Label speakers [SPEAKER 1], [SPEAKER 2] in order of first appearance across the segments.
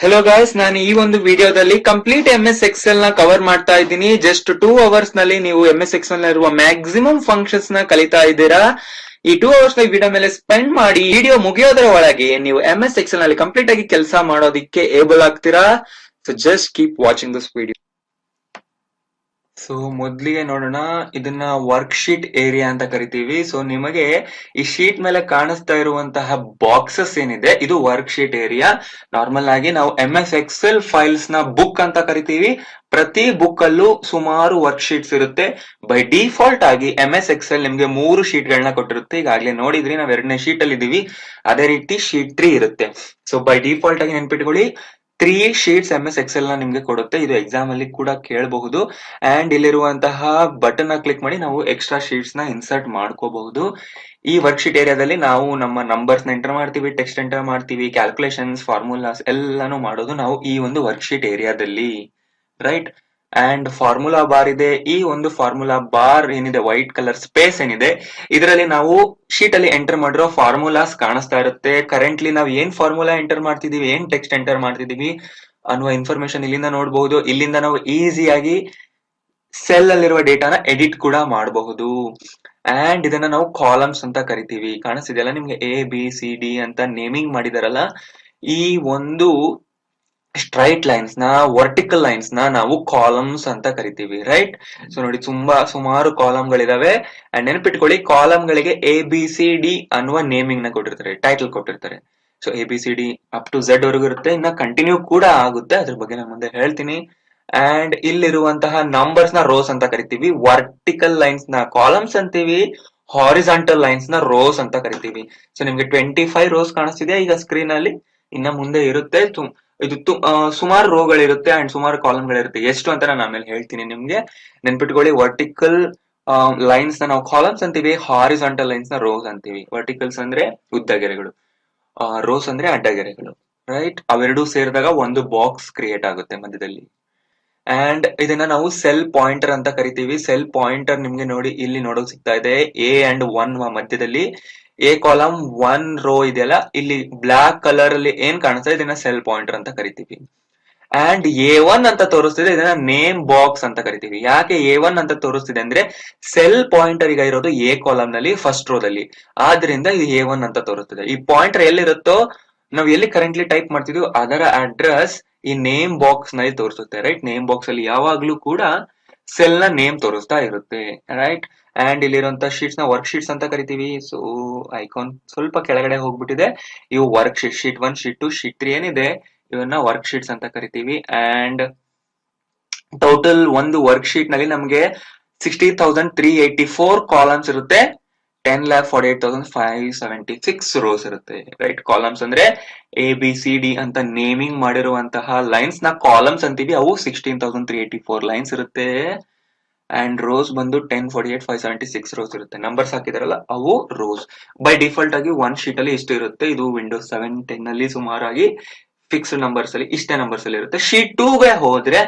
[SPEAKER 1] Hello guys, ನಾನು ಈ ಒಂದು ವಿಡಿಯೋದಲ್ಲಿ ಕಂಪ್ಲೀಟ್ MS ಎಕ್ಸೆಲ್ ನ ಕವರ್ ಮಾಡ್ತಾ ಇದ್ದೀನಿ. ಜಸ್ಟ್ 2 ಅವರ್ಸ್ ನಲ್ಲಿ ನೀವು MS ಎಕ್ಸೆಲ್ ನ ಇರುವ ಮ್ಯಾಕ್ಸಿಮಮ್ ಫಂಕ್ಷನ್ಸ್ ನ ಕಲಿತಾ ಇದ್ದೀರಾ. ಈ 2 ಅವರ್ಸ್ ನ ವಿಡಿಯೋ ಮೇಲೆ ಸ್ಪೆಂಡ್ ಮಾಡಿ ವಿಡಿಯೋ ಮುಗಿಯೋದರ ಒಳಗೆ ನೀವು MS ಎಕ್ಸೆಲ್ ನಲ್ಲಿ ಕಂಪ್ಲೀಟ್ ಆಗಿ ಕೆಲಸ ಮಾಡೋದಿಕ್ಕೆ ಏಬಲ್ ಆಗ್ತೀರಾ. So just keep watching this video. So ಮೊದ್ಲಿಗೆ ನೋಡೋಣ, ಇದನ್ನ ವರ್ಕ್ ಶೀಟ್ ಏರಿಯಾ ಅಂತ ಕರಿತೀವಿ. ಸೊ ನಿಮಗೆ ಈ ಶೀಟ್ ಮೇಲೆ ಕಾಣಿಸ್ತಾ ಇರುವಂತಹ ಬಾಕ್ಸಸ್ ಏನಿದೆ, ಇದು ವರ್ಕ್ ಶೀಟ್ ಏರಿಯಾ. ನಾರ್ಮಲ್ ಆಗಿ ನಾವು MS ಎಕ್ಸೆಲ್ ಫೈಲ್ಸ್ ನ ಬುಕ್ ಅಂತ ಕರಿತೀವಿ. ಪ್ರತಿ ಬುಕ್ ಅಲ್ಲೂ ಸುಮಾರು ವರ್ಕ್ ಶೀಟ್ಸ್ ಇರುತ್ತೆ. ಬೈ ಡಿಫಾಲ್ಟ್ ಆಗಿ MS ಎಕ್ಸೆಲ್ ನಿಮ್ಗೆ 3 ಶೀಟ್ ಗಳನ್ನ ಕೊಟ್ಟಿರುತ್ತೆ. ಈಗಾಗಲೇ ನೋಡಿದ್ರಿ, ನಾವ್ 2ನೇ ಶೀಟ್ ಅಲ್ಲಿ ಇದೀವಿ. ಅದೇ ರೀತಿ ಶೀಟ್ 3 ಇರುತ್ತೆ. ಸೊ ಬೈ ಡಿಫಾಲ್ಟ್ ಆಗಿ ನೆನ್ಪಿಟ್ಕೊಳ್ಳಿ, 3 ಶೀಟ್ಸ್ MS ಎಕ್ಸೆಲ್ ನ ನಿಮ್ಗೆ ಕೊಡುತ್ತೆ. ಇದು ಎಕ್ಸಾಮ್ ಅಲ್ಲಿ ಕೂಡ ಕೇಳಬಹುದು. ಅಂಡ್ ಇಲ್ಲಿರುವಂತಹ ಬಟನ್ ನ ಕ್ಲಿಕ್ ಮಾಡಿ ನಾವು ಎಕ್ಸ್ಟ್ರಾ ಶೀಟ್ಸ್ ನ ಇನ್ಸರ್ಟ್ ಮಾಡ್ಕೋಬಹುದು. ಈ ವರ್ಕ್ ಶೀಟ್ ಏರಿಯಾದಲ್ಲಿ ನಾವು ನಮ್ಮ ನಂಬರ್ಸ್ ನ ಎಂಟರ್ ಮಾಡ್ತೀವಿ, ಟೆಕ್ಸ್ಟ್ ಎಂಟರ್ ಮಾಡ್ತೀವಿ, ಕ್ಯಾಲ್ಕುಲೇಷನ್ಸ್, ಫಾರ್ಮುಲಾಸ್ ಎಲ್ಲಾನು ಮಾಡೋದು ನಾವು ಈ ಒಂದು ವರ್ಕ್ ಶೀಟ್ ಏರಿಯಾದಲ್ಲಿ, ರೈಟ್. ಅಂಡ್ ಫಾರ್ಮುಲಾ ಬಾರ್ ಇದೆ. ಈ ಒಂದು ಫಾರ್ಮುಲಾ ಬಾರ್ ಏನಿದೆ, ವೈಟ್ ಕಲರ್ ಸ್ಪೇಸ್ ಏನಿದೆ, ಇದರಲ್ಲಿ ನಾವು ಶೀಟ್ ಅಲ್ಲಿ ಎಂಟರ್ ಮಾಡಿರೋ ಫಾರ್ಮುಲಾಸ್ ಕಾಣಿಸ್ತಾ ಇರುತ್ತೆ. ಕರೆಂಟ್ಲಿ ನಾವು ಏನ್ ಫಾರ್ಮುಲಾ ಎಂಟರ್ ಮಾಡ್ತಿದೀವಿ, ಏನ್ ಟೆಕ್ಸ್ಟ್ ಎಂಟರ್ ಮಾಡ್ತಿದೀವಿ ಅನ್ನುವ ಇನ್ಫಾರ್ಮೇಶನ್ ಇಲ್ಲಿಂದ ನೋಡಬಹುದು. ಇಲ್ಲಿಂದ ನಾವು ಈಸಿಯಾಗಿ ಸೆಲ್ ಅಲ್ಲಿರುವ ಡೇಟಾನ ಎಡಿಟ್ ಕೂಡ ಮಾಡಬಹುದು. ಅಂಡ್ ಇದನ್ನ ನಾವು ಕಾಲಮ್ಸ್ ಅಂತ ಕರಿತೀವಿ. ಕಾಣಿಸ್ತಿದೆಯಲ್ಲ ನಿಮ್ಗೆ, ABCD ಅಂತ ನೇಮಿಂಗ್ ಮಾಡಿದಾರಲ್ಲ, ಈ ಒಂದು ಸ್ಟ್ರೈಟ್ ಲೈನ್ಸ್ ನ, ವರ್ಟಿಕಲ್ ಲೈನ್ಸ್ ನ ನಾವು ಕಾಲಮ್ಸ್ ಅಂತ ಕರಿತೀವಿ, ರೈಟ್. ಸೊ ನೋಡಿ, ಸುಮಾರು ಕಾಲಮ್ ಗಳಿದಾವೆ. ಅಂಡ್ ನೆನಪಿಟ್ಕೊಳ್ಳಿ, ಕಾಲಮ್ ಗಳಿಗೆ ABCD ಅನ್ನುವ ನೇಮಿಂಗ್ ನ ಕೊಟ್ಟಿರ್ತಾರೆ, ಟೈಟಲ್ ಕೊಟ್ಟಿರ್ತಾರೆ. So ABCD up to Z ವರೆಗೂ ಇರುತ್ತೆ. ಇನ್ನ ಕಂಟಿನ್ಯೂ ಕೂಡ ಆಗುತ್ತೆ, ಅದ್ರ ಬಗ್ಗೆ ನಾನು ಮುಂದೆ ಹೇಳ್ತೀನಿ. ಅಂಡ್ ಇಲ್ಲಿರುವಂತಹ ನಂಬರ್ಸ್ ನ ರೋಸ್ ಅಂತ ಕರಿತೀವಿ. ವರ್ಟಿಕಲ್ ಲೈನ್ಸ್ ನ ಕಾಲಮ್ಸ್ ಅಂತೀವಿ, ಹಾರಿಜಾಂಟಲ್ ಲೈನ್ಸ್ ನ ರೋಸ್ ಅಂತ ಕರಿತೀವಿ. ಸೊ ನಿಮ್ಗೆ 25 ರೋಸ್ ಕಾಣಿಸ್ತಿದೆ ಈಗ ಸ್ಕ್ರೀನ್ ಅಲ್ಲಿ. ಇನ್ನ ಮುಂದೆ ಇರುತ್ತೆ, ಇದು ಸುಮಾರು ರೋಗಳಿರುತ್ತೆ ಅಂಡ್ ಸುಮಾರು ಕಾಲಮ್ ಗಳಿರುತ್ತೆ. ಎಷ್ಟು ಅಂತ ನಾನು ಆಮೇಲೆ ಹೇಳ್ತೀನಿ ನಿಮ್ಗೆ. ನೆನ್ಪಿಟ್ಕೊಳ್ಳಿ, ವರ್ಟಿಕಲ್ ಲೈನ್ಸ್ ನ ನಾವು ಕಾಲಮ್ಸ್ ಅಂತೀವಿ, ಹಾರಿಜಾಂಟಲ್ ಲೈನ್ಸ್ ನ ರೋಸ್ ಅಂತೀವಿ. ವರ್ಟಿಕಲ್ಸ್ ಅಂದ್ರೆ ಉದ್ದಗೆರೆಗಳು, ರೋಸ್ ಅಂದ್ರೆ ಅಡ್ಡಗೆರೆಗಳು, ರೈಟ್. ಅವೆರಡೂ ಸೇರಿದಾಗ ಒಂದು ಬಾಕ್ಸ್ ಕ್ರಿಯೇಟ್ ಆಗುತ್ತೆ ಮಧ್ಯದಲ್ಲಿ. ಅಂಡ್ ಇದನ್ನ ನಾವು ಸೆಲ್ ಪಾಯಿಂಟರ್ ಅಂತ ಕರಿತೀವಿ. ಸೆಲ್ ಪಾಯಿಂಟರ್ ನಿಮ್ಗೆ ನೋಡಿ ಇಲ್ಲಿ ನೋಡೋಕ್ ಸಿಗ್ತಾ ಇದೆ, A and 1 ಮಧ್ಯದಲ್ಲಿ A ಕಾಲಮ್ 1 ರೋ ಇದೆಯಲ್ಲ, ಇಲ್ಲಿ ಬ್ಲಾಕ್ ಕಲರ್ ಅಲ್ಲಿ ಏನ್ ಕಾಣಿಸ್ತಾ ಇದನ್ನ ಸೆಲ್ ಪಾಯಿಂಟರ್ ಅಂತ ಕರಿತೀವಿ. ಅಂಡ್ A1 ಅಂತ ತೋರಿಸ್ತಿದೆ, ಇದನ್ನ ನೇಮ್ ಬಾಕ್ಸ್ ಅಂತ ಕರಿತೀವಿ. ಯಾಕೆ A1 ಅಂತ ತೋರಿಸ್ತಿದೆ ಅಂದ್ರೆ, ಸೆಲ್ ಪಾಯಿಂಟರ್ ಈಗ ಇರೋದು A ಕಾಲಮ್ ನಲ್ಲಿ ಫಸ್ಟ್ ರೋದಲ್ಲಿ, ಆದ್ರಿಂದ ಇದು A1 ಅಂತ ತೋರಿಸ್ತಿದೆ. ಈ ಪಾಯಿಂಟರ್ ಎಲ್ಲಿರುತ್ತೋ, ನಾವು ಎಲ್ಲಿ ಕರೆಂಟ್ಲಿ ಟೈಪ್ ಮಾಡ್ತಿದ್ವಿ ಅದರ ಅಡ್ರೆಸ್ ಈ ನೇಮ್ ಬಾಕ್ಸ್ ನಲ್ಲಿ ತೋರಿಸುತ್ತೆ, ರೈಟ್. ನೇಮ್ ಬಾಕ್ಸ್ ಅಲ್ಲಿ ಯಾವಾಗ್ಲೂ ಕೂಡ ಸೆಲ್ ನ ನೇಮ್ ತೋರಿಸ್ತಾ ಇರುತ್ತೆ, ರೈಟ್. ಅಂಡ್ ಇಲ್ಲಿರುವಂತ ಶೀಟ್ಸ್ ನ ವರ್ಕ್ ಶೀಟ್ಸ್ ಅಂತ ಕರಿತೀವಿ. ಸೊ ಐಕಾನ್ ಸ್ವಲ್ಪ ಕೆಳಗಡೆ ಹೋಗ್ಬಿಟ್ಟಿದೆ. ಇವು work sheet, sheet 1, sheet 2, sheet 3 ಏನಿದೆ, ಇವನ್ನ ವರ್ಕ್ ಶೀಟ್ಸ್ ಅಂತ ಕರಿತೀವಿ. ಅಂಡ್ ಟೋಟಲ್ ಒಂದು ವರ್ಕ್ ಶೀಟ್ ನಲ್ಲಿ ನಮಗೆ 60,384 ಕಾಲಮ್ಸ್ ಇರುತ್ತೆ. 10,48,576 ರೋಸ್ ಇರುತ್ತೆ, ರೈಟ್. ಕಾಲಮ್ಸ್ ಅಂದ್ರೆ ABCD ಅಂತ ನೇಮಿಂಗ್ ಮಾಡಿರುವಂತಹ ಲೈನ್ಸ್ ನ ಕಾಲಮ್ಸ್ ಅಂತೀವಿ. ಅವು 16,384 ಲೈನ್ಸ್ ಇರುತ್ತೆ. ಅಂಡ್ ರೋಸ್ ಬಂದು 10,48,576 ರೋಸ್ ಇರುತ್ತೆ. ನಂಬರ್ಸ್ ಹಾಕಿದಾರಲ್ಲ ಅವು ರೋಸ್. ಬೈ ಡಿಫಾಲ್ಟ್ ಆಗಿ ಒನ್ ಶೀಟ್ ಅಲ್ಲಿ ಇಷ್ಟು ಇರುತ್ತೆ. ಇದು ವಿಂಡೋಸ್ 7, 10 ಅಲ್ಲಿ ಸುಮಾರಾಗಿ ಫಿಕ್ಸ್ಡ್ ನಂಬರ್ಸ್ ಅಲ್ಲಿ ಇಷ್ಟೇ ನಂಬರ್ಸ್ ಅಲ್ಲಿ ಇರುತ್ತೆ. ಶೀಟ್ 2 ಗೆ ಹೋದ್ರೆ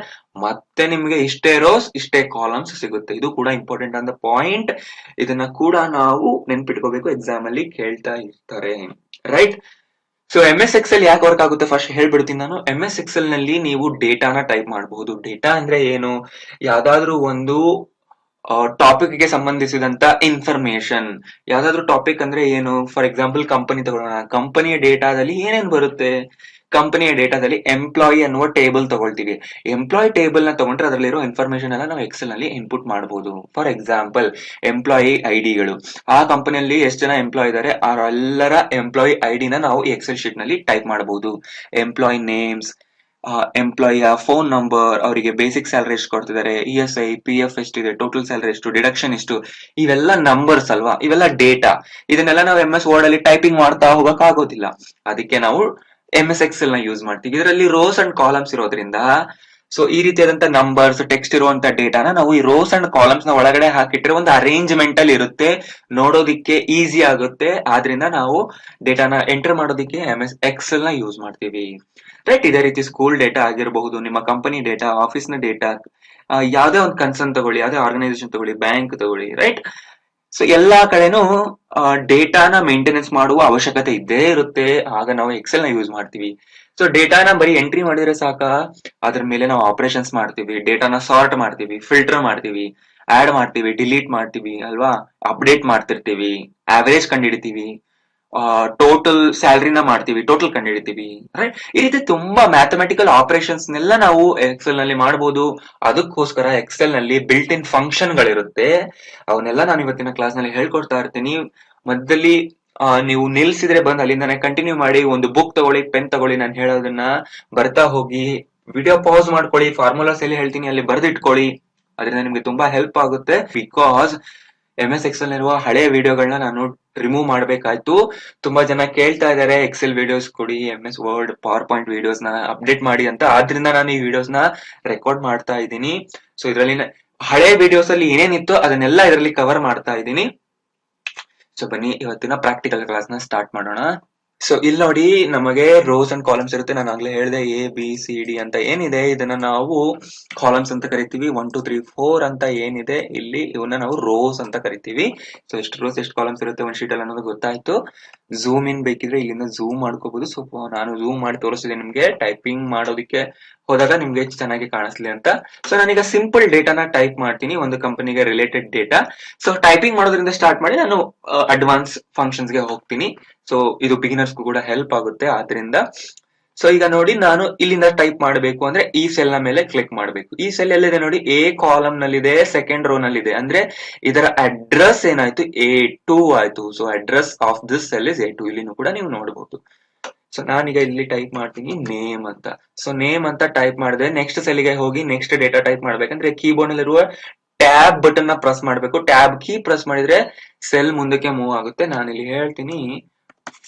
[SPEAKER 1] ಮತ್ತೆ ನಿಮ್ಗೆ ಇಷ್ಟೇ ರೋಸ್, ಇಷ್ಟೇ ಕಾಲಮ್ಸ್ ಸಿಗುತ್ತೆ. ಇದು ಕೂಡ ಇಂಪಾರ್ಟೆಂಟ್ ಅಂತ ಪಾಯಿಂಟ್. ಇದನ್ನ ಕೂಡ ನಾವು ನೆನ್ಪಿಟ್ಕೋಬೇಕು, ಎಕ್ಸಾಮ್ ಅಲ್ಲಿ ಕೇಳ್ತಾ ಇರ್ತಾರೆ, ರೈಟ್. ಸೊ MS ಎಕ್ಸೆಲ್ ಯಾಕೆ ವರ್ಕ್ ಆಗುತ್ತೆ ಫಸ್ಟ್ ಹೇಳ್ಬಿಡ್ತೀನಿ ನಾನು. MS ಎಕ್ಸೆಲ್ ನಲ್ಲಿ ನೀವು ಡೇಟಾನ ಟೈಪ್ ಮಾಡಬಹುದು. ಡೇಟಾ ಅಂದ್ರೆ ಏನು, ಯಾವ್ದಾದ್ರು ಒಂದು ಟಾಪಿಕ್ ಗೆ ಸಂಬಂಧಿಸಿದಂತ ಇನ್ಫಾರ್ಮೇಶನ್. ಯಾವ್ದಾದ್ರು ಟಾಪಿಕ್ ಅಂದ್ರೆ ಏನು, ಫಾರ್ ಎಕ್ಸಾಂಪಲ್ ಕಂಪನಿ ತಗೊಳ್ಳೋಣ. ಕಂಪನಿಯ ಡೇಟಾದಲ್ಲಿ ಏನೇನ್ ಬರುತ್ತೆ, ಕಂಪನಿಯ ಡೇಟಾದಲ್ಲಿ ಎಂಪ್ಲಾಯಿ ಅನ್ನುವ ಟೇಬಲ್ ತಗೊಳ್ತೀವಿ. ಎಂಪ್ಲಾಯಿ ಟೇಬಲ್ ನ ತಗೊಂಡ್ರೆ ಅದರಲ್ಲಿರೋ ಇನ್ಫಾರ್ಮೇಶನ್ ಎಲ್ಲ ನಾವು ಎಕ್ಸೆಲ್ ನಲ್ಲಿ ಇನ್ಪುಟ್ ಮಾಡಬಹುದು. ಫಾರ್ ಎಕ್ಸಾಂಪಲ್ ಎಂಪ್ಲಾಯಿ ಐಡಿಗಳು, ಆ ಕಂಪನಿಯಲ್ಲಿ ಎಷ್ಟು ಜನ ಎಂಪ್ಲಾಯ್ ಇದ್ದಾರೆ ಅವರೆಲ್ಲರ ಎಂಪ್ಲಾಯಿ ಐಡಿನ ನಾವು ಎಕ್ಸೆಲ್ ಶೀಟ್ ನಲ್ಲಿ ಟೈಪ್ ಮಾಡಬಹುದು. ಎಂಪ್ಲಾಯಿ ನೇಮ್ಸ್, ಎಂಪ್ಲಾಯಿಯ ಫೋನ್ ನಂಬರ್, ಅವರಿಗೆ ಬೇಸಿಕ್ ಸ್ಯಾಲರಿ ಎಷ್ಟು ಕೊಡ್ತಿದ್ದಾರೆ, ESI, PF ಎಷ್ಟಿದೆ, ಟೋಟಲ್ ಸ್ಯಾಲರಿ ಎಷ್ಟು, ಡಿಡಕ್ಷನ್ ಎಷ್ಟು, ಇವೆಲ್ಲ ನಂಬರ್ಸ್ ಅಲ್ವಾ, ಇವೆಲ್ಲ ಡೇಟಾ. ಇದನ್ನೆಲ್ಲ ನಾವು MS ವರ್ಡ್ ಅಲ್ಲಿ ಟೈಪಿಂಗ್ ಮಾಡ್ತಾ ಹೋಗಕ್ ಆಗೋದಿಲ್ಲ. ಅದಕ್ಕೆ ನಾವು MS ಎಕ್ಸೆಲ್ ನ ಯೂಸ್ ಮಾಡ್ತೀವಿ. ಇದರಲ್ಲಿ ರೋಸ್ ಅಂಡ್ ಕಾಲಮ್ಸ್ ಇರೋದ್ರಿಂದ, ಸೊ ಈ ರೀತಿಯಾದಂತ ನಂಬರ್ಸ್, ಟೆಕ್ಸ್ಟ್ ಇರುವಂತ ಡೇಟಾನ ನಾವು ಈ ರೋಸ್ ಅಂಡ್ ಕಾಲಮ್ಸ್ ನ ಒಳಗಡೆ ಹಾಕಿಟ್ರೆ ಒಂದು ಅರೇಂಜ್ಮೆಂಟ್ ಅಲ್ಲಿ ಇರುತ್ತೆ, ನೋಡೋದಿಕ್ಕೆ ಈಸಿ ಆಗುತ್ತೆ. ಆದ್ರಿಂದ ನಾವು ಡೇಟಾನ ಎಂಟರ್ ಮಾಡೋದಿಕ್ಕೆ MS ಎಕ್ಸೆಲ್ ನ ಯೂಸ್ ಮಾಡ್ತೀವಿ, ರೈಟ್. ಇದೇ ರೀತಿ ಸ್ಕೂಲ್ ಡೇಟಾ ಆಗಿರಬಹುದು, ನಿಮ್ಮ ಕಂಪನಿ ಡೇಟಾ, ಆಫೀಸ್ ನ ಡೇಟಾ, ಯಾವ್ದೇ ಒಂದು ಕನ್ಸರ್ನ್ ತಗೊಳ್ಳಿ, ಯಾವ್ದೇ ಆರ್ಗನೈಸೇಷನ್ ತಗೊಳ್ಳಿ, ಬ್ಯಾಂಕ್ ತಗೊಳ್ಳಿ, ರೈಟ್. ಸೊ ಎಲ್ಲಾ ಕಡೆನೂ ಡೇಟಾನ ಮೇಂಟೆನೆನ್ಸ್ ಮಾಡುವ ಅವಶ್ಯಕತೆ ಇದ್ದೇ ಇರುತ್ತೆ. ಆಗ ನಾವು ಎಕ್ಸೆಲ್ ನ ಯೂಸ್ ಮಾಡ್ತೀವಿ. ಸೊ ಡೇಟಾನ ಬರೀ ಎಂಟ್ರಿ ಮಾಡಿದ್ರೆ ಸಾಕ, ಅದ್ರ ಮೇಲೆ ನಾವು ಆಪರೇಷನ್ಸ್ ಮಾಡ್ತೀವಿ, ಡೇಟಾನ ಸಾರ್ಟ್ ಮಾಡ್ತೀವಿ, ಫಿಲ್ಟರ್ ಮಾಡ್ತೀವಿ, ಆಡ್ ಮಾಡ್ತೀವಿ, ಡಿಲೀಟ್ ಮಾಡ್ತೀವಿ ಅಲ್ವಾ, ಅಪ್ಡೇಟ್ ಮಾಡ್ತಿರ್ತೀವಿ, ಆವರೇಜ್ ಕಂಡುಹಿಡಿತೀವಿ, ಟೋಟಲ್ ಸ್ಯಾಲ್ರಿನ ಮಾಡ್ತೀವಿ, ಟೋಟಲ್ ಕಂಡುಹಿಡಿತೀವಿ, ರೈಟ್. ಈ ರೀತಿ ತುಂಬಾ ಮ್ಯಾಥಮೆಟಿಕಲ್ ಆಪರೇಷನ್ಸ್ ನೆಲ್ಲ ನಾವು ಎಕ್ಸೆಲ್ ನಲ್ಲಿ ಮಾಡಬಹುದು. ಅದಕ್ಕೋಸ್ಕರ ಎಕ್ಸೆಲ್ ನಲ್ಲಿ ಬಿಲ್ಟ್ ಇನ್ ಫಂಕ್ಷನ್ ಗಳಿರುತ್ತೆ. ಅವನ್ನೆಲ್ಲ ನಾನು ಇವತ್ತಿನ ಕ್ಲಾಸ್ ನಲ್ಲಿ ಹೇಳ್ಕೊಡ್ತಾ ಇರ್ತೀನಿ. ಮಧ್ಯದಲ್ಲಿ ನೀವು ನಿಲ್ಸಿದ್ರೆ ಬಂದು ಅಲ್ಲಿಂದಾನೆ ಕಂಟಿನ್ಯೂ ಮಾಡಿ. ಒಂದು ಬುಕ್ ತಗೊಳ್ಳಿ, ಪೆನ್ ತಗೊಳ್ಳಿ, ನಾನು ಹೇಳೋದನ್ನ ಬರ್ತಾ ಹೋಗಿ, ವಿಡಿಯೋ ಪಾಸ್ ಮಾಡ್ಕೊಳ್ಳಿ, ಫಾರ್ಮುಲಾಸ್ ಎಲ್ಲಿ ಹೇಳ್ತೀನಿ ಅಲ್ಲಿ ಬರ್ದಿಟ್ಕೊಳ್ಳಿ. ಅದರಿಂದ ನಿಮ್ಗೆ ತುಂಬಾ ಹೆಲ್ಪ್ ಆಗುತ್ತೆ. ಬಿಕಾಸ್ MS ಎಕ್ಸೆಲ್ ಇರುವ ಹಳೆ ವಿಡಿಯೋಗಳನ್ನ ನಾನು ರಿಮೂವ್ ಮಾಡ್ಬೇಕಾಯ್ತು. ತುಂಬಾ ಜನ ಕೇಳ್ತಾ ಇದಾರೆ ಎಕ್ಸೆಲ್ ವಿಡಿಯೋಸ್ ಕೊಡಿ, MS word, power point videos ನ ಅಪ್ಡೇಟ್ ಮಾಡಿ ಅಂತ. ಆದ್ರಿಂದ ನಾನು ಈ ವಿಡಿಯೋಸ್ ನ ರೆಕಾರ್ಡ್ ಮಾಡ್ತಾ ಇದ್ದೀನಿ. ಸೊ ಇದರಲ್ಲಿ ಹಳೆ ವಿಡಿಯೋಸ್ ಅಲ್ಲಿ ಏನೇನಿತ್ತು ಅದನ್ನೆಲ್ಲ ಇದರಲ್ಲಿ ಕವರ್ ಮಾಡ್ತಾ ಇದ್ದೀನಿ. ಸೊ ಬನ್ನಿ ಇವತ್ತಿನ ಪ್ರಾಕ್ಟಿಕಲ್ ಕ್ಲಾಸ್ ನ ಸ್ಟಾರ್ಟ್ ಮಾಡೋಣ. ಸೊ ಇಲ್ಲಿ ನೋಡಿ, ನಮಗೆ ರೋಸ್ ಅಂಡ್ ಕಾಲಮ್ಸ್ ಇರುತ್ತೆ. ನಾನು ಆಗ್ಲೇ ಹೇಳಿದೆ ABCD ಅಂತ ಏನಿದೆ ಇದನ್ನ ನಾವು ಕಾಲಮ್ಸ್ ಅಂತ ಕರಿತೀವಿ. 1 2 3 4 ಅಂತ ಏನಿದೆ ಇಲ್ಲಿ ಇವನ್ನ ನಾವು ರೋಸ್ ಅಂತ ಕರಿತೀವಿ. ಸೊ ಎಷ್ಟು ರೋಸ್ ಎಷ್ಟು ಕಾಲಮ್ಸ್ ಇರುತ್ತೆ ಒಂದು ಶೀಟ್ ಅಲ್ಲಿ ಅನ್ನೋದು ಗೊತ್ತಾಯ್ತು. ಝೂಮ್ ಇನ್ ಬೇಕಿದ್ರೆ ಇಲ್ಲಿಂದ ಝೂಮ್ ಮಾಡ್ಕೋಬಹುದು. ಸೊ ನಾನು ಝೂಮ್ ಮಾಡಿ ತೋರಿಸ್ತಿದ್ದೆ ನಿಮ್ಗೆ, ಟೈಪಿಂಗ್ ಮಾಡೋದಕ್ಕೆ ಹೋದಾಗ ನಿಮ್ಗೆ ಚೆನ್ನಾಗಿ ಕಾಣಿಸ್ಲಿ ಅಂತ. ಸೊ ನಾನೀಗ ಸಿಂಪಲ್ ಡೇಟಾನ ಟೈಪ್ ಮಾಡ್ತೀನಿ, ಒಂದು ಕಂಪನಿಗೆ ರಿಲೇಟೆಡ್ ಡೇಟಾ. ಸೊ ಟೈಪಿಂಗ್ ಮಾಡೋದ್ರಿಂದ ಸ್ಟಾರ್ಟ್ ಮಾಡಿ ನಾನು ಅಡ್ವಾನ್ಸ್ ಫಂಕ್ಷನ್ಸ್ ಗೆ ಹೋಗ್ತೀನಿ. ಸೊ ಇದು ಬಿಗಿನರ್ಸ್ ಕೂಡ ಹೆಲ್ಪ್ ಆಗುತ್ತೆ ಆದ್ರಿಂದ. ಸೊ ಈಗ ನೋಡಿ, ನಾನು ಇಲ್ಲಿಂದ ಟೈಪ್ ಮಾಡಬೇಕು ಅಂದ್ರೆ ಈ ಸೆಲ್ ನ ಮೇಲೆ ಕ್ಲಿಕ್ ಮಾಡಬೇಕು. ಈ ಸೆಲ್ ಎಲ್ಲಿದೆ ನೋಡಿ, A ಕಾಲಮ್ ನಲ್ಲಿದೆ, ಸೆಕೆಂಡ್ ರೋ ನಲ್ಲಿದೆ. ಅಂದ್ರೆ ಇದರ ಅಡ್ರೆಸ್ ಏನಾಯ್ತು, A2 ಆಯ್ತು. So address of this cell is A2. ಇಲ್ಲಿನೂ ಕೂಡ ನೀವು ನೋಡಬಹುದು. ಸೊ ನಾನೀಗ ಇಲ್ಲಿ ಟೈಪ್ ಮಾಡ್ತೀನಿ ನೇಮ್ ಅಂತ. ಸೊ ನೇಮ್ ಅಂತ ಟೈಪ್ ಮಾಡಿದ್ರೆ ನೆಕ್ಸ್ಟ್ ಸೆಲ್ಗೆ ಹೋಗಿ ನೆಕ್ಸ್ಟ್ ಡೇಟಾ ಟೈಪ್ ಮಾಡ್ಬೇಕಂದ್ರೆ ಕೀಬೋರ್ಡ್ ನಲ್ಲಿರುವ ಟ್ಯಾಬ್ ಬಟನ್ ನ ಪ್ರೆಸ್ ಮಾಡಬೇಕು. ಟ್ಯಾಬ್ ಕೀ ಪ್ರೆಸ್ ಮಾಡಿದ್ರೆ ಸೆಲ್ ಮುಂದಕ್ಕೆ ಮೂವ್ ಆಗುತ್ತೆ. ನಾನಿಲ್ಲಿ ಹೇಳ್ತೀನಿ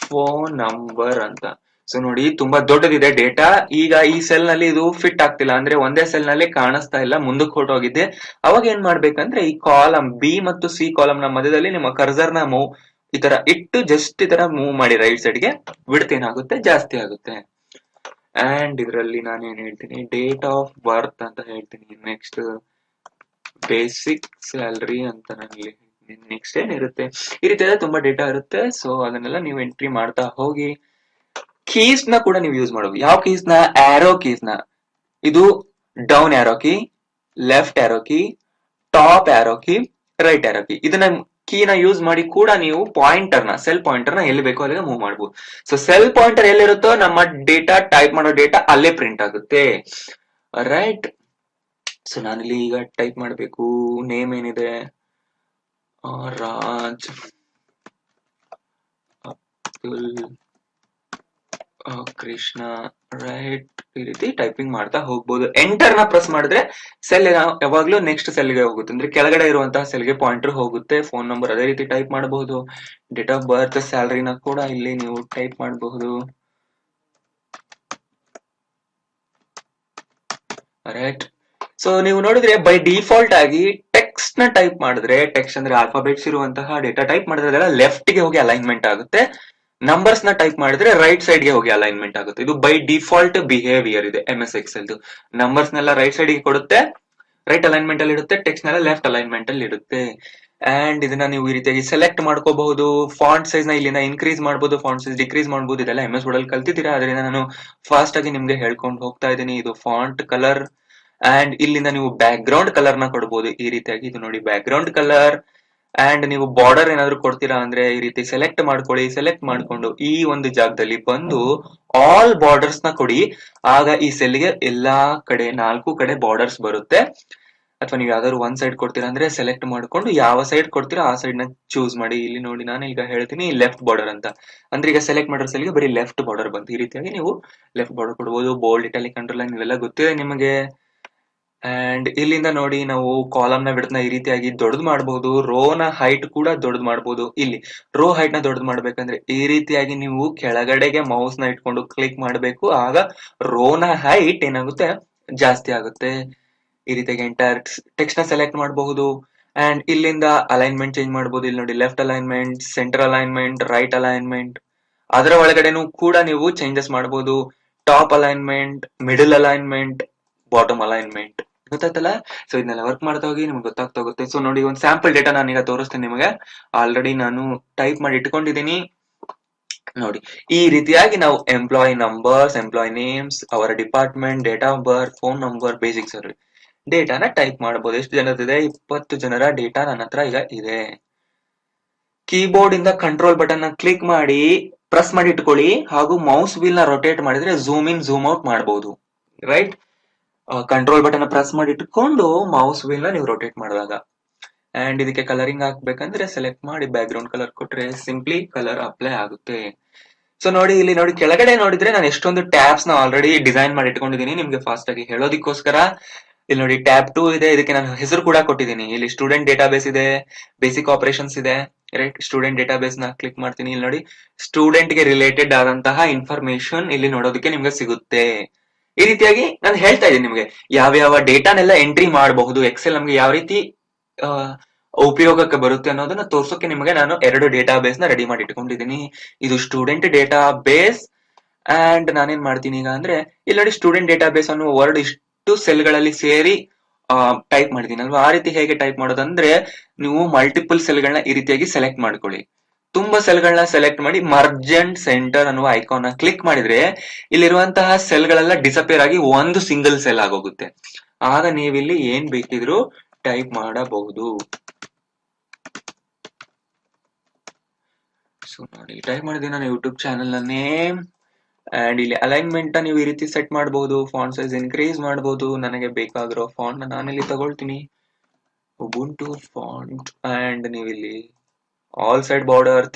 [SPEAKER 1] ಫೋನ್ ನಂಬರ್ ಅಂತ. ಸೊ ನೋಡಿ, ತುಂಬಾ ದೊಡ್ಡದಿದೆ ಡೇಟಾ. ಈಗ ಈ ಸೆಲ್ ನಲ್ಲಿ ಇದು ಫಿಟ್ ಆಗ್ತಿಲ್ಲ, ಅಂದ್ರೆ ಒಂದೇ ಸೆಲ್ ನಲ್ಲಿ ಕಾಣಿಸ್ತಾ ಇಲ್ಲ, ಮುಂದಕ್ಕೆ ಹೊರಟೋಗಿದೆ. ಅವಾಗ ಏನ್ ಮಾಡ್ಬೇಕಂದ್ರೆ ಈ ಕಾಲಮ್ B ಮತ್ತು C ಕಾಲಮ್ ನ ಮಧ್ಯದಲ್ಲಿ ನಿಮ್ಮ ಕರ್ಸರ್ ನ ಮೂವ್ ಈ ತರ ಇಟ್ಟು ಜಸ್ಟ್ ಈ ತರ ಮೂವ್ ಮಾಡಿ ರೈಟ್ ಸೈಡ್ ಗೆ, ವಿಡ್ತ್ ಏನಾಗುತ್ತೆ ಜಾಸ್ತಿ ಆಗುತ್ತೆ. ಅಂಡ್ ಇದರಲ್ಲಿ ನಾನು ಏನ್ ಹೇಳ್ತೀನಿ, ಡೇಟ್ ಆಫ್ ಬರ್ತ್ ಅಂತ ಹೇಳ್ತೀನಿ. ನೆಕ್ಸ್ಟ್ ಬೇಸಿಕ್ ಸ್ಯಾಲರಿ ಅಂತ ನಾನು ನೆಕ್ಸ್ಟ್ ಏನಿರುತ್ತೆ, ಈ ರೀತಿ ತುಂಬಾ ಡೇಟಾ ಇರುತ್ತೆ. ಸೊ ಅದನ್ನೆಲ್ಲ ನೀವು ಎಂಟ್ರಿ ಮಾಡ್ತಾ ಹೋಗಿ. ಕೀಸ್ ನ ಕೂಡ ನೀವು ಯೂಸ್ ಮಾಡಬಹುದು. ಯಾವ ಕೀಸ್ ನ, ಆರೋ ಕೀಸ್ ನ. ಇದು down arrow key, left arrow key, top arrow key, right arrow key. ಇದನ್ನ ಕೀನ ಯೂಸ್ ಮಾಡಿ ಕೂಡ ನೀವು ಪಾಯಿಂಟರ್ ನ, ಸೆಲ್ ಪಾಯಿಂಟರ್ ನ ಎಲ್ಲಿ ಬೇಕೋ ಅಲ್ಲಿಗೆ ಮೂವ್ ಮಾಡಬಹುದು. ಸೊ ಸೆಲ್ ಪಾಯಿಂಟರ್ ಎಲ್ಲಿರುತ್ತೋ ನಮ್ಮ ಡೇಟಾ ಟೈಪ್ ಮಾಡೋ ಡೇಟಾ ಅಲ್ಲೇ ಪ್ರಿಂಟ್ ಆಗುತ್ತೆ, ರೈಟ್. ಸೊ ನಾನಿಲ್ಲಿ ಈಗ ಟೈಪ್ ಮಾಡಬೇಕು. ನೇಮ್ ಏನಿದೆ, ರಾಜ್ ಅಬ್ದುಲ್ ಕೃಷ್ಣ, ರೈಟ್. ಈ ರೀತಿ ಟೈಪಿಂಗ್ ಮಾಡ್ತಾ ಹೋಗ್ಬೋದು. ಎಂಟರ್ ನ ಪ್ರೆಸ್ ಮಾಡಿದ್ರೆ ಸೆಲ್ ಯಾವಾಗ್ಲೂ ನೆಕ್ಸ್ಟ್ ಸೆಲ್ ಗೆ ಹೋಗುತ್ತೆ, ಅಂದ್ರೆ ಕೆಳಗಡೆ ಇರುವಂತಹ ಸೆಲ್ ಗೆ ಪಾಯಿಂಟರ್ ಹೋಗುತ್ತೆ. ಫೋನ್ ನಂಬರ್ ಅದೇ ರೀತಿ ಟೈಪ್ ಮಾಡಬಹುದು. ಡೇಟ್ ಆಫ್ ಬರ್ತ್, ಸ್ಯಾಲರಿನ ಕೂಡ ಇಲ್ಲಿ ನೀವು ಟೈಪ್ ಮಾಡಬಹುದು, ರೈಟ್. ಸೊ ನೀವು ನೋಡಿದ್ರೆ ಬೈ ಡಿಫಾಲ್ಟ್ ಆಗಿ ಟೆಕ್ಸ್ಟ್ ನ ಟೈಪ್ ಮಾಡಿದ್ರೆ, ಟೆಕ್ಸ್ಟ್ ಅಂದ್ರೆ ಆಲ್ಫಾಬೆಟ್ಸ್ ಇರುವಂತಹ ಡೇಟಾ ಟೈಪ್ ಮಾಡಿದ್ರೆ ಲೆಫ್ಟ್ ಗೆ ಹೋಗಿ ಅಲೈನ್ಮೆಂಟ್ ಆಗುತ್ತೆ. ನಂಬರ್ಸ್ ನ ಟೈಪ್ ಮಾಡಿದ್ರೆ ರೈಟ್ ಸೈಡ್ ಗೆ ಹೋಗಿ ಅಲೈನ್ಮೆಂಟ್ ಆಗುತ್ತೆ. ಇದು ಬೈ ಡಿಫಾಲ್ಟ್ ಬಿಹೇವಿಯರ್ ಇದೆ MS ಎಕ್ಸೆಲ್. ನಂಬರ್ಸ್ ನೆಲ್ಲ ರೈಟ್ ಸೈಡ್ ಗೆ ಕೊಡುತ್ತೆ, ರೈಟ್ ಅಲೈನ್ಮೆಂಟ್ ಅಲ್ಲಿ ಇರುತ್ತೆ. ಟೆಕ್ಸ್ಟ್ ನೆಲ್ಲ ಲೆಫ್ಟ್ ಅಲೈನ್ಮೆಂಟ್ ಅಲ್ಲಿ ಇರುತ್ತೆ. ಅಂಡ್ ಇದನ್ನ ನೀವು ಈ ರೀತಿಯಾಗಿ ಸೆಲೆಕ್ಟ್ ಮಾಡ್ಕೋಬಹುದು. ಫಾಂಟ್ ಸೈಜ್ ನ ಇಲ್ಲಿಂದ ಇನ್ಕ್ರೀಸ್ ಮಾಡಬಹುದು, ಫಾಂಟ್ ಸೈಜ್ ಡಿಕ್ರೀಸ್ ಮಾಡಬಹುದು. ಇದೆಲ್ಲ MS ವರ್ಡ್ ಅಲ್ಲಿ ಕಲ್ತಿದ್ದೀರಾ, ಅದರಿಂದ ನಾನು ಫಾಸ್ಟ್ ಆಗಿ ನಿಮ್ಗೆ ಹೇಳ್ಕೊಂಡು ಹೋಗ್ತಾ ಇದ್ದೀನಿ. ಇದು ಫಾಂಟ್ ಕಲರ್. ಅಂಡ್ ಇಲ್ಲಿಂದ ನೀವು ಬ್ಯಾಕ್ ಗ್ರೌಂಡ್ ಕಲರ್ ನ ಕೊಡಬಹುದು ಈ ರೀತಿಯಾಗಿ. ಇದು ನೋಡಿ ಬ್ಯಾಕ್ ಗ್ರೌಂಡ್ ಕಲರ್. ಅಂಡ್ ನೀವು ಬಾರ್ಡರ್ ಏನಾದ್ರು ಕೊಡ್ತೀರಾ ಅಂದ್ರೆ ಈ ರೀತಿ ಸೆಲೆಕ್ಟ್ ಮಾಡ್ಕೊಳ್ಳಿ. ಸೆಲೆಕ್ಟ್ ಮಾಡ್ಕೊಂಡು ಈ ಒಂದು ಜಾಗದಲ್ಲಿ ಬಂದು ಆಲ್ ಬಾರ್ಡರ್ಸ್ ನ ಕೊಡಿ. ಆಗ ಈ ಸೆಲ್ಗೆ ಎಲ್ಲಾ ಕಡೆ 4 ಕಡೆ ಬಾರ್ಡರ್ಸ್ ಬರುತ್ತೆ. ಅಥವಾ ನೀವು ಯಾವ್ದಾದ್ರು ಒಂದ್ ಸೈಡ್ ಕೊಡ್ತೀರಾ ಅಂದ್ರೆ ಸೆಲೆಕ್ಟ್ ಮಾಡ್ಕೊಂಡು ಯಾವ ಸೈಡ್ ಕೊಡ್ತೀರಾ ಆ ಸೈಡ್ ನ ಚೂಸ್ ಮಾಡಿ. ಇಲ್ಲಿ ನೋಡಿ ನಾನು ಈಗ ಹೇಳ್ತೀನಿ ಲೆಫ್ಟ್ ಬಾರ್ಡರ್ ಅಂತ, ಅಂದ್ರೆ ಈಗ ಸೆಲೆಕ್ಟ್ ಮಾಡೋ ಸೆಲ್ಗೆ ಬರೀ ಲೆಫ್ಟ್ ಬಾರ್ಡರ್ ಬಂತು. ಈ ರೀತಿಯಾಗಿ ನೀವು ಲೆಫ್ಟ್ ಬಾರ್ಡರ್ ಕೊಡಬಹುದು. ಬೋಲ್ಡ್, ಇಟಾಲಿಕ್, ಅಂಡರ್ಲೈನ್ ಇವೆಲ್ಲ ಗೊತ್ತಿದೆ ನಿಮಗೆ. ಅಂಡ್ ಇಲ್ಲಿಂದ ನೋಡಿ ನಾವು ಕಾಲಮ್ ನ ವಿಡ್ತ್ ನ ಈ ರೀತಿಯಾಗಿ ದೊಡ್ಡದು ಮಾಡಬಹುದು. ರೋ ನ ಹೈಟ್ ಕೂಡ ದೊಡ್ಡದು ಮಾಡಬಹುದು. ಇಲ್ಲಿ ರೋ ಹೈಟ್ ನ ದೊಡ್ಡದು ಮಾಡ್ಬೇಕಂದ್ರೆ ಈ ರೀತಿಯಾಗಿ ನೀವು ಕೆಳಗಡೆಗೆ ಮೌಸ್ ನ ಇಟ್ಕೊಂಡು ಕ್ಲಿಕ್ ಮಾಡಬೇಕು. ಆಗ ರೋ ನ ಹೈಟ್ ಏನಾಗುತ್ತೆ, ಜಾಸ್ತಿ ಆಗುತ್ತೆ. ಈ ರೀತಿಯಾಗಿ ಎಂಟೈರ್ ಟೆಕ್ಸ್ಟ್ ನ ಸೆಲೆಕ್ಟ್ ಮಾಡಬಹುದು. ಅಂಡ್ ಇಲ್ಲಿಂದ ಅಲೈನ್ಮೆಂಟ್ ಚೇಂಜ್ ಮಾಡಬಹುದು. ಇಲ್ಲಿ ನೋಡಿ left alignment, centre alignment, right alignment. ಅದರ ಒಳಗಡೆನೂ ಕೂಡ ನೀವು ಚೇಂಜಸ್ ಮಾಡಬಹುದು. Top alignment, middle alignment, bottom alignment. ಗೊತ್ತಾಯ್ತಲ್ಲ. ಸೊ ಇದನ್ನೆಲ್ಲ ವರ್ಕ್ ಮಾಡ್ತಾ ಹೋಗಿ ನಿಮ್ಗೆ ಗೊತ್ತಾಗ್ತಾ ಹೋಗುತ್ತೆ. ಸೊ ನೋಡಿ, ಒಂದು ಸ್ಯಾಂಪಲ್ ಡೇಟಾ ನಾನೀಗ ತೋರಿಸ್ತೇನೆ ನಿಮಗೆ. ಆಲ್ರೆಡಿ ನಾನು ಟೈಪ್ ಮಾಡಿ ಇಟ್ಕೊಂಡಿದ್ದೀನಿ. ನೋಡಿ, ಈ ರೀತಿಯಾಗಿ ನಾವು ಎಂಪ್ಲಾಯ್ ನಂಬರ್ಸ್, ಎಂಪ್ಲಾಯ್ ನೇಮ್ಸ್, ಅವರ department, date of birth, phone number, basic service ಡೇಟಾನ ಟೈಪ್ ಮಾಡಬಹುದು. ಎಷ್ಟು ಜನರದಿದೆ? 20 ಜನರ ಡೇಟಾ ನನ್ನ ಹತ್ರ ಈಗ ಇದೆ. ಕೀಬೋರ್ಡ್ ಇಂದ ಕಂಟ್ರೋಲ್ ಬಟನ್ ನ ಕ್ಲಿಕ್ ಮಾಡಿ ಪ್ರೆಸ್ ಮಾಡಿ ಇಟ್ಕೊಳ್ಳಿ, ಹಾಗೂ ಮೌಸ್ ವೀಲ್ ನ ರೊಟೇಟ್ ಮಾಡಿದ್ರೆ ಝೂಮ್ ಇನ್ ಝೂಮ್ ಔಟ್ ಮಾಡಬಹುದು. ರೈಟ್, ಕಂಟ್ರೋಲ್ ಬಟನ್ ಪ್ರೆಸ್ ಮಾಡಿ ಇಟ್ಕೊಂಡು ಮೌಸ್ ವೀಲ್ ನ ನೀವು ರೊಟೇಟ್ ಮಾಡಿದಾಗ. ಅಂಡ್ ಇದಕ್ಕೆ ಕಲರಿಂಗ್ ಹಾಕ್ಬೇಕಂದ್ರೆ ಸೆಲೆಕ್ಟ್ ಮಾಡಿ ಬ್ಯಾಕ್ ಗ್ರೌಂಡ್ ಕಲರ್ ಕೊಟ್ರೆ ಸಿಂಪ್ಲಿ ಕಲರ್ ಅಪ್ಲೈ ಆಗುತ್ತೆ. ಸೊ ನೋಡಿ, ಇಲ್ಲಿ ನೋಡಿ ಕೆಳಗಡೆ ನೋಡಿದ್ರೆ ನಾನು ಎಷ್ಟೊಂದು ಟ್ಯಾಬ್ಸ್ ನ ಆಲ್ರೆಡಿ ಡಿಸೈನ್ ಮಾಡಿ ಇಟ್ಕೊಂಡಿದ್ದೀನಿ ನಿಮ್ಗೆ ಫಾಸ್ಟ್ ಆಗಿ ಹೇಳೋದಕ್ಕೋಸ್ಕರ. ಇಲ್ಲಿ ನೋಡಿ ಟ್ಯಾಬ್ 2 ಇದೆ, ಇದಕ್ಕೆ ನಾನು ಹೆಸರು ಕೂಡ ಕೊಟ್ಟಿದ್ದೀನಿ. ಇಲ್ಲಿ ಸ್ಟೂಡೆಂಟ್ ಡೇಟಾಬೇಸ್ ಇದೆ, ಬೇಸಿಕ್ ಆಪರೇಷನ್ಸ್ ಇದೆ. ರೈಟ್, ಸ್ಟೂಡೆಂಟ್ ಡೇಟಾಬೇಸ್ ನ ಕ್ಲಿಕ್ ಮಾಡ್ತೀನಿ. ಇಲ್ಲಿ ನೋಡಿ ಸ್ಟೂಡೆಂಟ್ ಗೆ ರಿಲೇಟೆಡ್ ಆದಂತಹ ಇನ್ಫಾರ್ಮೇಶನ್ ಇಲ್ಲಿ ನೋಡೋದಕ್ಕೆ ನಿಮ್ಗೆ ಸಿಗುತ್ತೆ. ಈ ರೀತಿಯಾಗಿ ನಾನು ಹೇಳ್ತಾ ಇದ್ದೀನಿ ನಿಮ್ಗೆ ಯಾವ ಡೇಟಾನೆಲ್ಲ ಎಂಟ್ರಿ ಮಾಡಬಹುದು, ಎಕ್ಸೆಲ್ ನಮ್ಗೆ ಯಾವ ರೀತಿ ಉಪಯೋಗಕ್ಕೆ ಬರುತ್ತೆ ಅನ್ನೋದನ್ನ ತೋರ್ಸೋಕೆ ನಿಮಗೆ ನಾನು 2 ಡೇಟಾಬೇಸ್ ನ ರೆಡಿ ಮಾಡಿ ಇಟ್ಕೊಂಡಿದ್ದೀನಿ. ಇದು ಸ್ಟೂಡೆಂಟ್ ಡೇಟಾಬೇಸ್ ಅಂಡ್ ನಾನೇನ್ ಮಾಡ್ತೀನಿ ಈಗ ಅಂದ್ರೆ, ಇಲ್ಲಿ ನೋಡಿ ಸ್ಟೂಡೆಂಟ್ ಡೇಟಾಬೇಸ್ ಅನ್ನೋ ವರ್ಡ್ ಇಷ್ಟು ಸೆಲ್ ಗಳಲ್ಲಿ ಸೇರಿ ಟೈಪ್ ಮಾಡಿದೀನಿ ಅಲ್ವಾ. ಆ ರೀತಿ ಹೇಗೆ ಟೈಪ್ ಮಾಡೋದಂದ್ರೆ, ನೀವು ಮಲ್ಟಿಪಲ್ ಸೆಲ್ ಗಳನ್ನ ಈ ರೀತಿಯಾಗಿ ಸೆಲೆಕ್ಟ್ ಮಾಡ್ಕೊಳ್ಳಿ. ತುಂಬಾ ಸೆಲ್ ಗಳನ್ನ ಸೆಲೆಕ್ಟ್ ಮಾಡಿ ಮರ್ಜ್ ಅಂಡ್ ಸೆಂಟರ್ ಅನ್ನುವ ಐಕಾನ್ ನ ಕ್ಲಿಕ್ ಮಾಡಿದ್ರೆ ಇಲ್ಲಿರುವಂತಹ ಸೆಲ್ ಗಳೆಲ್ಲ ಡಿಸಪೇರ್ ಆಗಿ ಒಂದು ಸಿಂಗಲ್ ಸೆಲ್ ಆಗೋಗುತ್ತೆ. ಆಗ ನೀವಿಲ್ಲಿ ಏನ್ ಬೇಕಿದ್ರು ಟೈಪ್ ಮಾಡಬಹುದು. ಸೊ ನೋಡಿ, ಟೈಪ್ ಮಾಡಿದೀನಿ ನಾನು ಯೂಟ್ಯೂಬ್ ಚಾನೆಲ್ ನ ನೇಮ್. ಅಂಡ್ ಇಲ್ಲಿ ಅಲೈನ್ಮೆಂಟ್ ನೀವು ಈ ರೀತಿ ಸೆಟ್ ಮಾಡಬಹುದು, ಫಾಂಟ್ ಸೈಜ್ ಇನ್ಕ್ರೀಸ್ ಮಾಡಬಹುದು. ನನಗೆ ಬೇಕಾಗಿರೋ ಫಾಂಟ್ ನಾನಿಲ್ಲಿ ತಗೊಳ್ತೀನಿ, ಉಬುಂಟು ಫಾಂಟ್. ಅಂಡ್ ನೀವು ಇಲ್ಲಿ all side border,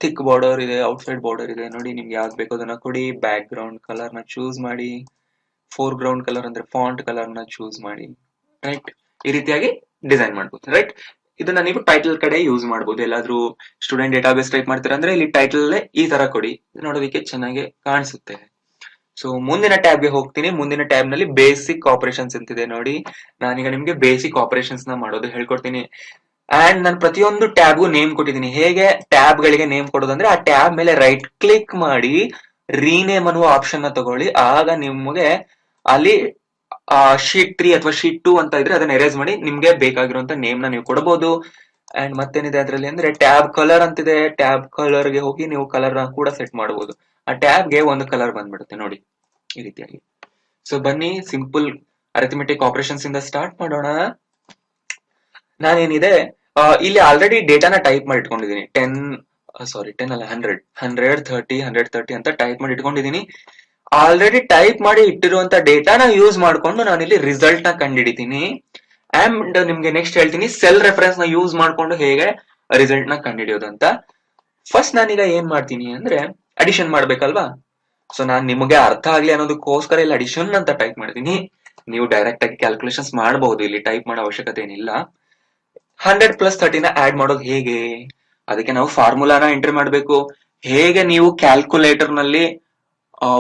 [SPEAKER 1] thick border ಇದೆ, ಔಟ್ ಸೈಡ್ ಬಾರ್ಡರ್ ಇದೆ. ನೋಡಿ ನಿಮ್ಗೆ ಯಾವ್ದು ಬೇಕೋ ಅದನ್ನ ಕೊಡಿ. ಬ್ಯಾಕ್ ಗ್ರೌಂಡ್ ಕಲರ್ ನ ಚೂಸ್ ಮಾಡಿ, ಫೋರ್ ಗ್ರೌಂಡ್ ಕಲರ್ ಅಂದ್ರೆ ಫಾಂಟ್ ಕಲರ್ ನ ಚೂಸ್ ಮಾಡಿ. ರೈಟ್, ಈ ರೀತಿಯಾಗಿ ಡಿಸೈನ್ ಮಾಡಬಹುದು. ರೈಟ್, ಇದನ್ನ ನೀವು ಟೈಟಲ್ ಕಡೆ ಯೂಸ್ ಮಾಡಬಹುದು. ಎಲ್ಲಾದ್ರೂ ಸ್ಟೂಡೆಂಟ್ ಡೇಟಾಬೇಸ್ ಟೈಪ್ ಮಾಡ್ತೀರಾ ಅಂದ್ರೆ ಇಲ್ಲಿ ಟೈಟಲ್ ಈ ತರ ಕೊಡಿ, ನೋಡೋದಕ್ಕೆ ಚೆನ್ನಾಗಿ ಕಾಣಿಸುತ್ತೆ. ಸೊ ಮುಂದಿನ ಟ್ಯಾಬ್ ಗೆ ಹೋಗ್ತೀನಿ. ಮುಂದಿನ ಟ್ಯಾಬ್ ನಲ್ಲಿ ಬೇಸಿಕ್ ಆಪರೇಷನ್ಸ್ ಅಂತಿದೆ ನೋಡಿ. ನಾನೀಗ ನಿಮ್ಗೆ ಬೇಸಿಕ್ ಆಪರೇಷನ್ಸ್ ನ ಮಾಡೋದು ಹೇಳ್ಕೊಡ್ತೀನಿ. ಅಂಡ್ ನಾನು ಪ್ರತಿಯೊಂದು ಟ್ಯಾಬ್ಗೂ ನೇಮ್ ಕೊಟ್ಟಿದ್ದೀನಿ. ಹೇಗೆ ಟ್ಯಾಬ್ ಗಳಿಗೆ ನೇಮ್ ಕೊಡೋದಂದ್ರೆ, ಆ ಟ್ಯಾಬ್ ಮೇಲೆ ರೈಟ್ ಕ್ಲಿಕ್ ಮಾಡಿ ರೀನೇಮ್ ಅನ್ನುವ ಆಪ್ಷನ್ ನ ತಗೊಳ್ಳಿ. ಆಗ ನಿಮಗೆ ಅಲ್ಲಿ ಶೀಟ್ 3 ಅಥವಾ ಶೀಟ್ 2 ಅಂತ ಇದ್ರೆ ಅದನ್ನ ಎರೇಸ್ ಮಾಡಿ ನಿಮ್ಗೆ ಬೇಕಾಗಿರುವಂತ ನೇಮ್ ನ ನೀವು ಕೊಡಬಹುದು. ಅಂಡ್ ಮತ್ತೇನಿದೆ ಅದರಲ್ಲಿ ಅಂದ್ರೆ ಟ್ಯಾಬ್ ಕಲರ್ ಅಂತಿದೆ. ಟ್ಯಾಬ್ ಕಲರ್ ಗೆ ಹೋಗಿ ನೀವು ಕಲರ್ ನ ಕೂಡ ಸೆಟ್ ಮಾಡಬಹುದು. ಆ ಟ್ಯಾಬ್ ಗೆ ಒಂದು ಕಲರ್ ಬಂದ್ಬಿಡುತ್ತೆ ನೋಡಿ ಈ ರೀತಿಯಾಗಿ. ಸೊ ಬನ್ನಿ, ಸಿಂಪಲ್ ಅರಿಥಮೆಟಿಕ್ ಆಪರೇಷನ್ಸ್ ಇಂದ ಸ್ಟಾರ್ಟ್ ಮಾಡೋಣ. ನಾನೇನಿದೆ ಇಲ್ಲಿ ಆಲ್ರೆಡಿ ಡೇಟಾನ ಟೈಪ್ ಮಾಡಿ ಇಟ್ಕೊಂಡಿದ್ದೀನಿ. 10 ಅಲ್ಲ 100 30 ಅಂತ ಟೈಪ್ ಮಾಡಿ ಇಟ್ಕೊಂಡಿದ್ದೀನಿ. ಆಲ್ರೆಡಿ ಟೈಪ್ ಮಾಡಿ ಇಟ್ಟಿರುವಂತ ಡೇಟಾನ ಯೂಸ್ ಮಾಡ್ಕೊಂಡು ನಾನು ಇಲ್ಲಿ ರಿಸಲ್ಟ್ ನ ಕಂಡುಹಿಡಿತೀನಿ. ಅಂಡ್ ನಿಮ್ಗೆ ನೆಕ್ಸ್ಟ್ ಹೇಳ್ತೀನಿ ಸೆಲ್ ರೆಫರೆನ್ಸ್ ನ ಯೂಸ್ ಮಾಡ್ಕೊಂಡು ಹೇಗೆ ರಿಸಲ್ಟ್ ನ ಕಂಡುಹಿಡಿಯೋದು ಅಂತ. ಫಸ್ಟ್ ನಾನೀಗ ಏನ್ ಮಾಡ್ತೀನಿ ಅಂದ್ರೆ ಅಡಿಷನ್ ಮಾಡ್ಬೇಕಲ್ವಾ. ಸೊ ನಾನ್ ನಿಮಗೆ ಅರ್ಥ ಆಗ್ಲಿ ಅನ್ನೋದಕ್ಕೋಸ್ಕರ ಇಲ್ಲಿ ಅಡಿಷನ್ ಅಂತ ಟೈಪ್ ಮಾಡ್ತೀನಿ. ನೀವು ಡೈರೆಕ್ಟ್ ಆಗಿ ಕ್ಯಾಲ್ಕುಲೇಷನ್ಸ್ ಮಾಡಬಹುದು, ಇಲ್ಲಿ ಟೈಪ್ ಮಾಡೋ ಅವಶ್ಯಕತೆ ಏನಿಲ್ಲ. 100 + 30 ನ ಆಡ್ ಮಾಡೋದು ಹೇಗೆ? ಅದಕ್ಕೆ ನಾವು ಫಾರ್ಮುಲಾನ ಎಂಟ್ರಿ ಮಾಡಬೇಕು. ಹೇಗೆ ನೀವು ಕ್ಯಾಲ್ಕುಲೇಟರ್ ನಲ್ಲಿ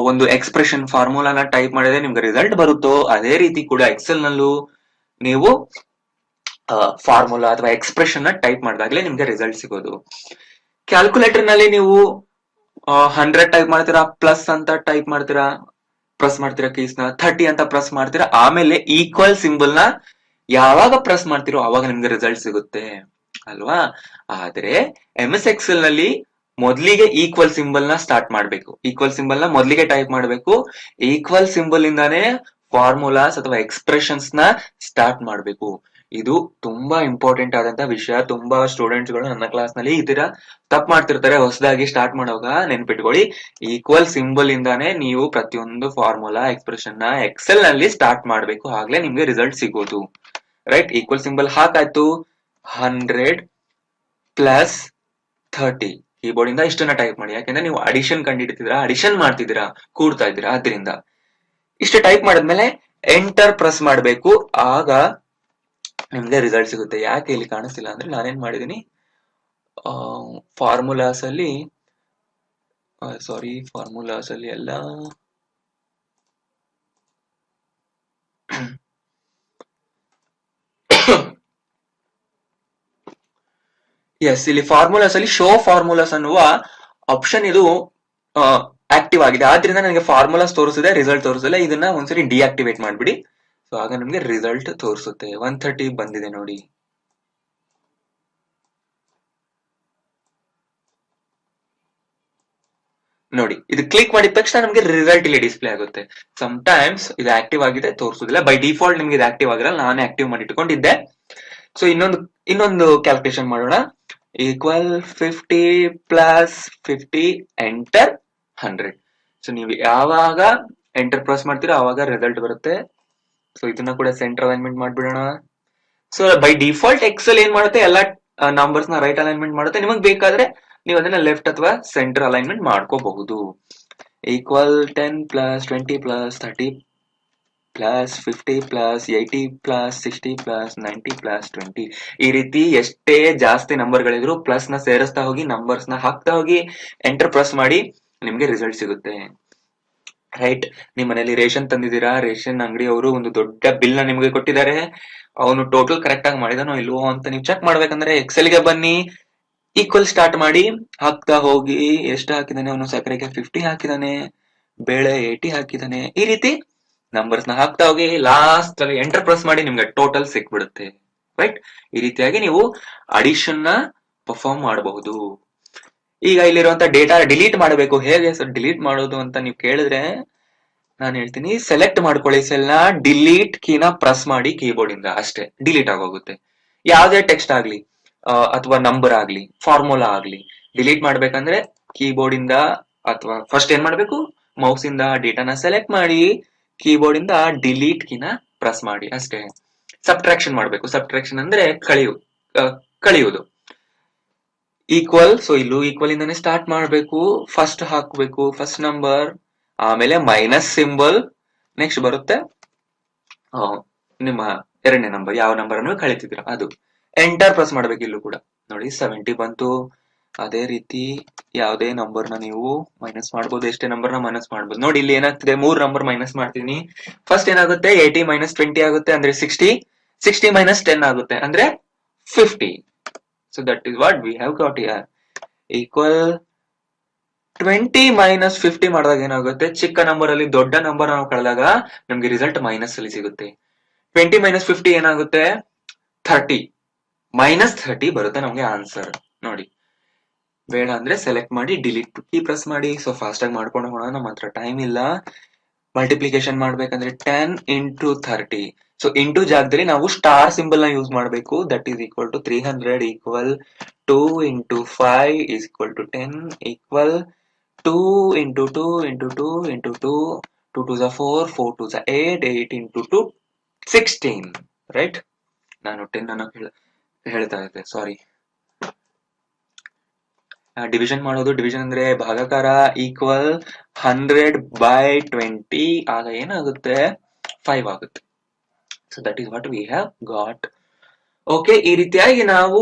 [SPEAKER 1] ಒಂದು ಎಕ್ಸ್ಪ್ರೆಷನ್ ಫಾರ್ಮುಲಾನ ಟೈಪ್ ಮಾಡಿದ್ರೆ ನಿಮ್ಗೆ ರಿಸಲ್ಟ್ ಬರುತ್ತೋ, ಅದೇ ರೀತಿ ಕೂಡ ಎಕ್ಸೆಲ್ ನಲ್ಲೂ ನೀವು ಫಾರ್ಮುಲಾ ಅಥವಾ ಎಕ್ಸ್ಪ್ರೆಷನ್ ನ ಟೈಪ್ ಮಾಡಿದಾಗಲೇ ನಿಮ್ಗೆ ರಿಸಲ್ಟ್ ಸಿಗೋದು. ಕ್ಯಾಲ್ಕುಲೇಟರ್ ನಲ್ಲಿ ನೀವು 100 ಟೈಪ್ ಮಾಡ್ತೀರಾ, ಪ್ಲಸ್ ಅಂತ ಟೈಪ್ ಮಾಡ್ತೀರಾ, ಪ್ರೆಸ್ ಮಾಡ್ತೀರಾ ಕೀಸ್ ನ, 30 ಅಂತ ಪ್ರೆಸ್ ಮಾಡ್ತೀರಾ, ಆಮೇಲೆ ಈಕ್ವಲ್ ಸಿಂಬಲ್ ನ ಯಾವಾಗ ಪ್ರೆಸ್ ಮಾಡ್ತಿರೋ ಅವಾಗ ನಿಮ್ಗೆ ರಿಸಲ್ಟ್ ಸಿಗುತ್ತೆ ಅಲ್ವಾ. ಆದ್ರೆ MS Excel ನಲ್ಲಿ ಮೊದಲಿಗೆ ಈಕ್ವಲ್ ಸಿಂಬಲ್ ನ ಸ್ಟಾರ್ಟ್ ಮಾಡ್ಬೇಕು. ಈಕ್ವಲ್ ಸಿಂಬಲ್ ನ ಮೊದಲಿಗೆ ಟೈಪ್ ಮಾಡ್ಬೇಕು. ಈಕ್ವಲ್ ಸಿಂಬಲ್ ಇಂದಾನೆ ಫಾರ್ಮುಲಾಸ್ ಅಥವಾ ಎಕ್ಸ್ಪ್ರೆಷನ್ಸ್ ನ ಸ್ಟಾರ್ಟ್ ಮಾಡ್ಬೇಕು. ಇದು ತುಂಬಾ ಇಂಪಾರ್ಟೆಂಟ್ ಆದಂತ ವಿಷಯ. ತುಂಬಾ ಸ್ಟೂಡೆಂಟ್ಸ್ ಗಳು ನನ್ನ ಕ್ಲಾಸ್ ನಲ್ಲಿ ಈ ತರ ತಪ್ಪು ಮಾಡ್ತಿರ್ತಾರೆ. ಹೊಸದಾಗಿ ಸ್ಟಾರ್ಟ್ ಮಾಡುವಾಗ ನೆನ್ಪಿಟ್ಕೊಳ್ಳಿ, ಈಕ್ವಲ್ ಸಿಂಬಲ್ ಇಂದಾನೆ ನೀವು ಪ್ರತಿಯೊಂದು ಫಾರ್ಮುಲಾ ಎಕ್ಸ್ಪ್ರೆಷನ್ ನ ಎಕ್ಸೆಲ್ ನಲ್ಲಿ ಸ್ಟಾರ್ಟ್ ಮಾಡ್ಬೇಕು, ಆಗ್ಲೇ ನಿಮ್ಗೆ ರಿಸಲ್ಟ್ ಸಿಗೋದು. ರೈಟ್, ಈಕ್ವಲ್ ಸಿಂಬಲ್ ಹಾಕಾಯ್ತು. 100 + 30 ಕೀಬೋರ್ಡ್ ಇಂದ ಇಷ್ಟನ್ನ ಟೈಪ್ ಮಾಡಿ. ಯಾಕೆಂದ್ರೆ ನೀವು ಅಡಿಷನ್ ಕಂಡುಹಿಡಿತಿದ್ದೀರಾ, ಅಡಿಷನ್ ಮಾಡ್ತಿದ್ದೀರಾ, ಕೂಡ್ತಾ ಇದ್ದೀರಾ. ಆದ್ರಿಂದ ಇಷ್ಟು ಟೈಪ್ ಮಾಡಿದ್ಮೇಲೆ ಎಂಟರ್ ಪ್ರೆಸ್ ಮಾಡಬೇಕು. ಆಗ ನಿಮ್ಗೆ ರಿಸಲ್ಟ್ ಸಿಗುತ್ತೆ. ಯಾಕೆ ಇಲ್ಲಿ ಕಾಣಿಸ್ತಿಲ್ಲ ಅಂದ್ರೆ ನಾನೇನ್ ಮಾಡಿದೀನಿ, ಫಾರ್ಮುಲಾಸ್ ಅಲ್ಲಿ ಎಲ್ಲ ಎಸ್, ಇಲ್ಲಿ ಫಾರ್ಮುಲಾಸ್ ಅಲ್ಲಿ ಶೋ ಫಾರ್ಮುಲಾಸ್ ಅನ್ನುವ ಆಪ್ಷನ್ ಇದು ಆಕ್ಟಿವ್ ಆಗಿದೆ. ಆದ್ರಿಂದ ನನಗೆ ಫಾರ್ಮುಲಾಸ್ ತೋರಿಸಿದೆ, ರಿಸಲ್ಟ್ ತೋರಿಸಿಲ್ಲ. ಇದನ್ನ ಒಂದ್ಸರಿ ಡಿಆಕ್ಟಿವೇಟ್ ಮಾಡ್ಬಿಡಿ. ಸೊ ಆಗ ನಿಮ್ಗೆ ರಿಸಲ್ಟ್ ತೋರಿಸುತ್ತೆ. 130 ಬಂದಿದೆ ನೋಡಿ. ನೋಡಿ ಇದು ಕ್ಲಿಕ್ ಮಾಡಿದ ತಕ್ಷಣ ನಮಗೆ ರಿಸಲ್ಟ್ ಇಲ್ಲಿ ಡಿಸ್ಪ್ಲೇ ಆಗುತ್ತೆ. ಸಮ್ ಟೈಮ್ಸ್ ಇದು ಆಕ್ಟಿವ್ ಆಗಿದೆ ತೋರಿಸುದಿಲ್ಲ, ಬೈ ಡಿಫಾಲ್ಟ್ ನಿಮ್ಗೆ ಇದು ಆಕ್ಟಿವ್ ಆಗಿರಲ್ಲ, ನಾನೇ ಆಕ್ಟಿವ್ ಮಾಡಿ ಇಟ್ಕೊಂಡಿದ್ದೆ. ಸೊ ಇನ್ನೊಂದು ಕ್ಯಾಲ್ಕುಲೇಷನ್ ಮಾಡೋಣ. Equal 50 plus 50 enter 100. ಸೊ ನೀವು ಯಾವಾಗ ಎಂಟರ್ ಪ್ರೆಸ್ ಮಾಡ್ತೀರೋ ಆವಾಗ ರಿಸಲ್ಟ್ ಬರುತ್ತೆ. ಸೊ ಇದನ್ನ ಕೂಡ ಸೆಂಟರ್ ಅಲೈನ್ಮೆಂಟ್ ಮಾಡ್ಬಿಡೋಣ. ಸೊ ಬೈ ಡಿಫಾಲ್ಟ್ ಎಕ್ಸೆಲ್ ಏನ್ ಮಾಡುತ್ತೆ, ಎಲ್ಲ ನಂಬರ್ಸ್ ನ ರೈಟ್ ಅಲೈನ್ಮೆಂಟ್ ಮಾಡುತ್ತೆ. ನಿಮಗೆ ಬೇಕಾದ್ರೆ ನೀವು ಅದನ್ನ ಲೆಫ್ಟ್ ಅಥವಾ ಸೆಂಟರ್ ಅಲೈನ್ಮೆಂಟ್ ಮಾಡ್ಕೋಬಹುದು. Equal 10 plus 20 plus 30 plus 50 plus 80 plus 60 plus 90 plus 20. ಈ ರೀತಿ ಎಷ್ಟೇ ಜಾಸ್ತಿ ನಂಬರ್ ಗಳಿದ್ರು ಪ್ಲಸ್ ನ ಸೇರಿಸ್ತಾ ಹೋಗಿ, ನಂಬರ್ಸ್ ನ ಹಾಕ್ತಾ ಹೋಗಿ, ಎಂಟರ್ ಪ್ರೆಸ್ ಮಾಡಿ, ನಿಮ್ಗೆ ರಿಸಲ್ಟ್ ಸಿಗುತ್ತೆ. ರೈಟ್, ನಿಮ್ ಮನೇಲಿ ರೇಷನ್ ತಂದಿದ್ದೀರಾ, ರೇಷನ್ ಅಂಗಡಿಯವರು ಒಂದು ದೊಡ್ಡ ಬಿಲ್ ನ ನಿಮ್ಗೆ ಕೊಟ್ಟಿದ್ದಾರೆ, ಅವನು ಟೋಟಲ್ ಕರೆಕ್ಟ್ ಆಗಿ ಮಾಡಿದಾನೋ ಇಲ್ವೋ ಅಂತ ನೀವು ಚೆಕ್ ಮಾಡ್ಬೇಕಂದ್ರೆ ಎಕ್ಸೆಲ್ ಗೆ ಬನ್ನಿ, ಈಕ್ವಲ್ ಸ್ಟಾರ್ಟ್ ಮಾಡಿ, ಹಾಕ್ತಾ ಹೋಗಿ ಎಷ್ಟು ಹಾಕಿದಾನೆ, ಅವನು ಸಕ್ಕರೆಗೆ 50 ಹಾಕಿದಾನೆ, ಬೇಳೆ 80 ಹಾಕಿದಾನೆ, ಈ ರೀತಿ ನಂಬರ್ಸ್ ನ ಹಾಕ್ತಾ ಹೋಗಿ ಲಾಸ್ಟ್ ಅಲ್ಲಿ ಎಂಟರ್ ಪ್ರೆಸ್ ಮಾಡಿ, ನಿಮ್ಗೆ ಟೋಟಲ್ ಸಿಕ್ಬಿಡುತ್ತೆ. ರೈಟ್, ಈ ರೀತಿಯಾಗಿ ನೀವು ಅಡಿಷನ್ ನ ಪರ್ಫಾರ್ಮ್ ಮಾಡಬಹುದು. ಈಗ ಇಲ್ಲಿರುವಂತ ಡೇಟಾ ಡಿಲೀಟ್ ಮಾಡಬೇಕು, ಹೇಗೆ ಸರ್ ಡಿಲೀಟ್ ಮಾಡೋದು ಅಂತ ನೀವು ಕೇಳಿದ್ರೆ ನಾನು ಹೇಳ್ತೀನಿ, ಸೆಲೆಕ್ಟ್ ಮಾಡ್ಕೊಳ್ಳಿ ಸೆಲ್ ನ, ಡಿಲೀಟ್ ಕೀನ ಪ್ರೆಸ್ ಮಾಡಿ ಕೀಬೋರ್ಡ್ ಇಂದ, ಅಷ್ಟೇ ಡಿಲೀಟ್ ಆಗೋಗುತ್ತೆ. ಯಾವ್ದೇ ಟೆಕ್ಸ್ಟ್ ಆಗ್ಲಿ ಅಥವಾ ನಂಬರ್ ಆಗ್ಲಿ ಫಾರ್ಮುಲಾ ಆಗ್ಲಿ ಡಿಲೀಟ್ ಮಾಡ್ಬೇಕಂದ್ರೆ ಕೀಬೋರ್ಡ್ ಇಂದ ಅಥವಾ ಫಸ್ಟ್ ಏನ್ ಮಾಡ್ಬೇಕು, ಮೌಸ್ ಇಂದ ಡೇಟಾನ ಸೆಲೆಕ್ಟ್ ಮಾಡಿ ಕೀಬೋರ್ಡ್ ಇಂದ ಡಿಲೀಟ್ ಕೀನ ಪ್ರೆಸ್ ಮಾಡಿ, ಅಷ್ಟೇ. ಸಬ್ಟ್ರಾಕ್ಷನ್ ಮಾಡ್ಬೇಕು, ಸಬ್ಟ್ರಾಕ್ಷನ್ ಅಂದ್ರೆ ಕಳಿಯುವುದು. ಈಕ್ವಲ್, ಸೊ ಇಲ್ಲೂ ಈಕ್ವಲ್ ಇಂದಾನೆ ಸ್ಟಾರ್ಟ್ ಮಾಡ್ಬೇಕು, ಫಸ್ಟ್ ಹಾಕ್ಬೇಕು ಫಸ್ಟ್ ನಂಬರ್, ಆಮೇಲೆ ಮೈನಸ್ ಸಿಂಬಲ್, ನೆಕ್ಸ್ಟ್ ಬರುತ್ತೆ ನಿಮ್ಮ ಎರಡನೇ ನಂಬರ್, ಯಾವ ನಂಬರ್ ಅನ್ನು ಕಳಿತಿದ್ದೀರಾ ಅದು, ಎಂಟರ್ ಪ್ರೆಸ್ ಮಾಡ್ಬೇಕು. ಇಲ್ಲೂ ಕೂಡ ನೋಡಿ 70 ಬಂತು. ಅದೇ ರೀತಿ ಯಾವುದೇ ನಂಬರ್ ನ ನೀವು ಮೈನಸ್ ಮಾಡಬಹುದು, ಎಷ್ಟೇ ನಂಬರ್ ನ ಮೈನಸ್ ಮಾಡಬಹುದು. ನೋಡಿ ಇಲ್ಲಿ ಏನಾಗ್ತಿದೆ, 3 ನಂಬರ್ ಮೈನಸ್ ಮಾಡ್ತೀನಿ. ಫಸ್ಟ್ ಏನಾಗುತ್ತೆ, 80 ಮೈನಸ್ 20 ಆಗುತ್ತೆ ಅಂದ್ರೆ 60, 60 ಮೈನಸ್ 10 ಆಗುತ್ತೆ ಅಂದ್ರೆ 50. So that is what we have got here. Equal 20 minus 50 ಮಾಡಿದಾಗ ಏನಾಗುತ್ತೆ, ಚಿಕ್ಕ ನಂಬರ್ ಅಲ್ಲಿ ದೊಡ್ಡ ನಂಬರ್ ನಾವು ಕಳೆದಾಗ ನಮ್ಗೆ ರಿಸಲ್ಟ್ ಮೈನಸ್ ಅಲ್ಲಿ ಸಿಗುತ್ತೆ. 20 ಮೈನಸ್ 50 ಏನಾಗುತ್ತೆ, 30, ಮೈನಸ್ 30 ಬರುತ್ತೆ ನಮ್ಗೆ ಆನ್ಸರ್. ನೋಡಿ, ಬೇಡ ಅಂದ್ರೆ ಸೆಲೆಕ್ಟ್ ಮಾಡಿ ಡಿಲೀಟ್ ಕೀ ಪ್ರೆಸ್ ಮಾಡಿ. ಸೊ ಫಾಸ್ಟ್ ಆಗಿ ಮಾಡ್ಕೊಂಡು ಹೋಗೋಣ, ನಮ್ಮ ಹತ್ರ ಟೈಮ್ ಇಲ್ಲ. ಮಲ್ಟಿಪ್ಲಿಕೇಶನ್ ಮಾಡ್ಬೇಕಂದ್ರೆ 10 ಇಂಟು 30. ಸೊ ಇಂಟು ಜಾಗದಲ್ಲಿ ನಾವು ಸ್ಟಾರ್ ಸಿಂಬಲ್ ನ ಯೂಸ್ ಮಾಡಬೇಕು. That is equal to 300 equal 2 into 5 is equal to 10 equal 2 into 2 into 2 into 2, 2 2s are 4, 4 2s are 8, 8 into 2 16. Right, ನಾನು 10 ಅನ್ನು ಹೇಳ್ತಾ ಇದ್ದೆ, ಸಾರಿ. ಡಿವಿಷನ್ ಮಾಡೋದು, ಡಿವಿಷನ್ ಅಂದ್ರೆ ಭಾಗಾಕಾರ. ಈಕ್ವಲ್ 100 ಬೈ 20 ಆಗ ಏನಾಗುತ್ತೆ, 5 ಆಗುತ್ತೆ. So that is what we have got. Okay, ಈ ರೀತಿಯಾಗಿ ನಾವು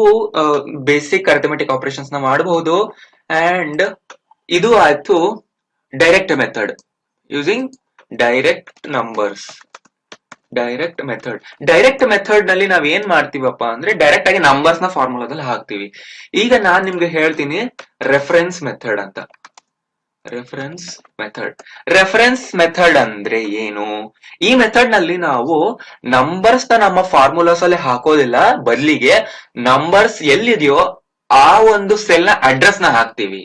[SPEAKER 1] ಬೇಸಿಕ್ ಅರ್ಥಮೆಟಿಕ್ ಆಪರೇಷನ್ಸ್ ನ ಮಾಡಬಹುದು. ಅಂಡ್ ಇದು ಆಯ್ತು direct method using direct numbers. Direct method ನಲ್ಲಿ ನಾವ್ ಏನ್ ಮಾಡ್ತೀವಪ್ಪ ಅಂದ್ರೆ ಡೈರೆಕ್ಟ್ ಆಗಿ ನಂಬರ್ಸ್ ನ ಫಾರ್ಮುಲಾದಲ್ಲಿ ಹಾಕ್ತಿವಿ. ಈಗ ನಾನ್ ನಿಮ್ಗೆ ಹೇಳ್ತೀನಿ ರೆಫರೆನ್ಸ್ ಮೆಥಡ್ ಅಂತ. ರೆಫರೆನ್ಸ್ ಮೆಥಡ್ ಅಂದ್ರೆ ಏನು? ಈ ಮೆಥಡ್ ನಲ್ಲಿ ನಾವು ನಂಬರ್ಸ್ ನ ನಮ್ಮ ಫಾರ್ಮುಲಾಸ್ ಅಲ್ಲಿ ಹಾಕೋದಿಲ್ಲ, ಬದಲಿಗೆ ನಂಬರ್ಸ್ ಎಲ್ಲಿದೆಯೋ ಆ ಒಂದು ಸೆಲ್ ನ ಅಡ್ರೆಸ್ ನ ಹಾಕ್ತಿವಿ.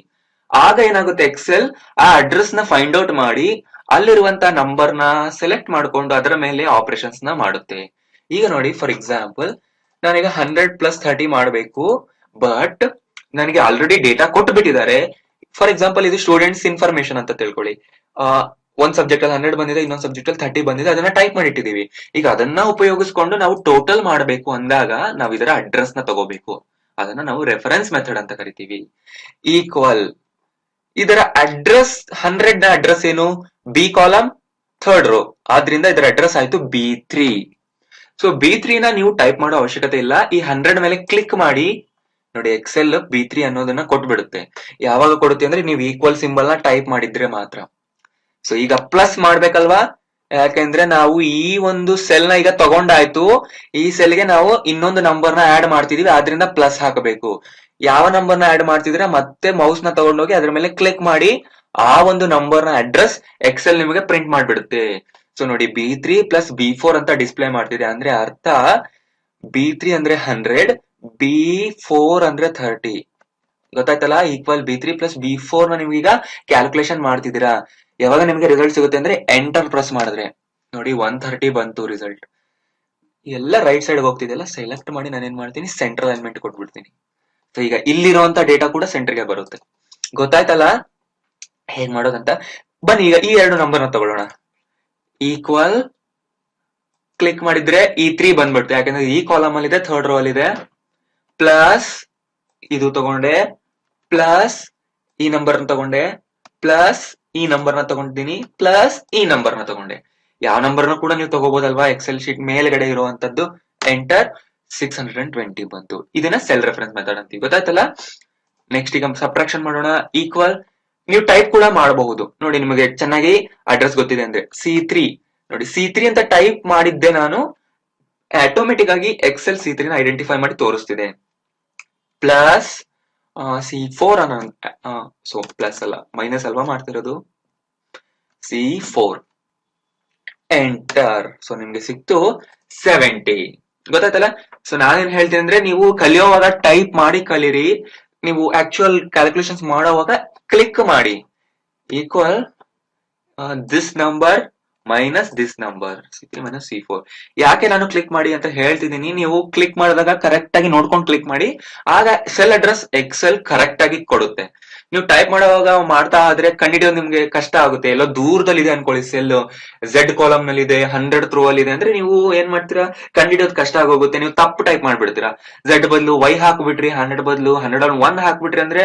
[SPEAKER 1] ಆಗ ಏನಾಗುತ್ತೆ, ಎಕ್ಸೆಲ್ ಆ ಅಡ್ರೆಸ್ ನ ಫೈಂಡ್ ಔಟ್ ಮಾಡಿ ಅಲ್ಲಿರುವಂತ ನಂಬರ್ ನ ಸೆಲೆಕ್ಟ್ ಮಾಡ್ಕೊಂಡು ಅದರ ಮೇಲೆ ಆಪರೇಷನ್ಸ್ ನ ಮಾಡುತ್ತೆ. ಈಗ ನೋಡಿ, ಫಾರ್ ಎಕ್ಸಾಂಪಲ್ ನಾನೀಗ 100 ಪ್ಲಸ್ 30 ಮಾಡಬೇಕು, ಬಟ್ ನನಗೆ ಆಲ್ರೆಡಿ ಡೇಟಾ ಕೊಟ್ಟು ಬಿಟ್ಟಿದ್ದಾರೆ. ಫಾರ್ ಎಕ್ಸಾಂಪಲ್ ಇದು ಸ್ಟೂಡೆಂಟ್ಸ್ ಇನ್ಫಾರ್ಮೇಶನ್ ಅಂತ ತಿಳ್ಕೊಳ್ಳಿ. ಒಂದ್ ಸಬ್ಜೆಕ್ಟ್ ಅಲ್ಲಿ 100 ಬಂದಿದೆ, ಇನ್ನೊಂದ್ ಸಬ್ಜೆಕ್ಟ್ ಅಲ್ಲಿ 30 ಬಂದಿದೆ, ಅದನ್ನ ಟೈಪ್ ಮಾಡಿಟ್ಟಿದೀವಿ. ಈಗ ಅದನ್ನ ಉಪಯೋಗಿಸ್ಕೊಂಡು ನಾವು ಟೋಟಲ್ ಮಾಡಬೇಕು ಅಂದಾಗ ನಾವು ಇದರ ಅಡ್ರೆಸ್ ನ ತಗೋಬೇಕು. ಅದನ್ನ ನಾವು ರೆಫರೆನ್ಸ್ ಮೆಥಡ್ ಅಂತ ಕರಿತೀವಿ. ಈಕ್ವಲ್, ಇದರ ಅಡ್ರೆಸ್ 100 ನ ಅಡ್ರೆಸ್ ಏನು, ಬಿ ಕಾಲಮ್ 3rd ರೋ, ಆದ್ರಿಂದ ಇದರ ಅಡ್ರೆಸ್ ಆಯ್ತು B3. ಸೊ B3 ನ ನೀವು ಟೈಪ್ ಮಾಡೋ ಅವಶ್ಯಕತೆ ಇಲ್ಲ. ಈ 100 ಮೇಲೆ ಕ್ಲಿಕ್ ಮಾಡಿ ನೋಡಿ, ಎಕ್ಸೆಲ್ B3 ಅನ್ನೋದನ್ನ ಕೊಟ್ಬಿಡುತ್ತೆ. ಯಾವಾಗ ಕೊಡುತ್ತೆ ಅಂದ್ರೆ ನೀವು ಈಕ್ವಲ್ ಸಿಂಬಲ್ ನ ಟೈಪ್ ಮಾಡಿದ್ರೆ ಮಾತ್ರ. ಸೊ ಈಗ ಪ್ಲಸ್ ಮಾಡ್ಬೇಕಲ್ವಾ, ಯಾಕೆಂದ್ರೆ ನಾವು ಈ ಒಂದು ಸೆಲ್ ನ ಈಗ ತಗೊಂಡಾಯ್ತು, ಈ ಸೆಲ್ ಗೆ ನಾವು ಇನ್ನೊಂದು ನಂಬರ್ ನ ಆಡ್ ಮಾಡ್ತಿದೀವಿ, ಆದ್ರಿಂದ ಪ್ಲಸ್ ಹಾಕಬೇಕು. ಯಾವ ನಂಬರ್ ನ ಆಡ್ ಮಾಡ್ತಿದ್ರೆ ಮತ್ತೆ ಮೌಸ್ ನ ತಗೊಂಡೋಗಿ ಅದ್ರ ಮೇಲೆ ಕ್ಲಿಕ್ ಮಾಡಿ ಆ ಒಂದು ನಂಬರ್ ನ ಅಡ್ರೆಸ್ ಎಕ್ಸೆಲ್ ನಿಮಗೆ ಪ್ರಿಂಟ್ ಮಾಡ್ಬಿಡುತ್ತೆ. ಸೊ ನೋಡಿ, B3 ಪ್ಲಸ್ B4 ಅಂತ ಡಿಸ್ಪ್ಲೇ ಮಾಡ್ತಿದೆ, ಅಂದ್ರೆ ಅರ್ಥ B3 ಅಂದ್ರೆ 100, B4 ಅಂದ್ರೆ 30. ಗೊತ್ತಾಯ್ತಲ್ಲ, ಈಕ್ವಲ್ B3 ಪ್ಲಸ್ B4 ನ ನೀವು ಈಗ ಕ್ಯಾಲ್ಕುಲೇಷನ್ ಮಾಡ್ತಿದ್ದೀರಾ. ಯಾವಾಗ ನಿಮ್ಗೆ ರಿಸಲ್ಟ್ ಸಿಗುತ್ತೆ ಅಂದ್ರೆ ಎಂಟರ್ ಪ್ರೆಸ್ ಮಾಡಿದ್ರೆ ನೋಡಿ 130 ಬಂತು ರಿಸಲ್ಟ್. ಎಲ್ಲ ರೈಟ್ ಸೈಡ್ ಹೋಗ್ತಿದೆಯಲ್ಲ, ಸೆಲೆಕ್ಟ್ ಮಾಡಿ ನಾನು ಏನ್ ಮಾಡ್ತೀನಿ, ಸೆಂಟ್ರಲ್ ಅಲೈನ್ಮೆಂಟ್ ಕೊಟ್ಬಿಡ್ತೀನಿ. ಸೊ ಈಗ ಇಲ್ಲಿರುವಂತ ಡೇಟಾ ಕೂಡ ಸೆಂಟರ್ಗೆ ಬರುತ್ತೆ. ಗೊತ್ತಾಯ್ತಲ್ಲ ಹೇಗ್ ಮಾಡೋದಂತ. ಬನ್ನಿ ಈಗ ಈ ಎರಡು ನಂಬರ್ ನ ತಗೊಳ್ಳೋಣ. ಈಕ್ವಲ್ ಕ್ಲಿಕ್ ಮಾಡಿದ್ರೆ E3 ಬಂದ್ಬಿಡುತ್ತೆ, ಯಾಕಂದ್ರೆ ಈ ಕಾಲಮ್ ಅಲ್ಲಿ ಇದೆ, ಥರ್ಡ್ ರೋ ಅಲ್ಲಿ ಇದೆ. ಪ್ಲಸ್ ಇದು ತಗೊಂಡೆ, ಪ್ಲಸ್ ಈ ನಂಬರ್ ನ ತಗೊಂಡೆ, ಪ್ಲಸ್ ಈ ನಂಬರ್ ನ ತಗೊಂಡಿದ್ದೀನಿ, ಪ್ಲಸ್ ಈ ನಂಬರ್ ನ ತಗೊಂಡೆ. ಯಾವ ನಂಬರ್ ನ ಕೂಡ ನೀವು ತಗೋಬಹುದಲ್ವಾ, ಎಕ್ಸೆಲ್ ಶೀಟ್ ಮೇಲ್ಗಡೆ ಇರುವಂತದ್ದು. ಎಂಟರ್ 620 ಬಂತು. ಇದನ್ನ ಸೆಲ್ ರೆಫರೆನ್ಸ್ ಮೆಥಡ್ ಅಂತೀವಿ. ಗೊತ್ತಾಯ್ತಲ್ಲ. ನೆಕ್ಸ್ಟ್ ಈಗ ಸಬ್ಟ್ರಾಕ್ಷನ್ ಮಾಡೋಣ. ಈಕ್ವಲ್ ನೀವು ಟೈಪ್ ಕೂಡ ಮಾಡಬಹುದು. ನೋಡಿ ನಿಮಗೆ ಚೆನ್ನಾಗಿ ಅಡ್ರೆಸ್ ಗೊತ್ತಿದೆ ಅಂದ್ರೆ C3 ನೋಡಿ, C3 ಅಂತ ಟೈಪ್ ಮಾಡಿದ್ದೆ ನಾನು, ಆಟೋಮೆಟಿಕ್ ಆಗಿ ಎಕ್ಸೆಲ್ C3 ನ ಐಡೆಂಟಿಫೈ ಮಾಡಿ ತೋರಿಸ್ತಿದೆ. ಪ್ಲಸ್ C4 ಸೊ ಪ್ಲಸ್ ಅಲ್ಲ ಮೈನಸ್ ಅಲ್ವಾ ಮಾಡ್ತಿರೋದು, C4 ಎಂಟರ್. ಸೊ ನಿಮ್ಗೆ ಸಿಕ್ತು 70. ಗೊತ್ತಾಯ್ತಲ್ಲ. ಸೊ ನಾನೇನ್ ಹೇಳ್ತೀನಿ ಅಂದ್ರೆ, ನೀವು ಕಲಿಯೋವಾಗ ಟೈಪ್ ಮಾಡಿ ಕಲೀರಿ, ನೀವು ಆಕ್ಚುಯಲ್ ಕ್ಯಾಲ್ಕುಲೇಷನ್ಸ್ ಮಾಡೋವಾಗ ಕ್ಲಿಕ್ ಮಾಡಿ. Equal this number minus this number, C3 minus C4. ಯಾಕೆ ನಾನು ಕ್ಲಿಕ್ ಮಾಡಿ ಅಂತ ಹೇಳ್ತಿದ್ದೀನಿ, ನೀವು ಕ್ಲಿಕ್ ಮಾಡಿದಾಗ ಕರೆಕ್ಟ್ ಆಗಿ ನೋಡ್ಕೊಂಡು ಕ್ಲಿಕ್ ಮಾಡಿ, ಆಗ ಸೆಲ್ ಅಡ್ರೆಸ್ ಎಕ್ಸೆಲ್ ಕರೆಕ್ಟ್ ಆಗಿ ಕೊಡುತ್ತೆ. ನೀವು ಟೈಪ್ ಮಾಡುವಾಗ ಮಾಡ್ತಾ ಆದ್ರೆ ಕಂಡಿಡಿಯೋದು ನಿಮ್ಗೆ ಕಷ್ಟ ಆಗುತ್ತೆ. ಎಲ್ಲೋ ದೂರದಲ್ಲಿ ಇದೆ ಅನ್ಕೊಳ್ಳಿ, ಸೆಲ್ Z ಕಾಲಮ್ ನಲ್ಲಿ ಇದೆ, 100 ಥ್ರೋ ಅಲ್ಲಿ ಇದೆ ಅಂದ್ರೆ ನೀವು ಏನ್ ಮಾಡ್ತೀರಾ, ಕಂಡಿಡಿಯೋದು ಕಷ್ಟ ಆಗೋಗುತ್ತೆ. ನೀವು ತಪ್ಪು ಟೈಪ್ ಮಾಡ್ಬಿಡ್ತೀರಾ. Z ಬದಲು Y ಹಾಕ್ಬಿಟ್ರಿ, 100 ಬದಲು 101 ಹಾಕ್ಬಿಟ್ರಿ ಅಂದ್ರೆ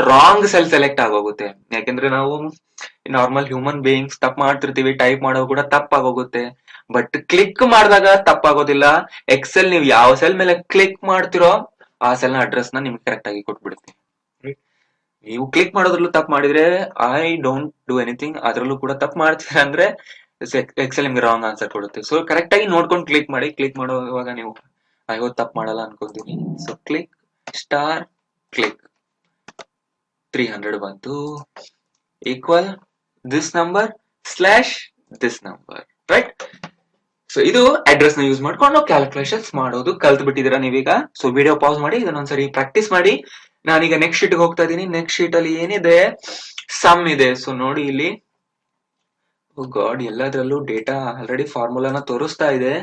[SPEAKER 1] ರಾಂಗ್ ಸೆಲ್ ಸೆಲೆಕ್ಟ್ ಆಗೋಗುತ್ತೆ. ಯಾಕೆಂದ್ರೆ ನಾವು ನಾರ್ಮಲ್ ಹ್ಯೂಮನ್ ಬೀಯಿಂಗ್ಸ್ ತಪ್ಪು ಮಾಡ್ತಿರ್ತೀವಿ, ಟೈಪ್ ಮಾಡೋ ಕೂಡ ತಪ್ಪಾಗೋಗುತ್ತೆ. ಬಟ್ ಕ್ಲಿಕ್ ಮಾಡಿದಾಗ ತಪ್ಪಾಗೋದಿಲ್ಲ. ಎಕ್ಸೆಲ್ ನೀವು ಯಾವ ಸೆಲ್ ಮೇಲೆ ಕ್ಲಿಕ್ ಮಾಡ್ತಿರೋ ಆ ಸೆಲ್ ನ ಅಡ್ರೆಸ್ ನ ನಿಮ್ಗೆ ಕರೆಕ್ಟ್ ಆಗಿ ಕೊಟ್ಬಿಡುತ್ತೆ. ನೀವು ಕ್ಲಿಕ್ ಮಾಡೋದ್ರಲ್ಲೂ ತಪ್ಪು ಮಾಡಿದ್ರೆ ಐ ಡೋಂಟ್ ಡೂ ಎನಿಥಿಂಗ್, ಅದ್ರಲ್ಲೂ ಕೂಡ ತಪ್ಪು ಮಾಡ್ತೀರಾ ಅಂದ್ರೆ ಎಕ್ಸೆಲ್ ನಿಮ್ಗೆ ರಾಂಗ್ ಆನ್ಸರ್ ಕೊಡುತ್ತೆ. ಸೊ ಕರೆಕ್ಟ್ ಆಗಿ ನೋಡ್ಕೊಂಡು ಕ್ಲಿಕ್ ಮಾಡಿ. ಕ್ಲಿಕ್ ಮಾಡುವಾಗ ನೀವು ತಪ್ಪು ಮಾಡಲ್ಲ ಅನ್ಕೊಂತೀನಿ. ಸೊ ಕ್ಲಿಕ್ ಸ್ಟಾರ್ ಕ್ಲಿಕ್ 300 ಬಂತು. Equal this number slash this number, right. So ಇದು ಅಡ್ರೆಸ್ ನ ಯೂಸ್ ಮಾಡ್ಕೊಂಡು ಕ್ಯಾಲ್ಕುಲೇಷನ್ಸ್ ಮಾಡೋದು ಕಲ್ತ್ ಬಿಟ್ಟಿದ್ದೀರಾ ನೀವೀಗ. ಸೊ ವಿಡಿಯೋ ಪಾಸ್ ಮಾಡಿ ಇದನ್ನೊಂದ್ಸರಿ ಪ್ರಾಕ್ಟೀಸ್ ಮಾಡಿ. ನಾನೀಗ ನೆಕ್ಸ್ಟ್ ಶೀಟ್ ಹೋಗ್ತಾ ಇದ್ದೀನಿ. ನೆಕ್ಸ್ಟ್ ಶೀಟ್ ಅಲ್ಲಿ ಏನಿದೆ, ಸಮ್ ಇದೆ. ಸೊ ನೋಡಿ ಇಲ್ಲಿ, ಗಾಡ್, ಎಲ್ಲದರಲ್ಲೂ ಡೇಟಾ ಆಲ್ರೆಡಿ ಫಾರ್ಮುಲಾನ ತೋರಿಸ್ತಾ ಇದೆ.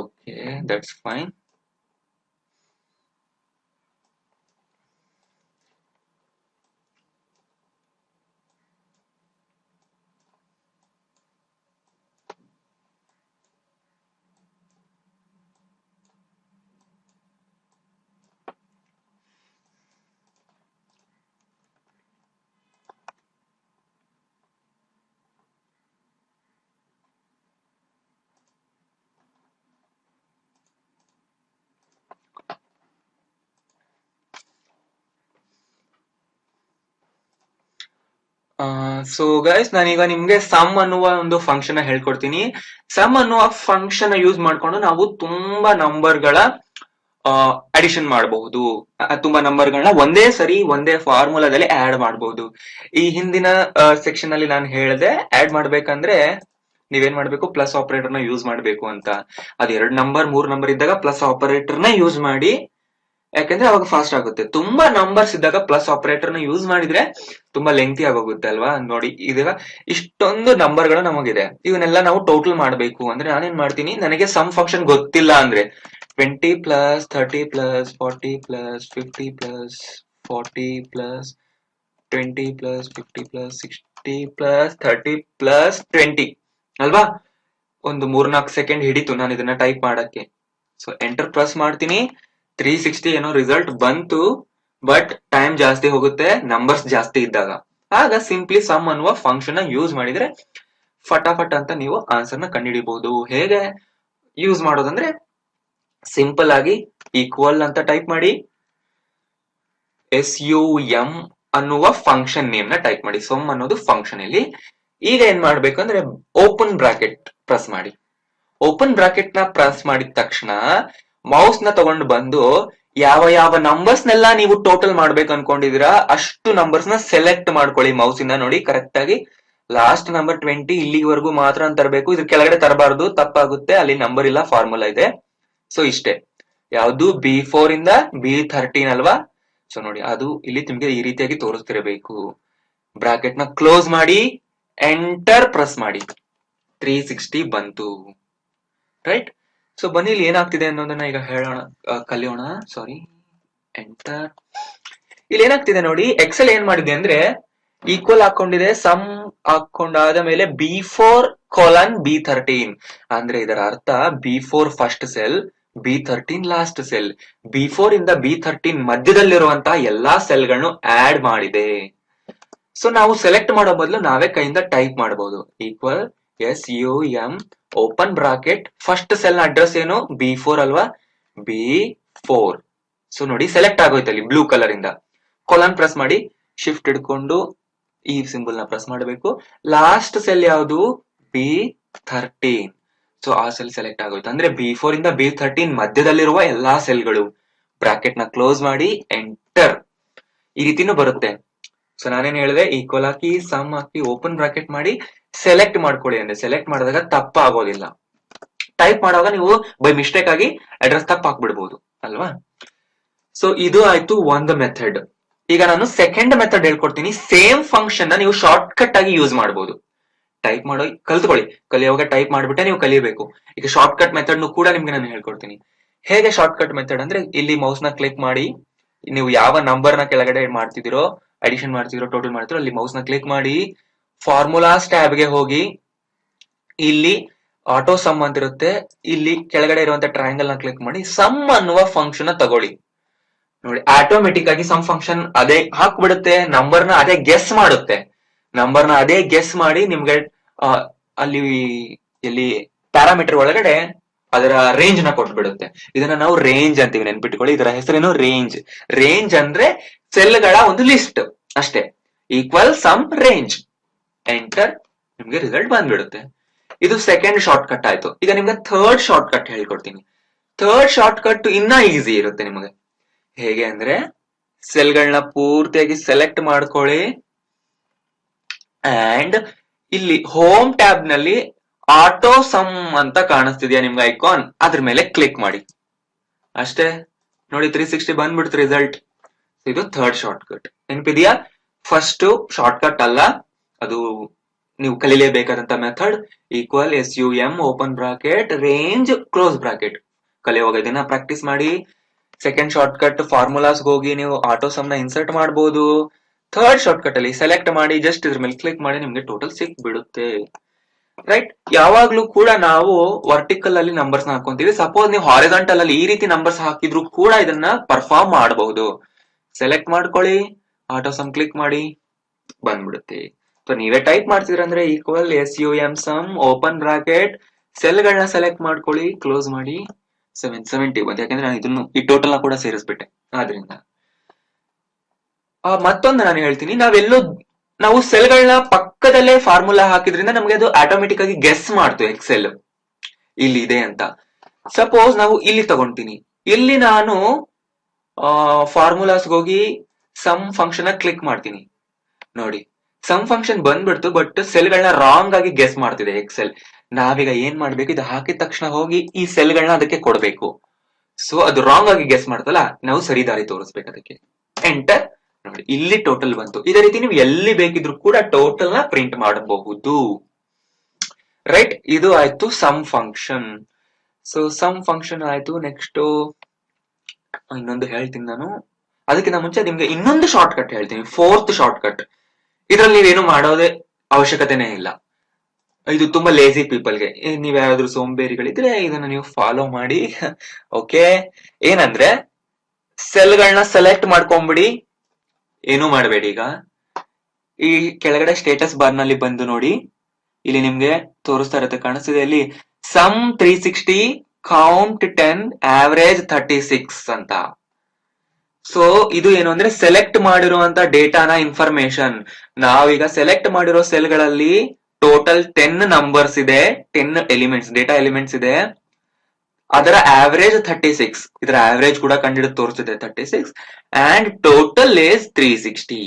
[SPEAKER 1] Okay, that's fine. So guys, ನಾನೀಗ ನಿಮ್ಗೆ ಸಮ್ ಅನ್ನುವ ಒಂದು ಫಂಕ್ಷನ್ ಹೇಳ್ಕೊಡ್ತೀನಿ. ಸಮ್ ಅನ್ನುವ ಫಂಕ್ಷನ್ ಯೂಸ್ ಮಾಡ್ಕೊಂಡು ನಾವು ತುಂಬಾ ನಂಬರ್ಗಳ ಅಡಿಷನ್ ಮಾಡಬಹುದು. ತುಂಬಾ ನಂಬರ್ಗಳನ್ನ ಒಂದೇ ಸರಿ ಒಂದೇ ಫಾರ್ಮುಲಾದಲ್ಲಿ ಆಡ್ ಮಾಡಬಹುದು. ಈ ಹಿಂದಿನ ಸೆಕ್ಷನ್ ಅಲ್ಲಿ ನಾನು ಹೇಳಿದೆ, ಆಡ್ ಮಾಡ್ಬೇಕಂದ್ರೆ ನೀವೇನ್ ಮಾಡ್ಬೇಕು, ಪ್ಲಸ್ ಆಪರೇಟರ್ ನ ಯೂಸ್ ಮಾಡ್ಬೇಕು ಅಂತ. ಅದ್ 2 ನಂಬರ್ 3 ನಂಬರ್ ಇದ್ದಾಗ ಪ್ಲಸ್ ಆಪರೇಟರ್ ನ ಯೂಸ್ ಮಾಡಿ, ಯಾಕಂದ್ರೆ ಅವಾಗ ಫಾಸ್ಟ್ ಆಗುತ್ತೆ. ತುಂಬಾ ನಂಬರ್ಸ್ ಇದ್ದಾಗ ಪ್ಲಸ್ ಆಪರೇಟರ್ ನ ಯೂಸ್ ಮಾಡಿದ್ರೆ ತುಂಬಾ ಲೆಂತಿ ಆಗೋಗುತ್ತೆ ಅಲ್ವಾ. ನೋಡಿ ಇದೀಗ ಇಷ್ಟೊಂದು ನಂಬರ್ಗಳು ನಮಗಿದೆ, ಇವನ್ನೆಲ್ಲ ನಾವು ಟೋಟಲ್ ಮಾಡ್ಬೇಕು ಅಂದ್ರೆ ನಾನೇನ್ ಮಾಡ್ತೀನಿ, ನನಗೆ ಸಮ್ ಫಂಕ್ಷನ್ ಗೊತ್ತಿಲ್ಲ ಅಂದ್ರೆ 20 plus 30 plus 40 plus 50 plus 40 plus 20 plus 50 plus 60 plus 30 plus 20 ಅಲ್ವಾ. ಒಂದು 3-4 ಸೆಕೆಂಡ್ ಹಿಡಿತು ನಾನು ಇದನ್ನ ಟೈಪ್ ಮಾಡಕ್ಕೆ. ಸೊ ಎಂಟರ್ ಪ್ರೆಸ್ ಮಾಡ್ತೀನಿ. 360 ಏನೋ ರಿಸಲ್ಟ್ ಬಂತು, ಬಟ್ ಟೈಮ್ ಜಾಸ್ತಿ ಹೋಗುತ್ತೆ ನಂಬರ್ಸ್ ಜಾಸ್ತಿ ಇದ್ದಾಗ. ಆಗ ಸಿಂಪ್ಲಿ ಸಮ್ ಅನ್ನುವ ಫಂಕ್ಷನ್ ನ ಯೂಸ್ ಮಾಡಿದ್ರೆ ಫಟಾಫಟ್ ಅಂತ ನೀವು ಆನ್ಸರ್ ನ ಕಂಡುಹಿಡಿಬಹುದು. ಹೇಗೆ ಯೂಸ್ ಮಾಡೋದಂದ್ರೆ, ಸಿಂಪಲ್ ಆಗಿ ಈಕ್ವಲ್ ಅಂತ ಟೈಪ್ ಮಾಡಿ, SUM ಅನ್ನುವ ಫಂಕ್ಷನ್ ನೇಮ್ ನ ಟೈಪ್ ಮಾಡಿ. ಸಮ್ ಅನ್ನೋದು ಫಂಕ್ಷನ್ ಇಲ್ಲಿ. ಈಗ ಏನ್ ಮಾಡ್ಬೇಕಂದ್ರೆ ಓಪನ್ ಬ್ರಾಕೆಟ್ ಪ್ರೆಸ್ ಮಾಡಿ. ಓಪನ್ ಬ್ರಾಕೆಟ್ ನ ಪ್ರೆಸ್ ಮಾಡಿದ ತಕ್ಷಣ ಮೌಸ್ ನ ತಗೊಂಡು ಬಂದು ಯಾವ ಯಾವ ನಂಬರ್ಸ್ ನೆಲ್ಲ ನೀವು ಟೋಟಲ್ ಮಾಡ್ಬೇಕು ಅನ್ಕೊಂಡಿದೀರಾ ಅಷ್ಟು ನಂಬರ್ಸ್ ನ ಸೆಲೆಕ್ಟ್ ಮಾಡ್ಕೊಳ್ಳಿ ಮೌಸ್ ಇಂದ. ನೋಡಿ ಕರೆಕ್ಟ್ ಆಗಿ ಲಾಸ್ಟ್ ನಂಬರ್ 20 ಇಲ್ಲಿವರೆಗೂ ಮಾತ್ರ ಅಂತ ತರಬೇಕು. ಇದ್ರ ಕೆಳಗಡೆ ತರಬಾರ್ದು, ತಪ್ಪಾಗುತ್ತೆ, ಅಲ್ಲಿ ನಂಬರ್ ಇಲ್ಲ, ಫಾರ್ಮುಲಾ ಇದೆ. ಸೊ ಇಷ್ಟೇ. ಯಾವ್ದು B4 ಇಂದ B13 ಅಲ್ವಾ. ಸೊ ನೋಡಿ ಅದು ಇಲ್ಲಿ ನಿಮ್ಗೆ ಈ ರೀತಿಯಾಗಿ ತೋರಿಸ್ತಿರಬೇಕು. ಬ್ರಾಕೆಟ್ ನ ಕ್ಲೋಸ್ ಮಾಡಿ ಎಂಟರ್ ಪ್ರೆಸ್ ಮಾಡಿ 360 ಬಂತು. ರೈಟ್. ಸೊ ಬನ್ನಿ ಇಲ್ಲಿ ಏನಾಗ್ತಿದೆ ಅನ್ನೋದನ್ನ ಈಗ ಹೇಳೋಣ, ಕಲಿಯೋಣ. ಸಾರಿ, ಎಂಟರ್. ಇಲ್ಲಿ ಏನಾಗ್ತಿದೆ ನೋಡಿ, ಎಕ್ಸೆಲ್ ಏನ್ ಮಾಡಿದೆ ಅಂದ್ರೆ ಈಕ್ವಲ್ ಹಾಕೊಂಡಿದೆ, ಸಮ್ ಹಾಕೊಂಡಾದ ಮೇಲೆ B4:B13 ಅಂದ್ರೆ ಇದರ ಅರ್ಥ B4 first cell, B13 last cell. B4 ಇಂದ B13 ಮಧ್ಯದಲ್ಲಿರುವಂತಹ ಎಲ್ಲಾ ಸೆಲ್ ಗಳನ್ನು ಆಡ್ ಮಾಡಿದೆ. ಸೊ ನಾವು ಸೆಲೆಕ್ಟ್ ಮಾಡೋ ಬದಲು ನಾವೇ ಕೈಯಿಂದ ಟೈಪ್ ಮಾಡಬಹುದು. Equal SUM open bracket, first cell ನ ಅಡ್ರೆಸ್ ಏನು, B4 ಅಲ್ವಾ, B4. ಸೊ ನೋಡಿ ಸೆಲೆಕ್ಟ್ ಆಗೋಯ್ತು ಅಲ್ಲಿ ಬ್ಲೂ ಕಲರ್ ಇಂದ. ಕೊಲನ್ ಪ್ರೆಸ್ ಮಾಡಿ ಶಿಫ್ಟ್ ಹಿಡ್ಕೊಂಡು ಈ ಸಿಂಬಲ್ ನ ಪ್ರೆಸ್ ಮಾಡಬೇಕು. ಲಾಸ್ಟ್ ಸೆಲ್ ಯಾವುದು, B13. ಸೊ ಆ ಸೆಲ್ ಸೆಲೆಕ್ಟ್ ಆಗೋಯ್ತು. ಅಂದ್ರೆ B4 ಇಂದ B13 ಮಧ್ಯದಲ್ಲಿರುವ ಎಲ್ಲಾ ಸೆಲ್ಗಳು. ಬ್ರಾಕೆಟ್ ನ ಕ್ಲೋಸ್ ಮಾಡಿ ಎಂಟರ್. ಈ ರೀತಿನೂ ಬರುತ್ತೆ. ಸೊ ನಾನೇನ್ ಹೇಳಿದೆ, ಈಕ್ವಲ್ ಹಾಕಿ ಸಮ್ ಹಾಕಿ ಓಪನ್ ಬ್ರಾಕೆಟ್ ಮಾಡಿ ಸೆಲೆಕ್ಟ್ ಮಾಡ್ಕೊಳ್ಳಿ ಅಂದ್ರೆ ಸೆಲೆಕ್ಟ್ ಮಾಡಿದಾಗ ತಪ್ಪ ಆಗೋದಿಲ್ಲ. ಟೈಪ್ ಮಾಡುವಾಗ ನೀವು ಬೈ ಮಿಸ್ಟೇಕ್ ಆಗಿ ಅಡ್ರೆಸ್ ತಪ್ಪ ಹಾಕ್ಬಿಡ್ಬೋದು ಅಲ್ವಾ. ಸೊ ಇದು ಆಯ್ತು ಒಂದು ಮೆಥಡ್. ಈಗ ನಾನು ಸೆಕೆಂಡ್ ಮೆಥಡ್ ಹೇಳ್ಕೊಡ್ತೀನಿ. ಸೇಮ್ ಫಂಕ್ಷನ್ ನ ನೀವು ಶಾರ್ಟ್ ಕಟ್ ಆಗಿ ಯೂಸ್ ಮಾಡಬಹುದು. ಟೈಪ್ ಮಾಡೋ ಕಲ್ತ್ಕೊಳ್ಳಿ, ಕಲಿಯುವಾಗ ಟೈಪ್ ಮಾಡ್ಬಿಟ್ಟೆ ನೀವು ಕಲಿಯಬೇಕು. ಈಗ ಶಾರ್ಟ್ ಕಟ್ ಮೆಥಡ್ ಕೂಡ ನಿಮ್ಗೆ ನಾನು ಹೇಳ್ಕೊಡ್ತೀನಿ. ಹೇಗೆ ಶಾರ್ಟ್ ಕಟ್ ಮೆಥಡ್ ಅಂದ್ರೆ, ಇಲ್ಲಿ ಮೌಸ್ ನ ಕ್ಲಿಕ್ ಮಾಡಿ, ನೀವು ಯಾವ ನಂಬರ್ ನ ಕೆಳಗಡೆ ಮಾಡ್ತಿದ್ದೀರೋ, ಅಡಿಷನ್ ಮಾಡ್ತಿರೋ, ಟೋಟಲ್ ಮಾಡ್ತಿರೋ, ಅಲ್ಲಿ ಮೌಸ್ ನ ಕ್ಲಿಕ್ ಮಾಡಿ ಫಾರ್ಮುಲಾಸ್ ಟ್ಯಾಬ್ ಗೆ ಹೋಗಿ, ಇಲ್ಲಿ ಆಟೋ ಸಮ್ ಅಂತ ಇರುತ್ತೆ, ಇಲ್ಲಿ ಕೆಳಗಡೆ ಇರುವಂತ ಟ್ರಯಾಂಗಲ್ ನ ಕ್ಲಿಕ್ ಮಾಡಿ ಸಮ್ ಅನ್ನುವ ಫಂಕ್ಷನ್ ತಗೊಳ್ಳಿ. ನೋಡಿ ಆಟೋಮೆಟಿಕ್ ಆಗಿ ಸಮ್ ಫಂಕ್ಷನ್ ಅದೇ ಹಾಕ್ಬಿಡುತ್ತೆ, ನಂಬರ್ ನ ಅದೇ ಗೆಸ್ ಮಾಡುತ್ತೆ. ನಂಬರ್ ನ ಅದೇ ಗೆಸ್ ಮಾಡಿ ನಿಮ್ಗೆ ಅಲ್ಲಿ ಇಲ್ಲಿ ಪ್ಯಾರಾಮೀಟರ್ ಒಳಗಡೆ ಅದರ ರೇಂಜ್ ನ ಕೊಟ್ಬಿಡುತ್ತೆ. ಇದನ್ನ ನಾವು ರೇಂಜ್ ಅಂತೀವಿ, ನೆನ್ಪಿಟ್ಕೊಳ್ಳಿ. ಇದರ ಹೆಸರೇನು, ರೇಂಜ್. ರೇಂಜ್ ಅಂದ್ರೆ ಸೆಲ್ ಗಳ ಒಂದು ಲಿಸ್ಟ್ ಅಷ್ಟೇ. ಈಕ್ವಲ್ ಸಮ್ ರೇಂಜ್, ಎಂಟರ್, ನಿಮ್ಗೆ ರಿಸಲ್ಟ್ ಬಂದ್ಬಿಡುತ್ತೆ. ಇದು ಸೆಕೆಂಡ್ ಶಾರ್ಟ್ ಕಟ್ ಆಯ್ತು. ಈಗ ನಿಮ್ಗೆ ಥರ್ಡ್ ಶಾರ್ಟ್ ಕಟ್ ಹೇಳ್ಕೊಡ್ತೀನಿ. ಥರ್ಡ್ ಶಾರ್ಟ್ ಕಟ್ ಇನ್ನ ಈಸಿ ಇರುತ್ತೆ ನಿಮಗೆ. ಹೇಗೆ ಅಂದ್ರೆ, ಸೆಲ್ ಗಳನ್ನ ಪೂರ್ತಿಯಾಗಿ ಸೆಲೆಕ್ಟ್ ಮಾಡ್ಕೊಳ್ಳಿ ಅಂಡ್ ಇಲ್ಲಿ ಹೋಮ್ ಟ್ಯಾಬ್ ನಲ್ಲಿ ಆಟೋ ಸಮ್ ಅಂತ ಕಾಣಿಸ್ತಿದ್ಯಾ ನಿಮ್ಗೆ ಐಕಾನ್, ಅದ್ರ ಮೇಲೆ ಕ್ಲಿಕ್ ಮಾಡಿ ಅಷ್ಟೇ. ನೋಡಿ 360 ಬಂದ್ಬಿಡ್ತು ರಿಸಲ್ಟ್. ಇದು ಥರ್ಡ್ ಶಾರ್ಟ್ ಕಟ್. ನೆನಪಿದ್ಯಾ? ಫಸ್ಟ್ ಶಾರ್ಟ್ ಕಟ್ ಅಲ್ಲ, ಅದು ನೀವು ಕಲಿಲೇಬೇಕಾದಂತ method. Equal SUM open bracket range close bracket. ಕಲಿಯುವಾಗ ಇದನ್ನ ಪ್ರಾಕ್ಟೀಸ್ ಮಾಡಿ. ಸೆಕೆಂಡ್ ಶಾರ್ಟ್ ಕಟ್ ಫಾರ್ಮುಲಾಸ್ ಹೋಗಿ ನೀವು ಆಟೋ ಸಮ್ ನ ಇನ್ಸರ್ಟ್ ಮಾಡಬಹುದು. ಥರ್ಡ್ ಶಾರ್ಟ್ ಕಟ್ ಅಲ್ಲಿ ಸೆಲೆಕ್ಟ್ ಮಾಡಿ ಜಸ್ಟ್ ಇದ್ರ ಮೇಲೆ ಕ್ಲಿಕ್ ಮಾಡಿ ನಿಮ್ಗೆ ಟೋಟಲ್ ಸಿಕ್ ಬಿಡುತ್ತೆ. ರೈಟ್. ಯಾವಾಗ್ಲೂ ಕೂಡ ನಾವು ವರ್ಟಿಕಲ್ ಅಲ್ಲಿ ನಂಬರ್ಸ್ ಹಾಕೊಂತೀವಿ. ಸಪೋಸ್ ನೀವು ಹಾರಿಜಾಂಟಲ್ ಅಲ್ಲಿ ಈ ರೀತಿ ನಂಬರ್ಸ್ ಹಾಕಿದ್ರು ಕೂಡ ಇದನ್ನ ಪರ್ಫಾರ್ಮ್ ಮಾಡಬಹುದು. ಸೆಲೆಕ್ಟ್ ಮಾಡ್ಕೊಳ್ಳಿ, ಆಟೋ ಸಮ್ ಕ್ಲಿಕ್ ಮಾಡಿ, ಬಂದ್ಬಿಡುತ್ತೆ. ಸೊ ನೀವೇ ಟೈಪ್ ಮಾಡ್ತಿದ್ರಂದ್ರೆ equal SUM sum open bracket, cell ಗಳನ್ನ ಸೆಲೆಕ್ಟ್ ಮಾಡ್ಕೊಳ್ಳಿ, ಕ್ಲೋಸ್ ಮಾಡಿ 770 ಬಂತು. ಯಾಕಂದ್ರೆ ನಾನು ಇದನ್ನು ಈ ಟೋಟಲ್ ನ ಕೂಡ ಸೇರಿಸ್ಬಿಟ್ಟೆ. ಆದ್ರಿಂದ ಮತ್ತೊಂದು ನಾನು ಹೇಳ್ತೀನಿ, ನಾವು ಸೆಲ್ ಗಳನ್ನ ಪಕ್ಕದಲ್ಲೇ ಫಾರ್ಮುಲಾ ಹಾಕಿದ್ರಿಂದ ನಮ್ಗೆ ಅದು ಆಟೋಮೆಟಿಕ್ ಆಗಿ ಗೆಸ್ ಮಾಡ್ತು ಎಕ್ಸೆಲ್ ಇಲ್ಲಿ ಇದೆ ಅಂತ. ಸಪೋಸ್ ನಾವು ಇಲ್ಲಿ ತಗೊಂತೀನಿ, ಇಲ್ಲಿ ನಾನು ಫಾರ್ಮುಲಾಸ್ ಹೋಗಿ ಸಮ್ ಫಂಕ್ಷನ್ ಕ್ಲಿಕ್ ಮಾಡ್ತೀನಿ. ನೋಡಿ ಸಮ್ ಫಂಕ್ಷನ್ ಬಂದ್ಬಿಡ್ತು, ಬಟ್ ಸೆಲ್ ಗಳನ್ನ ರಾಂಗ್ ಆಗಿ ಗೆಸ್ ಮಾಡ್ತಿದೆ ಎಕ್ಸೆಲ್. ನಾವೀಗ ಏನ್ ಮಾಡ್ಬೇಕು, ಇದು ಹಾಕಿದ ತಕ್ಷಣ ಹೋಗಿ ಈ ಸೆಲ್ ಗಳನ್ನ ಅದಕ್ಕೆ ಕೊಡ್ಬೇಕು. ಸೊ ಅದು ರಾಂಗ್ ಆಗಿ ಗೆಸ್ ಮಾಡ್ತಲ್ಲ, ನಾವು ಸರಿ ದಾರಿ ತೋರಿಸ್ಬೇಕು ಅದಕ್ಕೆ. ಎಂಟರ್. ನೋಡಿ ಇಲ್ಲಿ ಟೋಟಲ್ ಬಂತು. ಇದೇ ರೀತಿ ನೀವು ಎಲ್ಲಿ ಬೇಕಿದ್ರು ಕೂಡ ಟೋಟಲ್ ನ ಪ್ರಿಂಟ್ ಮಾಡಬಹುದು. ರೈಟ್. ಇದು ಆಯ್ತು sum function. So sum function ಆಯ್ತು. ನೆಕ್ಸ್ಟ್ ಇನ್ನೊಂದು ಹೇಳ್ತೀನಿ ನಾನು. ಅದಕ್ಕಿಂತ ಮುಂಚೆ ನಿಮ್ಗೆ ಇನ್ನೊಂದು ಶಾರ್ಟ್ ಕಟ್ ಹೇಳ್ತೀನಿ, ಫೋರ್ತ್ ಶಾರ್ಟ್ ಕಟ್. ಇದ್ರಲ್ಲಿ ನೀವೇನು ಮಾಡೋದೇ ಅವಶ್ಯಕತೆನೇ ಇಲ್ಲ. ಇದು ತುಂಬಾ ಲೇಜಿ ಪೀಪಲ್ಗೆ. ನೀವ್ ಯಾರಾದ್ರೂ ಸೋಂಬೇರಿಗಳಿದ್ರೆ ಇದನ್ನ ನೀವು ಫಾಲೋ ಮಾಡಿ. ಓಕೆ. ಏನಂದ್ರೆ ಸೆಲ್ ಗಳನ್ನ ಸೆಲೆಕ್ಟ್ ಮಾಡ್ಕೊಂಡ್ಬಿಡಿ, ಏನು ಮಾಡಬೇಡಿ. ಈಗ ಈ ಕೆಳಗಡೆ ಸ್ಟೇಟಸ್ ಬಾರ್ ನಲ್ಲಿ ಬಂದು ನೋಡಿ, ಇಲ್ಲಿ ನಿಮ್ಗೆ ತೋರಿಸ್ತಾ ಇರುತ್ತೆ, ಕಾಣಿಸ್ತಿದೆ ಇಲ್ಲಿ ಸಮ್ 360 ಕೌಂಟ್ 10 ಆವರೇಜ್ 36 ಅಂತ. ಸೊ ಇದು ಏನು ಅಂದ್ರೆ ಸೆಲೆಕ್ಟ್ ಮಾಡಿರುವಂತ ಡೇಟಾನ ಇನ್ಫಾರ್ಮೇಶನ್. ನಾವೀಗ ಸೆಲೆಕ್ಟ್ ಮಾಡಿರೋ ಸೆಲ್ ಗಳಲ್ಲಿ ಟೋಟಲ್ 10 ನಂಬರ್ಸ್ ಇದೆ, 10 ಎಲಿಮೆಂಟ್ಸ್, ಡೇಟಾ ಎಲಿಮೆಂಟ್ಸ್ ಇದೆ. ಅದರ ಆವರೇಜ್ 36. ಇದರ ಆವರೇಜ್ ಕೂಡ ಕಂಡಿಡಿದು ತೋರಿಸ್ತಿದೆ 36 ಅಂಡ್ ಟೋಟಲ್ ಇಸ್ 360.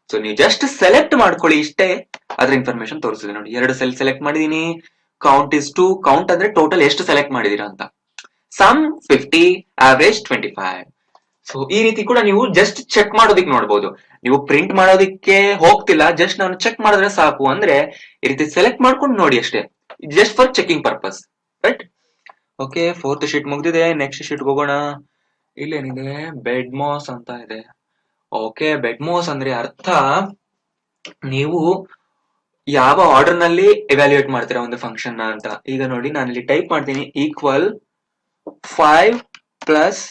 [SPEAKER 1] ಸೊ ನೀವು ಜಸ್ಟ್ ಸೆಲೆಕ್ಟ್ ಮಾಡ್ಕೊಳ್ಳಿ ಇಷ್ಟೇ, ಅದ್ರ ಇನ್ಫಾರ್ಮೇಶನ್ ತೋರಿಸ್ತಿದೆ. ನೋಡಿ 2 ಸೆಲ್ ಸೆಲೆಕ್ಟ್ ಮಾಡಿದೀನಿ. Count is 2. ಕೌಂಟ್ ಅಂದ್ರೆ ಟೋಟಲ್ ಎಷ್ಟು ಸೆಲೆಕ್ಟ್ ಮಾಡಿದೀರಾ ಅಂತ. Some 50, average 25. ಸೊ ಈ ರೀತಿ ಕೂಡ ನೀವು ಜಸ್ಟ್ ಚೆಕ್ ಮಾಡೋದಿಕ್ ನೋಡ್ಬೋದು. ನೀವು ಪ್ರಿಂಟ್ ಮಾಡೋದಿಕ್ಕೆ ಹೋಗ್ತಿಲ್ಲ, ಜಸ್ಟ್ ನಾನು ಚೆಕ್ ಮಾಡಿದ್ರೆ ಸಾಕು ಅಂದ್ರೆ ಈ ರೀತಿ ಸೆಲೆಕ್ಟ್ ಮಾಡ್ಕೊಂಡು ನೋಡಿ ಅಷ್ಟೇ, just for checking purpose, right? Okay, fourth sheet ಮುಗ್ದಿದೆ. ನೆಕ್ಸ್ಟ್ ಶೀಟ್ ಹೋಗೋಣ. ಇಲ್ಲೇನಿದೆ, ಬೆಡ್ ಮಾಸ್ ಅಂತ ಇದೆ. ಓಕೆ, ಬೆಡ್ ಮಾಸ್ ಅಂದ್ರೆ ಅರ್ಥ ನೀವು ಯಾವ ಆರ್ಡರ್ ನಲ್ಲಿ ಎವ್ಯಾಲ್ಯೂಯೇಟ್ ಮಾಡ್ತೀರಾ ಒಂದು ಫಂಕ್ಷನ್ ಅಂತ. ಈಗ ನೋಡಿ, ನಾನು ಇಲ್ಲಿ ಟೈಪ್ ಮಾಡ್ತೀನಿ ಈಕ್ವಲ್ 5 ಪ್ಲಸ್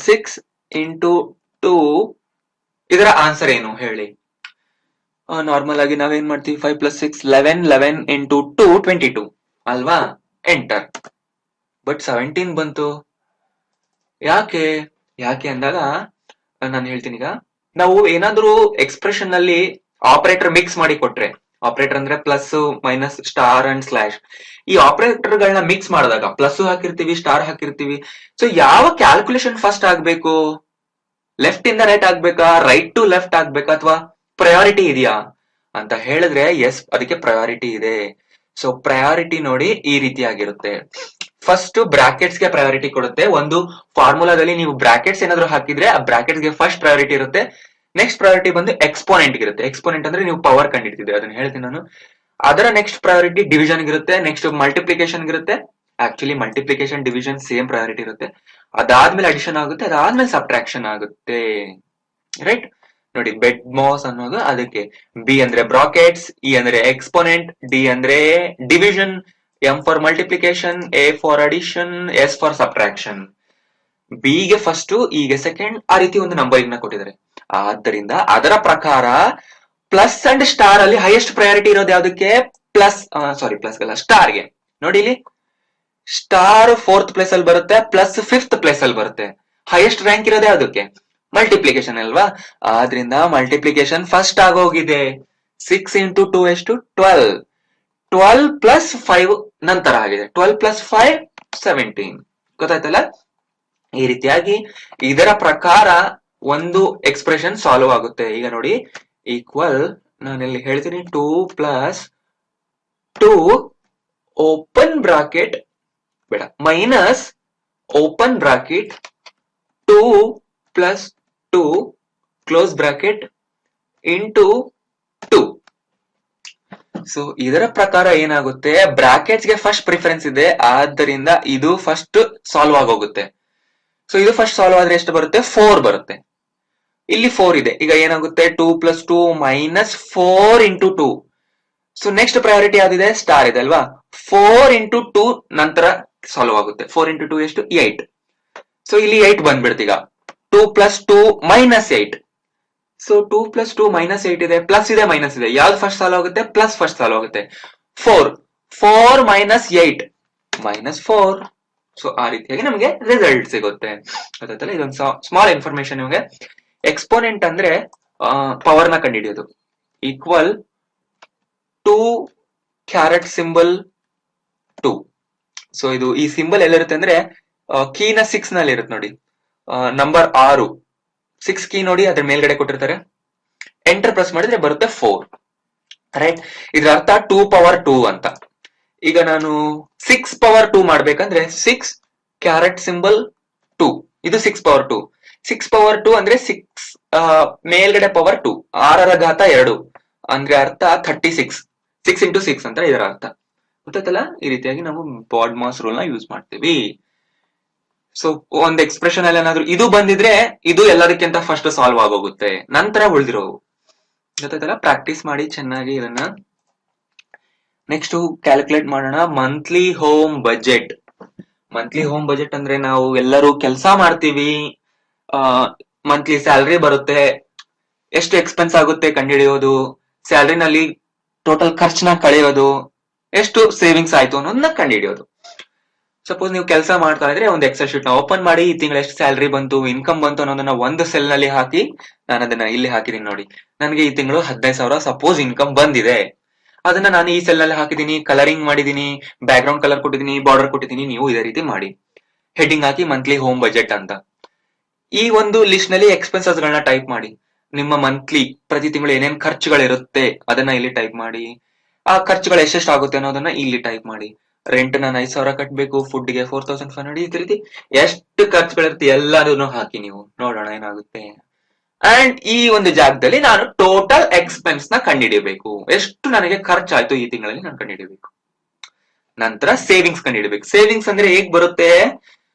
[SPEAKER 1] 6 ಇಂಟು 2. ಇದರ ಆನ್ಸರ್ ಏನು ಹೇಳಿ? ನಾರ್ಮಲ್ ಆಗಿ ನಾವೇನ್ ಮಾಡ್ತೀವಿ, 5 ಪ್ಲಸ್ 6 11, 11 ಇಂಟು 2 22 ಅಲ್ವಾ? ಎಂಟರ್. ಬಟ್ 17 ಬಂತು. ಯಾಕೆ ಯಾಕೆ ಅಂದಾಗ ನಾನು ಹೇಳ್ತೀನಿ. ಈಗ ನಾವು ಏನಾದ್ರೂ ಎಕ್ಸ್ಪ್ರೆಷನ್ ನಲ್ಲಿ ಆಪರೇಟರ್ ಮಿಕ್ಸ್ ಮಾಡಿ ಕೊಟ್ರೆ, ಆಪರೇಟರ್ ಅಂದ್ರೆ plus minus star and slash, ಈ ಆಪರೇಟರ್ ಗಳನ್ನ ಮಿಕ್ಸ್ ಮಾಡಿದಾಗ ಪ್ಲಸ್ ಹಾಕಿರ್ತೀವಿ, ಸ್ಟಾರ್ ಹಾಕಿರ್ತೀವಿ. ಸೊ ಯಾವ ಕ್ಯಾಲ್ಕುಲೇಷನ್ ಫಸ್ಟ್ ಆಗ್ಬೇಕು? ಲೆಫ್ಟ್ ಇಂದ ರೈಟ್ ಆಗ್ಬೇಕಾ, ರೈಟ್ ಟು ಲೆಫ್ಟ್ ಆಗ್ಬೇಕಾ, ಅಥವಾ ಪ್ರಯಾರಿಟಿ ಇದೆಯಾ ಅಂತ ಹೇಳಿದ್ರೆ ಎಸ್, ಅದಕ್ಕೆ ಪ್ರಯಾರಿಟಿ ಇದೆ. ಸೊ ಪ್ರಯಾರಿಟಿ ನೋಡಿ ಈ ರೀತಿಯಾಗಿರುತ್ತೆ. ಫಸ್ಟ್ ಬ್ರಾಕೆಟ್ಸ್ ಗೆ ಪ್ರಯಾರಿಟಿ ಕೊಡುತ್ತೆ. ಒಂದು ಫಾರ್ಮುಲಾದಲ್ಲಿ ನೀವು ಬ್ರಾಕೆಟ್ಸ್ ಏನಾದ್ರು ಹಾಕಿದ್ರೆ ಆ ಬ್ರಾಕೆಟ್ಸ್ ಗೆ ಫಸ್ಟ್ ಪ್ರಯಾರಿಟಿ ಇರುತ್ತೆ. ನೆಕ್ಸ್ಟ್ ಪ್ರಯಾರಿಟಿ ಬಂದು ಎಕ್ಸ್ಪೋನೆಂಟ್ ಇರುತ್ತೆ. ಎಕ್ಸ್ಪೋನೆಂಟ್ ಅಂದ್ರೆ ನೀವು ಪವರ್ ಕಂಡಿಡ್ತಿದ್ರೆ, ಅದನ್ನ ಹೇಳ್ತೀನಿ ನಾನು. ಅದರ ನೆಕ್ಸ್ಟ್ ಪ್ರಯಾರಿಟಿ ಡಿವಿಷನ್ ಇರುತ್ತೆ. ನೆಕ್ಸ್ಟ್ ಮಲ್ಟಿಪ್ಲಿಕೇಶನ್ ಇರುತ್ತೆ. Actually multiplication division same priority ಇರುತ್ತೆ. ಅದಾದ್ಮೇಲೆ ಅಡಿಷನ್ ಆಗುತ್ತೆ, ಅದಾದ್ಮೇಲೆ ಸಬ್ಟ್ರಾಕ್ಷನ್ ಆಗುತ್ತೆ, ರೈಟ್? ನೋಡಿ, ಬೆಡ್ ಮಾಸ್ ಅನ್ನೋದು ಅದಕ್ಕೆ. ಬಿ ಅಂದ್ರೆ ಬ್ರಾಕೆಟ್ಸ್, ಇ ಅಂದ್ರೆ ಎಕ್ಸ್ಪೋನೆಂಟ್, ಡಿ ಅಂದ್ರೆ division, M for multiplication, A for addition, S for subtraction. B ಗೆ ಫಸ್ಟ್, ಇ ಗೆ ಸೆಕೆಂಡ್, ಆ ರೀತಿ ಒಂದು ನಂಬರಿಂಗ್ ನ ಕೊಟ್ಟಿದ್ದಾರೆ. ಆದ್ದರಿಂದ ಅದರ ಪ್ರಕಾರ ಪ್ಲಸ್ ಅಂಡ್ ಸ್ಟಾರ್ ಅಲ್ಲಿ ಹೈಯೆಸ್ಟ್ ಪ್ರಯಾರಿಟಿ ಇರೋದು ಯಾವ್ದಕ್ಕೆ? ಪ್ಲಸ್ ಪ್ಲಸ್ ಅಲ್ಲ, ಸ್ಟಾರ್ ಗೆ. ನೋಡಿ ಇಲ್ಲಿ ಸ್ಟಾರ್ 4th ಪ್ಲೇಸ್ ಅಲ್ಲಿ ಬರುತ್ತೆ, ಪ್ಲಸ್ 5th ಪ್ಲೇಸ್ ಅಲ್ಲಿ ಬರುತ್ತೆ. ಹೈಯೆಸ್ಟ್ ರ್ಯಾಂಕ್ ಇರೋದೇ ಅದಕ್ಕೆ ಮಲ್ಟಿಪ್ಲಿಕೇಶನ್ ಅಲ್ವಾ? ಆದ್ರಿಂದ ಮಲ್ಟಿಪ್ಲಿಕೇಶನ್ ಫಸ್ಟ್ ಆಗೋಗಿದೆ. 6 ಇಂಟು 2 ಎಷ್ಟು? 12. 12 ಪ್ಲಸ್ 5 ನಂತರ ಆಗಿದೆ. 12 ಪ್ಲಸ್ 5 17. ಗೊತ್ತಾಯ್ತಲ್ಲ? ಈ ರೀತಿಯಾಗಿ ಇದರ ಪ್ರಕಾರ ಒಂದು ಎಕ್ಸ್ಪ್ರೆಷನ್ ಸಾಲ್ವ್ ಆಗುತ್ತೆ. ಈಗ ನೋಡಿ, ಈಕ್ವಲ್ ನಾನು ಇಲ್ಲಿ ಹೇಳ್ತೀನಿ 2 ಪ್ಲಸ್ 2 ಓಪನ್ ಬ್ರಾಕೆಟ್ ಬೇಡ, minus open bracket 2 plus 2 close bracket into 2. So ಇದರ ಪ್ರಕಾರ ಏನಾಗುತ್ತೆ, ಬ್ರಾಕೆಟ್ಸ್ ಗೆ ಫಸ್ಟ್ ಪ್ರಿಫರೆನ್ಸ್ ಇದೆ, ಆದ್ದರಿಂದ ಇದು ಫಸ್ಟ್ ಸಾಲ್ವ್ ಆಗೋಗುತ್ತೆ. ಸೊ ಇದು ಫಸ್ಟ್ ಸಾಲ್ವ್ ಆದ್ರೆ ಎಷ್ಟು ಬರುತ್ತೆ? 4 ಬರುತ್ತೆ. ಇಲ್ಲಿ 4 ಇದೆ. ಈಗ ಏನಾಗುತ್ತೆ, 2 plus 2 minus 4 into 2. So next priority ಯಾವ್ದಿದೆ? ಸ್ಟಾರ್ ಇದೆ ಅಲ್ವಾ? 4 ಇಂಟು 2 ನಂತರ ಸಾಲ್ವ್ ಆಗುತ್ತೆ. 4 ಇಂಟು 2 ಎಷ್ಟು? 8. ಸೊ ಇಲ್ಲಿ 8 ಬಂದ್ಬಿಡ್ತು. ಈಗ 2 plus 2 minus 8. So 2 plus 2 minus 8 ಇದೆ, ಪ್ಲಸ್ ಇದೆ, ಮೈನಸ್ ಇದೆ. ಯಾವ್ದು ಫಸ್ಟ್ ಸಾಲ್ವ್ ಆಗುತ್ತೆ? ಪ್ಲಸ್ ಫಸ್ಟ್ ಸಾಲ್ವ್ ಆಗುತ್ತೆ. 4 ಮೈನಸ್ 8 ಮೈನಸ್ 4. ಸೊ ಆ ರೀತಿಯಾಗಿ ನಮಗೆ ರಿಸಲ್ಟ್ ಸಿಗುತ್ತೆ. ಗೊತ್ತಾಯ್ತಲ್ಲ? ಇದೊಂದು ಸ್ಮಾಲ್ ಇನ್ಫಾರ್ಮೇಶನ್ ನಿಮಗೆ. ಎಕ್ಸ್ಪೋನೆಂಟ್ ಅಂದ್ರೆ ಪವರ್ ನ ಕಂಡುಹಿಡಿಯೋದು. Equal 2 caret symbol 2. ಸೊ ಇದು ಈ ಸಿಂಬಲ್ ಎಲ್ಲಿರುತ್ತೆ ಅಂದ್ರೆ ಕೀನ 6 ನಲ್ಲಿ ಇರುತ್ತೆ ನೋಡಿ, ನಂಬರ್ 6 6 ಕೀ ನೋಡಿ, ಅದ್ರ ಮೇಲ್ಗಡೆ ಕೊಟ್ಟಿರ್ತಾರೆ. ಎಂಟರ್ ಪ್ರೆಸ್ ಮಾಡಿದ್ರೆ ಬರುತ್ತೆ 4, ರೈಟ್? ಇದ್ರ ಅರ್ಥ 2 ಪವರ್ 2 ಅಂತ. ಈಗ ನಾನು 6 ಪವರ್ 2 ಮಾಡ್ಬೇಕಂದ್ರೆ 6 ಕ್ಯಾರೆಟ್ ಸಿಂಬಲ್ 2, ಇದು 6 ಪವರ್ 2. 6 ಪವರ್ 2 ಅಂದ್ರೆ 6 ಮೇಲ್ಗಡೆ ಪವರ್ 2, 6ರ ಘಾತ 2 ಅಂದ್ರೆ ಅರ್ಥ 36. 6 ಇಂಟು 6 ಅಂತ ಇದರ ಅರ್ಥ. ಗೊತ್ತಾಯ್ತಲ್ಲ? ಈ ರೀತಿಯಾಗಿ ನಾವು ಬಾಡ್ ಮಾಸ್ ರೂಲ್ ನ ಯೂಸ್ ಮಾಡ್ತೀವಿ. ಸೊ ಒಂದ್ ಎಕ್ಸ್ಪ್ರೆಷನ್ ಅಲ್ಲಿ ಏನಾದ್ರು ಇದು ಬಂದಿದ್ರೆ ಇದು ಎಲ್ಲದಕ್ಕಿಂತ ಫಸ್ಟ್ ಸಾಲ್ವ್ ಆಗೋಗುತ್ತೆ, ನಂತರ ಉಳಿದಿರೋವು. ಗೊತ್ತಾಯ್ತಲ್ಲ? ಪ್ರಾಕ್ಟೀಸ್ ಮಾಡಿ ಚೆನ್ನಾಗಿ ಇದನ್ನ. ನೆಕ್ಸ್ಟ್ ಕ್ಯಾಲ್ಕುಲೇಟ್ ಮಾಡೋಣ. Monthly home budget. Monthly home budget ಅಂದ್ರೆ ನಾವು ಎಲ್ಲರೂ ಕೆಲಸ ಮಾಡ್ತೀವಿ, ಮಂತ್ಲಿ ಸ್ಯಾಲ್ರಿ ಬರುತ್ತೆ, ಎಷ್ಟು ಎಕ್ಸ್ಪೆನ್ಸ್ ಆಗುತ್ತೆ ಕಂಡುಹಿಡಿಯೋದು, ಸ್ಯಾಲ್ರಿನಲ್ಲಿ ಟೋಟಲ್ ಖರ್ಚನ್ನ ಕಳೆಯೋದು, ಎಷ್ಟು ಸೇವಿಂಗ್ಸ್ ಆಯ್ತು ಅನ್ನೋದನ್ನ ಕಂಡುಹಿಡಿಯೋದು. ಸಪೋಸ್ ನೀವು ಕೆಲಸ ಮಾಡ್ತಾ ಇದ್ರೆ ಒಂದು ಎಕ್ಸೆಲ್ ಶೀಟ್ ನ ಓಪನ್ ಮಾಡಿ, ಈ ತಿಂಗಳು ಎಷ್ಟು ಸ್ಯಾಲ್ರಿ ಬಂತು, ಇನ್ಕಮ್ ಬಂತು ಅನ್ನೋದನ್ನ ಒಂದು ಸೆಲ್ ನಲ್ಲಿ ಹಾಕಿ, ನಾನು ಅದನ್ನ ಇಲ್ಲಿ ಹಾಕಿದೀನಿ ನೋಡಿ. ನನಗೆ ಈ ತಿಂಗಳು 15,000 ಸಪೋಸ್ ಇನ್ಕಮ್ ಬಂದಿದೆ. ಅದನ್ನ ನಾನು ಈ ಸೆಲ್ ನಲ್ಲಿ ಹಾಕಿದೀನಿ, ಕಲರಿಂಗ್ ಮಾಡಿದೀನಿ, ಬ್ಯಾಕ್ ಗ್ರೌಂಡ್ ಕಲರ್ ಕೊಟ್ಟಿದ್ದೀನಿ, ಬಾರ್ಡರ್ ಕೊಟ್ಟಿದ್ದೀನಿ. ನೀವು ಇದೇ ರೀತಿ ಮಾಡಿ, ಹೆಡ್ಡಿಂಗ್ ಹಾಕಿ ಮಂತ್ಲಿ ಹೋಮ್ ಬಜೆಟ್ ಅಂತ. ಈ ಒಂದು ಲಿಸ್ಟ್ ನಲ್ಲಿ ಎಕ್ಸ್ಪೆನ್ಸಸ್ ಗಳನ್ನ ಟೈಪ್ ಮಾಡಿ. ನಿಮ್ಮ ಮಂತ್ಲಿ ಪ್ರತಿ ತಿಂಗಳು ಏನೇನ್ ಖರ್ಚುಗಳಿರುತ್ತೆ ಅದನ್ನ ಇಲ್ಲಿ ಟೈಪ್ ಮಾಡಿ. ಆ ಖರ್ಚುಗಳು ಎಷ್ಟೆಷ್ಟು ಆಗುತ್ತೆ ಅನ್ನೋದನ್ನ ಇಲ್ಲಿ ಟೈಪ್ ಮಾಡಿ. ರೆಂಟ್ ನಾನು 5,000 ಕಟ್ಬೇಕು, ಫುಡ್ ಗೆ 4,500, ಈ ರೀತಿ ಎಷ್ಟು ಖರ್ಚುಗಳಿರುತ್ತೆ ಎಲ್ಲಾನು ಹಾಕಿ ನೀವು ನೋಡೋಣ ಏನಾಗುತ್ತೆ. ಅಂಡ್ ಈ ಒಂದು ಜಾಗದಲ್ಲಿ ನಾನು ಟೋಟಲ್ ಎಕ್ಸ್ಪೆನ್ಸ್ ನ ಕಂಡುಹಿಡಿಯಬೇಕು. ಎಷ್ಟು ನನಗೆ ಖರ್ಚಾಯ್ತು ಈ ತಿಂಗಳಲ್ಲಿ ನಾನು ಕಂಡುಹಿಡಿಯಬೇಕು. ನಂತರ ಸೇವಿಂಗ್ಸ್ ಕಂಡುಹಿಡಿಯಬೇಕು. ಸೇವಿಂಗ್ಸ್ ಅಂದ್ರೆ ಹೇಗ್ ಬರುತ್ತೆ,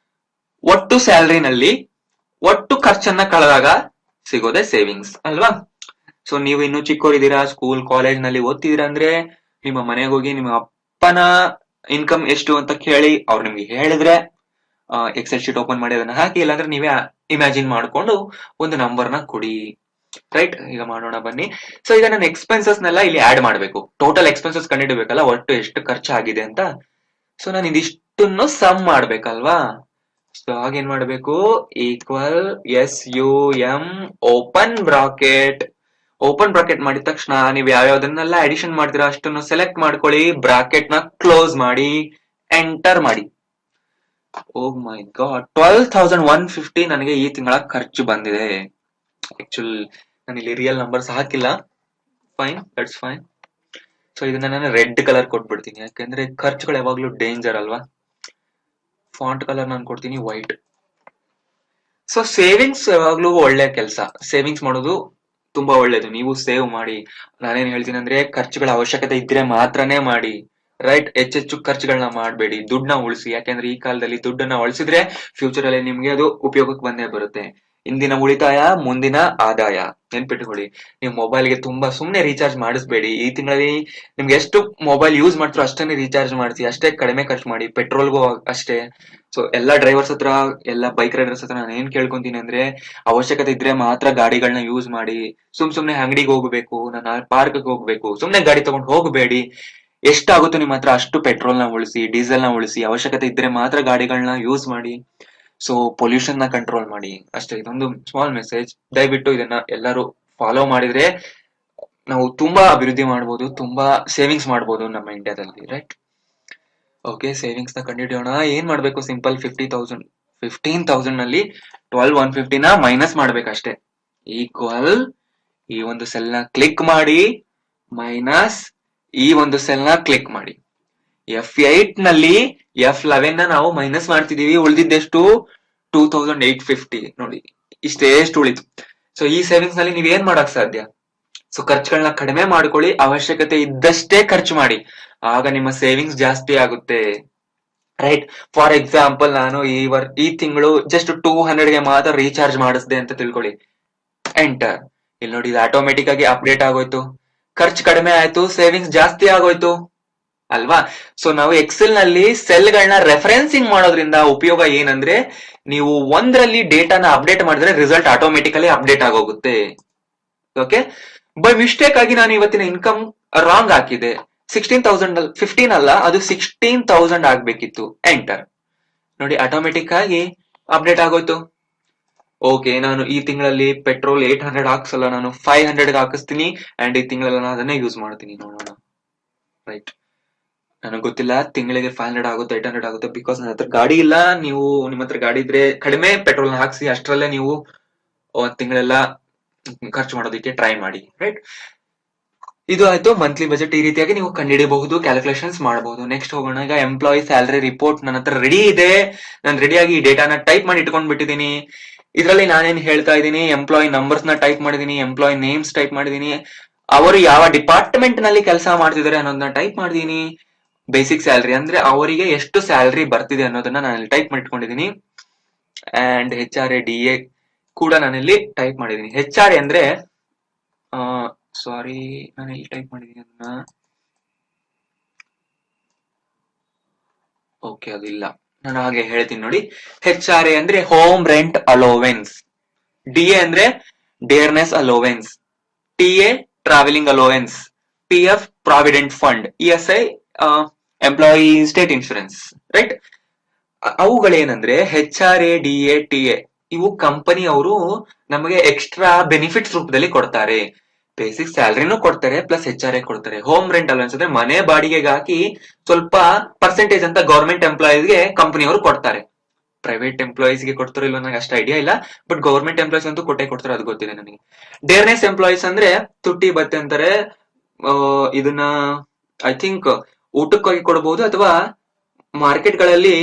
[SPEAKER 1] ಒಟ್ಟು ಸ್ಯಾಲರಿನಲ್ಲಿ ಒಟ್ಟು ಖರ್ಚನ್ನ ಕಳೆದಾಗ ಸಿಗೋದೆ ಸೇವಿಂಗ್ಸ್ ಅಲ್ವಾ. ಸೊ ನೀವು ಇನ್ನು ಚಿಕ್ಕವರಿದ್ದೀರಾ, ಸ್ಕೂಲ್ ಕಾಲೇಜ್ ನಲ್ಲಿ ಓದ್ತಿದ್ದೀರಾ ಅಂದ್ರೆ ನಿಮ್ಮ ಮನೆಗೆ ಹೋಗಿ ನಿಮ್ಮ ಅಪ್ಪನ ಇನ್ಕಮ್ ಎಷ್ಟು ಅಂತ ಕೇಳಿ ಅವ್ರು ನಿಮ್ಗೆ ಹೇಳಿದ್ರೆ ಎಕ್ಸೆಲ್ ಶೀಟ್ ಓಪನ್ ಮಾಡಿ ಅದನ್ನ ಹಾಕಿ, ಇಲ್ಲಾಂದ್ರೆ ನೀವೇ ಇಮ್ಯಾಜಿನ್ ಮಾಡ್ಕೊಂಡು ಒಂದು ನಂಬರ್ ನ ಕೊಡಿ. ರೈಟ್, ಈಗ ಮಾಡೋಣ ಬನ್ನಿ. ಸೊ ಈಗ ನಾನು ಎಕ್ಸ್ಪೆನ್ಸಸ್ ನೆಲ್ಲ ಇಲ್ಲಿ ಆಡ್ ಮಾಡ್ಬೇಕು. ಟೋಟಲ್ ಎಕ್ಸ್ಪೆನ್ಸಸ್ ಕಂಡಿಡ್ಬೇಕಲ್ಲ, ಒಟ್ಟು ಎಷ್ಟು ಖರ್ಚಾಗಿದೆ ಅಂತ. ಸೊ ನಾನು ಇದಿಷ್ಟನ್ನು ಸಮ್ ಮಾಡ್ಬೇಕಲ್ವಾ. ಸೊ ಹಾಗೇನ್ ಮಾಡ್ಬೇಕು, equal SUM open bracket. Open bracket ಮಾಡಿದ ತಕ್ಷಣ ನೀವು ಯಾವ್ಯಾವ್ದನ್ನೆಲ್ಲ ಅಡಿಷನ್ ಮಾಡ್ತೀರಾ ಅಷ್ಟನ್ನು ಸೆಲೆಕ್ಟ್ ಮಾಡ್ಕೊಳ್ಳಿ, ಬ್ರಾಕೆಟ್ ನ ಕ್ಲೋಸ್ ಮಾಡಿ, ಎಂಟರ್ ಮಾಡಿ. ಓ ಮೈ ಗಾಡ್, 12,150 ನನಗೆ ಈ ತಿಂಗಳ ಖರ್ಚು ಬಂದಿದೆ. ಆಕ್ಚುಲ್ ನಾನು ಇಲ್ಲಿ ರಿಯಲ್ ನಂಬರ್ಸ್ ಹಾಕಿಲ್ಲ. Fine, that's fine. ಸೊ ಇದನ್ನ ನಾನು ರೆಡ್ ಕಲರ್ ಕೊಟ್ಬಿಡ್ತೀನಿ, ಯಾಕಂದ್ರೆ ಖರ್ಚುಗಳು ಯಾವಾಗ್ಲೂ ಡೇಂಜರ್ ಅಲ್ವಾ. ಫಾಂಟ್ ಕಲರ್ ನಾನು ಕೊಡ್ತೀನಿ ವೈಟ್. ಸೊ ಸೇವಿಂಗ್ಸ್ ಯಾವಾಗ್ಲೂ ಒಳ್ಳೆ ಕೆಲಸ. ಸೇವಿಂಗ್ಸ್ ಮಾಡೋದು ತುಂಬಾ ಒಳ್ಳೇದು. ನೀವು ಸೇವ್ ಮಾಡಿ. ನಾನೇನ್ ಹೇಳ್ತೀನಿ ಅಂದ್ರೆ ಖರ್ಚುಗಳ ಅವಶ್ಯಕತೆ ಇದ್ರೆ ಮಾತ್ರನೇ ಮಾಡಿ. ರೈಟ್, ಹೆಚ್ಚೆಚ್ಚು ಖರ್ಚುಗಳನ್ನ ಮಾಡಬೇಡಿ, ದುಡ್ಡನ್ನ ಉಳಿಸಿ. ಯಾಕೆಂದ್ರೆ ಈ ಕಾಲದಲ್ಲಿ ದುಡ್ಡನ್ನ ಉಳಿಸಿದ್ರೆ ಫ್ಯೂಚರ್ ಅಲ್ಲಿ ನಿಮ್ಗೆ ಅದು ಉಪಯೋಗಕ್ಕೆ ಬಂದೇ ಬರುತ್ತೆ. ಇಂದಿನ ಉಳಿತಾಯ ಮುಂದಿನ ಆದಾಯ. ನೆನ್ಪಿಟ್ಕೊಳ್ಳಿ. ನೀವು ಮೊಬೈಲ್ಗೆ ತುಂಬಾ ಸುಮ್ನೆ ರೀಚಾರ್ಜ್ ಮಾಡಿಸ್ಬೇಡಿ. ಈ ತಿಂಗಳಲ್ಲಿ ನಿಮ್ಗೆ ಎಷ್ಟು ಮೊಬೈಲ್ ಯೂಸ್ ಮಾಡ್ತೀರೋ ಅಷ್ಟೇ ರೀಚಾರ್ಜ್ ಮಾಡಿಸಿ, ಅಷ್ಟೇ ಕಡಿಮೆ ಖರ್ಚು ಮಾಡಿ. ಪೆಟ್ರೋಲ್ಗೂ ಅಷ್ಟೇ. ಸೊ ಎಲ್ಲಾ ಡ್ರೈವರ್ಸ್ ಹತ್ರ, ಎಲ್ಲಾ ಬೈಕ್ ರೈಡರ್ಸ್ ಹತ್ರ ನಾನು ಏನ್ ಕೇಳ್ಕೊಂತೀನಿ ಅಂದ್ರೆ, ಅವಶ್ಯಕತೆ ಇದ್ರೆ ಮಾತ್ರ ಗಾಡಿಗಳನ್ನ ಯೂಸ್ ಮಾಡಿ. ಸುಮ್ನೆ ಅಂಗಡಿಗೆ ಹೋಗ್ಬೇಕು, ನಾನು ಪಾರ್ಕ್ ಹೋಗ್ಬೇಕು, ಸುಮ್ನೆ ಗಾಡಿ ತಗೊಂಡು ಹೋಗಬೇಡಿ. ಎಷ್ಟಾಗುತ್ತೋ ನಿಮ್ಮ ಹತ್ರ ಅಷ್ಟು ಪೆಟ್ರೋಲ್ ನ ಉಳಿಸಿ, ಡೀಸೆಲ್ ನ ಉಳಿಸಿ. ಅವಶ್ಯಕತೆ ಇದ್ರೆ ಮಾತ್ರ ಗಾಡಿಗಳನ್ನ ಯೂಸ್ ಮಾಡಿ. ಸೊ ಪೊಲ್ಯೂಷನ್ ನ ಕಂಟ್ರೋಲ್ ಮಾಡಿ ಅಷ್ಟೇ. ಇದೊಂದು ಸ್ಮಾಲ್ ಮೆಸೇಜ್. ದಯವಿಟ್ಟು ಇದನ್ನ ಎಲ್ಲರೂ ಫಾಲೋ ಮಾಡಿದ್ರೆ ನಾವು ತುಂಬಾ ಅಭಿವೃದ್ಧಿ ಮಾಡಬಹುದು, ತುಂಬಾ ಸೇವಿಂಗ್ಸ್ ಮಾಡಬಹುದು ನಮ್ಮ ಇಂಡಿಯಾದಲ್ಲಿ. Right, okay. ಸೇವಿಂಗ್ಸ್ ನ ಕಂಡುಹಿಡಿಯೋಣ. ಏನ್ ಮಾಡ್ಬೇಕು, ಸಿಂಪಲ್ 15,000 ನಲ್ಲಿ 12,150 ನ ಮೈನಸ್ ಮಾಡ್ಬೇಕಷ್ಟೇ. ಈಕ್ವಲ್ ಈ ಒಂದು ಸೆಲ್ ನ ಕ್ಲಿಕ್ ಮಾಡಿ, ಮೈನಸ್ ಈ ಒಂದು ಸೆಲ್ ನ ಕ್ಲಿಕ್ ಮಾಡಿ. F8 ನಲ್ಲಿ F11 ನ ನಾವು ಮೈನಸ್ ಮಾಡ್ತಿದೀವಿ. ಉಳಿದಿದ್ದೆಷ್ಟು, 2,850. ನೋಡಿ, ಇಷ್ಟೇಷ್ಟು ಉಳಿತು. ಸೊ ಈ ಸೇವಿಂಗ್ಸ್ ನಲ್ಲಿ ನೀವ್ ಏನ್ ಮಾಡಕ್ ಸಾಧ್ಯ. ಸೊ ಖರ್ಚುಗಳನ್ನ ಕಡಿಮೆ ಮಾಡ್ಕೊಳ್ಳಿ, ಅವಶ್ಯಕತೆ ಇದ್ದಷ್ಟೇ ಖರ್ಚು ಮಾಡಿ, ಆಗ ನಿಮ್ಮ ಸೇವಿಂಗ್ಸ್ ಜಾಸ್ತಿ ಆಗುತ್ತೆ. ರೈಟ್, ಫಾರ್ ಎಕ್ಸಾಂಪಲ್ ನಾನು ಈ ತಿಂಗಳು ಜಸ್ಟ್ 200ಗೆ ಮಾತ್ರ ರೀಚಾರ್ಜ್ ಮಾಡಿಸ್ದೆ ಅಂತ ತಿಳ್ಕೊಳ್ಳಿ. ಎಂಟರ್. ಇಲ್ಲಿ ನೋಡಿ, ಇದು ಆಟೋಮೆಟಿಕ್ ಆಗಿ ಅಪ್ಡೇಟ್ ಆಗೋಯ್ತು. ಖರ್ಚು ಕಡಿಮೆ ಆಯ್ತು, ಸೇವಿಂಗ್ಸ್ ಜಾಸ್ತಿ ಆಗೋಯ್ತು ಅಲ್ವಾ. ಸೊ ನಾವು ಎಕ್ಸೆಲ್ ನಲ್ಲಿ ಸೆಲ್ ಗಳನ್ನ ರೆಫರೆನ್ಸಿಂಗ್ ಮಾಡೋದ್ರಿಂದ ಉಪಯೋಗ ಏನಂದ್ರೆ, ನೀವು ಒಂದರಲ್ಲಿ ಡೇಟಾನ ಅಪ್ಡೇಟ್ ಮಾಡಿದ್ರೆ ರಿಸಲ್ಟ್ ಆಟೋಮೆಟಿಕಲಿ ಅಪ್ಡೇಟ್ ಆಗೋಗುತ್ತೆ. ಓಕೆ, ಬೈ ಮಿಸ್ಟೇಕ್ ಆಗಿ ನಾನು ಇವತ್ತಿನ ಇನ್ಕಮ್ ರಾಂಗ್ ಹಾಕಿದೆ. 16,000 15 ಅಲ್ಲ, ಅದು 16,000 ಆಗ್ಬೇಕಿತ್ತು. ಎಂಟರ್. ನೋಡಿ, ಆಟೋಮೆಟಿಕ್ ಆಗಿ ಅಪ್ಡೇಟ್ ಆಗೋಯ್ತು. ಓಕೆ, ನಾನು ಈ ತಿಂಗಳಲ್ಲಿ ಪೆಟ್ರೋಲ್ 800 ಹಾಕ್ಸಲ್ಲ, ನಾನು 500 ಹಾಕಿಸ್ತೀನಿ. ಅಂಡ್ ಈ ತಿಂಗಳಲ್ಲಿ ನಾನು ಅದನ್ನೇ ಯೂಸ್ ಮಾಡ್ತೀನಿ. ನೋಡೋಣ. ರೈಟ್, ನನಗೆ ಗೊತ್ತಿಲ್ಲ ತಿಂಗಳಿಗೆ 500 ಆಗುತ್ತೆ 800 ಆಗುತ್ತೆ, ಬಿಕಾಸ್ ನನ್ನ ಹತ್ರ ಗಾಡಿ ಇಲ್ಲ. ನೀವು ನಿಮ್ಮ ಹತ್ರ ಗಾಡಿ ಇದ್ರೆ ಕಡಿಮೆ ಪೆಟ್ರೋಲ್ ಹಾಕ್ಸಿ, ಅಷ್ಟರಲ್ಲೇ ನೀವು ತಿಂಗಳೆಲ್ಲ ಖರ್ಚು ಮಾಡೋದಕ್ಕೆ ಟ್ರೈ ಮಾಡಿ. ರೈಟ್, ಇದು ಆಯ್ತು ಮಂತ್ಲಿ ಬಜೆಟ್. ಈ ರೀತಿಯಾಗಿ ನೀವು ಕಂಡುಹಿಡಿಯಬಹುದು, ಕ್ಯಾಲ್ಕುಲೇಷನ್ಸ್ ಮಾಡಬಹುದು. ನೆಕ್ಸ್ಟ್ ಹೋಗೋಣ. ಈಗ ಎಂಪ್ಲಾಯಿ ಸ್ಯಾಲರಿ ರಿಪೋರ್ಟ್ ನನ್ನ ಹತ್ರ ರೆಡಿ ಇದೆ. ನಾನು ರೆಡಿಯಾಗಿ ಈ ಡೇಟಾನ ಟೈಪ್ ಮಾಡಿ ಇಟ್ಕೊಂಡ್ ಬಿಟ್ಟಿದ್ದೀನಿ. ಇದರಲ್ಲಿ ನಾನೇನ್ ಹೇಳ್ತಾ ಇದ್ದೀನಿ, ಎಂಪ್ಲಾಯಿ ನಂಬರ್ಸ್ ನ ಟೈಪ್ ಮಾಡಿದೀನಿ, ಎಂಪ್ಲಾಯಿ ನೇಮ್ಸ್ ಟೈಪ್ ಮಾಡಿದೀನಿ, ಅವರು ಯಾವ ಡಿಪಾರ್ಟ್ಮೆಂಟ್ ನಲ್ಲಿ ಕೆಲಸ ಮಾಡ್ತಿದ್ದಾರೆ ಅನ್ನೋದನ್ನ ಟೈಪ್ ಮಾಡಿದೀನಿ. ಬೇಸಿಕ್ ಸ್ಯಾಲರಿ ಅಂದ್ರೆ ಅವರಿಗೆ ಎಷ್ಟು ಸ್ಯಾಲರಿ ಬರ್ತಿದೆ ಅನ್ನೋದನ್ನ ನಾನು ಇಲ್ಲಿ ಟೈಪ್ ಮಾಡಿಟ್ಕೊಂಡಿದ್ದೀನಿ. ಅಂಡ್ HRA DA ಕೂಡ ನಾನಿಲ್ಲಿ ಟೈಪ್ ಮಾಡಿದೀನಿ. HRA ಅಂದ್ರೆ ಸಾರಿ, ನಾನು ಇಲ್ಲಿ ಟೈಪ್ ಮಾಡಿದೀನಿ ಅದನ್ನ. ಓಕೆ, ಅದಿಲ್ಲ, ನಾನು ಹಾಗೆ ಹೇಳ್ತೀನಿ ನೋಡಿ. HRA ಅಂದ್ರೆ ಹೋಮ್ ರೆಂಟ್ ಅಲೋವೆನ್ಸ್, DA ಅಂದ್ರೆ dearness allowance, TA travelling allowance, PF provident fund, ESI employee state insurance. Right, ಅವುಗಳೇನಂದ್ರೆ HRA DA TA ಇವು ಕಂಪನಿ ಅವರು ನಮಗೆ ಎಕ್ಸ್ಟ್ರಾ ಬೆನಿಫಿಟ್ಸ್ ರೂಪದಲ್ಲಿ ಕೊಡ್ತಾರೆ. ಬೇಸಿಕ್ ಸ್ಯಾಲರಿನೂ ಕೊಡ್ತಾರೆ, ಪ್ಲಸ್ HRA ಕೊಡ್ತಾರೆ. ಹೋಮ್ ರೆಂಟ್ ಅಲೋವೆನ್ಸ್ ಅಂದ್ರೆ ಮನೆ ಬಾಡಿಗೆಗೆ ಹಾಕಿ ಸ್ವಲ್ಪ ಪರ್ಸೆಂಟೇಜ್ ಅಂತ ಗವರ್ಮೆಂಟ್ ಎಂಪ್ಲಾಯೀಸ್ಗೆ ಕಂಪನಿಯವರು ಕೊಡ್ತಾರೆ. ಪ್ರೈವೇಟ್ ಎಂಪ್ಲಾಯೀಸ್ಗೆ ಕೊಡ್ತಾರೋ ಇಲ್ಲೋ ನನಗೆ ಅಷ್ಟು ಐಡಿಯಾ ಇಲ್ಲ, ಬಟ್ ಗವರ್ಮೆಂಟ್ ಎಂಪ್ಲಾಯೀಸ್ ಅಂತೂ ಕೊಟ್ಟೆ ಕೊಡ್ತಾರೆ, ಅದು ಗೊತ್ತಿದೆ ನನಗೆ. ಡೇರ್ನೆಸ್ ಎಂಪ್ಲಾಯೀಸ್ ಅಂದ್ರೆ ತುಟ್ಟಿ ಬತ್ತೆ ಅಂತಾರೆ. ಇದನ್ನ ಐ ಥಿಂಕ್ ಊಟಕ್ಕಾಗಿ ಕೊಡಬಹುದು ಅಥವಾ ಮಾರ್ಕೆಟ್ ಗಳಲ್ಲಿ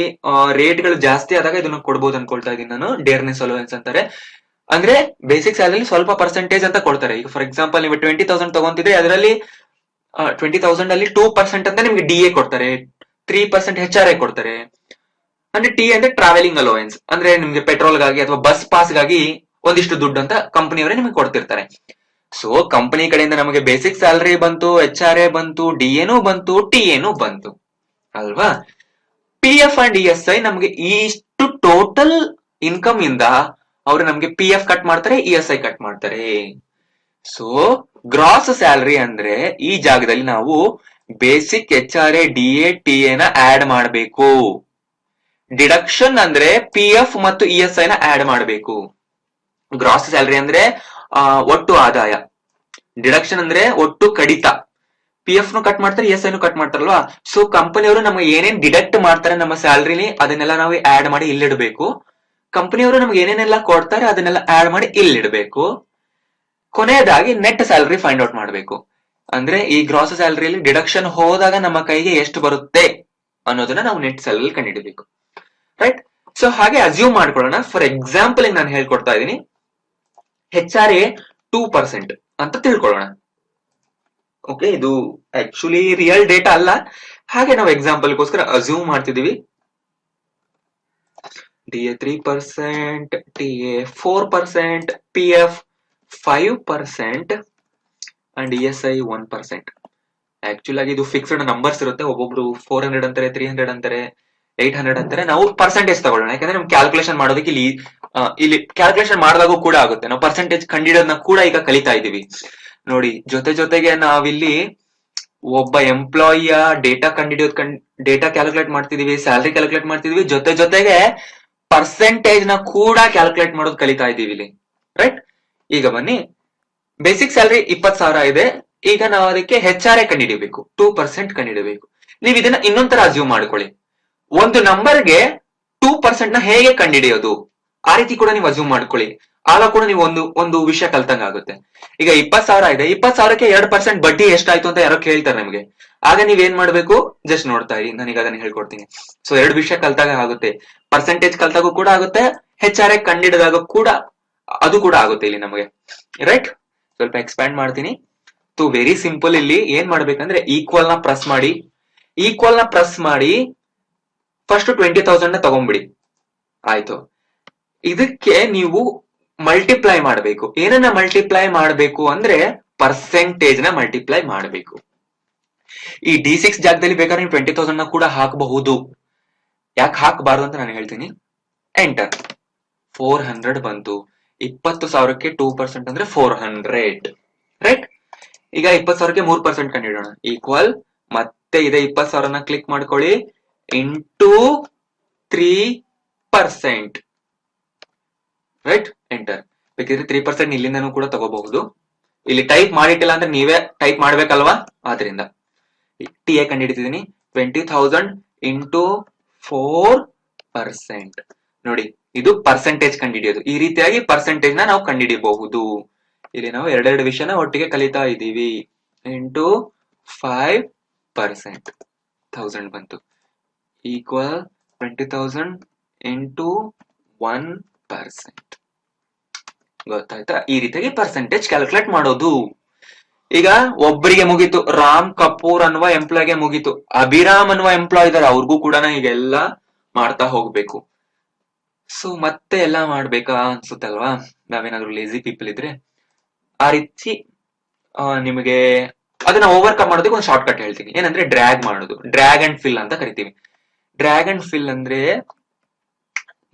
[SPEAKER 1] ರೇಟ್ ಗಳು ಜಾಸ್ತಿ ಆದಾಗ ಇದನ್ನ ಕೊಡ್ಬೋದು ಅನ್ಕೊಳ್ತಾ ಇದೀನಿ ನಾನು. ಡೇರ್ನೆಸ್ ಅಲೋವೆನ್ಸ್ ಅಂತಾರೆ. ಅಂದ್ರೆ ಬೇಸಿಕ್ ಸ್ಯಾಲರಿ ಸ್ವಲ್ಪ ಪರ್ಸೆಂಟೇಜ್ ಅಂತ ಕೊಡ್ತಾರೆ. ಈಗ ಫಾರ್ ಎಕ್ಸಾಂಪಲ್ ನೀವು 20,000 ತಗೊಂತಿದ್ರೆ ಅದರಲ್ಲಿ 20,000 ಅಲ್ಲಿ 2% ಅಂತ ನಿಮ್ಗೆ ಡಿ ಎ ಕೊಡ್ತಾರೆ, 3% HRA ಕೊಡ್ತಾರೆ. ಅಂದ್ರೆ ಟಿ ಅಂದ್ರೆ ಟ್ರಾವೆಲಿಂಗ್ ಅಲೋವೆನ್ಸ್, ಅಂದ್ರೆ ನಿಮ್ಗೆ ಪೆಟ್ರೋಲ್ ಗಾಗಿ ಅಥವಾ ಬಸ್ ಪಾಸ್ ಗಾಗಿ ಒಂದಿಷ್ಟು ದುಡ್ಡು ಅಂತ ಕಂಪನಿಯವರೇ ನಿಮ್ಗೆ ಕೊಡ್ತಿರ್ತಾರೆ. ಸೊ ಕಂಪನಿ ಕಡೆಯಿಂದ ನಮಗೆ ಬೇಸಿಕ್ ಸ್ಯಾಲರಿ ಬಂತು, HRA ಬಂತು, ಡಿ ಎನೂ ಬಂತು, ಟಿ ಎನೂ ಬಂತು ಅಲ್ವಾ. P F and E S I ನಮ್ಗೆ ಇಷ್ಟು ಟೋಟಲ್ ಇನ್ಕಮ್ ಇಂದ ಅವರು ನಮ್ಗೆ ಪಿ ಎಫ್ ಕಟ್ ಮಾಡ್ತಾರೆ, ಇ ಎಸ್ ಐ ಕಟ್ ಮಾಡ್ತಾರೆ. ಸೊ ಗ್ರಾಸ್ ಸ್ಯಾಲರಿ ಅಂದ್ರೆ ಈ ಜಾಗದಲ್ಲಿ ನಾವು basic HRA D A T ಎನ ಆಡ್ ಮಾಡಬೇಕು. ಡಿಡಕ್ಷನ್ ಅಂದ್ರೆ ಪಿ ಎಫ್ ಮತ್ತು ಇ ಎಸ್ ಐ ನ ಆಡ್ ಮಾಡಬೇಕು. ಗ್ರಾಸ್ ಸ್ಯಾಲರಿ ಅಂದ್ರೆ ಒಟ್ಟು ಆದಾಯ, ಡಿಡಕ್ಷನ್ ಅಂದ್ರೆ ಒಟ್ಟು ಕಡಿತ, ಪಿ ಎಫ್ ನು ಕಟ್ ಮಾಡ್ತಾರೆ, ಇ ಎಸ್ ಐ ನು ಕಟ್ ಮಾಡ್ತಾರಲ್ವಾ. ಸೊ ಕಂಪನಿಯವರು ನಮ್ಗೆ ಏನೇನ್ ಡಿಡಕ್ಟ್ ಮಾಡ್ತಾರೆ ನಮ್ಮ ಸ್ಯಾಲರಿಲಿ ಅದನ್ನೆಲ್ಲ ನಾವು ಆಡ್ ಮಾಡಿ ಇಲ್ಲಿಡ್ಬೇಕು. ಕಂಪನಿಯವರು ನಮ್ಗೆ ಏನೇನೆಲ್ಲ ಕೊಡ್ತಾರೆ ಅದನ್ನೆಲ್ಲ ಆಡ್ ಮಾಡಿ ಇಲ್ಲಿಡ್ಬೇಕು. ಕೊನೆಯದಾಗಿ ನೆಟ್ ಸ್ಯಾಲರಿ ಫೈಂಡ್ ಔಟ್ ಮಾಡಬೇಕು. ಅಂದ್ರೆ ಈ ಗ್ರಾಸ್ ಸ್ಯಾಲರಿಯಲ್ಲಿ ಡಿಡಕ್ಷನ್ ಹೋದಾಗ ನಮ್ಮ ಕೈಗೆ ಎಷ್ಟು ಬರುತ್ತೆ ಅನ್ನೋದನ್ನ ನಾವು ನೆಟ್ ಸ್ಯಾಲರಿ ಕಂಡುಹಿಡಬೇಕು. ರೈಟ್. ಸೊ ಹಾಗೆ ಅಸ್ಯೂಮ್ ಮಾಡ್ಕೊಳ್ಳೋಣ. ಫಾರ್ ಎಕ್ಸಾಂಪಲ್ ನಾನು ಹೇಳ್ಕೊಡ್ತಾ ಇದ್ದೀನಿ, HRA 2% ಅಂತ ತಿಳ್ಕೊಳ್ಳೋಣ. ಓಕೆ, ಇದು ಆಕ್ಚುಲಿ ರಿಯಲ್ ಡೇಟಾ ಅಲ್ಲ, ಹಾಗೆ ನಾವು ಎಕ್ಸಾಂಪಲ್ಗೋಸ್ಕರ ಅಸ್ಯೂಮ್ ಮಾಡ್ತಿದೀವಿ. DA 3%, TA 4%, PF 5% and ESI 1%. Actual ಆಗಿ ಇದು ಫಿಕ್ಸ್ಡ್ ನಂಬರ್ಸ್ ಇರುತ್ತೆ. ಒಬ್ಬೊಬ್ರು 400 ಅಂತಾರೆ, 300 ಅಂತಾರೆ, 800 ಅಂತಾರೆ. ನಾವು ಪರ್ಸೆಂಟೇಜ್ ತಗೊಳ್ಳೋಣ, ಯಾಕಂದ್ರೆ ನಮ್ಗೆ ಕ್ಯಾಲ್ಕುಲೇಷನ್ ಮಾಡೋದಕ್ಕೆ ಇಲ್ಲಿ ಕ್ಯಾಲ್ಕುಲೇಷನ್ ಮಾಡಿದಾಗೂ ಕೂಡ ಆಗುತ್ತೆ. ನಾವು ಪರ್ಸೆಂಟೇಜ್ ಕಂಡಿಡೋದನ್ನ ಕೂಡ ಈಗ ಕಲಿತಾ ಇದೀವಿ ನೋಡಿ. ಜೊತೆಗೆ ನಾವಿಲ್ಲಿ ಒಬ್ಬ ಎಂಪ್ಲಾಯಿಯ ಡೇಟಾ ಡೇಟಾ ಕ್ಯಾಲ್ಕುಲೇಟ್ ಮಾಡ್ತಿದೀವಿ, ಸ್ಯಾಲರಿ ಕ್ಯಾಲ್ಕುಲೇಟ್ ಮಾಡ್ತಿದೀವಿ, ಜೊತೆಗೆ ಪರ್ಸೆಂಟೇಜ್ ನ ಕೂಡ ಕ್ಯಾಲ್ಕುಲೇಟ್ ಮಾಡೋದು ಕಲಿತಾ ಇದೀವಿ ಇಲ್ಲಿ. ರೈಟ್. ಈಗ ಬನ್ನಿ, ಬೇಸಿಕ್ ಸ್ಯಾಲರಿ 20,000 ಇದೆ. ಈಗ ನಾವು ಅದಕ್ಕೆ HRA ಕಂಡುಹಿಡಿಯಬೇಕು, 2% ಕಂಡುಹಿಡಬೇಕು. ನೀವು ಇದನ್ನ ಇನ್ನೊಂದ್ ತರ ಅಸ್ಯೂಮ್ ಮಾಡ್ಕೊಳ್ಳಿ. ಒಂದು ನಂಬರ್ಗೆ 2% ನ ಹೇಗೆ ಕಂಡುಹಿಡಿಯೋದು ಆ ರೀತಿ ಕೂಡ ನೀವು ಅಸ್ಯೂಮ್ ಮಾಡ್ಕೊಳ್ಳಿ. ಆಗ ಕೂಡ ನೀವು ಒಂದು ವಿಷಯ ಕಲ್ತಂಗ ಆಗುತ್ತೆ. ಈಗ 20,000 ಇದೆ, 20,000ಕ್ಕೆ 2% ಬಡ್ಡಿ ಎಷ್ಟಾಯ್ತು ಅಂತ ಯಾರೋ ಕೇಳ್ತಾರೆ ನಿಮ್ಗೆ. ಆಗ ನೀವೇನ್ ಮಾಡ್ಬೇಕು, ಜಸ್ಟ್ ನೋಡ್ತಾ ಇರಿ, ನಾನೀಗ ಅದನ್ನ ಹೇಳ್ಕೊಡ್ತೀನಿ. ಸೊ 2 ವಿಷಯ ಕಲ್ತಾಗ ಆಗುತ್ತೆ, ಪರ್ಸೆಂಟೇಜ್ ಕಲ್ತಾಗೂ ಕೂಡ ಆಗುತ್ತೆ, HRA ಕಂಡಿಡಿದಾಗ ಕೂಡ ಅದು ಕೂಡ ಆಗುತ್ತೆ ಇಲ್ಲಿ ನಮಗೆ. ರೈಟ್. ಸ್ವಲ್ಪ ಎಕ್ಸ್ಪ್ಯಾಂಡ್ ಮಾಡ್ತೀನಿ. Too very simple. ಇಲ್ಲಿ ಏನ್ ಮಾಡ್ಬೇಕಂದ್ರೆ ಈಕ್ವಲ್ ನ ಪ್ರೆಸ್ ಮಾಡಿ ಫಸ್ಟ್ 20,000 ನ ತಗೊಂಡ್ಬಿಡಿ. ಆಯ್ತು. ಇದಕ್ಕೆ ನೀವು ಮಲ್ಟಿಪ್ಲೈ ಮಾಡಬೇಕು. ಏನನ್ನ ಮಲ್ಟಿಪ್ಲೈ ಮಾಡಬೇಕು ಅಂದ್ರೆ ಪರ್ಸೆಂಟೇಜ್ ನ ಮಲ್ಟಿಪ್ಲೈ ಮಾಡಬೇಕು. ಈ D6 ಜಾಗದಲ್ಲಿ ಬೇಕಾದ್ರೆ ನೀವು 20,000 ನ ಕೂಡ ಹಾಕಬಹುದು. ಯಾಕೆ ಹಾಕಬಾರ್ದು ಅಂತ ನಾನು ಹೇಳ್ತೀನಿ. ಎಂಟರ್. 400 ಬಂತು. 20,000ಕ್ಕೆ 2% ಅಂದ್ರೆ 400. ರೈಟ್. ಈಗ 20,000ಕ್ಕೆ 3% ಕಂಡುಹಿಡೋಣ. ಈಕ್ವಲ್ ಮತ್ತೆ ಇದೆ 20,000ನ ಕ್ಲಿಕ್ ಮಾಡ್ಕೊಳ್ಳಿ, ಇಂಟು 3%. ರೈಟ್. ಎಂಟರ್. ಬೇಕಿದ್ರೆ 3% ಇಲ್ಲಿಂದನೂ ಕೂಡ ತಗೋಬಹುದು. ಇಲ್ಲಿ ಟೈಪ್ ಮಾಡಿಟ್ಟಿಲ್ಲ ಅಂದ್ರೆ ನೀವೇ ಟೈಪ್ ಮಾಡ್ಬೇಕಲ್ವಾ, ಆದ್ರಿಂದ TA ಕಂಡುಹಿಡಿತಿದ್ದೀನಿ. 20,000 ಇಂಟು 4%. ನೋಡಿ, ಇದು ಪರ್ಸೆಂಟೇಜ್ ಕಂಡುಹಿಡಿಯೋದು. ಈ ರೀತಿಯಾಗಿ ಪರ್ಸೆಂಟೇಜ್ ನ ನಾವು ಕಂಡುಹಿಡಿಯಬಹುದು. ಇಲ್ಲಿ ನಾವು ಎರಡೆರಡು ವಿಷಯನ ಒಟ್ಟಿಗೆ ಕಲಿತಾ ಇದ್ದೀವಿ. ಇಂಟು 5%, 1000 ಬಂತು. Equal 20,000 into 1%. ಗೊತ್ತಾಯ್ತಾ? ಈ ರೀತಿಯಾಗಿ ಪರ್ಸೆಂಟೇಜ್ ಕ್ಯಾಲ್ಕುಲೇಟ್ ಮಾಡೋದು. ಈಗ ಒಬ್ಬರಿಗೆ ಮುಗೀತು, ರಾಮ್ ಕಪೂರ್ ಅನ್ನುವ ಎಂಪ್ಲಾಯ್ಗೆ ಮುಗೀತು. ಅಭಿರಾಮ್ ಅನ್ನುವ ಎಂಪ್ಲಾಯ್ ಇದಾರೆ, ಅವ್ರಿಗೂ ಕೂಡ ಈಗೆಲ್ಲ ಮಾಡ್ತಾ ಹೋಗ್ಬೇಕು. ಸೊ ಮತ್ತೆ ಎಲ್ಲ ಮಾಡ್ಬೇಕಾ ಅನ್ಸುತ್ತಲ್ವಾ, ನಾವೇನಾದ್ರು ಲೇಜಿ ಪೀಪಲ್ ಇದ್ರೆ. ಆ ರೀತಿ ನಿಮಗೆ ಅದನ್ನ ಓವರ್ಕಮ್ ಮಾಡೋದಕ್ಕೆ ಒಂದು ಶಾರ್ಟ್ ಕಟ್ ಹೇಳ್ತೀನಿ. ಏನಂದ್ರೆ ಡ್ರ್ಯಾಗ್ ಮಾಡೋದು. ಡ್ರ್ಯಾಗ್ ಅಂಡ್ ಫಿಲ್ ಅಂತ ಕರಿತೀವಿ. ಡ್ರ್ಯಾಗ್ ಅಂಡ್ ಫಿಲ್ ಅಂದ್ರೆ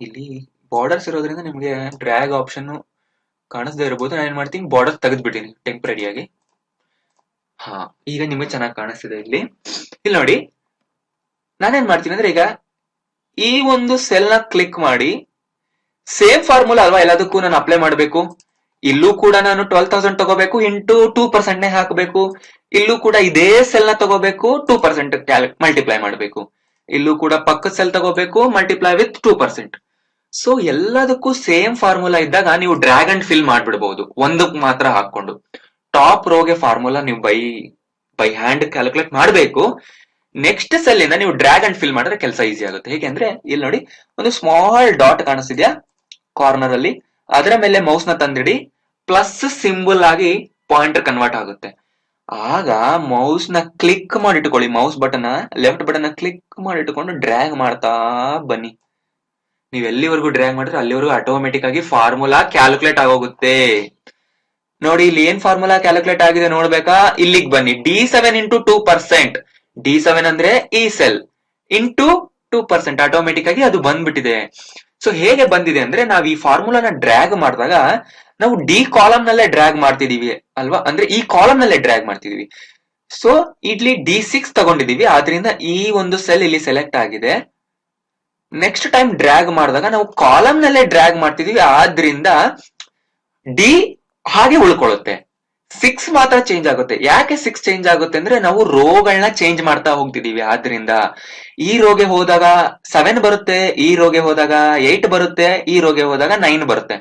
[SPEAKER 1] ಇಲ್ಲಿ ಬಾರ್ಡರ್ಸ್ ಇರೋದ್ರಿಂದ ನಿಮ್ಗೆ ಡ್ರ್ಯಾಗ್ ಆಪ್ಷನ್ ಕಾಣಿಸದೇ ಇರಬಹುದು. ನಾನು ಏನ್ ಮಾಡ್ತೀನಿ, ಬಾರ್ಡರ್ ತೆಗೆದ್ಬಿಟ್ಟಿನಿ ಟೆಂಪ್ರರಿಯಾಗಿ. ಹಾ, ಈಗ ನಿಮ್ಗೆ ಚೆನ್ನಾಗಿ ಕಾಣಿಸ್ತಿದೆ ಇಲ್ಲಿ ನೋಡಿ. ನಾನೇನ್ ಮಾಡ್ತೀನಿ ಅಂದ್ರೆ ಈಗ ಈ ಒಂದು ಸೆಲ್ ನ ಕ್ಲಿಕ್ ಮಾಡಿ, ಸೇಮ್ ಫಾರ್ಮುಲಾ ಅಲ್ವಾ ಎಲ್ಲದಕ್ಕೂ ನಾನು ಅಪ್ಲೈ ಮಾಡಬೇಕು. ಇಲ್ಲೂ ಕೂಡ ನಾನು 12,000 ತಗೋಬೇಕು, ಇಂಟು 2% ಹಾಕಬೇಕು. ಇಲ್ಲೂ ಕೂಡ ಇದೇ ಸೆಲ್ ನ ತಗೋಬೇಕು, 2% ಮಲ್ಟಿಪ್ಲೈ ಮಾಡಬೇಕು. ಇಲ್ಲೂ ಕೂಡ ಪಕ್ಕದ ಸೆಲ್ ತಗೋಬೇಕು, ಮಲ್ಟಿಪ್ಲೈ ವಿತ್ 2%. ಸೊ ಎಲ್ಲದಕ್ಕೂ ಸೇಮ್ ಫಾರ್ಮುಲಾ ಇದ್ದಾಗ ನೀವು ಡ್ರ್ಯಾಗ್ ಅಂಡ್ ಫಿಲ್ ಮಾಡ್ಬಿಡ್ಬಹುದು, ಒಂದಕ್ಕೆ ಮಾತ್ರ ಹಾಕೊಂಡು. ಟಾಪ್ ರೋಗೆ ಫಾರ್ಮುಲಾ ನೀವು ಬೈ ಹ್ಯಾಂಡ್ ಕ್ಯಾಲ್ಕುಲೇಟ್ ಮಾಡಬೇಕು. ನೆಕ್ಸ್ಟ್ ಸೆಲ್ ಇಂದ ನೀವು ಡ್ರ್ಯಾಗ್ ಅಂಡ್ ಫಿಲ್ ಮಾಡಿದ್ರೆ ಕೆಲಸ ಈಸಿ ಆಗುತ್ತೆ. ಹೇಗೆ ಅಂದ್ರೆ ಇಲ್ಲಿ ನೋಡಿ ಒಂದು ಸ್ಮಾಲ್ ಡಾಟ್ ಕಾಣಿಸ್ತಿದ್ಯಾ ಕಾರ್ನರ್ ಅಲ್ಲಿ, ಅದರ ಮೇಲೆ ಮೌಸ್ ನ ತಂದಿಡಿ, ಪ್ಲಸ್ ಸಿಂಬಲ್ ಆಗಿ ಪಾಯಿಂಟರ್ ಕನ್ವರ್ಟ್ ಆಗುತ್ತೆ. ಆಗ ಮೌಸ್ ನ ಕ್ಲಿಕ್ ಮಾಡಿಟ್ಕೊಳ್ಳಿ, mouse button left button click ಮಾಡಿಟ್ಕೊಂಡು ಡ್ರ್ಯಾಗ್ ಮಾಡ್ತಾ ಬನ್ನಿ. ನೀವು ಎಲ್ಲಿವರೆಗೂ ಡ್ರ್ಯಾಗ್ ಮಾಡಿದ್ರೆ ಅಲ್ಲಿವರೆಗೂ ಆಟೋಮೆಟಿಕ್ ಆಗಿ ಫಾರ್ಮುಲಾ ಕ್ಯಾಲ್ಕುಲೇಟ್ ಆಗೋಗುತ್ತೆ. ನೋಡಿ ಇಲ್ಲಿ ಏನ್ ಫಾರ್ಮುಲಾ ಕ್ಯಾಲ್ಕುಲೇಟ್ ಆಗಿದೆ ನೋಡ್ಬೇಕಾ, ಇಲ್ಲಿಗೆ ಬನ್ನಿ. D7 ಇಂಟು 2%, D7 ಅಂದ್ರೆ ಈ ಸೆಲ್ ಇಂಟು 2% ಆಟೋಮೆಟಿಕ್ ಆಗಿ ಅದು ಬಂದ್ಬಿಟ್ಟಿದೆ. ಸೊ ಹೇಗೆ ಬಂದಿದೆ ಅಂದ್ರೆ ನಾವ್ ಈ ಫಾರ್ಮುಲಾನ ಡ್ರ್ಯಾಗ್ ಮಾಡಿದಾಗ ನಾವು ಡಿ ಕಾಲಮ್ ನಲ್ಲೇ ಡ್ರ್ಯಾಗ್ ಮಾಡ್ತಿದೀವಿ ಅಲ್ವಾ, ಅಂದ್ರೆ ಈ ಕಾಲಮ್ ನಲ್ಲೇ ಡ್ರ್ಯಾಗ್ ಮಾಡ್ತಿದೀವಿ. ಸೊ ಇಲ್ಲಿ D6 ತಗೊಂಡಿದೀವಿ, ಆದ್ರಿಂದ ಈ ಒಂದು ಸೆಲ್ ಇಲ್ಲಿ ಸೆಲೆಕ್ಟ್ ಆಗಿದೆ. ನೆಕ್ಸ್ಟ್ ಟೈಮ್ ಡ್ರ್ಯಾಗ್ ಮಾಡಿದಾಗ ನಾವು ಕಾಲಮ್ ನಲ್ಲೇ ಡ್ರ್ಯಾಗ್ ಮಾಡ್ತಿದೀವಿ, ಆದ್ರಿಂದ ಡಿ ಹಾಗೆ ಉಳ್ಕೊಳ್ಳುತ್ತೆ. 6 ಮಾತ್ರ ಚೇಂಜ್ ಆಗುತ್ತೆ. ಯಾಕೆ 6 ಚೇಂಜ್ ಆಗುತ್ತೆ ಅಂದ್ರೆ ನಾವು ರೋಗಳನ್ನ ಚೇಂಜ್ ಮಾಡ್ತಾ ಹೋಗ್ತಿದೀವಿ, ಆದ್ರಿಂದ ಈ ರೋಗೆ ಹೋದಾಗ 7 ಬರುತ್ತೆ, ಈ ರೋಗೆ ಹೋದಾಗ 8 ಬರುತ್ತೆ, ಈ ರೋಗೆ ಹೋದಾಗ 9 ಬರುತ್ತೆ.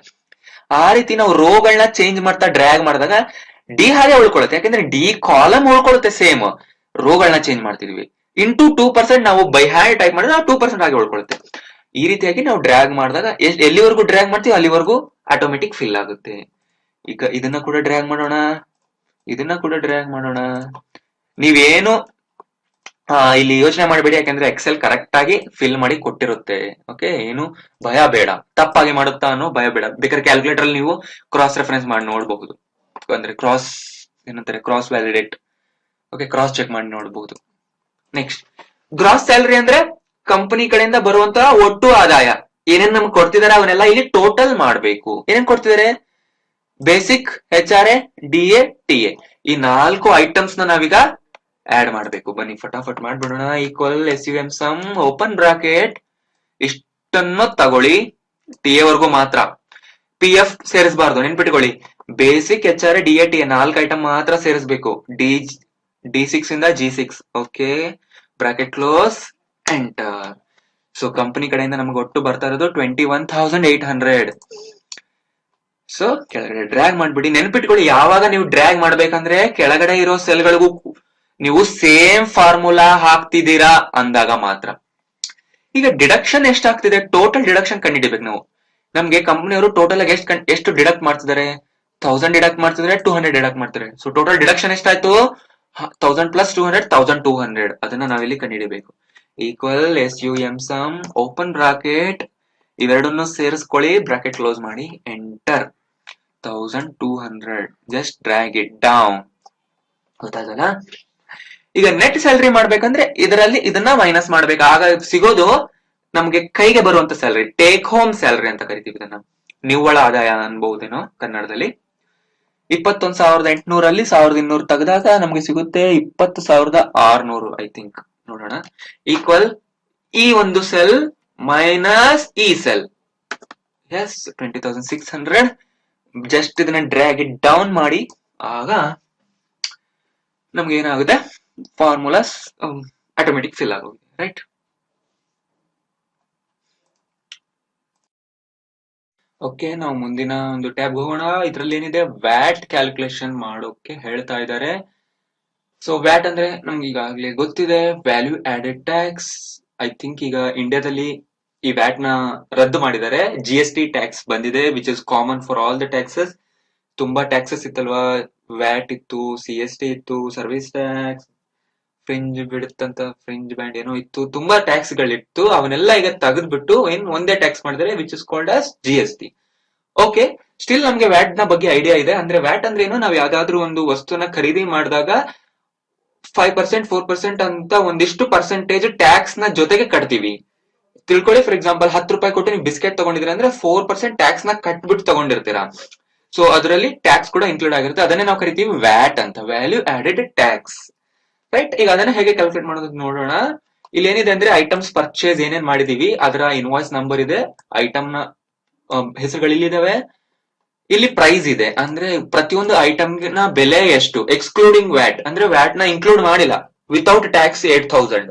[SPEAKER 1] ಆ ರೀತಿ ನಾವು ರೋಗಳನ್ನ ಚೇಂಜ್ ಮಾಡ್ತಾ ಡ್ರ್ಯಾಗ್ ಮಾಡಿದಾಗ ಡಿ ಹಾಗೆ ಉಳ್ಕೊಳ್ಳುತ್ತೆ. ಯಾಕಂದ್ರೆ ಡಿ ಕಾಲಮ್ ಉಳ್ಕೊಳ್ಳುತ್ತೆ, ಸೇಮ್ ರೋಗಳನ್ನ ಚೇಂಜ್ ಮಾಡ್ತಿದ್ವಿ. ಇಂಟು 2% ನಾವು ಬೈ ಹ್ಯಾಂಡ್ ಟೈಪ್ ಮಾಡಿದ್ರೆ 2% ಹಾಗೆ ಉಳ್ಕೊಳ್ಳುತ್ತೆ. ಈ ರೀತಿಯಾಗಿ ನಾವು ಡ್ರ್ಯಾಗ್ ಮಾಡಿದಾಗ ಎಲ್ಲಿವರೆಗೂ ಡ್ರ್ಯಾಗ್ ಮಾಡ್ತೀವಿ ಅಲ್ಲಿವರೆಗೂ ಆಟೋಮೆಟಿಕ್ ಫಿಲ್ ಆಗುತ್ತೆ. ಈಗ ಇದನ್ನ ಕೂಡ ಡ್ರ್ಯಾಗ್ ಮಾಡೋಣ, ಇದನ್ನ ಕೂಡ ಡ್ರ್ಯಾಗ್ ಮಾಡೋಣ. ನೀವೇನು ಇಲ್ಲಿ ಯೋಚನೆ ಮಾಡಬೇಡಿ, ಯಾಕಂದ್ರೆ ಎಕ್ಸೆಲ್ ಕರೆಕ್ಟ್ ಆಗಿ ಫಿಲ್ ಮಾಡಿ ಕೊಟ್ಟಿರುತ್ತೆ. ಓಕೆ, ಏನು ಭಯ ಬೇಡ, ತಪ್ಪಾಗಿ ಮಾಡುತ್ತಾ ಅನ್ನೋ ಭಯ ಬೇಡ. ಬೇಕಾದ್ರೆ ಕ್ಯಾಲ್ಕುಲೇಟರ್ ಅಲ್ಲಿ ನೀವು ಕ್ರಾಸ್ ರೆಫರೆನ್ಸ್ ಮಾಡಿ ನೋಡಬಹುದು, ಅಂದ್ರೆ ಏನಂತಾರೆ cross validate, okay, cross check ಮಾಡಿ ನೋಡಬಹುದು. ನೆಕ್ಸ್ಟ್ ಗ್ರಾಸ್ ಸ್ಯಾಲರಿ ಅಂದ್ರೆ ಕಂಪನಿ ಕಡೆಯಿಂದ ಬರುವಂತಹ ಒಟ್ಟು ಆದಾಯ. ಏನೇನ್ ನಮ್ಗೆ ಕೊಡ್ತಿದಾರೆ ಅವನ್ನೆಲ್ಲ ಇಲ್ಲಿ ಟೋಟಲ್ ಮಾಡ್ಬೇಕು. ಏನೇನ್ ಕೊಡ್ತಿದಾರೆ, ಬೇಸಿಕ್, HRA, DA, TA, ಈ 4 ಐಟಮ್ಸ್ ನ ನಾವೀಗ ಆಡ್ ಮಾಡ್ಬೇಕು. ಬನ್ನಿ ಫಟಾಫಟ್ ಮಾಡ್ಬಿಡೋಣ. Equal SUM sum open bracket, ಇಷ್ಟನ್ನು ತಗೊಳ್ಳಿ, TA ವರ್ಗೂ ಮಾತ್ರ. PF ಸೇರಿಸಬಾರ್ದು, ನೆನ್ಪಿಟ್ಕೊಳ್ಳಿ. Basic, HRA, DA, TA 4 item ಮಾತ್ರ ಸೇರಿಸಬೇಕು. D6 ಇಂದ G6. Okay, bracket close, enter. So company ಕಡೆಯಿಂದ ನಮ್ಗೆ ಒಟ್ಟು ಬರ್ತಾ ಇರೋದು 21,800. ಸೊ ಕೆಳಗಡೆ ಡ್ರ್ಯಾಗ್ ಮಾಡ್ಬಿಡಿ. ನೆನ್ಪಿಟ್ಕೊಳ್ಳಿ, ಯಾವಾಗ ನೀವು ಡ್ರ್ಯಾಗ್ ಮಾಡ್ಬೇಕಂದ್ರೆ ಕೆಳಗಡೆ ಇರೋ ಸೆಲ್ಗಳಿಗೂ ನೀವು ಸೇಮ್ ಫಾರ್ಮುಲಾ ಹಾಕ್ತಿದ್ದೀರಾ ಅಂದಾಗ ಮಾತ್ರ. ಈಗ ಡಿಡಕ್ಷನ್ ಎಷ್ಟಾಗ್ತಿದೆ, ಟೋಟಲ್ ಡಿಡಕ್ಷನ್ ಕಂಡುಹಿಡಿಬೇಕು ನಾವು. ನಮ್ಗೆ ಕಂಪನಿಯವರು ಟೋಟಲ್ ಆಗಿ ಎಷ್ಟು ಡಿಡಕ್ಟ್ ಮಾಡ್ತಿದ್ದಾರೆ, 1000 ಡಿಡಕ್ಟ್ ಮಾಡ್ತಿದ್ದಾರೆ, 200 ಡಿಡಕ್ಟ್ ಮಾಡ್ತಾರೆ. ಸೊ ಟೋಟಲ್ ಡಿಡಕ್ಷನ್ ಎಷ್ಟಾಯ್ತು, 1000 ಪ್ಲಸ್ 200, 1200. ಅದನ್ನ ನಾವಿಲ್ಲಿ ಕಂಡುಹಿಡಿಬೇಕು. Equal SUM sum open bracket, ಇವೆರಡನ್ನು ಸೇರಿಸ್ಕೊಳ್ಳಿ, ಬ್ರಾಕೆಟ್ ಕ್ಲೋಸ್ ಮಾಡಿ, enter. 1200. Just drag it down. ಗೊತ್ತಾಗಲ್ಲ. ಈಗ ನೆಟ್ ಸ್ಯಾಲರಿ ಮಾಡ್ಬೇಕಂದ್ರೆ ಇದರಲ್ಲಿ ಇದನ್ನ ಮೈನಸ್ ಮಾಡ್ಬೇಕು. ಆಗ ಸಿಗೋದು ನಮ್ಗೆ ಕೈಗೆ ಬರುವಂತ ಸ್ಯಾಲರಿ, ಟೇಕ್ ಹೋಮ್ ಸ್ಯಾಲರಿ ಅಂತ ಕರಿತೀವಿ ಇದನ್ನ. ನಿವ್ವಳ ಆದಾಯ ಅನ್ಬಹುದೇನೋ ಕನ್ನಡದಲ್ಲಿ. 21,800 ಅಲ್ಲಿ 1,200 ತೆಗೆದಾಗ ನಮ್ಗೆ ಸಿಗುತ್ತೆ 20,600 ಐ ಥಿಂಕ್. ನೋಡೋಣ. ಈಕ್ವಲ್ ಈ ಒಂದು ಸೆಲ್ ಮೈನಸ್ ಈ ಸೆಲ್, ಎಸ್ 20,600. ಜಸ್ಟ್ ಇದನ್ನ ಡ್ರ್ಯಾಗ್ ಇಟ್ ಡೌನ್ ಮಾಡಿ, ಆಗ ನಮ್ಗೆ ಏನಾಗುತ್ತೆ, ಫಾರ್ಮುಲಾಸ್ ಆಟೋಮೆಟಿಕ್ ಫಿಲ್ ಆಗೋಗಿದೆ, ರೈಟ್. ಓಕೆ, ನಾವು ಮುಂದಿನ ಒಂದು ಟ್ಯಾಬ್ ಹೋಗೋಣ. ಇದ್ರಲ್ಲಿ ಏನಿದೆ, ವ್ಯಾಟ್ ಕ್ಯಾಲ್ಕುಲೇಷನ್ ಮಾಡೋಕೆ ಹೇಳ್ತಾ ಇದ್ದಾರೆ. ಸೊ ವ್ಯಾಟ್ ಅಂದ್ರೆ ನಮ್ಗೆ ಈಗಾಗಲೇ ಗೊತ್ತಿದೆ, value added tax. I think ಈಗ ಇಂಡಿಯಾದಲ್ಲಿ ಈ ವ್ಯಾಟ್ ನ ರದ್ದು ಮಾಡಿದ್ದಾರೆ. GST ಟ್ಯಾಕ್ಸ್ ಬಂದಿದೆ, which is common for all the taxes. ತುಂಬಾ ಟ್ಯಾಕ್ಸಸ್ ಇತ್ತಲ್ವಾ, ವ್ಯಾಟ್ ಇತ್ತು, CST ಇತ್ತು, ಸರ್ವಿಸ್ ಟ್ಯಾಕ್ಸ್, ಫ್ರಿಂಜ್ ಬಿಡುತ್ತಂತ, ಫ್ರಿಂಜ್ ಬ್ಯಾಂಡ್ ಏನೋ ಇತ್ತು, ತುಂಬಾ ಟ್ಯಾಕ್ಸ್ ಗಳಿತ್ತು. ಅವನ್ನೆಲ್ಲ ಈಗ ತೆಗೆದ್ಬಿಟ್ಟು ಒಂದೇ ಟ್ಯಾಕ್ಸ್ ಮಾಡಿದರೆ, which is called as GST. Okay, still ನಮ್ಗೆ ವ್ಯಾಟ್ ನ ಬಗ್ಗೆ ಐಡಿಯಾ ಇದೆ. ಅಂದ್ರೆ ವ್ಯಾಟ್ ಅಂದ್ರೆ ಏನು, ನಾವ್ ಯಾವ್ದಾದ್ರು ಒಂದು ವಸ್ತುನ ಖರೀದಿ ಮಾಡಿದಾಗ 5%, 4% ಅಂತ ಒಂದಿಷ್ಟು ಪರ್ಸೆಂಟೇಜ್ ಟ್ಯಾಕ್ಸ್ ನ ಜೊತೆಗೆ ಕಟ್ತೀವಿ. ತಿಳ್ಕೊಳ್ಳಿ, ಫಾರ್ ಎಕ್ಸಾಂಪಲ್ 10 ರೂಪಾಯಿ ಕೊಟ್ಟು ನೀವು ಬಿಸ್ಕೆಟ್ ತಗೊಂಡಿದ್ರೆ ಅಂದ್ರೆ 4% ಟ್ಯಾಕ್ಸ್ ನ ಕಟ್ಬಿಟ್ಟು ತಗೊಂಡಿರ್ತೀರಾ. ಸೊ ಅದರಲ್ಲಿ ಟ್ಯಾಕ್ಸ್ ಕೂಡ ಇನ್ಕ್ಲೂಡ್ ಆಗಿರುತ್ತೆ. ಅದನ್ನೇ ನಾವು ಕರಿತೀವಿ ವ್ಯಾಟ್ ಅಂತ, ವ್ಯಾಲ್ಯೂ ಆಡೆಡ್ ಟ್ಯಾಕ್ಸ್, ರೈಟ್. ಈಗ ಅದನ್ನ ಹೇಗೆ ಕ್ಯಾಲ್ಕುಲೇಟ್ ಮಾಡೋದು ನೋಡೋಣ. ಇಲ್ಲಿ ಏನಿದೆ ಅಂದ್ರೆ ಐಟಮ್ಸ್ ಪರ್ಚೇಸ್ ಏನೇನ್ ಮಾಡಿದೀವಿ ಅದರ ಇನ್ವಾಯ್ಸ್ ನಂಬರ್ ಇದೆ, ಐಟಮ್ ನ ಹೆಸರುಗಳು ಇಲ್ಲಿದಾವೆ, ಇಲ್ಲಿ ಪ್ರೈಸ್ ಇದೆ. ಅಂದ್ರೆ ಪ್ರತಿಯೊಂದು ಐಟಮ್ ನ ಬೆಲೆ ಎಷ್ಟು, ಎಕ್ಸ್ಕ್ಲೂಡಿಂಗ್ ವ್ಯಾಟ್, ಅಂದ್ರೆ ವ್ಯಾಟ್ ನ ಇನ್ಕ್ಲೂಡ್ ಮಾಡಿಲ್ಲ, ವಿತೌಟ್ ಟ್ಯಾಕ್ಸ್ 8,000.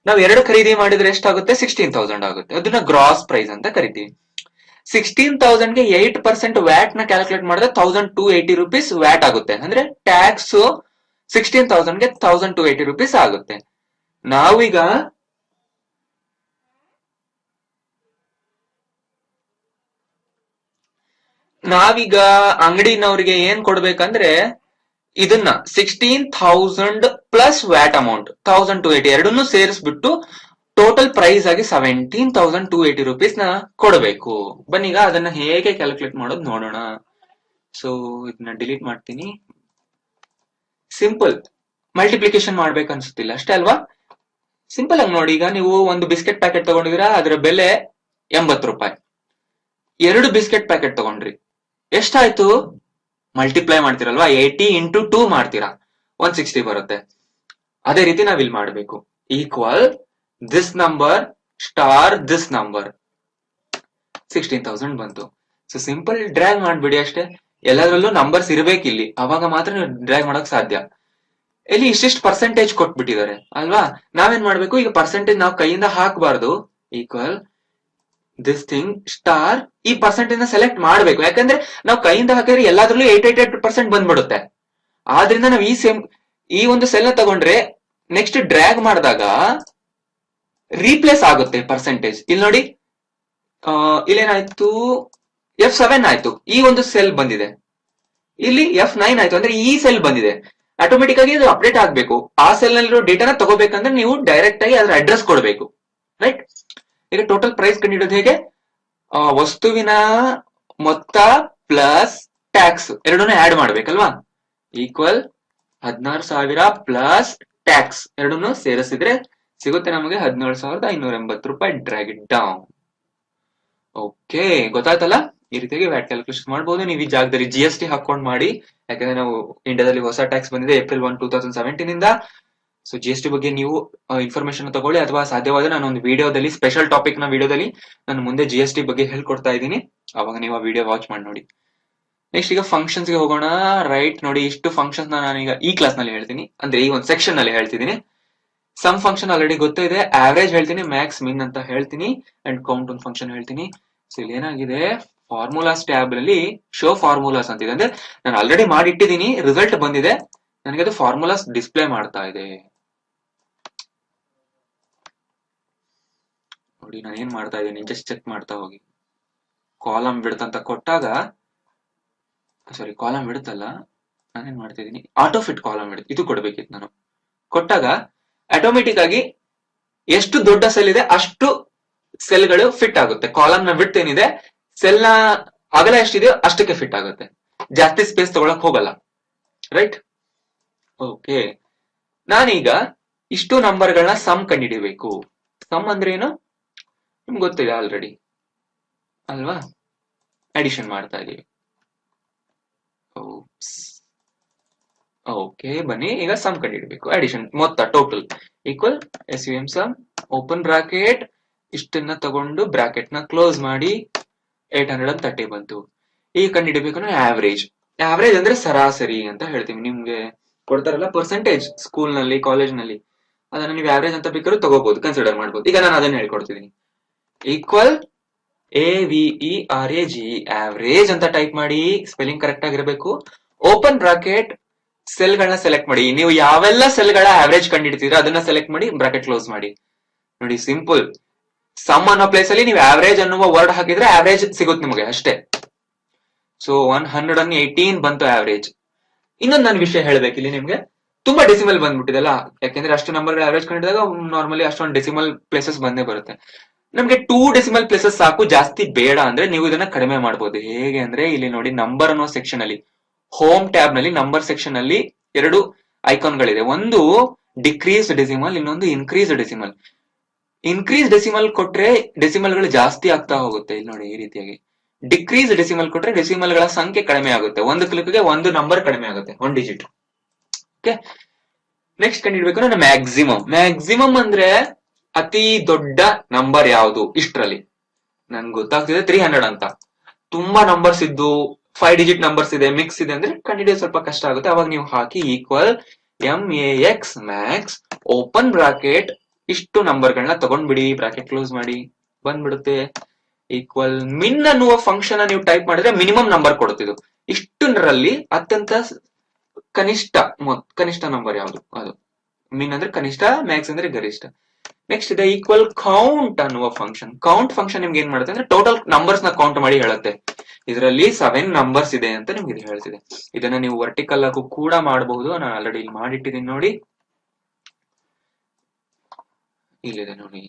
[SPEAKER 1] ನಾವ್ 2 ಖರೀದಿ ಮಾಡಿದ್ರೆ ಎಷ್ಟಾಗುತ್ತೆ, 16,000 ಆಗುತ್ತೆ. ಅದನ್ನ ಗ್ರಾಸ್ ಪ್ರೈಸ್ ಅಂತ ಕರಿತೀವಿ. 16,000 ಗೆ 8% ವ್ಯಾಟ್ ನ ಕ್ಯಾಲ್ಕುಲೇಟ್ ಮಾಡಿದ್ರೆ 1,280 rupees ವ್ಯಾಟ್ ಆಗುತ್ತೆ. ಅಂದ್ರೆ ಟ್ಯಾಕ್ಸ್ 16,000 ಗೆ 1,280 rupees ಆಗುತ್ತೆ. ನಾವೀಗ ಅಂಗಡಿನವ್ರಿಗೆ ಏನ್ ಕೊಡ್ಬೇಕಂದ್ರೆ ಇದನ್ನ 16,000 ಪ್ಲಸ್ ವ್ಯಾಟ್ ಅಮೌಂಟ್ 1,280 ಎರಡನ್ನೂ ಸೇರಿಸ್ಬಿಟ್ಟು ಟೋಟಲ್ ಪ್ರೈಸ್ ಆಗಿ 17,280 ರುಪೀಸ್ ನ ಕೊಡಬೇಕು. ಬನ್ನೀಗ ಅದನ್ನ ಹೇಗೆ ಕ್ಯಾಲ್ಕುಲೇಟ್ ಮಾಡೋದು ನೋಡೋಣ. ಸೊ ಇದನ್ನ ಡಿಲೀಟ್ ಮಾಡ್ತೀನಿ. ಸಿಂಪಲ್ ಮಲ್ಟಿಪ್ಲಿಕೇಶನ್ ಮಾಡ್ಬೇಕು ಅನ್ಸುತ್ತಿಲ್ಲ ಅಷ್ಟೇ ಅಲ್ವಾ? ಸಿಂಪಲ್ ಆಗಿ ನೋಡಿ, ಈಗ ನೀವು ಒಂದು ಬಿಸ್ಕೆಟ್ ಪ್ಯಾಕೆಟ್ ತಗೊಂಡಿದ್ದೀರಾ, ಅದರ ಬೆಲೆ 80 ರೂಪಾಯಿ. 2 ಬಿಸ್ಕೆಟ್ ಪ್ಯಾಕೆಟ್ ತಗೊಂಡ್ರಿ, ಎಷ್ಟಾಯ್ತು? ಮಲ್ಟಿಪ್ಲೈ ಮಾಡ್ತೀರಲ್ವಾ, 80 ಇಂಟು 2 ಮಾಡ್ತೀರಾ, 160 ಬರುತ್ತೆ. ಅದೇ ರೀತಿ ನಾವ್ ಇಲ್ಲಿ ಮಾಡ್ಬೇಕು. Equal this number star this number 16,000 ಬಂತು. ಸೊ ಸಿಂಪಲ್ ಡ್ರ್ಯಾಗ್ ಮಾಡ್ಬಿಡಿ ಅಷ್ಟೇ. ಎಲ್ಲದರಲ್ಲೂ ನಂಬರ್ಸ್ ಇರ್ಬೇಕು ಇಲ್ಲಿ, ಅವಾಗ ಮಾತ್ರ ನೀವು ಡ್ರ್ಯಾಗ್ ಮಾಡಕ್ ಸಾಧ್ಯ. ಇಲ್ಲಿ ಇಷ್ಟಿಷ್ಟು ಪರ್ಸೆಂಟೇಜ್ ಕೊಟ್ಬಿಟ್ಟಿದ್ದಾರೆ ಅಲ್ವಾ? ನಾವೇನ್ ಮಾಡ್ಬೇಕು, ಈಗ ಪರ್ಸೆಂಟೇಜ್ ನಾವು ಕೈಯಿಂದ ಹಾಕಬಾರ್ದು. ಈಕ್ವಲ್ ದಿಸ್ ಥಿಂಗ್ ಸ್ಟಾರ್ ಈ ಪರ್ಸೆಂಟೇಜ್ ನ ಸೆಲೆಕ್ಟ್ ಮಾಡ್ಬೇಕು. ಯಾಕಂದ್ರೆ ನಾವು ಕೈಯಿಂದ ಹಾಕಿದ್ರೆ ಎಲ್ಲಾದ್ರಲ್ಲೂ 88% ಬಂದ್ಬಿಡುತ್ತೆ. ಆದ್ರಿಂದ ನಾವು ಈ ಒಂದು ಸೆಲ್ ನ ತಗೊಂಡ್ರೆ ನೆಕ್ಸ್ಟ್ ಡ್ರ್ಯಾಗ್ ಮಾಡಿದಾಗ ರೀಪ್ಲೇಸ್ ಆಗುತ್ತೆ ಪರ್ಸೆಂಟೇಜ್. ಇಲ್ಲಿ ನೋಡಿ, ಇಲ್ಲೇನಾಯ್ತು, F7 ಆಯ್ತು, ಈ ಒಂದು ಸೆಲ್ ಬಂದಿದೆ. ಇಲ್ಲಿ F9 ಆಯ್ತು, ಅಂದ್ರೆ ಈ ಸೆಲ್ ಬಂದಿದೆ. ಆಟೋಮೆಟಿಕ್ ಆಗಿ ಅದು ಅಪ್ಡೇಟ್ ಆಗ್ಬೇಕು. ಆ ಸೆಲ್ ನಲ್ಲಿರೋ ಡೇಟಾನ ತಗೋಬೇಕಂದ್ರೆ ನೀವು ಡೈರೆಕ್ಟ್ ಆಗಿ ಅದ್ರ ಅಡ್ರೆಸ್ ಕೊಡಬೇಕು, ರೈಟ್? ಈಗ ಟೋಟಲ್ ಪ್ರೈಸ್ ಕಂಡುಹಿಡಿಯೋದು ಹೇಗೆ? ವಸ್ತುವಿನ ಮೊತ್ತ ಪ್ಲಸ್ ಟ್ಯಾಕ್ಸ್ ಎರಡನ್ನೂ ಆಡ್ ಮಾಡ್ಬೇಕಲ್ವಾ? ಈಕ್ವಲ್ 16,000 ಪ್ಲಸ್ ಟ್ಯಾಕ್ಸ್ ಎರಡನ್ನೂ ಸೇರಿಸಿದ್ರೆ ಸಿಗುತ್ತೆ ನಮಗೆ 17,580 ರೂಪಾಯಿ. Drag it down. ಓಕೆ, ಗೊತ್ತಾಯ್ತಲ್ಲ? ಈ ರೀತಿಯಾಗಿ ವ್ಯಾಟ್ ಕ್ಯಾಲ್ಕುಲೇಷನ್ ಮಾಡಬಹುದು. ನೀವು ಈ ಜಾಗದಲ್ಲಿ GST ಹಾಕೊಂಡ್ ಮಾಡಿ, ಯಾಕಂದ್ರೆ ನಾವು ಇಂಡಿಯಾದಲ್ಲಿ ಹೊಸ ಟ್ಯಾಕ್ಸ್ ಬಂದಿದೆ ಏಪ್ರಿಲ್ 1, 2017 ಇಂದ. ಸೊ GST ಬಗ್ಗೆ ನೀವು ಇನ್ಫಾರ್ಮೇಶನ್ ತಗೊಳ್ಳಿ, ಅಥವಾ ಸಾಧ್ಯವಾದ್ರೆ ನಾನು ಒಂದು ವಿಡಿಯೋದಲ್ಲಿ, ಸ್ಪೆಷಲ್ ಟಾಪಿಕ್ ನ ವಿಡಿಯೋದಲ್ಲಿ ನಾನು ಮುಂದೆ GST ಬಗ್ಗೆ ಹೇಳ್ಕೊಡ್ತಾ ಇದ್ದೀನಿ. ಅವಾಗ ನೀವು ಆ ವಿಡಿಯೋ ವಾಚ್ ಮಾಡಿ ನೋಡಿ. ನೆಕ್ಸ್ಟ್ ಈಗ ಫಂಕ್ಷನ್ಸ್ ಗೆ ಹೋಗೋಣ. ರೈಟ್, ನೋಡಿ ಇಷ್ಟು ಫಂಕ್ಷನ್ಸ್ ನಾನೀಗ ಈ ಕ್ಲಾಸ್ ನಲ್ಲಿ ಹೇಳ್ತೀನಿ, ಅಂದ್ರೆ ಈ ಒಂದು ಸೆಕ್ಷನ್ ನಲ್ಲಿ ಹೇಳ್ತಿದ್ದೀನಿ. ಸಮ್ ಫಂಕ್ಷನ್ ಆಲ್ರೆಡಿ ಗೊತ್ತಿದೆ, ಆವರೇಜ್ ಹೇಳ್ತೀನಿ, ಮ್ಯಾಕ್ಸ್ ಮಿನ್ ಅಂತ ಹೇಳ್ತೀನಿ, ಅಂಡ್ ಕೌಂಟ್ ಒಂದು ಫಂಕ್ಷನ್ ಹೇಳ್ತೀನಿ. ಸೊ ಇಲ್ಲಿ ಏನಾಗಿದೆ, ಫಾರ್ಮುಲಾಸ್ ಟ್ಯಾಬ್ ಅಲ್ಲಿ ಶೋ ಫಾರ್ಮುಲಾಸ್ ಅಂತಿದೆ. ಅಂದ್ರೆ ನಾನು ಆಲ್ರೆಡಿ ಮಾಡಿಟ್ಟಿದ್ದೀನಿ, ರಿಸಲ್ಟ್ ಬಂದಿದೆ, ನನಗೆ ಅದು ಫಾರ್ಮುಲಾಸ್ ಡಿಸ್ಪ್ಲೇ ಮಾಡ್ತಾ ಇದೆ. ನೋಡಿ ನಾನು ಏನ್ ಮಾಡ್ತಾ ಇದ್ದೀನಿ, ಜಸ್ಟ್ ಚೆಕ್ ಮಾಡ್ತಾ ಹೋಗಿ. ಕಾಲಮ್ ಬಿಡ್ತ್ ಅಂತ ಕೊಟ್ಟಾಗ, ಸಾರಿ ಕಾಲಮ್ ಬಿಡುತ್ತಲ್ಲ, ನಾನೇನ್ ಮಾಡ್ತಾ ಇದ್ದೀನಿ, ಆಟೋ ಫಿಟ್ ಕಾಲಮ್ ಬಿಡುತ್ತೆ, ಇದು ಕೊಡ್ಬೇಕಿತ್ತು ನಾನು. ಕೊಟ್ಟಾಗ ಆಟೋಮೆಟಿಕ್ ಆಗಿ ಎಷ್ಟು ದೊಡ್ಡ ಸೆಲ್ ಇದೆ ಅಷ್ಟು ಸೆಲ್ಗಳು ಫಿಟ್ ಆಗುತ್ತೆ. ಕಾಲಮ್ ನ ವಿಡ್ತ್ ಏನಿದೆ, ಸೆಲ್ ನ ಅಗಲ ಎಷ್ಟಿದೆಯೋ ಅಷ್ಟಕ್ಕೆ ಫಿಟ್ ಆಗುತ್ತೆ, ಜಾಸ್ತಿ ಸ್ಪೇಸ್ ತಗೊಳಕ್ ಹೋಗಲ್ಲ, ರೈಟ್? ಓಕೆ, ನಾನೀಗ ಇಷ್ಟು ನಂಬರ್ಗಳನ್ನ ಸಮ್ ಕಂಡುಹಿಡಿಬೇಕು. ಸಮ್ ಅಂದ್ರೆ ಏನು ನಿಮ್ಗೆ ಗೊತ್ತಿದೆ ಆಲ್ರೆಡಿ ಅಲ್ವಾ? ಅಡಿಷನ್ ಮಾಡ್ತಾ ಇದೀವಿ. ಓಕೆ, ಬನ್ನಿ ಈಗ ಸಮ್ ಕಂಡುಹಿಡಬೇಕು. ಅಡಿಷನ್ ಮೊತ್ತ total equal SUM sum open bracket, ಇಷ್ಟನ್ನ ತಗೊಂಡು ಬ್ರಾಕೆಟ್ ನ ಕ್ಲೋಸ್ ಮಾಡಿ 830 ಬಂತು. ಈಗ ಕಂಡುಹಿಡಬೇಕು ನಾವು ಆವರೇಜ್. ಆವರೇಜ್ ಅಂದ್ರೆ ಸರಾಸರಿ ಅಂತ ಹೇಳ್ತೀವಿ. ನಿಮ್ಗೆ ಕೊಡ್ತಾರಲ್ಲ ಪರ್ಸೆಂಟೇಜ್ ಸ್ಕೂಲ್ ನಲ್ಲಿ, ಕಾಲೇಜ್ ನಲ್ಲಿ, ಅದನ್ನ ನೀವು ಆವರೇಜ್ ಅಂತ ಬೇಕಾದ್ರೂ ತಗೋಬಹುದು, ಕನ್ಸಿಡರ್ ಮಾಡಬಹುದು. ಈಗ ನಾನು ಅದನ್ನ ಹೇಳ್ಕೊಡ್ತಿದ್ದೀನಿ. ಈಕ್ವಲ್ AVERAGE ಆವರೇಜ್ ಅಂತ ಟೈಪ್ ಮಾಡಿ, ಸ್ಪೆಲ್ಲಿಂಗ್ ಕರೆಕ್ಟ್ ಆಗಿರಬೇಕು. ಓಪನ್ ಬ್ರಾಕೆಟ್, ಸೆಲ್ ಗಳನ್ನ ಸೆಲೆಕ್ಟ್ ಮಾಡಿ. ನೀವು ಯಾವೆಲ್ಲ ಸೆಲ್ ಗಳ ಆವರೇಜ್ ಕಂಡುಹಿಡ್ತೀರಾ ಅದನ್ನ ಸೆಲೆಕ್ಟ್ ಮಾಡಿ, ಬ್ರಾಕೆಟ್ ಕ್ಲೋಸ್ ಮಾಡಿ. ನೋಡಿ ಸಿಂಪಲ್. ಸಮ್ ಅನ್ನೋ ಪ್ಲೇಸ್ ಅಲ್ಲಿ ನೀವು ಆವರೇಜ್ ಅನ್ನುವ ವರ್ಡ್ ಹಾಕಿದ್ರೆ ಆವರೇಜ್ ಸಿಗುತ್ತೆ ನಿಮಗೆ ಅಷ್ಟೇ. ಸೊ 118 ಬಂತು ಆವರೇಜ್. ಇನ್ನೊಂದು ನಾನು ವಿಷಯ ಹೇಳ್ಬೇಕು ಇಲ್ಲಿ ನಿಮ್ಗೆ, ತುಂಬಾ ಡೆಸಿಮಲ್ ಬಂದ್ಬಿಟ್ಟಿದೆಲ್ಲ, ಯಾಕೆಂದ್ರೆ ಅಷ್ಟು ನಂಬರ್ ಆವರೇಜ್ ಕಂಡಿದಾಗ ನಾರ್ಮಲಿ ಅಷ್ಟೊಂದು ಡೆಸಿಮಲ್ ಪ್ಲೇಸಸ್ ಬಂದೇ ಬರುತ್ತೆ. ನಮ್ಗೆ 2 ಡೆಸಿಮಲ್ ಪ್ಲೇಸಸ್ ಸಾಕು, ಜಾಸ್ತಿ ಬೇಡ ಅಂದ್ರೆ ನೀವು ಇದನ್ನ ಕಡಿಮೆ ಮಾಡಬಹುದು. ಹೇಗೆ ಅಂದ್ರೆ ಇಲ್ಲಿ ನೋಡಿ, ನಂಬರ್ ಅನ್ನೋ ಸೆಕ್ಷನ್ ಅಲ್ಲಿ, ಹೋಮ್ ಟ್ಯಾಬ್ ನಲ್ಲಿ ನಂಬರ್ ಸೆಕ್ಷನ್ ಅಲ್ಲಿ 2 ಐಕಾನ್ ಗಳಿದೆ. ಒಂದು ಡಿಕ್ರೀಸ್ ಡೆಸಿಮಲ್, ಇನ್ನೊಂದು ಇನ್ಕ್ರೀಸ್ ಡೆಸಿಮಲ್. ಇನ್ಕ್ರೀಸ್ ಡೆಸಿಮಲ್ ಕೊಟ್ರೆ ಡೆಸಿಮಲ್ ಗಳು ಜಾಸ್ತಿ ಆಗ್ತಾ ಹೋಗುತ್ತೆ. ಇಲ್ಲಿ ನೋಡಿ ಈ ರೀತಿಯಾಗಿ. ಡಿಕ್ರೀಸ್ ಡೆಸಿಮಲ್ ಕೊಟ್ರೆ ಡೆಸಿಮಲ್ ಗಳ ಸಂಖ್ಯೆ ಕಡಿಮೆ ಆಗುತ್ತೆ. ಒಂದು ಕ್ಲಿಕ್ಗೆ ಒಂದು ನಂಬರ್ ಕಡಿಮೆ ಆಗುತ್ತೆ, 1 ಡಿಜಿಟ್. ಓಕೆ, ನೆಕ್ಸ್ಟ್ ಕಂಡುಹಿಡಬೇಕು ನಾನು ಮ್ಯಾಕ್ಸಿಮಮ್. ಮ್ಯಾಕ್ಸಿಮಮ್ ಅಂದ್ರೆ ಅತಿ ದೊಡ್ಡ ನಂಬರ್ ಯಾವುದು ಇಷ್ಟರಲ್ಲಿ. ನನ್ಗೆ ಗೊತ್ತಾಗ್ತಿದೆ 300 ಅಂತ. ತುಂಬಾ ನಂಬರ್ಸ್ ಇದ್ದು 5 ಡಿಜಿಟ್ ನಂಬರ್ಸ್ ಇದೆ, ಮಿಕ್ಸ್ ಇದೆ ಅಂದ್ರೆ ಕಂಡುಹಿಡಿಯೋದು ಸ್ವಲ್ಪ ಕಷ್ಟ ಆಗುತ್ತೆ. ಅವಾಗ ನೀವು ಹಾಕಿ equal MAX max open bracket, ಇಷ್ಟು ನಂಬರ್ ಗಳನ್ನ ತಗೊಂಡ್ಬಿಡಿ, ಬ್ರಾಕೆಟ್ ಕ್ಲೋಸ್ ಮಾಡಿ, ಬಂದ್ಬಿಡುತ್ತೆ. ಈಕ್ವಲ್ ಮಿನ್ ಅನ್ನುವ ಫಂಕ್ಷನ್ ನೀವು ಟೈಪ್ ಮಾಡಿದ್ರೆ ಮಿನಿಮಮ್ ನಂಬರ್ ಕೊಡುತ್ತಿದ್ದು. ಇಷ್ಟರಲ್ಲಿ ಅತ್ಯಂತ ಕನಿಷ್ಠ ನಂಬರ್ ಯಾವುದು ಅದು ಮಿನ್ ಅಂದ್ರೆ ಕನಿಷ್ಠ, ಮ್ಯಾಕ್ಸ್ ಅಂದ್ರೆ ಗರಿಷ್ಠ. ನೆಕ್ಸ್ಟ್ ಇದೆ ಈಕ್ವಲ್ ಕೌಂಟ್ ಅನ್ನುವ ಫಂಕ್ಷನ್. ಕೌಂಟ್ ಫಂಕ್ಷನ್ ನಿಮ್ಗೆ ಏನ್ ಮಾಡುತ್ತೆ ಅಂದ್ರೆ ಟೋಟಲ್ ನಂಬರ್ಸ್ ನ ಕೌಂಟ್ ಮಾಡಿ ಹೇಳುತ್ತೆ. ಇದರಲ್ಲಿ 7 ನಂಬರ್ಸ್ ಇದೆ ಅಂತ ನಿಮ್ಗೆ ಇದು ಹೇಳ್ತಿದೆ. ಇದನ್ನ ನೀವು ವರ್ಟಿಕಲ್ ಆಗು ಕೂಡ ಮಾಡಬಹುದು. ನಾನು ಆಲ್ರೆಡಿ ಇಲ್ಲಿ ಮಾಡಿಟ್ಟಿದ್ದೀನಿ ನೋಡಿ, ಇಲ್ಲಿದೆ ನೋಡಿ.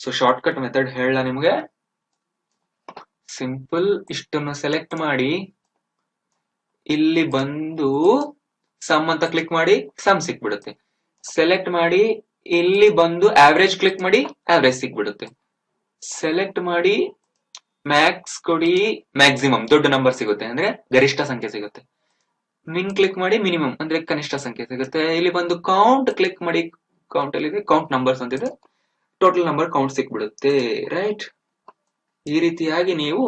[SPEAKER 1] ಸೊ ಶಾರ್ಟ್ ಕಟ್ ಮೆಥಡ್ ಹೇಳ ನಿಮ್ಗೆ, ಸಿಂಪಲ್ ಇಷ್ಟನ್ನು ಸೆಲೆಕ್ಟ್ ಮಾಡಿ ಇಲ್ಲಿ ಬಂದು ಸಮ್ ಅಂತ ಕ್ಲಿಕ್ ಮಾಡಿ ಸಮ್ ಸಿಕ್ಬಿಡುತ್ತೆ. ಸೆಲೆಕ್ಟ್ ಮಾಡಿ ಇಲ್ಲಿ ಬಂದು ಆವರೇಜ್ ಕ್ಲಿಕ್ ಮಾಡಿ ಆವರೇಜ್ ಸಿಕ್ಬಿಡುತ್ತೆ. ಸೆಲೆಕ್ಟ್ ಮಾಡಿ ಮ್ಯಾಕ್ಸ್ ಕೊಡಿ, ಮ್ಯಾಕ್ಸಿಮಮ್ ದೊಡ್ಡ ನಂಬರ್ ಸಿಗುತ್ತೆ ಅಂದ್ರೆ ಗರಿಷ್ಠ ಸಂಖ್ಯೆ ಸಿಗುತ್ತೆ. ಮಿನ್ ಕ್ಲಿಕ್ ಮಾಡಿ ಮಿನಿಮಮ್ ಅಂದ್ರೆ ಕನಿಷ್ಠ ಸಂಖ್ಯೆ ಸಿಗುತ್ತೆ. ಇಲ್ಲಿ ಬಂದು ಕೌಂಟ್ ಕ್ಲಿಕ್ ಮಾಡಿ, ಕೌಂಟ್ ಅಲ್ಲಿ ಇದೆ ಕೌಂಟ್ ನಂಬರ್ಸ್ ಅಂತಿದೆ, ಟೋಟಲ್ ನಂಬರ್ ಕೌಂಟ್ ಸಿಕ್ಬಿಡುತ್ತೆ. ರೈಟ್, ಈ ರೀತಿಯಾಗಿ ನೀವು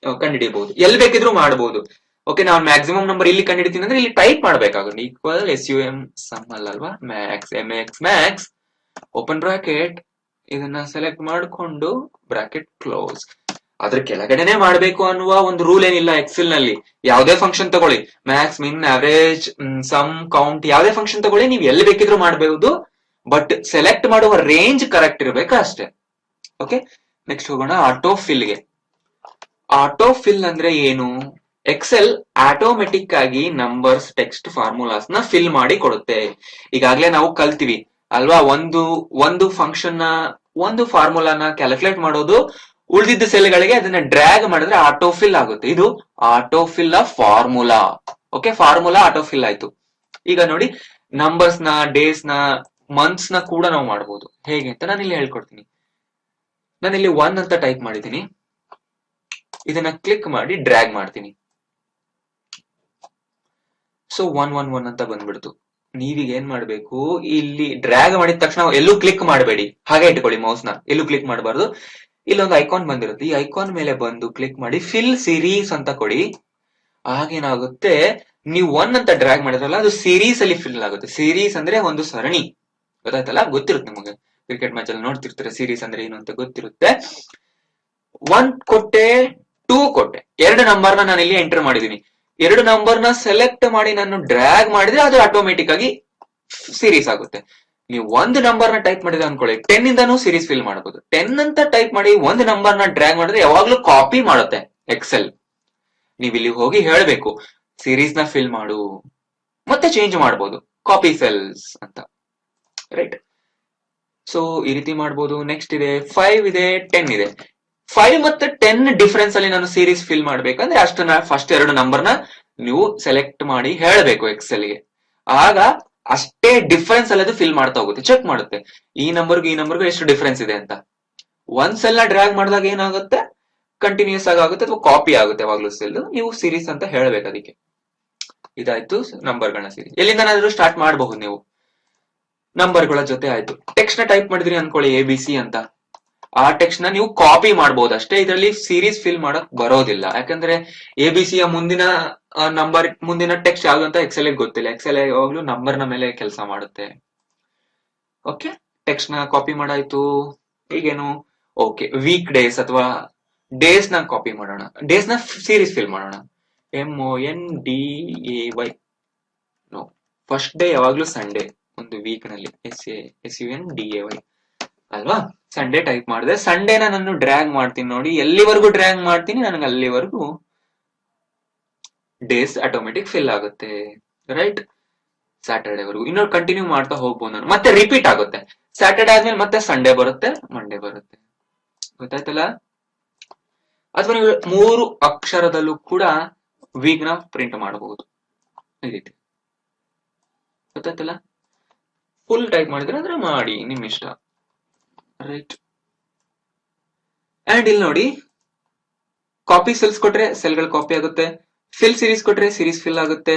[SPEAKER 1] ಕಂಡುಹಿಡಿಯಬಹುದು, ಎಲ್ಲಿ ಬೇಕಿದ್ರು ಮಾಡಬಹುದು. ಓಕೆ, ನಾನು ಮ್ಯಾಕ್ಸಿಮಮ್ ನಂಬರ್ ಇಲ್ಲಿ ಕಂಡುಹಿಡಿತೀನಿ ಅಂದ್ರೆ ಇಲ್ಲಿ ಟೈಪ್ ಮಾಡ್ಬೇಕಾಗುತ್ತೆ, ಈಕ್ವಲ್ SUM ಸಮ್ ಅಲ್ವಾ, Max MX Max open bracket, ಇದನ್ನ ಸೆಲೆಕ್ಟ್ ಮಾಡಿಕೊಂಡು ಬ್ರಾಕೆಟ್ ಕ್ಲೋಸ್. ಅದ್ರ ಕೆಳಗಡೆನೆ ಮಾಡ್ಬೇಕು ಅನ್ನುವ ಒಂದು ರೂಲ್ ಏನಿಲ್ಲ ಎಕ್ಸೆಲ್ ನಲ್ಲಿ. ಯಾವುದೇ ಫಂಕ್ಷನ್ ತಗೊಳ್ಳಿ, ಮ್ಯಾಕ್ಸ್, ಮಿನ್, ಅವರೇಜ್, ಸಮ್, ಕೌಂಟ್, ಯಾವುದೇ ಫಂಕ್ಷನ್ ತಗೊಳ್ಳಿ, ನೀವು ಎಲ್ಲಿ ಬೇಕಿದ್ರು ಮಾಡಬಹುದು. ಬಟ್ ಸೆಲೆಕ್ಟ್ ಮಾಡುವ ರೇಂಜ್ ಕರೆಕ್ಟ್ ಇರಬೇಕಾ ಅಷ್ಟೇ. ಓಕೆ, ನೆಕ್ಸ್ಟ್ ಹೋಗೋಣ ಆಟೋ ಫಿಲ್ಗೆ. ಆಟೋ ಫಿಲ್ ಅಂದ್ರೆ ಏನು? ಎಕ್ಸೆಲ್ ಆಟೋಮೆಟಿಕ್ ಆಗಿ ನಂಬರ್ಸ್, ಟೆಕ್ಸ್ಟ್, ಫಾರ್ಮುಲಾಸ್ ನ ಫಿಲ್ ಮಾಡಿ ಕೊಡುತ್ತೆ. ಈಗಾಗಲೇ ನಾವು ಕಲ್ತೀವಿ ಅಲ್ವಾ, ಒಂದು ಫಂಕ್ಷನ್ ನ, ಒಂದು ಫಾರ್ಮುಲಾನ ಕ್ಯಾಲ್ಕುಲೇಟ್ ಮಾಡೋದು, ಉಳಿದಿದ್ದ ಸೆಲ್ಗಳಿಗೆ ಅದನ್ನ ಡ್ರ್ಯಾಗ್ ಮಾಡಿದ್ರೆ ಆಟೋ ಫಿಲ್ ಆಗುತ್ತೆ. ಇದು auto fill of formula. Okay, formula auto fill ಆಯ್ತು. ಈಗ ನೋಡಿ, ನಂಬರ್ಸ್ ನ, ಡೇಸ್ ನ, ಮಂತ್ಸ್ ನ ಕೂಡ ನಾವು ಮಾಡಬಹುದು. ಹೇಗೆ ಅಂತ ನಾನು ಇಲ್ಲಿ ಹೇಳ್ಕೊಡ್ತೀನಿ. ನಾನಿಲ್ಲಿ 1 ಅಂತ ಟೈಪ್ ಮಾಡಿದ್ದೀನಿ, ಇದನ್ನ ಕ್ಲಿಕ್ ಮಾಡಿ ಡ್ರ್ಯಾಗ್ ಮಾಡ್ತೀನಿ. ಸೊ 111 ಅಂತ ಬಂದ್ಬಿಡ್ತು. ನೀವೀಗ ಏನ್ ಮಾಡ್ಬೇಕು, ಇಲ್ಲಿ ಡ್ರ್ಯಾಗ್ ಮಾಡಿದ ತಕ್ಷಣ ಎಲ್ಲೂ ಕ್ಲಿಕ್ ಮಾಡಬೇಡಿ, ಹಾಗೆ ಇಟ್ಕೊಳ್ಳಿ ಮೌಸ್ ನ, ಎಲ್ಲೂ ಕ್ಲಿಕ್ ಮಾಡಬಾರ್ದು. ಇಲ್ಲೊಂದು ಐಕಾನ್ ಬಂದಿರುತ್ತೆ, ಈ ಐಕಾನ್ ಮೇಲೆ ಬಂದು ಕ್ಲಿಕ್ ಮಾಡಿ ಫಿಲ್ ಸೀರೀಸ್ ಅಂತ ಕೊಡಿ. ಆಗೇನಾಗುತ್ತೆ, ನೀವು 1 ಅಂತ ಡ್ರ್ಯಾಗ್ ಮಾಡಿದ್ರಲ್ಲ, ಅದು ಸೀರೀಸ್ ಅಲ್ಲಿ ಫಿಲ್ ಆಗುತ್ತೆ. ಸೀರೀಸ್ ಅಂದ್ರೆ ಒಂದು ಸರಣಿ, ಗೊತ್ತಾಯ್ತಲ್ಲ, ಗೊತ್ತಿರುತ್ತೆ ನಿಮಗೆ, ಕ್ರಿಕೆಟ್ ಮ್ಯಾಚ್ ಅಲ್ಲಿ ನೋಡ್ತಿರ್ತಾರೆ ಸೀರೀಸ್ ಅಂದ್ರೆ ಏನು ಅಂತ ಗೊತ್ತಿರುತ್ತೆ. 1 ಕೊಟ್ಟೆ, 2 ಕೊಟ್ಟೆ, 2 ನಂಬರ್ನ ನಾನು ಇಲ್ಲಿ ಎಂಟರ್ ಮಾಡಿದೀನಿ. 2 ನಂಬರ್ನ ಸೆಲೆಕ್ಟ್ ಮಾಡಿ ನಾನು ಡ್ರ್ಯಾಗ್ ಮಾಡಿದ್ರೆ ಅದು ಆಟೋಮೆಟಿಕ್ ಆಗಿ ಸೀರೀಸ್ ಆಗುತ್ತೆ. ನೀವು 1 ನಂಬರ್ನ ಟೈಪ್ ಮಾಡಿದ್ರೆ ಅನ್ಕೊಳ್ಳಿ, 10 ಇಂದಾನು ಸೀರೀಸ್ ಫಿಲ್ ಮಾಡಬಹುದು. 10 ಅಂತ ಟೈಪ್ ಮಾಡಿ 1 ನಂಬರ್ನ ಡ್ರ್ಯಾಗ್ ಮಾಡಿದ್ರೆ ಯಾವಾಗ್ಲೂ ಕಾಪಿ ಮಾಡುತ್ತೆ ಎಕ್ಸೆಲ್. ನೀವು ಇಲ್ಲಿ ಹೋಗಿ ಹೇಳ್ಬೇಕು ಸೀರೀಸ್ ನ ಫಿಲ್ ಮಾಡು, ಮತ್ತೆ ಚೇಂಜ್ ಮಾಡಬಹುದು, ಕಾಪಿ ಸೆಲ್ಸ್ ಅಂತ. ರೈಟ್, ಸೊ ಈ ರೀತಿ ಮಾಡಬಹುದು. ನೆಕ್ಸ್ಟ್ ಇದೆ 5 ಇದೆ, 10 ಇದೆ. 5 ಮತ್ತೆ 10 ಡಿಫರೆನ್ಸ್ ಅಲ್ಲಿ ನಾನು ಸೀರೀಸ್ ಫಿಲ್ ಮಾಡ್ಬೇಕಂದ್ರೆ ಅಷ್ಟನ್ನ ಫಸ್ಟ್ 2 ನಂಬರ್ನ ನೀವು ಸೆಲೆಕ್ಟ್ ಮಾಡಿ ಹೇಳಬೇಕು ಎಕ್ಸೆಲ್ ಗೆ. ಆಗ ಅಷ್ಟೇ ಡಿಫರೆನ್ಸ್ ಅಲ್ಲಿ ಅದು ಫಿಲ್ ಮಾಡ್ತಾ ಹೋಗುತ್ತೆ, ಚೆಕ್ ಮಾಡುತ್ತೆ ಈ ನಂಬರ್ಗೂ ಈ ನಂಬರ್ಗೂ ಎಷ್ಟು ಡಿಫರೆನ್ಸ್ ಇದೆ ಅಂತ. ಒಂದ್ ಸೆಲ್ ನ ಡ್ರ್ಯಾಗ್ ಮಾಡಿದಾಗ ಏನಾಗುತ್ತೆ, ಕಂಟಿನ್ಯೂಸ್ ಆಗುತ್ತೆ ಅಥವಾ ಕಾಪಿ ಆಗುತ್ತೆ ಯಾವಾಗ್ಲೂ ಸೆಲ್. ನೀವು ಸೀರೀಸ್ ಅಂತ ಹೇಳಬೇಕು ಅದಕ್ಕೆ. ಇದಾಯ್ತು ನಂಬರ್ಗಳನ್ನ ಸೀರೀಸ್. ಎಲ್ಲಿಂದನಾದ್ರೂ ಸ್ಟಾರ್ಟ್ ಮಾಡಬಹುದು ನೀವು ನಂಬರ್ಗಳ ಜೊತೆ. ಆಯ್ತು, ಟೆಕ್ಸ್ಟ್ ನ ಟೈಪ್ ಮಾಡಿದ್ರಿ ಅನ್ಕೊಳ್ಳಿ ABC ಅಂತ, ಆ ಟೆಕ್ಸ್ಟ್ ನ ನೀವು ಕಾಪಿ ಮಾಡಬಹುದು ಅಷ್ಟೇ. ಇದರಲ್ಲಿ ಸೀರೀಸ್ ಫಿಲ್ ಮಾಡಕ್ ಬರೋದಿಲ್ಲ, ಯಾಕಂದ್ರೆ ABC ಯ ಮುಂದಿನ ನಂಬರ್, ಮುಂದಿನ ಟೆಕ್ಸ್ಟ್ ಯಾವ್ದು ಅಂತ ಎಕ್ಸೆಲ್ ಗೊತ್ತಿಲ್ಲ. ಎಕ್ಸೆಲ್ ಯಾವಾಗ್ಲೂ ನಂಬರ್ ನ ಮೇಲೆ ಕೆಲಸ ಮಾಡುತ್ತೆ. ಓಕೆ, ಟೆಕ್ಸ್ಟ್ ನ ಕಾಪಿ ಮಾಡಾಯ್ತು. ಈಗೇನು, ಓಕೆ, ವೀಕ್ ಡೇಸ್ ಅಥವಾ ಡೇಸ್ ನ ಕಾಪಿ ಮಾಡೋಣ, ಡೇಸ್ ನ ಸೀರೀಸ್ ಫಿಲ್ ಮಾಡೋಣ. MONDAY. ನೋ, ಫಸ್ಟ್ ಡೇ ಯಾವಾಗ್ಲೂ ಸಂಡೇ ಒಂದು ವೀಕ್ ನಲ್ಲಿ, SUNDAY ಅಲ್ವಾ. ಸಂಡೇ ಟೈಪ್ ಮಾಡಿದೆ, ಸಂಡೇನ ನಾನು ಡ್ರ್ಯಾಗ್ ಮಾಡ್ತೀನಿ ನೋಡಿ, ಎಲ್ಲಿವರೆಗೂ ಡ್ರ್ಯಾಗ್ ಮಾಡ್ತೀನಿ ನನಗೆ ಅಲ್ಲಿವರೆಗೂ ಡೇಸ್ ಆಟೋಮೆಟಿಕ್ ಫಿಲ್ ಆಗುತ್ತೆ. ರೈಟ್, ಸ್ಯಾಟರ್ಡೆ ವರೆಗೂ ಇನ್ನೊಂದು ಕಂಟಿನ್ಯೂ ಮಾಡ್ತಾ ಹೋಗ್ಬೋದು ನಾನು. ಮತ್ತೆ ರಿಪೀಟ್ ಆಗುತ್ತೆ, ಸ್ಯಾಟರ್ಡೆ ಆದ್ಮೇಲೆ ಮತ್ತೆ ಸಂಡೇ ಬರುತ್ತೆ, ಮಂಡೇ ಬರುತ್ತೆ. ಗೊತ್ತಾಯ್ತಲ್ಲ. ಅಥವಾ ನೀವು 3 ಅಕ್ಷರದಲ್ಲೂ ಕೂಡ ವೀಕ್ ನ ಪ್ರಿಂಟ್ ಮಾಡಬಹುದು ಈ ರೀತಿ. ಗೊತ್ತಾಯ್ತಲ್ಲ. ಫುಲ್ ಟೈಪ್ ಮಾಡಿದ್ರೆ ಅಂದ್ರೆ ಮಾಡಿ, ನಿಮ್ ಇಷ್ಟ. ರೈಟ್, ಅಂಡ್ ಇಲ್ಲಿ ನೋಡಿ, ಕಾಪಿ ಸೆಲ್ಸ್ ಕೊಟ್ರೆ ಸೆಲ್ಗಳು ಕಾಪಿ ಆಗುತ್ತೆ, ಫಿಲ್ ಸೀರೀಸ್ ಕೊಟ್ರೆ ಸೀರೀಸ್ ಫಿಲ್ ಆಗುತ್ತೆ,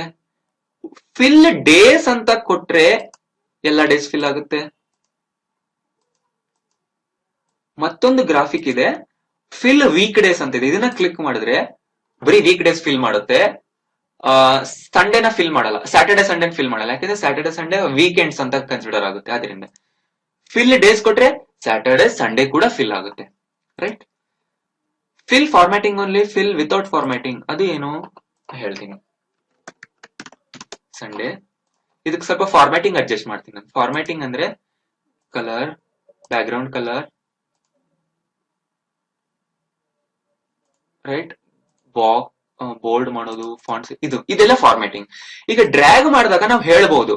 [SPEAKER 1] ಫಿಲ್ ಡೇಸ್ ಅಂತ ಕೊಟ್ರೆ ಎಲ್ಲ ಡೇಸ್ ಫಿಲ್ ಆಗುತ್ತೆ. ಮತ್ತೊಂದು ಗ್ರಾಫಿಕ್ ಇದೆ, ಫಿಲ್ ವೀಕ್ ಡೇಸ್ ಅಂತ ಇದೆ. ಇದನ್ನ ಕ್ಲಿಕ್ ಮಾಡಿದ್ರೆ ಬರೀ ವೀಕ್ ಡೇಸ್ ಫಿಲ್ ಮಾಡುತ್ತೆ, ಸಂಡೇನ ಫಿಲ್ ಮಾಡಲ್ಲ, ಸ್ಯಾಟರ್ಡೆ ಸಂಡೇ ಫಿಲ್ ಮಾಡಲ್ಲ, ಯಾಕಂದ್ರೆ ಸ್ಯಾಟರ್ಡೆ ಸಂಡೇ ವೀಕೆಂಡ್ಸ್ ಅಂತ ಕನ್ಸಿಡರ್ ಆಗುತ್ತೆ. ಆದ್ರಿಂದ ಫಿಲ್ ಡೇಸ್ ಕೊಟ್ರೆ ಸ್ಯಾಟರ್ಡೆ ಸಂಡೇ ಕೂಡ ಫಿಲ್ ಆಗುತ್ತೆ. Right, fill formatting only, fill without formatting ಅದು ಏನು ಹೇಳ್ತೀನಿ. ಸಂಡೇ ಇದಕ್ಕೆ ಸ್ವಲ್ಪ ಫಾರ್ಮ್ಯಾಟಿಂಗ್ ಅಡ್ಜಸ್ಟ್ ಮಾಡ್ತೀನಿ ನಾನು. ಫಾರ್ಮ್ಯಾಟಿಂಗ್ ಅಂದ್ರೆ colour, background colour, right, bold ಮಾಡೋದು, ಫಾಂಟ್ಸ್, ಇದೆಲ್ಲ ಫಾರ್ಮ್ಯಾಟಿಂಗ್. ಈಗ ಡ್ರ್ಯಾಗ್ ಮಾಡಿದಾಗ ನಾವು ಹೇಳ್ಬಹುದು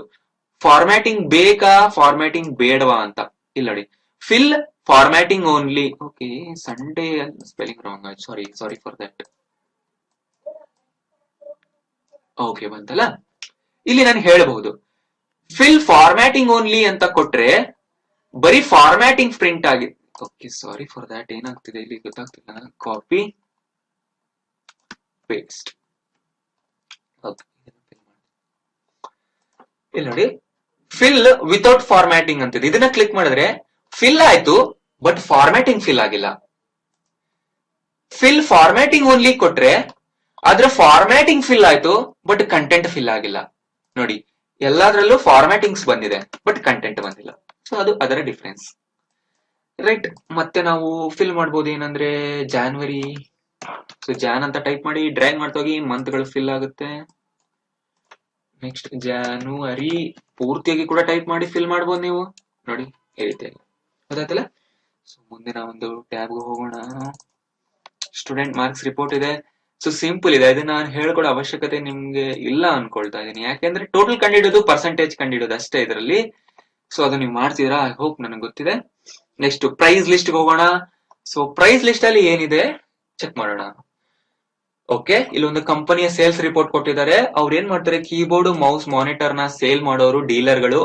[SPEAKER 1] ಫಾರ್ಮ್ಯಾಟಿಂಗ್ ಬೇಕಾ, ಫಾರ್ಮ್ಯಾಟಿಂಗ್ ಬೇಡವಾ ಅಂತ. ಇಲ್ಲ ನೋಡಿ, fill formatting only. Okay, Sunday spelling wrong ಆಯ್ತು, ಸಾರಿ ಫಾರ್ ದಟ್. ಓಕೆ, ಬಂತಲ್ಲ. ಇಲ್ಲಿ ನಾನು ಹೇಳಬಹುದು ಫಿಲ್ ಫಾರ್ಮ್ಯಾಟಿಂಗ್ ಓನ್ಲಿ ಅಂತ ಕೊಟ್ರೆ ಬರೀ ಫಾರ್ಮ್ಯಾಟಿಂಗ್ ಪ್ರಿಂಟ್ ಆಗಿದೆ. Okay, sorry for that. ಏನಾಗ್ತಿದೆ ಇಲ್ಲಿ ಗೊತ್ತಾಗ್ತಿಲ್ಲ. Copy paste. ಇಲ್ಲಿ ನೋಡಿ, ಫಿಲ್ ವಿತೌಟ್ ಫಾರ್ಮ್ಯಾಟಿಂಗ್ ಅಂತಿದೆ. ಇದನ್ನ ಕ್ಲಿಕ್ ಮಾಡಿದ್ರೆ ಫಿಲ್ ಆಯ್ತು, ಬಟ್ ಫಾರ್ಮ್ಯಾಟಿಂಗ್ ಫಿಲ್ ಆಗಿಲ್ಲ. ಫಿಲ್ ಫಾರ್ಮ್ಯಾಟಿಂಗ್ ಓನ್ಲಿ ಕೊಟ್ರೆ ಅದ್ರ ಫಾರ್ಮ್ಯಾಟಿಂಗ್ ಫಿಲ್ ಆಯ್ತು, ಬಟ್ ಕಂಟೆಂಟ್ ಫಿಲ್ ಆಗಿಲ್ಲ. ನೋಡಿ, ಎಲ್ಲಾದ್ರಲ್ಲೂ ಫಾರ್ಮ್ಯಾಟಿಂಗ್ಸ್ ಬಂದಿದೆ, ಬಟ್ ಕಂಟೆಂಟ್ ಬಂದಿಲ್ಲ. ಸೊ ಅದು ಅದರ ಡಿಫ್ರೆನ್ಸ್, ರೈಟ್. ಮತ್ತೆ ನಾವು ಫಿಲ್ ಮಾಡ್ಬೋದು ಏನಂದ್ರೆ ಜಾನ್ವರಿ. ಸೊ ಜಾನ್ ಅಂತ ಟೈಪ್ ಮಾಡಿ ಡ್ರ್ಯಾಗ್ ಮಾಡ್ತೋಗಿ ಮಂತ್ ಗಳು ಫಿಲ್ ಆಗುತ್ತೆ. ನೆಕ್ಸ್ಟ್ ಜಾನ್ವರಿ ಪೂರ್ತಿಯಾಗಿ ಕೂಡ ಟೈಪ್ ಮಾಡಿ ಫಿಲ್ ಮಾಡ್ಬೋದು ನೀವು. ನೋಡಿ ಈ ರೀತಿಯಾಗಿ, ಗೊತ್ತಾಯ್ತಲ್ಲ. ಸೊ ಮುಂದಿನ ಒಂದು ಟ್ಯಾಬ್ ಹೋಗೋಣ. ಸ್ಟೂಡೆಂಟ್ ಮಾರ್ಕ್ಸ್ ರಿಪೋರ್ಟ್ ಇದೆ. ಸೊ ಸಿಂಪಲ್ ಇದೆ, ಅದನ್ನ ನಾನು ಹೇಳ್ಕೊಡೋ ಅವಶ್ಯಕತೆ ನಿಮ್ಗೆ ಇಲ್ಲ ಅನ್ಕೊಳ್ತಾ ಇದೀನಿ. ಯಾಕೆಂದ್ರೆ ಟೋಟಲ್ ಕಂಡಿಡೋದು, ಪರ್ಸೆಂಟೇಜ್ ಕಂಡಿಡೋದು ಅಷ್ಟೇ ಇದರಲ್ಲಿ. ಸೊ ಅದು ನೀವು ಮಾಡ್ತಿದ್ದೀರಾ, ಐ ಹೋಪ್ ನನಗೆ ಗೊತ್ತಿದೆ. ನೆಕ್ಸ್ಟ್ ಪ್ರೈಸ್ ಲಿಸ್ಟ್ ಹೋಗೋಣ. ಸೊ ಪ್ರೈಸ್ ಲಿಸ್ಟ್ ಅಲ್ಲಿ ಏನಿದೆ ಚೆಕ್ ಮಾಡೋಣ. ಓಕೆ, ಇಲ್ಲೊಂದು ಕಂಪನಿಯ ಸೇಲ್ಸ್ ರಿಪೋರ್ಟ್ ಕೊಟ್ಟಿದ್ದಾರೆ. ಅವ್ರು ಏನ್ ಮಾಡ್ತಾರೆ, ಕೀಬೋರ್ಡ್, ಮೌಸ್, ಮಾನಿಟರ್ ನ ಸೇಲ್ ಮಾಡೋರು ಡೀಲರ್ಗಳು.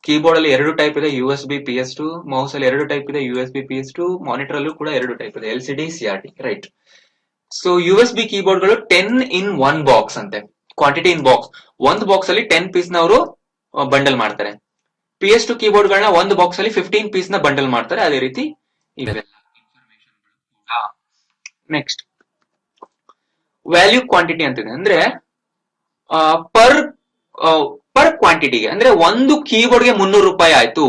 [SPEAKER 1] ಕೀಬೋರ್ಡ್ ಅಲ್ಲಿ 2 ಟೈಪ್ ಇದೆ, USB PS2. ಮೌಸ್ ಅಲ್ಲಿ 2 ಟೈಪ್ ಇದೆ, USB PS2. ಮಾನಿಟರ್ ಅಲ್ಲೂ ಕೂಡ 2 ಟೈಪ್ ಇದೆ, LCD CRT, right. So USB keyboard ಗಳು 10 in 1 ಬಾಕ್ಸ್ ಅಂತೆ, ಕ್ವಾಂಟಿಟಿ ಇನ್ ಬಾಕ್ಸ್. ಒಂದು ಬಾಕ್ಸ್ ಅಲ್ಲಿ 10 ಪೀಸ್ ನ ಅವರು ಬಂಡಲ್ ಮಾಡ್ತಾರೆ. PS2 ಕೀಬೋರ್ಡ್ ಗಳನ್ನ ಒಂದು ಬಾಕ್ಸ್ ಅಲ್ಲಿ 15 ಪೀಸ್ ನ ಬಂಡಲ್ ಮಾಡ್ತಾರೆ. ಅದೇ ರೀತಿ ಇವೆಲ್ಲ ನೆಕ್ಸ್ಟ್ ವ್ಯಾಲ್ಯೂ ಕ್ವಾಂಟಿಟಿ ಅಂತಿದೆ. ಅಂದ್ರೆ ಪರ್ ಕ್ವಾಂಟಿಟಿಗೆ, ಅಂದ್ರೆ ಒಂದು ಕೀಬೋರ್ಡ್ ಗೆ 300 ರೂಪಾಯಿ ಆಯ್ತು.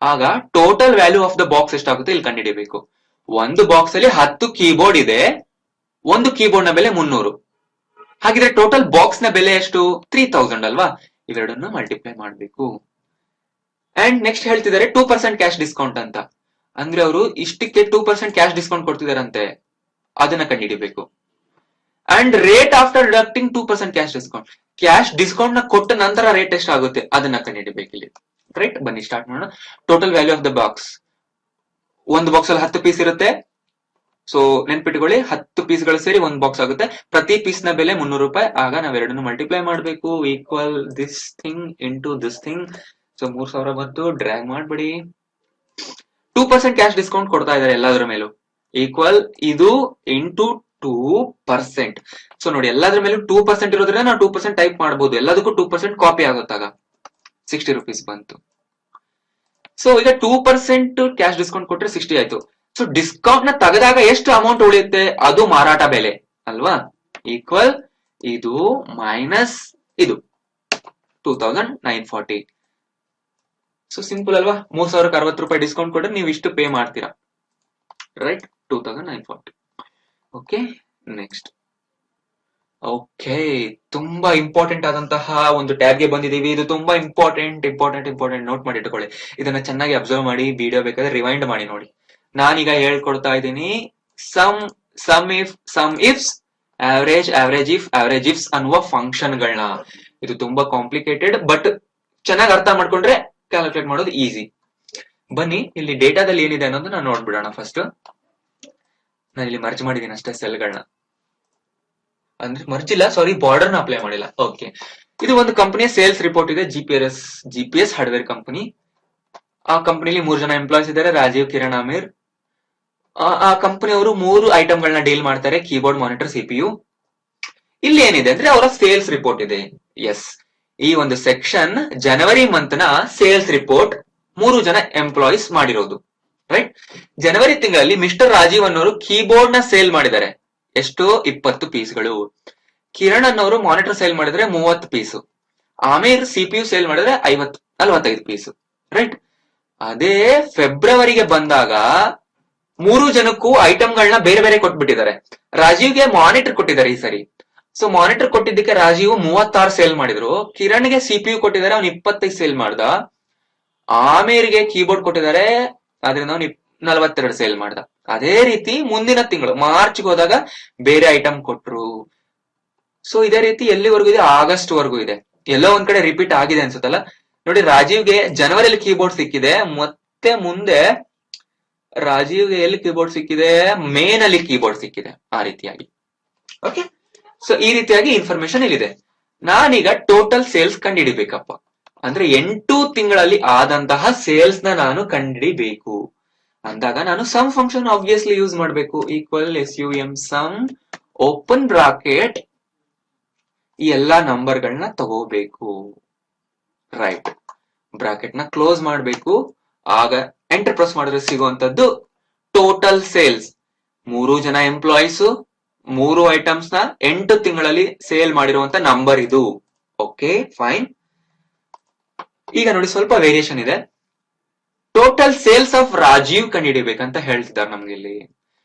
[SPEAKER 1] ಆಗ total value of the box ಎಷ್ಟಾಗುತ್ತೆ ಇಲ್ಲಿ ಕಂಡುಹಿಡಿಯಬೇಕು. ಒಂದು ಬಾಕ್ಸ್ ಅಲ್ಲಿ 10 ಕೀಬೋರ್ಡ್ ಇದೆ, ಒಂದು ಕೀಬೋರ್ಡ್ ನ ಬೆಲೆ 300. ಹಾಗಿದ್ರೆ ಟೋಟಲ್ ಬಾಕ್ಸ್ ನ ಬೆಲೆ ಎಷ್ಟು? 3000 ಅಲ್ವಾ? ಇವೆರಡನ್ನು ಮಲ್ಟಿಪ್ಲೈ ಮಾಡಬೇಕು. ಅಂಡ್ ನೆಕ್ಸ್ಟ್ ಹೇಳ್ತಿದ್ದಾರೆ 2% ಕ್ಯಾಶ್ ಡಿಸ್ಕೌಂಟ್ ಅಂತ. ಅಂದ್ರೆ ಅವರು ಇಷ್ಟಕ್ಕೆ 2% ಕ್ಯಾಶ್ ಡಿಸ್ಕೌಂಟ್ ಕೊಡ್ತಿದಾರಂತೆ, ಅದನ್ನ ಕಂಡುಹಿಡಿಬೇಕು. And rate after deducting 2% cash discount. Cash discount ನ ಕೊಟ್ಟ ನಂತರ ರೇಟ್ ಎಷ್ಟಾಗುತ್ತೆ ಅದನ್ನ ಕಂಡುಹಿಡಿಬೇಕು ಇಲ್ಲಿ, ರೈಟ್. ಬನ್ನಿ ಸ್ಟಾರ್ಟ್ ಮಾಡೋಣ. Total value of the box. ಒಂದು ಬಾಕ್ಸ್ ಅಲ್ಲಿ 10 ಪೀಸ್ ಇರುತ್ತೆ. ಸೊ ನೆನ್ಪಿಟ್ಕೊಳ್ಳಿ, 10 ಪೀಸ್ ಗಳು ಸೇರಿ ಒಂದು ಬಾಕ್ಸ್ ಆಗುತ್ತೆ. ಪ್ರತಿ ಪೀಸ್ ನ ಬೆಲೆ 300 ರೂಪಾಯಿ. ಆಗ ನಾವೆರಡನ್ನು ಮಲ್ಟಿಪ್ಲೈ ಮಾಡಬೇಕು. Equal this thing into this thing. So 3000 ಬಂತು. ಡ್ರ್ಯಾಗ್ ಮಾಡ್ಬಿಡಿ. 2% ಕ್ಯಾಶ್ ಡಿಸ್ಕೌಂಟ್ ಕೊಡ್ತಾ ಇದಾರೆ ಎಲ್ಲಾದ್ರ ಮೇಲೂ. ಈಕ್ವಲ್ ಇದು ಇಂಟು 2%. ಸೊ ನೋಡಿ, ಎಲ್ಲಾದ್ರ ಮೇಲೂ 2% ಇರೋದ್ರಿಂದ ನಾವು 2% ಟೈಪ್ ಮಾಡಬಹುದು. ಎಲ್ಲದಕ್ಕೂ 2% ಕಾಪಿ ಆಗುತ್ತಾಗ 60 ರೂಪೀಸ್ ಬಂತು. ಸೊ ಈಗ 2% ಕ್ಯಾಶ್ ಡಿಸ್ಕೌಂಟ್ ಕೊಟ್ರೆ 60 ಆಯ್ತು. ಸೊ ಡಿಸ್ಕೌಂಟ್ ನ ತೆಗೆದಾಗ ಎಷ್ಟು ಅಮೌಂಟ್ ಉಳಿಯುತ್ತೆ, ಅದು ಮಾರಾಟ ಬೆಲೆ ಅಲ್ವಾ. ಈಕ್ವಲ್ ಇದು ಮೈನಸ್ ಇದು 2940. ಸೊ ಸಿಂಪಲ್ ಅಲ್ವಾ. 3060 ರೂಪಾಯಿ ಡಿಸ್ಕೌಂಟ್ ಕೊಟ್ರೆ ನೀವು ಇಷ್ಟು ಪೇ ಮಾಡ್ತೀರಾ, ರೈಟ್. 2940. Okay, next. ಓಕೆ, ತುಂಬಾ ಇಂಪಾರ್ಟೆಂಟ್ ಆದಂತಹ ಒಂದು ಟ್ಯಾಬ್ ಗೆ ಬಂದಿದೀವಿ. ಇದು ತುಂಬಾ ಇಂಪಾರ್ಟೆಂಟ್ ನೋಟ್ ಮಾಡಿ ಇಟ್ಕೊಳ್ಳಿ. ಇದನ್ನ ಚೆನ್ನಾಗಿ ಅಬ್ಸರ್ವ್ ಮಾಡಿ, ವಿಡಿಯೋ ಬೇಕಾದ್ರೆ ರಿವೈಂಡ್ ಮಾಡಿ ನೋಡಿ. ನಾನೀಗ ಹೇಳ್ಕೊಡ್ತಾ ಇದ್ದೀನಿ ಸಮ್ ಇಫ್ಸ್, ಆವರೇಜ್ ಇಫ್ಸ್ ಅನ್ನುವ ಫಂಕ್ಷನ್ ಗಳನ್ನ. ಇದು ತುಂಬಾ ಕಾಂಪ್ಲಿಕೇಟೆಡ್, ಬಟ್ ಚೆನ್ನಾಗಿ ಅರ್ಥ ಮಾಡ್ಕೊಂಡ್ರೆ ಕ್ಯಾಲ್ಕುಲೇಟ್ ಮಾಡೋದು ಈಸಿ. ಬನ್ನಿ, ಇಲ್ಲಿ ಡೇಟಾದಲ್ಲಿ ಏನಿದೆ ಅನ್ನೋದು ನಾನು ನೋಡ್ಬಿಡೋಣ. ಫಸ್ಟ್ ನಾನು ಇಲ್ಲಿ ಮರ್ಜ್ ಮಾಡಿದ್ದೀನಿ ಅಷ್ಟೇ ಸೆಲ್ಗಳನ್ನ, ಅಂದ್ರೆ ಮರ್ಜ್ ಇಲ್ಲ, ಸಾರಿ, ಬಾರ್ಡರ್ ನ ಅಪ್ಲೈ ಮಾಡಿಲ್ಲ. ಓಕೆ, ಇದು ಒಂದು ಕಂಪನಿಯ ಸೇಲ್ಸ್ ರಿಪೋರ್ಟ್ ಇದೆ. GPS hardware company. ಆ ಕಂಪನಿಲಿ 3 ಜನ ಎಂಪ್ಲಾಯ್ಸ್ ಇದ್ದಾರೆ, ರಾಜೀವ್, ಕಿರಣ್, ಆಮಿರ್. ಆ ಕಂಪನಿಯವರು 3 ಐಟಮ್ ಗಳನ್ನ ಡೀಲ್ ಮಾಡ್ತಾರೆ, ಕೀಬೋರ್ಡ್, ಮಾನಿಟರ್, CPU. ಇಲ್ಲಿ ಏನಿದೆ ಅಂದ್ರೆ ಅವರ ಸೇಲ್ಸ್ ರಿಪೋರ್ಟ್ ಇದೆ. ಎಸ್, ಈ ಒಂದು ಸೆಕ್ಷನ್ ಜನವರಿ ಮಂತ್ ನ ಸೇಲ್ಸ್ ರಿಪೋರ್ಟ್ 3 ಜನ ಎಂಪ್ಲಾಯೀಸ್ ಮಾಡಿರೋದು, ರೈಟ್. ಜನವರಿ ತಿಂಗಳಲ್ಲಿ ಮಿಸ್ಟರ್ ರಾಜೀವ್ ಅನ್ನೋರು ಕೀಬೋರ್ಡ್ ನ ಸೇಲ್ ಮಾಡಿದ್ದಾರೆ. ಎಷ್ಟು? 20 ಪೀಸ್ಗಳು. ಕಿರಣ್ ಅನ್ನೋರು ಮಾನಿಟರ್ ಸೇಲ್ ಮಾಡಿದ್ರೆ 30 ಪೀಸು. ಆಮೇರ್ CPU ಸೇಲ್ ಮಾಡಿದ್ರೆ 45 ಪೀಸು, ರೈಟ್. ಅದೇ ಫೆಬ್ರವರಿಗೆ ಬಂದಾಗ 3 ಜನಕ್ಕೂ ಐಟಮ್ ಗಳನ್ನ ಬೇರೆ ಬೇರೆ ಕೊಟ್ಬಿಟ್ಟಿದ್ದಾರೆ. ರಾಜೀವ್ಗೆ ಮಾನಿಟರ್ ಕೊಟ್ಟಿದ್ದಾರೆ ಈ ಸರಿ, ಸೊ ಮಾನಿಟರ್ ಕೊಟ್ಟಿದ್ದಕ್ಕೆ ರಾಜೀವ್ 36 ಸೇಲ್ ಮಾಡಿದ್ರು, ಕಿರಣ್ಗೆ CPU ಕೊಟ್ಟಿದ್ದಾರೆ, ಅವ್ನು 25 ಸೇಲ್ ಮಾಡ್ದ. ಆಮೇರಿಗೆ ಕೀಬೋರ್ಡ್ ಕೊಟ್ಟಿದ್ದಾರೆ, ಆದ್ರಿಂದ ಅವ್ನು 42 ಸೇಲ್ ಮಾಡ್ದ. ಅದೇ ರೀತಿ ಮುಂದಿನ ತಿಂಗಳು ಮಾರ್ಚ್ಗೆ ಹೋದಾಗ ಬೇರೆ ಐಟಮ್ ಕೊಟ್ರು. ಸೊ ಇದೇ ರೀತಿ ಎಲ್ಲಿವರೆಗೂ ಇದೆ, ಆಗಸ್ಟ್ ವರ್ಗೂ ಇದೆ. ಎಲ್ಲೋ ಒಂದ್ ಕಡೆ ರಿಪೀಟ್ ಆಗಿದೆ ಅನ್ಸುತ್ತಲ್ಲ ನೋಡಿ. ರಾಜೀವ್ಗೆ ಜನವರಿಯಲ್ಲಿ ಕೀಬೋರ್ಡ್ ಸಿಕ್ಕಿದೆ, ಮತ್ತೆ ಮುಂದೆ ರಾಜೀವ್ಗೆ ಎಲ್ಲಿ ಕೀಬೋರ್ಡ್ ಸಿಕ್ಕಿದೆ, ಮೇ ನಲ್ಲಿ ಕೀಬೋರ್ಡ್ ಸಿಕ್ಕಿದೆ. ಆ ರೀತಿಯಾಗಿ ಓಕೆ. ಸೊ ಈ ರೀತಿಯಾಗಿ ಇನ್ಫಾರ್ಮೇಶನ್ ಇಲ್ಲಿದೆ. ನಾನೀಗ ಟೋಟಲ್ ಸೇಲ್ಸ್ ಕಂಡುಹಿಡಿಬೇಕಪ್ಪ ಅಂದ್ರೆ 8 ತಿಂಗಳಲ್ಲಿ ಆದಂತಹ ಸೇಲ್ಸ್ ನಾನು ಕಂಡುಹಿಡಿಬೇಕು ಅಂದಾಗ ನಾನು ಸಮ್ ಫಂಕ್ಷನ್ ಆಬ್ವಿಯಸ್ಲಿ ಯೂಸ್ ಮಾಡಬೇಕು. Equal SUM sum open bracket ಈ ಎಲ್ಲಾ ನಂಬರ್ ಗಳನ್ನ ತಗೋಬೇಕು, ರೈಟ್. ಬ್ರಾಕೆಟ್ ನ ಕ್ಲೋಸ್ ಮಾಡಬೇಕು. ಆಗ ಎಂಟರ್ ಪ್ರೆಸ್ ಮಾಡಿದ್ರೆ ಸಿಗುವಂತದ್ದು ಟೋಟಲ್ ಸೇಲ್ಸ್. 3 ಜನ ಎಂಪ್ಲಾಯೀಸ್ 3 ಐಟಮ್ಸ್ ನ 8 ತಿಂಗಳಲ್ಲಿ ಸೇಲ್ ಮಾಡಿರುವಂತ ನಂಬರ್ ಇದು. Okay fine. ಈಗ ನೋಡಿ ಸ್ವಲ್ಪ ವೇರಿಯೇಷನ್ ಇದೆ. ಟೋಟಲ್ ಸೇಲ್ಸ್ ಆಫ್ ರಾಜೀವ್ ಕಂಡುಹಿಡಿಬೇಕಂತ ಹೇಳ್ತಿದ್ದಾರೆ ನಮ್ಗೆ ಇಲ್ಲಿ.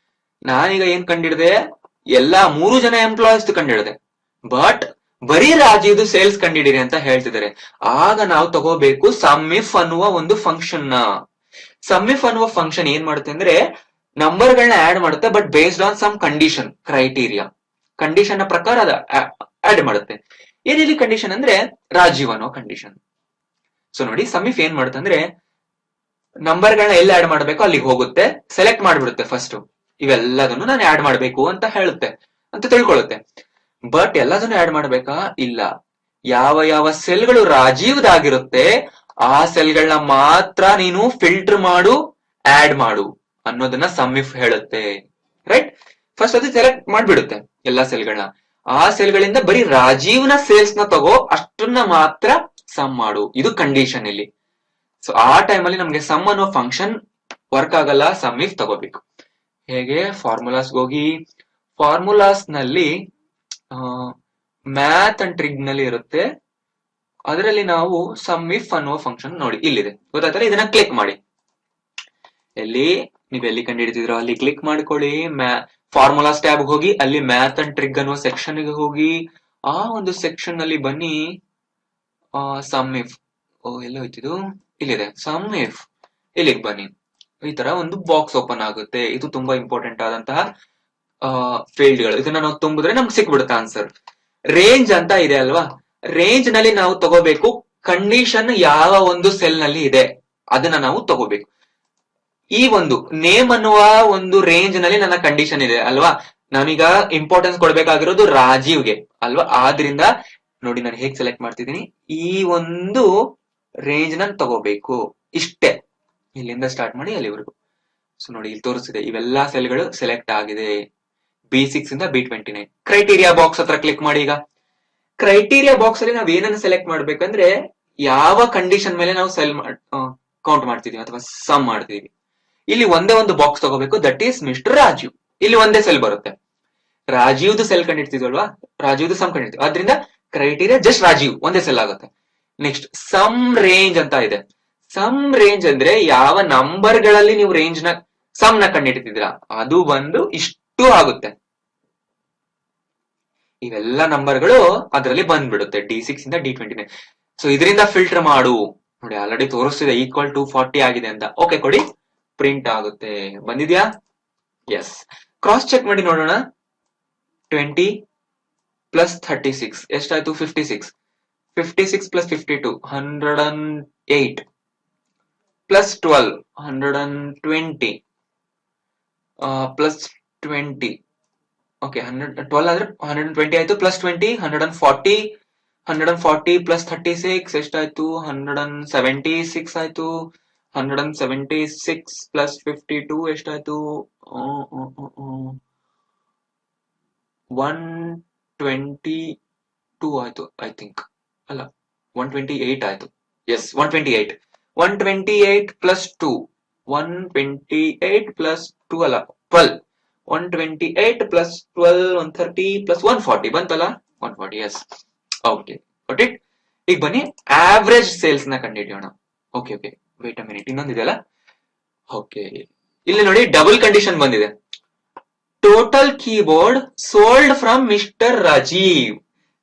[SPEAKER 1] ನಾನೀಗ ಏನ್ ಕಂಡಿಡಿದೆ, ಎಲ್ಲಾ 3 ಜನ ಎಂಪ್ಲಾಯೀಸ್ ಕಂಡಿಡಿದೆ, ಬಟ್ ಬರೀ ರಾಜೀವ್ದು ಸೇಲ್ಸ್ ಕಂಡಿಡಿರಿ ಅಂತ ಹೇಳ್ತಿದ್ದಾರೆ. ಆಗ ನಾವು ತಗೋಬೇಕು ಸಮ್ಮಿಫ್ ಅನ್ನುವ ಒಂದು ಫಂಕ್ಷನ್ ನ. ಸಮ್ಮಿಫ್ ಅನ್ನುವ ಫಂಕ್ಷನ್ ಏನ್ ಮಾಡುತ್ತೆ ಅಂದ್ರೆ ನಂಬರ್ ಗಳನ್ನ ಆಡ್ ಮಾಡುತ್ತೆ, but based on some condition criteria. Condition ನ ಪ್ರಕಾರ ಅದ ಆಡ್ ಮಾಡುತ್ತೆ. ಏನಿಲ್ಲಿ ಕಂಡೀಷನ್ ಅಂದ್ರೆ ರಾಜೀವ್ ಅನ್ನೋ ಕಂಡೀಷನ್. ಸೊ ನೋಡಿ ಸಮ್ಮಿಫ್ ಏನ್ ಮಾಡುತ್ತೆ ಅಂದ್ರೆ ನಂಬರ್ ಗಳನ್ನ ಎಲ್ಲಿ ಆಡ್ ಮಾಡ್ಬೇಕು ಅಲ್ಲಿಗೆ ಹೋಗುತ್ತೆ, ಸೆಲೆಕ್ಟ್ ಮಾಡ್ಬಿಡುತ್ತೆ ಫಸ್ಟ್. ಇವೆಲ್ಲದನ್ನು ನಾನು ಆಡ್ ಮಾಡ್ಬೇಕು ಅಂತ ಹೇಳುತ್ತೆ ಅಂತ ತಿಳ್ಕೊಳ್ಳುತ್ತೆ. ಬಟ್ ಎಲ್ಲದನ್ನು ಆಡ್ ಮಾಡ್ಬೇಕಾ? ಇಲ್ಲ. ಯಾವ ಯಾವ ಸೆಲ್ಗಳು ರಾಜೀವ್ದಾಗಿರುತ್ತೆ ಆ ಸೆಲ್ಗಳನ್ನ ಮಾತ್ರ ನೀನು ಫಿಲ್ಟರ್ ಮಾಡು, ಆಡ್ ಮಾಡು ಅನ್ನೋದನ್ನ ಸಮ್ಮಿಫ್ ಹೇಳುತ್ತೆ, ರೈಟ್. ಫಸ್ಟ್ ಅದು ಸೆಲೆಕ್ಟ್ ಮಾಡ್ಬಿಡುತ್ತೆ ಎಲ್ಲಾ ಸೆಲ್ಗಳನ್ನ. ಆ ಸೆಲ್ಗಳಿಂದ ಬರೀ ರಾಜೀವ್ನ ಸೇಲ್ಸ್ ನ ತಗೋ, ಅಷ್ಟನ್ನ ಮಾತ್ರ ಸಮ್ ಮಾಡು. ಇದು ಕಂಡೀಷನ್ ಇಲ್ಲಿ. ಸೊ ಆ ಟೈಮಲ್ಲಿ ನಮ್ಗೆ ಸಮ್ ಅನ್ನೋ ಫಂಕ್ಷನ್ ವರ್ಕ್ ಆಗಲ್ಲ, ಸಮ್ಮಿಫ್ ತಗೋಬೇಕು. ಹೇಗೆ? ಫಾರ್ಮುಲಾಸ್ ಹೋಗಿ, ಫಾರ್ಮುಲಾಸ್ ನಲ್ಲಿ ಮ್ಯಾಥ್ ಅಂಡ್ ಟ್ರಿಗ್ ನಲ್ಲಿ ಇರುತ್ತೆ. ಅದರಲ್ಲಿ ನಾವು ಸಮ್ಮಿಫ್ ಅನ್ನುವ ಫಂಕ್ಷನ್ ನೋಡಿ ಇಲ್ಲಿದೆ, ಗೊತ್ತಾಯ್ತಲ್ಲ. ಇದನ್ನ ಕ್ಲಿಕ್ ಮಾಡಿ. ಎಲ್ಲಿ ನೀವು ಎಲ್ಲಿ ಕಂಡು ಹಿಡಿತಿದ್ರೋ ಅಲ್ಲಿ ಕ್ಲಿಕ್ ಮಾಡ್ಕೊಳ್ಳಿ. ಫಾರ್ಮುಲಾಸ್ ಟ್ಯಾಬ್ ಹೋಗಿ ಅಲ್ಲಿ ಮ್ಯಾಥ್ ಅಂಡ್ ಟ್ರಿಗ್ ಅನ್ನುವ ಸೆಕ್ಷನ್ ಗೆ ಹೋಗಿ ಆ ಒಂದು ಸೆಕ್ಷನ್ ನಲ್ಲಿ ಬನ್ನಿ. ಸಮ್ಮಿಫ್ ಎಲ್ಲ ಹೋಯ್ತಿದ್ದು, ಇಲ್ಲಿದೆ ಸಮ್ಮಿಫ್. ಇಲ್ಲಿಗೆ ಬನ್ನಿ. ಈ ತರ ಒಂದು ಬಾಕ್ಸ್ ಓಪನ್ ಆಗುತ್ತೆ. ಇದು ತುಂಬಾ ಇಂಪಾರ್ಟೆಂಟ್ ಆದಂತಹ ಫೀಲ್ಡ್ ಗಳು. ಇದನ್ನ ನಾವು ತುಂಬಿದ್ರೆ ನಮ್ಗೆ ಸಿಕ್ಬಿಡುತ್ತೆ ಆನ್ಸರ್. ರೇಂಜ್ ಅಂತ ಇದೆ ಅಲ್ವಾ, ರೇಂಜ್ ನಲ್ಲಿ ನಾವು ತಗೋಬೇಕು ಕಂಡೀಷನ್ ಯಾವ ಒಂದು ಸೆಲ್ ನಲ್ಲಿ ಇದೆ ಅದನ್ನ ನಾವು ತಗೋಬೇಕು. ಈ ಒಂದು ನೇಮ್ ಅನ್ನುವ ಒಂದು ರೇಂಜ್ ನಲ್ಲಿ ನನ್ನ ಕಂಡೀಷನ್ ಇದೆ ಅಲ್ವಾ. ನಾನೀಗ ಇಂಪಾರ್ಟೆನ್ಸ್ ಕೊಡ್ಬೇಕಾಗಿರೋದು ರಾಜೀವ್ಗೆ ಅಲ್ವಾ. ಆದ್ರಿಂದ ನೋಡಿ ನಾನು ಹೇಗೆ ಸೆಲೆಕ್ಟ್ ಮಾಡ್ತಿದ್ದೀನಿ, ಈ ಒಂದು ರೇಂಜ್ ನ ತಗೋಬೇಕು. ಇಷ್ಟೇ, ಇಲ್ಲಿಂದ ಸ್ಟಾರ್ಟ್ ಮಾಡಿ ಅಲ್ಲಿವರೆಗೂ. ಸೊ ನೋಡಿ ಇಲ್ಲಿ ತೋರಿಸಿದೆ ಇವೆಲ್ಲಾ ಸೆಲ್ಗಳು ಸೆಲೆಕ್ಟ್ ಆಗಿದೆ. B6 ಇಂದ B29. ಕ್ರೈಟೀರಿಯಾ ಬಾಕ್ಸ್ ಹತ್ರ ಕ್ಲಿಕ್ ಮಾಡಿ. ಈಗ ಕ್ರೈಟೀರಿಯಾ ಬಾಕ್ಸ್ ಅಲ್ಲಿ ನಾವ್ ಏನನ್ನ ಸೆಲೆಕ್ಟ್ ಮಾಡ್ಬೇಕಂದ್ರೆ ಯಾವ ಕಂಡೀಷನ್ ಮೇಲೆ ನಾವು ಕೌಂಟ್ ಮಾಡ್ತಿದೀವಿ ಅಥವಾ ಸಮ್ ಮಾಡ್ತಿದೀವಿ. ಇಲ್ಲಿ ಒಂದೇ ಒಂದು ಬಾಕ್ಸ್ ತಗೋಬೇಕು, ದಟ್ ಈಸ್ ಮಿಸ್ಟರ್ ರಾಜೀವ್. ಇಲ್ಲಿ ಒಂದೇ ಸೆಲ್ ಬರುತ್ತೆ. ರಾಜೀವ್ದು ಸೆಲ್ ಕಂಡಿಡ್ತಿದ್ವಲ್ವಾ, ರಾಜೀವ್ದು ಸಮ್ ಕಂಡಿಡ್ತೀವಿ. ಆದ್ರಿಂದ ಕ್ರೈಟೀರಿಯಾ ಜಸ್ಟ್ ರಾಜೀವ್ ಒಂದೇ ಸೆಲ್ ಆಗುತ್ತೆ. ನೆಕ್ಸ್ಟ್ ಸಮ್ ರೇಂಜ್ ಅಂತ ಇದೆ. ಸಮ್ ರೇಂಜ್ ಅಂದ್ರೆ ಯಾವ ನಂಬರ್ ಗಳಲ್ಲಿ ನೀವು ರೇಂಜ್ ನ ಸಮ್ ನ ಕಂಡಿಡ್ತಿದ್ದೀರಾ ಅದು ಬಂದು ಇಷ್ಟು ಆಗುತ್ತೆ. ಇವೆಲ್ಲ ನಂಬರ್ಗಳು ಅದರಲ್ಲಿ ಬಂದ್ಬಿಡುತ್ತೆ D6 ಇಂದ D29. ಸೊ ಇದರಿಂದ ಫಿಲ್ಟರ್ ಮಾಡು. ನೋಡಿ ಆಲ್ರೆಡಿ ತೋರಿಸ್ತಿದೆ ಈಕ್ವಲ್ ಟು 40 ಆಗಿದೆ ಅಂತ. ಓಕೆ ಕೊಡಿ, ಪ್ರಿಂಟ್ ಆಗುತ್ತೆ. ಬಂದಿದ್ಯಾ? ಎಸ್. ಕ್ರಾಸ್ ಚೆಕ್ ಮಾಡಿ ನೋಡೋಣ. 20 ಪ್ಲಸ್ 36 ಎಷ್ಟಾಯ್ತು? 56. 56 ಪ್ಲಸ್ 52 108 ಪ್ಲಸ್ 12 120 ಪ್ಲಸ್ 20. ಓಕೆ 12 ಆದ್ರೆ 120 ಆಯ್ತು. ಪ್ಲಸ್ 20 140. 140 ಪ್ಲಸ್ 36 ಎಷ್ಟಾಯ್ತು? 176 ಆಯ್ತು. 176 ಪ್ಲಸ್ 52 ಎಷ್ಟಾಯ್ತು? 122 ಆಯ್ತು ಐ ಥಿಂಕ್. ಅಲ್ಲ 128 ಆಯ್ತು. ಎಸ್ 128. 128 ಪ್ಲಸ್ 2 128 ಪ್ಲಸ್ 2 ಅಲ್ಲ 12. 128 ಪ್ಲಸ್ 12 130 ಪ್ಲಸ್ 140 ಬಂತಲ್ಲ 140. Yes okay got it. ಈಗ ಬನ್ನಿ ಆವರೇಜ್ ಸೇಲ್ಸ್ ನ ಕಂಡುಹಿಡಿಯೋಣ. Okay okay wait a minute, ಇನ್ನೊಂದಿದೆಯಲ್ಲ. ಓಕೆ ಇಲ್ಲಿ ನೋಡಿ ಡಬಲ್ ಕಂಡೀಷನ್ ಬಂದಿದೆ. Total keyboard sold from mister Rajeev.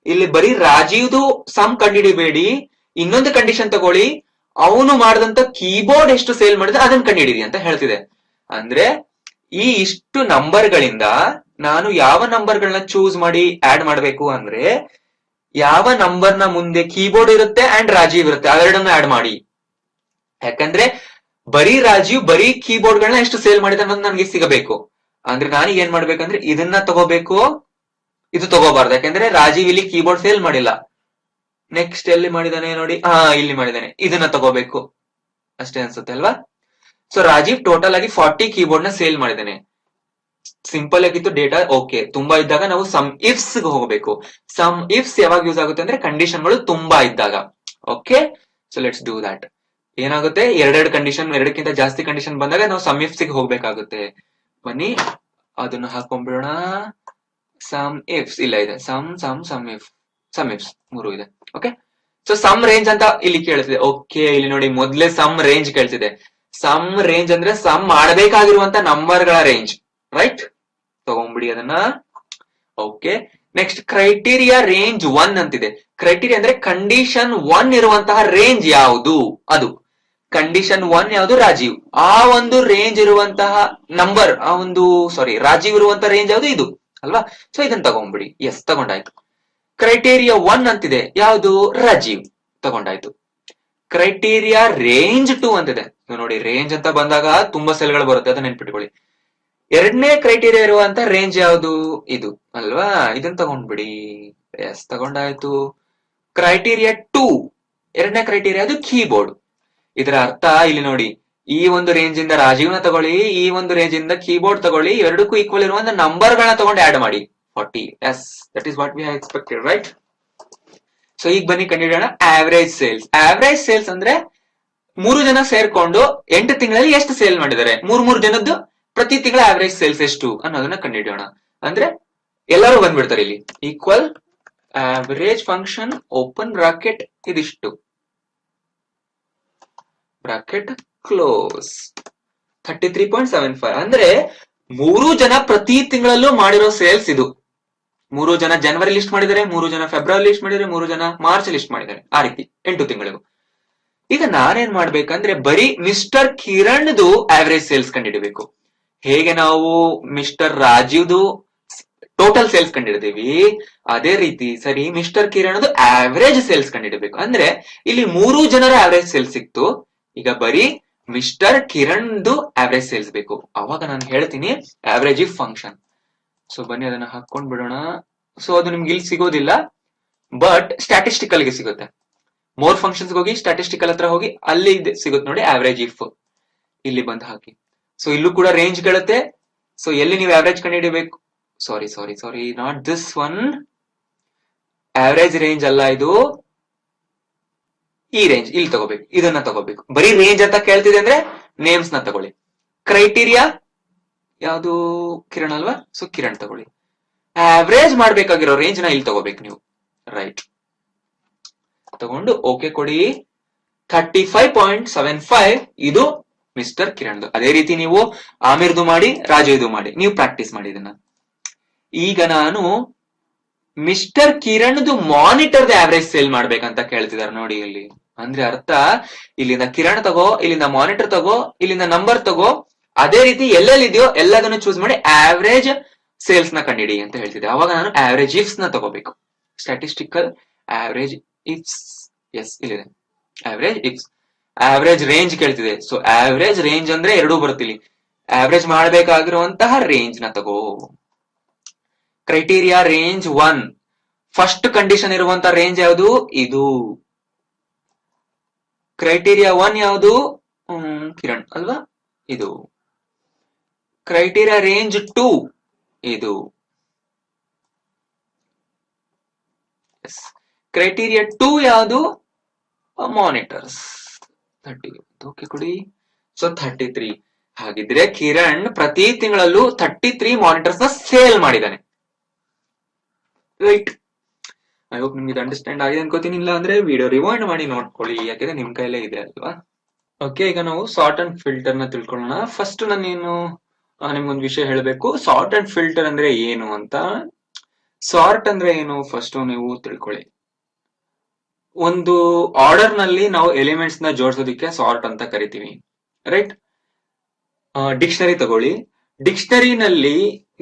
[SPEAKER 1] ಇಲ್ಲಿ ಬರೀ ರಾಜೀವ್ದು ಸಮ್ ಕಂಡುಹಿಡಿಬೇಡಿ, ಇನ್ನೊಂದು ಕಂಡೀಷನ್ ತಗೊಳ್ಳಿ, ಅವನು ಮಾಡಿದಂತ ಕೀಬೋರ್ಡ್ ಎಷ್ಟು ಸೇಲ್ ಮಾಡಿದ್ರೆ ಅದನ್ನ ಕಂಡುಹಿಡಿದಿ ಅಂತ ಹೇಳ್ತಿದೆ. ಅಂದ್ರೆ ಈ ಇಷ್ಟು ನಂಬರ್ ಗಳಿಂದ ನಾನು ಯಾವ ನಂಬರ್ ಗಳನ್ನ ಚೂಸ್ ಮಾಡಿ ಆಡ್ ಮಾಡ್ಬೇಕು ಅಂದ್ರೆ, ಯಾವ ನಂಬರ್ ನ ಮುಂದೆ ಕೀಬೋರ್ಡ್ ಇರುತ್ತೆ ಅಂಡ್ ರಾಜೀವ್ ಇರುತ್ತೆ ಅವೆರಡನ್ನ ಆಡ್ ಮಾಡಿ. ಯಾಕಂದ್ರೆ ಬರೀ ರಾಜೀವ್ ಬರೀ ಕೀಬೋರ್ಡ್ ಗಳನ್ನ ಎಷ್ಟು ಸೇಲ್ ಮಾಡಿದ ಅನ್ನೋದು ನನಗೆ ಸಿಗಬೇಕು. ಅಂದ್ರೆ ನಾನೀಗ ಏನ್ ಮಾಡ್ಬೇಕಂದ್ರೆ ಇದನ್ನ ತಗೋಬೇಕು, ಇದು ತಗೋಬಾರ್ದು. ಯಾಕಂದ್ರೆ ರಾಜೀವ್ ಇಲ್ಲಿ ಕೀಬೋರ್ಡ್ ಸೇಲ್ ಮಾಡಿಲ್ಲ. ನೆಕ್ಸ್ಟ್ ಎಲ್ಲಿ ಮಾಡಿದಾನೆ ನೋಡಿ, ಇಲ್ಲಿ ಮಾಡಿದಾನೆ, ಇದನ್ನ ತಗೋಬೇಕು ಅಷ್ಟೇ ಅನ್ಸುತ್ತೆ ಅಲ್ವಾ. ಸೊ ರಾಜೀವ್ ಟೋಟಲ್ ಆಗಿ 40 ಕೀಬೋರ್ಡ್ ನ ಸೇಲ್ ಮಾಡಿದಾನೆ. ಸಿಂಪಲ್ ಆಗಿತ್ತು ಡೇಟಾ. ಓಕೆ, ತುಂಬಾ ಇದ್ದಾಗ ನಾವು ಸಮ್ ಇಫ್ಸ್ ಗೆ ಹೋಗಬೇಕು. ಸಮ್ ಇಫ್ಸ್ ಯಾವಾಗ ಯೂಸ್ ಆಗುತ್ತೆ ಅಂದ್ರೆ ಕಂಡೀಷನ್ ಗಳು ತುಂಬಾ ಇದ್ದಾಗ. Okay, so let's do that. ಏನಾಗುತ್ತೆ, ಎರಡೆರಡು ಕಂಡೀಷನ್, ಎರಡಕ್ಕಿಂತ ಜಾಸ್ತಿ ಕಂಡೀಷನ್ ಬಂದಾಗ ನಾವು ಸಮ್ ಇಫ್ಸ್ ಗೆ ಹೋಗ್ಬೇಕಾಗುತ್ತೆ. ಬನ್ನಿ ಅದನ್ನ ಹಾಕೊಂಡ್ಬಿಡೋಣ. ಸಮ್ ಇಫ್ಸ್ ಇಲ್ಲ ಇದೆ, ಸಮ್ ಇಫ್ಸ್ ಮೂರು ಇದೆ. ಓಕೆ, ಸೊ ಸಮ್ ರೇಂಜ್ ಅಂತ ಇಲ್ಲಿ ಕೇಳ್ತಿದೆ. ಓಕೆ, ಇಲ್ಲಿ ನೋಡಿ ಮೊದ್ಲೇ ಸಮ್ ರೇಂಜ್ ಕೇಳ್ತಿದೆ. ಸಮ್ ರೇಂಜ್ ಅಂದ್ರೆ ಸಮ್ ಮಾಡಬೇಕಾಗಿರುವಂತ ನಂಬರ್ ಗಳ ರೇಂಜ್, ರೈಟ್? ತಗೊಂಡ್ಬಿಡಿ ಅದನ್ನ. ಓಕೆ, ನೆಕ್ಸ್ಟ್ ಕ್ರೈಟೀರಿಯಾ ರೇಂಜ್ 1 ಅಂತಿದೆ. ಕ್ರೈಟೀರಿಯಾ ಅಂದ್ರೆ ಕಂಡೀಷನ್ 1 ಇರುವಂತಹ ರೇಂಜ್ ಯಾವುದು, ಅದು ಕಂಡೀಷನ್ 1 ಯಾವುದು, ರಾಜೀವ್. ಆ ಒಂದು ರೇಂಜ್ ಇರುವಂತಹ ನಂಬರ್, ರಾಜೀವ್ ಇರುವಂತಹ ರೇಂಜ್ ಯಾವುದು, ಇದು ಅಲ್ವಾ? ಸೊ ಇದನ್ನ ತಗೊಂಡ್ಬಿಡಿ. ಎಸ್, ತಗೊಂಡಾಯ್ತು. ಕ್ರೈಟೀರಿಯಾ 1 ಅಂತಿದೆ, ಯಾವುದು, ರಾಜೀವ್, ತಗೊಂಡಾಯ್ತು. ಕ್ರೈಟೀರಿಯಾ ರೇಂಜ್ 2 ಅಂತಿದೆ. ನೋಡಿ, ರೇಂಜ್ ಅಂತ ಬಂದಾಗ ತುಂಬಾ ಸೆಲ್ಗಳು ಬರುತ್ತೆ, ಅದನ್ನ ನೆನ್ಪಿಟ್ಕೊಳ್ಳಿ. ಎರಡನೇ ಕ್ರೈಟೀರಿಯಾ ಇರುವಂತ ರೇಂಜ್ ಯಾವುದು, ಇದು ಅಲ್ವಾ? ಇದನ್ನ ತಗೊಂಡ್ಬಿಡಿ. ಎಸ್, ತಗೊಂಡಾಯ್ತು. ಕ್ರೈಟೀರಿಯಾ 2 ಎರಡನೇ ಕ್ರೈಟೀರಿಯಾ ಅದು ಕೀಬೋರ್ಡ್. ಇದರ ಅರ್ಥ ಇಲ್ಲಿ ನೋಡಿ, ಈ ಒಂದು ರೇಂಜ್ ಇಂದ ರಾಜೀವ್ನ ತಗೊಳ್ಳಿ, ಈ ಒಂದು ರೇಂಜ್ ಇಂದ ಕೀಬೋರ್ಡ್ ತಗೊಳ್ಳಿ, ಎರಡಕ್ಕೂ ಈಕ್ವಲ್ ಇರುವಂತ ನಂಬರ್ ಗಳನ್ನ ತಗೊಂಡು ಆಡ್ ಮಾಡಿ 40. Yes, that is what we have expected, right? So ಈಗ ಬನ್ನಿ ಕಂಡುಹಿಡಿಯೋಣ ಆವರೇಜ್ ಸೇಲ್ಸ್. ಆವರೇಜ್ ಸೇಲ್ಸ್ ಅಂದ್ರೆ 3 ಜನ ಸೇರ್ಕೊಂಡು 8 ತಿಂಗಳಲ್ಲಿ ಎಷ್ಟು ಸೇಲ್ ಮಾಡಿದ್ದಾರೆ, 3 ಜನದ್ದು ಪ್ರತಿ ತಿಂಗಳ ಆವರೇಜ್ ಸೇಲ್ಸ್ ಎಷ್ಟು ಅನ್ನೋದನ್ನ ಕಂಡುಹಿಡಿಯೋಣ. ಅಂದ್ರೆ ಎಲ್ಲರೂ ಬಂದ್ಬಿಡ್ತಾರೆ ಇಲ್ಲಿ. Equal average function open bracket ಇದಿಷ್ಟು, ಬ್ರಾಕೆಟ್ ಕ್ಲೋಸ್, 33.75. ಅಂದ್ರೆ 3 ಜನ ಪ್ರತಿ ತಿಂಗಳಲ್ಲೂ ಮಾಡಿರೋ ಸೇಲ್ಸ್ ಇದು. 3 ಜನ ಜನವರಿ ಲಿಸ್ಟ್ ಮಾಡಿದ್ದಾರೆ, 3 ಜನ ಫೆಬ್ರವರಿ ಲಿಸ್ಟ್ ಮಾಡಿದ್ದಾರೆ, 3 ಜನ ಮಾರ್ಚ್ ಲಿಸ್ಟ್ ಮಾಡಿದ್ದಾರೆ. ಆ ರೀತಿ 8 ತಿಂಗಳಿಗೂ. ಈಗ ನಾನೇನ್ ಮಾಡ್ಬೇಕಂದ್ರೆ ಬರೀ ಮಿಸ್ಟರ್ ಕಿರಣ್ದು ಆವರೇಜ್ ಸೇಲ್ಸ್ ಕಂಡುಹಿಡಿಬೇಕು. ಹೇಗೆ ನಾವು ಮಿಸ್ಟರ್ ರಾಜೀವ್ದು ಟೋಟಲ್ ಸೇಲ್ಸ್ ಕಂಡಿಡ್ತೀವಿ, ಅದೇ ರೀತಿ ಸರಿ ಮಿಸ್ಟರ್ ಕಿರಣ್ದು ಆವರೇಜ್ ಸೇಲ್ಸ್ ಕಂಡುಹಿಡಬೇಕು. ಅಂದ್ರೆ ಇಲ್ಲಿ 3 ಜನರ ಆವರೇಜ್ ಸೇಲ್ಸ್ ಸಿಕ್ತು. ಈಗ ಬರೀ ಮಿಸ್ಟರ್ ಕಿರಣ್ದು ಆವರೇಜ್ ಸೇಲ್ಸ್ ಬೇಕು. ಅವಾಗ ನಾನು ಹೇಳ್ತೀನಿ ಆವರೇಜ್ ಇಫ್ ಫಂಕ್ಷನ್. ಸೊ ಬನ್ನಿ ಅದನ್ನ ಹಾಕೊಂಡ್ ಬಿಡೋಣ. ಸೊ ಅದು ನಿಮ್ಗೆ ಇಲ್ಲಿ ಸಿಗೋದಿಲ್ಲ, ಬಟ್ ಸ್ಟ್ಯಾಟಿಸ್ಟಿಕಲ್ ಗೆ ಸಿಗುತ್ತೆ. ಮೋರ್ ಫಂಕ್ಷನ್ಸ್ ಹೋಗಿ ಸ್ಟ್ಯಾಟಿಸ್ಟಿಕಲ್ ಹತ್ರ ಹೋಗಿ ಅಲ್ಲಿ ಸಿಗುತ್ತೆ ನೋಡಿ ಆವರೇಜ್ ಇಫ್. ಇಲ್ಲಿ ಬಂದು ಹಾಕಿ. ಸೊ ಇಲ್ಲೂ ಕೂಡ ರೇಂಜ್ ಕೇಳುತ್ತೆ. ಸೊ ಎಲ್ಲಿ ನೀವು ಆವರೇಜ್ ಕಂಡುಹಿಡಿಬೇಕು, sorry not this one. Average range ಅಲ್ಲ ಇದು, ಈ ರೇಂಜ್ ಇಲ್ಲಿ ತಗೋಬೇಕು, ಇದನ್ನ ತಗೋಬೇಕು. ಬರೀ ರೇಂಜ್ ಅಂತ ಕೇಳ್ತಿದೆ ಅಂದ್ರೆ ನೇಮ್ಸ್ ನ ತಗೊಳ್ಳಿ. ಕ್ರೈಟೀರಿಯಾ ಯಾವುದು, ಕಿರಣ್ ಅಲ್ವಾ? ಸೊ ಕಿರಣ್ ತಗೊಳ್ಳಿ. ಆವರೇಜ್ ಮಾಡ್ಬೇಕಾಗಿರೋ ರೇಂಜ್ ನ ಇಲ್ಲಿ ತಗೋಬೇಕು ನೀವು, ರೈಟ್? ತಗೊಂಡು ಓಕೆ ಕೊಡಿ. 35.75 ಇದು ಮಿಸ್ಟರ್ ಕಿರಣ್ದು. ಅದೇ ರೀತಿ ನೀವು ಆಮಿರ್ದು ಮಾಡಿ, ರಾಜುದು ಮಾಡಿ, ನೀವು ಪ್ರಾಕ್ಟೀಸ್ ಮಾಡಿ ಇದನ್ನ. ಈಗ ನಾನು ಮಿಸ್ಟರ್ ಕಿರಣ್ದು ಮಾನಿಟರ್ದ ಆವರೇಜ್ ಸೇಲ್ ಮಾಡ್ಬೇಕಂತ ಕೇಳ್ತಿದಾರೆ ನೋಡಿ ಇಲ್ಲಿ. ಅಂದ್ರೆ ಅರ್ಥ, ಇಲ್ಲಿಂದ ಕಿರಣ್ ತಗೋ, ಇಲ್ಲಿಂದ ಮಾನಿಟರ್ ತಗೋ, ಇಲ್ಲಿಂದ ನಂಬರ್ ತಗೋ, ಅದೇ ರೀತಿ ಎಲ್ಲೆಲ್ಲಿದೆಯೋ ಎಲ್ಲದನ್ನು ಚೂಸ್ ಮಾಡಿ ಆವರೇಜ್ ಸೇಲ್ಸ್ ನ ಕಂಡಿಡಿ ಅಂತ ಹೇಳ್ತಿದ್ದೆ. ಅವಾಗ ನಾನು ಆವರೇಜ್ ಇಫ್ಸ್ ನ ತಗೋಬೇಕು. ಸ್ಟ್ಯಾಟಿಸ್ಟಿಕಲ್ ಆವರೇಜ್ ಇಫ್ಸ್, ಎಸ್ ಇಲ್ಲಿದೆ ಆವರೇಜ್ ಇಫ್ಸ್. ಆವರೇಜ್ ರೇಂಜ್ ಕೇಳ್ತಿದೆ. ಸೊ ಆವರೇಜ್ ರೇಂಜ್ ಅಂದ್ರೆ ಎರಡೂ ಬರುತ್ತಿಲ್ಲಿ. ಆವರೇಜ್ ಮಾಡಬೇಕಾಗಿರುವಂತಹ ರೇಂಜ್ ನ ತಗೋ. ಕ್ರೈಟೀರಿಯಾ ರೇಂಜ್ 1 ಫಸ್ಟ್ ಕಂಡೀಷನ್ ಇರುವಂತ ರೇಂಜ್ ಯಾವುದು, ಇದು. ಕ್ರೈಟೀರಿಯಾ 1 ಯಾವುದು, ಕಿರಣ್ ಅಲ್ವಾ, ಇದು. ಕ್ರೈಟೀರಿಯಾ ರೇಂಜ್ 2 ಇದು. ಕ್ರೈಟೀರಿಯಾ 2 ಯಾವುದು, ಮಾನಿಟರ್ಸ್ 30. ಓಕೆ ಕೊಡಿ. ಸೊ 33. ಹಾಗಿದ್ರೆ ಕಿರಣ್ ಪ್ರತಿ ತಿಂಗಳಲ್ಲೂ 33 ಮಾನಿಟರ್ಸ್ ನ ಸೇಲ್ ಮಾಡಿದಾನೆ, ರೈಟ್? ಐ ಹೋಪ್ ನಿಮ್ಗೆ ಅಂಡರ್ಸ್ಟ್ಯಾಂಡ್ ಆಗಿದೆ ಅನ್ಕೋತೀನಿ. ಇಲ್ಲ ಅಂದ್ರೆ ವಿಡಿಯೋ ರಿವೈಂಡ್ ಮಾಡಿ ನೋಡ್ಕೊಳ್ಳಿ, ಯಾಕಂದ್ರೆ ನಿಮ್ ಕೈಲೇ ಇದೆ ಅಲ್ವಾ. ಓಕೆ, ಈಗ ನಾವು ಸಾರ್ಟ್ ಅಂಡ್ ಫಿಲ್ಟರ್ ನ ತಿಳ್ಕೊಳ್ಳೋಣ. ಫಸ್ಟ್ ನಾನೇನು ನಿಮ್ಗೊಂದು ವಿಷಯ ಹೇಳ್ಬೇಕು, ಸಾರ್ಟ್ ಅಂಡ್ ಫಿಲ್ಟರ್ ಅಂದ್ರೆ ಏನು ಅಂತ. ಸಾರ್ಟ್ ಅಂದ್ರೆ ಏನು ಫಸ್ಟ್ ನೀವು ತಿಳ್ಕೊಳ್ಳಿ. ಒಂದು ಆರ್ಡರ್ ನಲ್ಲಿ ನಾವು ಎಲಿಮೆಂಟ್ಸ್ ನ ಜೋಡಿಸೋದಕ್ಕೆ ಸಾರ್ಟ್ ಅಂತ ಕರಿತೀವಿ, ರೈಟ್? ಡಿಕ್ಷನರಿ ತಗೊಳ್ಳಿ. ಡಿಕ್ಷನರಿನಲ್ಲಿ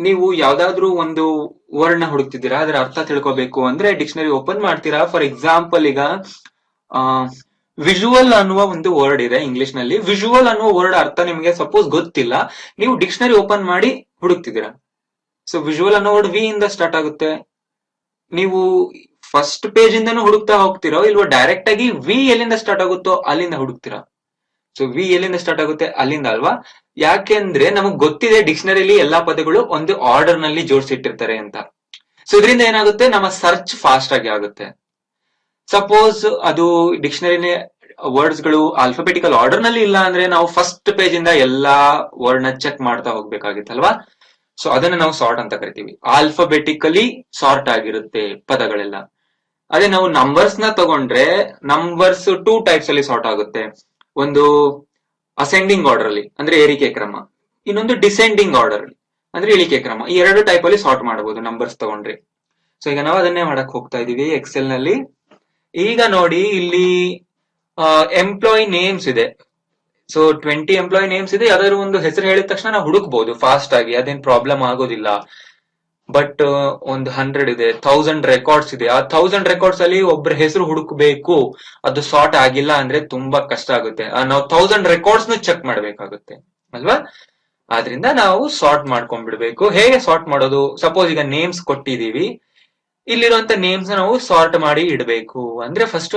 [SPEAKER 1] ನೀವು ಯಾವ್ದಾದ್ರು ಒಂದು ವರ್ಡ್ ನ ಹುಡುಕ್ತಿದ್ದೀರಾ, ಅದರ ಅರ್ಥ ತಿಳ್ಕೊಬೇಕು ಅಂದ್ರೆ ಡಿಕ್ಷನರಿ ಓಪನ್ ಮಾಡ್ತೀರಾ. ಫಾರ್ ಎಕ್ಸಾಂಪಲ್, ಈಗ ವಿಜುವಲ್ ಅನ್ನುವ ಒಂದು ವರ್ಡ್ ಇದೆ ಇಂಗ್ಲಿಷ್ ನಲ್ಲಿ. ವಿಜುವಲ್ ಅನ್ನುವ ವರ್ಡ್ ಅರ್ಥ ನಿಮಗೆ ಸಪೋಸ್ ಗೊತ್ತಿಲ್ಲ, ನೀವು ಡಿಕ್ಷನರಿ ಓಪನ್ ಮಾಡಿ ಹುಡುಕ್ತಿದ್ದೀರಾ. ಸೊ ವಿಜುವಲ್ ಅನ್ನೋ ವರ್ಡ್ ವಿ ಇಂದ ಸ್ಟಾರ್ಟ್ ಆಗುತ್ತೆ. ನೀವು ಫಸ್ಟ್ ಪೇಜ್ ಇಂದನೂ ಹುಡುಕ್ತಾ ಹೋಗ್ತಿರೋ ಇಲ್ವೋ, ಡೈರೆಕ್ಟ್ ಆಗಿ ವಿ ಎಲ್ಲಿಂದ ಸ್ಟಾರ್ಟ್ ಆಗುತ್ತೋ ಅಲ್ಲಿಂದ ಹುಡುಕ್ತಿರಾ? ಸೊ ವಿ ಎಲ್ಲಿಂದ ಸ್ಟಾರ್ಟ್ ಆಗುತ್ತೆ? ಅಲ್ಲಿಂದ ಅಲ್ವಾ? ಯಾಕೆಂದ್ರೆ ನಮಗ್ ಗೊತ್ತಿದೆ ಡಿಕ್ಷನರಿಲಿ ಎಲ್ಲಾ ಪದಗಳು ಒಂದು ಆರ್ಡರ್ ನಲ್ಲಿ ಜೋಡಿಸಿಟ್ಟಿರ್ತಾರೆ ಅಂತ. ಸೊ ಇದರಿಂದ ಏನಾಗುತ್ತೆ, ನಮ್ಮ ಸರ್ಚ್ ಫಾಸ್ಟ್ ಆಗಿ ಆಗುತ್ತೆ. ಸಪೋಸ್ ಅದು ಡಿಕ್ಷನರಿ ವರ್ಡ್ಸ್ ಗಳು ಆಲ್ಫಾಬೆಟಿಕಲ್ ಆರ್ಡರ್ ನಲ್ಲಿ ಇಲ್ಲ ಅಂದ್ರೆ ನಾವು ಫಸ್ಟ್ ಪೇಜ್ ಇಂದ ಎಲ್ಲಾ ವರ್ಡ್ ನ ಚೆಕ್ ಮಾಡ್ತಾ ಹೋಗ್ಬೇಕಾಗಿತ್ತಲ್ವಾ? ಸೊ ಅದನ್ನ ನಾವು ಸಾರ್ಟ್ ಅಂತ ಕರಿತೀವಿ. ಆಲ್ಫಾಬೆಟಿಕಲಿ ಸಾರ್ಟ್ ಆಗಿರುತ್ತೆ ಪದಗಳೆಲ್ಲ. ಅದೇ ನಾವು ನಂಬರ್ಸ್ ನ ತಗೊಂಡ್ರೆ ನಂಬರ್ಸ್ 2 ಟೈಪ್ಸ್ ಅಲ್ಲಿ ಸಾರ್ಟ್ ಆಗುತ್ತೆ. ಒಂದು ಅಸೆಂಡಿಂಗ್ ಆರ್ಡರ್ ಅಲ್ಲಿ ಅಂದ್ರೆ ಏರಿಕೆ ಕ್ರಮ, ಇನ್ನೊಂದು ಡಿಸೆಂಡಿಂಗ್ ಆರ್ಡರ್ ಅಲ್ಲಿ ಅಂದ್ರೆ ಇಳಿಕೆ ಕ್ರಮ. ಈ 2 ಟೈಪ್ ಅಲ್ಲಿ ಸಾರ್ಟ್ ಮಾಡಬಹುದು ನಂಬರ್ಸ್ ತಗೊಂಡ್ರೆ. ಸೊ ಈಗ ನಾವು ಅದನ್ನೇ ಮಾಡಕ್ ಹೋಗ್ತಾ ಇದೀವಿ ಎಕ್ಸೆಲ್ ನಲ್ಲಿ. ಈಗ ನೋಡಿ, ಇಲ್ಲಿ ಎಂಪ್ಲಾಯಿ ನೇಮ್ಸ್ ಇದೆ. ಸೊ 20 ಎಂಪ್ಲಾಯಿ ನೇಮ್ಸ್ ಇದೆ. ಯಾವ್ದಾದ್ರು ಒಂದು ಹೆಸರು ಹೇಳಿದ ತಕ್ಷಣ ನಾವು ಹುಡುಕ್ಬಹುದು ಫಾಸ್ಟ್ ಆಗಿ, ಅದೇನ್ ಪ್ರಾಬ್ಲಮ್ ಆಗೋದಿಲ್ಲ. ಬಟ್ ಒಂದು 100 ಇದೆ, 1000 ರೆಕಾರ್ಡ್ಸ್ ಇದೆ. ಆ 1000 ರೆಕಾರ್ಡ್ಸ್ ಅಲ್ಲಿ ಒಬ್ಬರ ಹೆಸರು ಹುಡುಕ್ಬೇಕು, ಅದು ಸಾರ್ಟ್ ಆಗಿಲ್ಲ ಅಂದ್ರೆ ತುಂಬಾ ಕಷ್ಟ ಆಗುತ್ತೆ. ನಾವು 1000 ರೆಕಾರ್ಡ್ಸ್ ಚೆಕ್ ಮಾಡ್ಬೇಕಾಗುತ್ತೆ ಅಲ್ವಾ? ಆದ್ರಿಂದ ನಾವು ಸಾರ್ಟ್ ಮಾಡ್ಕೊಂಡ್ಬಿಡ್ಬೇಕು. ಹೇಗೆ ಸಾರ್ಟ್ ಮಾಡೋದು? ಸಪೋಸ್ ಈಗ ನೇಮ್ಸ್ ಕೊಟ್ಟಿದೀವಿ, ಇಲ್ಲಿರುವಂತ ನೇಮ್ಸ್ ನಾವು ಸಾರ್ಟ್ ಮಾಡಿ ಇಡಬೇಕು. ಅಂದ್ರೆ ಫಸ್ಟ್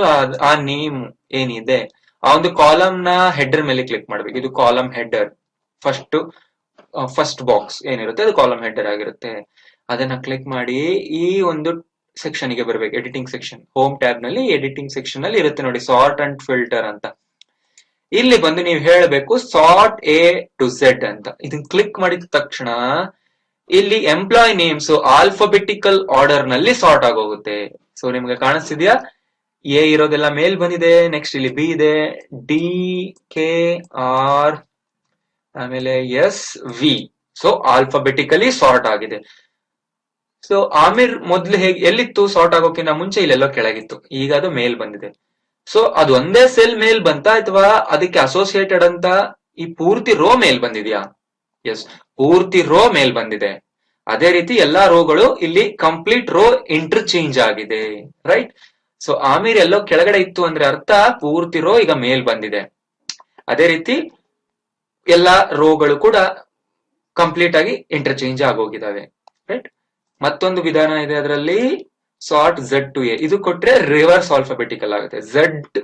[SPEAKER 1] ಆ ನೇಮ್ ಏನಿದೆ ಆ ಒಂದು ಕಾಲಮ್ ನ ಹೆಡರ್ ಮೇಲೆ ಕ್ಲಿಕ್ ಮಾಡ್ಬೇಕು. ಇದು ಕಾಲಮ್ ಹೆಡರ್. ಫಸ್ಟ್ ಬಾಕ್ಸ್ ಏನಿರುತ್ತೆ ಅದು ಕಾಲಮ್ ಹೆಡರ್ ಆಗಿರುತ್ತೆ. ಅದನ್ನ ಕ್ಲಿಕ್ ಮಾಡಿ ಈ ಒಂದು ಸೆಕ್ಷನ್ ಗೆ ಬರ್ಬೇಕು, ಎಡಿಟಿಂಗ್ ಸೆಕ್ಷನ್. ಹೋಮ್ ಟ್ಯಾಬ್ ನಲ್ಲಿ ಎಡಿಟಿಂಗ್ ಸೆಕ್ಷನ್ ಅಲ್ಲಿ ಇರುತ್ತೆ ನೋಡಿ, ಸಾರ್ಟ್ ಅಂಡ್ ಫಿಲ್ಟರ್ ಅಂತ. ಇಲ್ಲಿ ಬಂದು ನೀವು ಹೇಳಬೇಕು ಸಾರ್ಟ್ ಎ ಟು ಝೆಡ್ ಅಂತ. ಇದನ್ನ ಕ್ಲಿಕ್ ಮಾಡಿದ ತಕ್ಷಣ ಇಲ್ಲಿ ಎಂಪ್ಲಾಯ್ ನೇಮ್ಸ್ ಆಲ್ಫಾಬೆಟಿಕಲ್ ಆರ್ಡರ್ ನಲ್ಲಿ ಸಾರ್ಟ್ ಆಗೋಗುತ್ತೆ. ಸೊ ನಿಮ್ಗೆ ಕಾಣಿಸ್ತಿದ್ಯಾ? ಎ ಇರೋದೆಲ್ಲ ಮೇಲ್ ಬಂದಿದೆ, ನೆಕ್ಸ್ಟ್ ಇಲ್ಲಿ ಬಿ ಇದೆ, ಡಿ, ಕೆ, ಆರ್, ಆಮೇಲೆ S, V. So alphabetically sort ಆಗಿದೆ. ಸೊ ಆಮಿರ್ ಮೊದ್ಲು ಎಲ್ಲಿತ್ತು ಸಾರ್ಟ್ ಆಗೋಕ್ಕಿಂತ ಮುಂಚೆ ಇಲ್ಲೆಲ್ಲೋ ಕೆಳಗಿತ್ತು, ಈಗ ಅದು ಮೇಲ್ ಬಂದಿದೆ. ಸೊ ಅದು ಒಂದೇ ಸೆಲ್ ಮೇಲ್ ಬಂತ ಅಥವಾ ಅದಕ್ಕೆ ಅಸೋಸಿಯೇಟೆಡ್ ಅಂತ ಈ ಪೂರ್ತಿ ರೋ ಮೇಲ್ ಬಂದಿದ್ಯಾ? ಎಸ್, ಪೂರ್ತಿ ರೋ ಮೇಲ್ ಬಂದಿದೆ. ಅದೇ ರೀತಿ ಎಲ್ಲಾ ರೋಗಳು ಇಲ್ಲಿ ಕಂಪ್ಲೀಟ್ ರೋ ಇಂಟರ್ಚೇಂಜ್ ಆಗಿದೆ, ರೈಟ್? ಸೊ ಆಮೀರ್ ಎಲ್ಲೋ ಕೆಳಗಡೆ ಇತ್ತು ಅಂದ್ರೆ ಅರ್ಥ ಪೂರ್ತಿ ರೋ ಈಗ ಮೇಲ್ ಬಂದಿದೆ. ಅದೇ ರೀತಿ ಎಲ್ಲಾ ರೋಗಳು ಕೂಡ ಕಂಪ್ಲೀಟ್ ಆಗಿ ಇಂಟರ್ಚೇಂಜ್ ಆಗೋಗಿದಾವೆ, ರೈಟ್? ಮತ್ತೊಂದು ವಿಧಾನ ಇದೆ ಅದರಲ್ಲಿ, ಸಾರ್ಟ್ ಝೆಡ್ ಟು ಎ. ಇದು ಕೊಟ್ರೆ ರಿವರ್ಸ್ ಆಲ್ಫಾಬೆಟಿಕಲ್ ಆಗುತ್ತೆ. ಝೆಡ್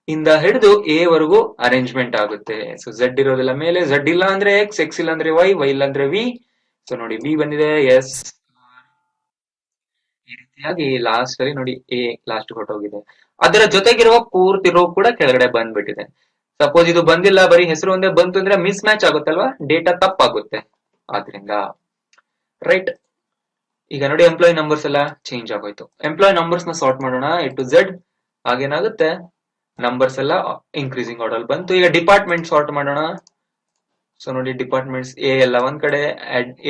[SPEAKER 1] ಇಂದ ಹಿಡಿದು ಎ ವರೆಗೂ ಅರೇಂಜ್ಮೆಂಟ್ ಆಗುತ್ತೆ. ಸೊ ಝೆಡ್ ಇರೋದೆಲ್ಲ ಮೇಲೆ, ಝೆಡ್ ಇಲ್ಲ ಅಂದ್ರೆ ಎಕ್ಸ್, ಎಕ್ಸ್ ಇಲ್ಲ ಅಂದ್ರೆ ವೈ, ವೈ ಇಲ್ಲ ಅಂದ್ರೆ ವಿ. ಸೊ ನೋಡಿ ವಿ ಬಂದಿದೆ, ಎಸ್. ಈ ರೀತಿಯಾಗಿ ಲಾಸ್ಟ್ ಅಲ್ಲಿ ನೋಡಿ ಎ ಲಾಸ್ಟ್ ಹೊರಟೋಗಿದೆ. ಅದರ ಜೊತೆಗಿರುವ ಪೂರ್ತಿ ರೋ ಕೂಡ ಕೆಳಗಡೆ ಬಂದ್ಬಿಟ್ಟಿದೆ. ಸಪೋಸ್ ಇದು ಬಂದಿಲ್ಲ, ಬರೀ ಹೆಸರು ಒಂದೇ ಬಂತು ಅಂದ್ರೆ ಮಿಸ್ ಮ್ಯಾಚ್ ಆಗುತ್ತಲ್ವಾ, ಡೇಟಾ ತಪ್ಪಾಗುತ್ತೆ. ಆದ್ರಿಂದ ರೈಟ್. ಈಗ ನೋಡಿ ಎಂಪ್ಲಾಯ್ ನಂಬರ್ಸ್ ಎಲ್ಲ ಚೇಂಜ್ ಆಗೋಯ್ತು. ಎಂಪ್ಲಾಯ್ ನಂಬರ್ಸ್ ನ ಸಾರ್ಟ್ ಮಾಡೋಣ ಎ ಟು ಝೆಡ್. ಆಗೇನಾಗುತ್ತೆ, ನಂಬರ್ಸ್ ಎಲ್ಲ ಇನ್ಕ್ರೀಸಿಂಗ್ ಆರ್ಡರ್ ಬಂತು. ಈಗ ಡಿಪಾರ್ಟ್ಮೆಂಟ್ ಸಾರ್ಟ್ ಮಾಡೋಣ. ಸೊ ನೋಡಿ ಡಿಪಾರ್ಟ್ಮೆಂಟ್ಸ್ ಎ ಎಲ್ಲ ಒಂದ್ ಕಡೆ,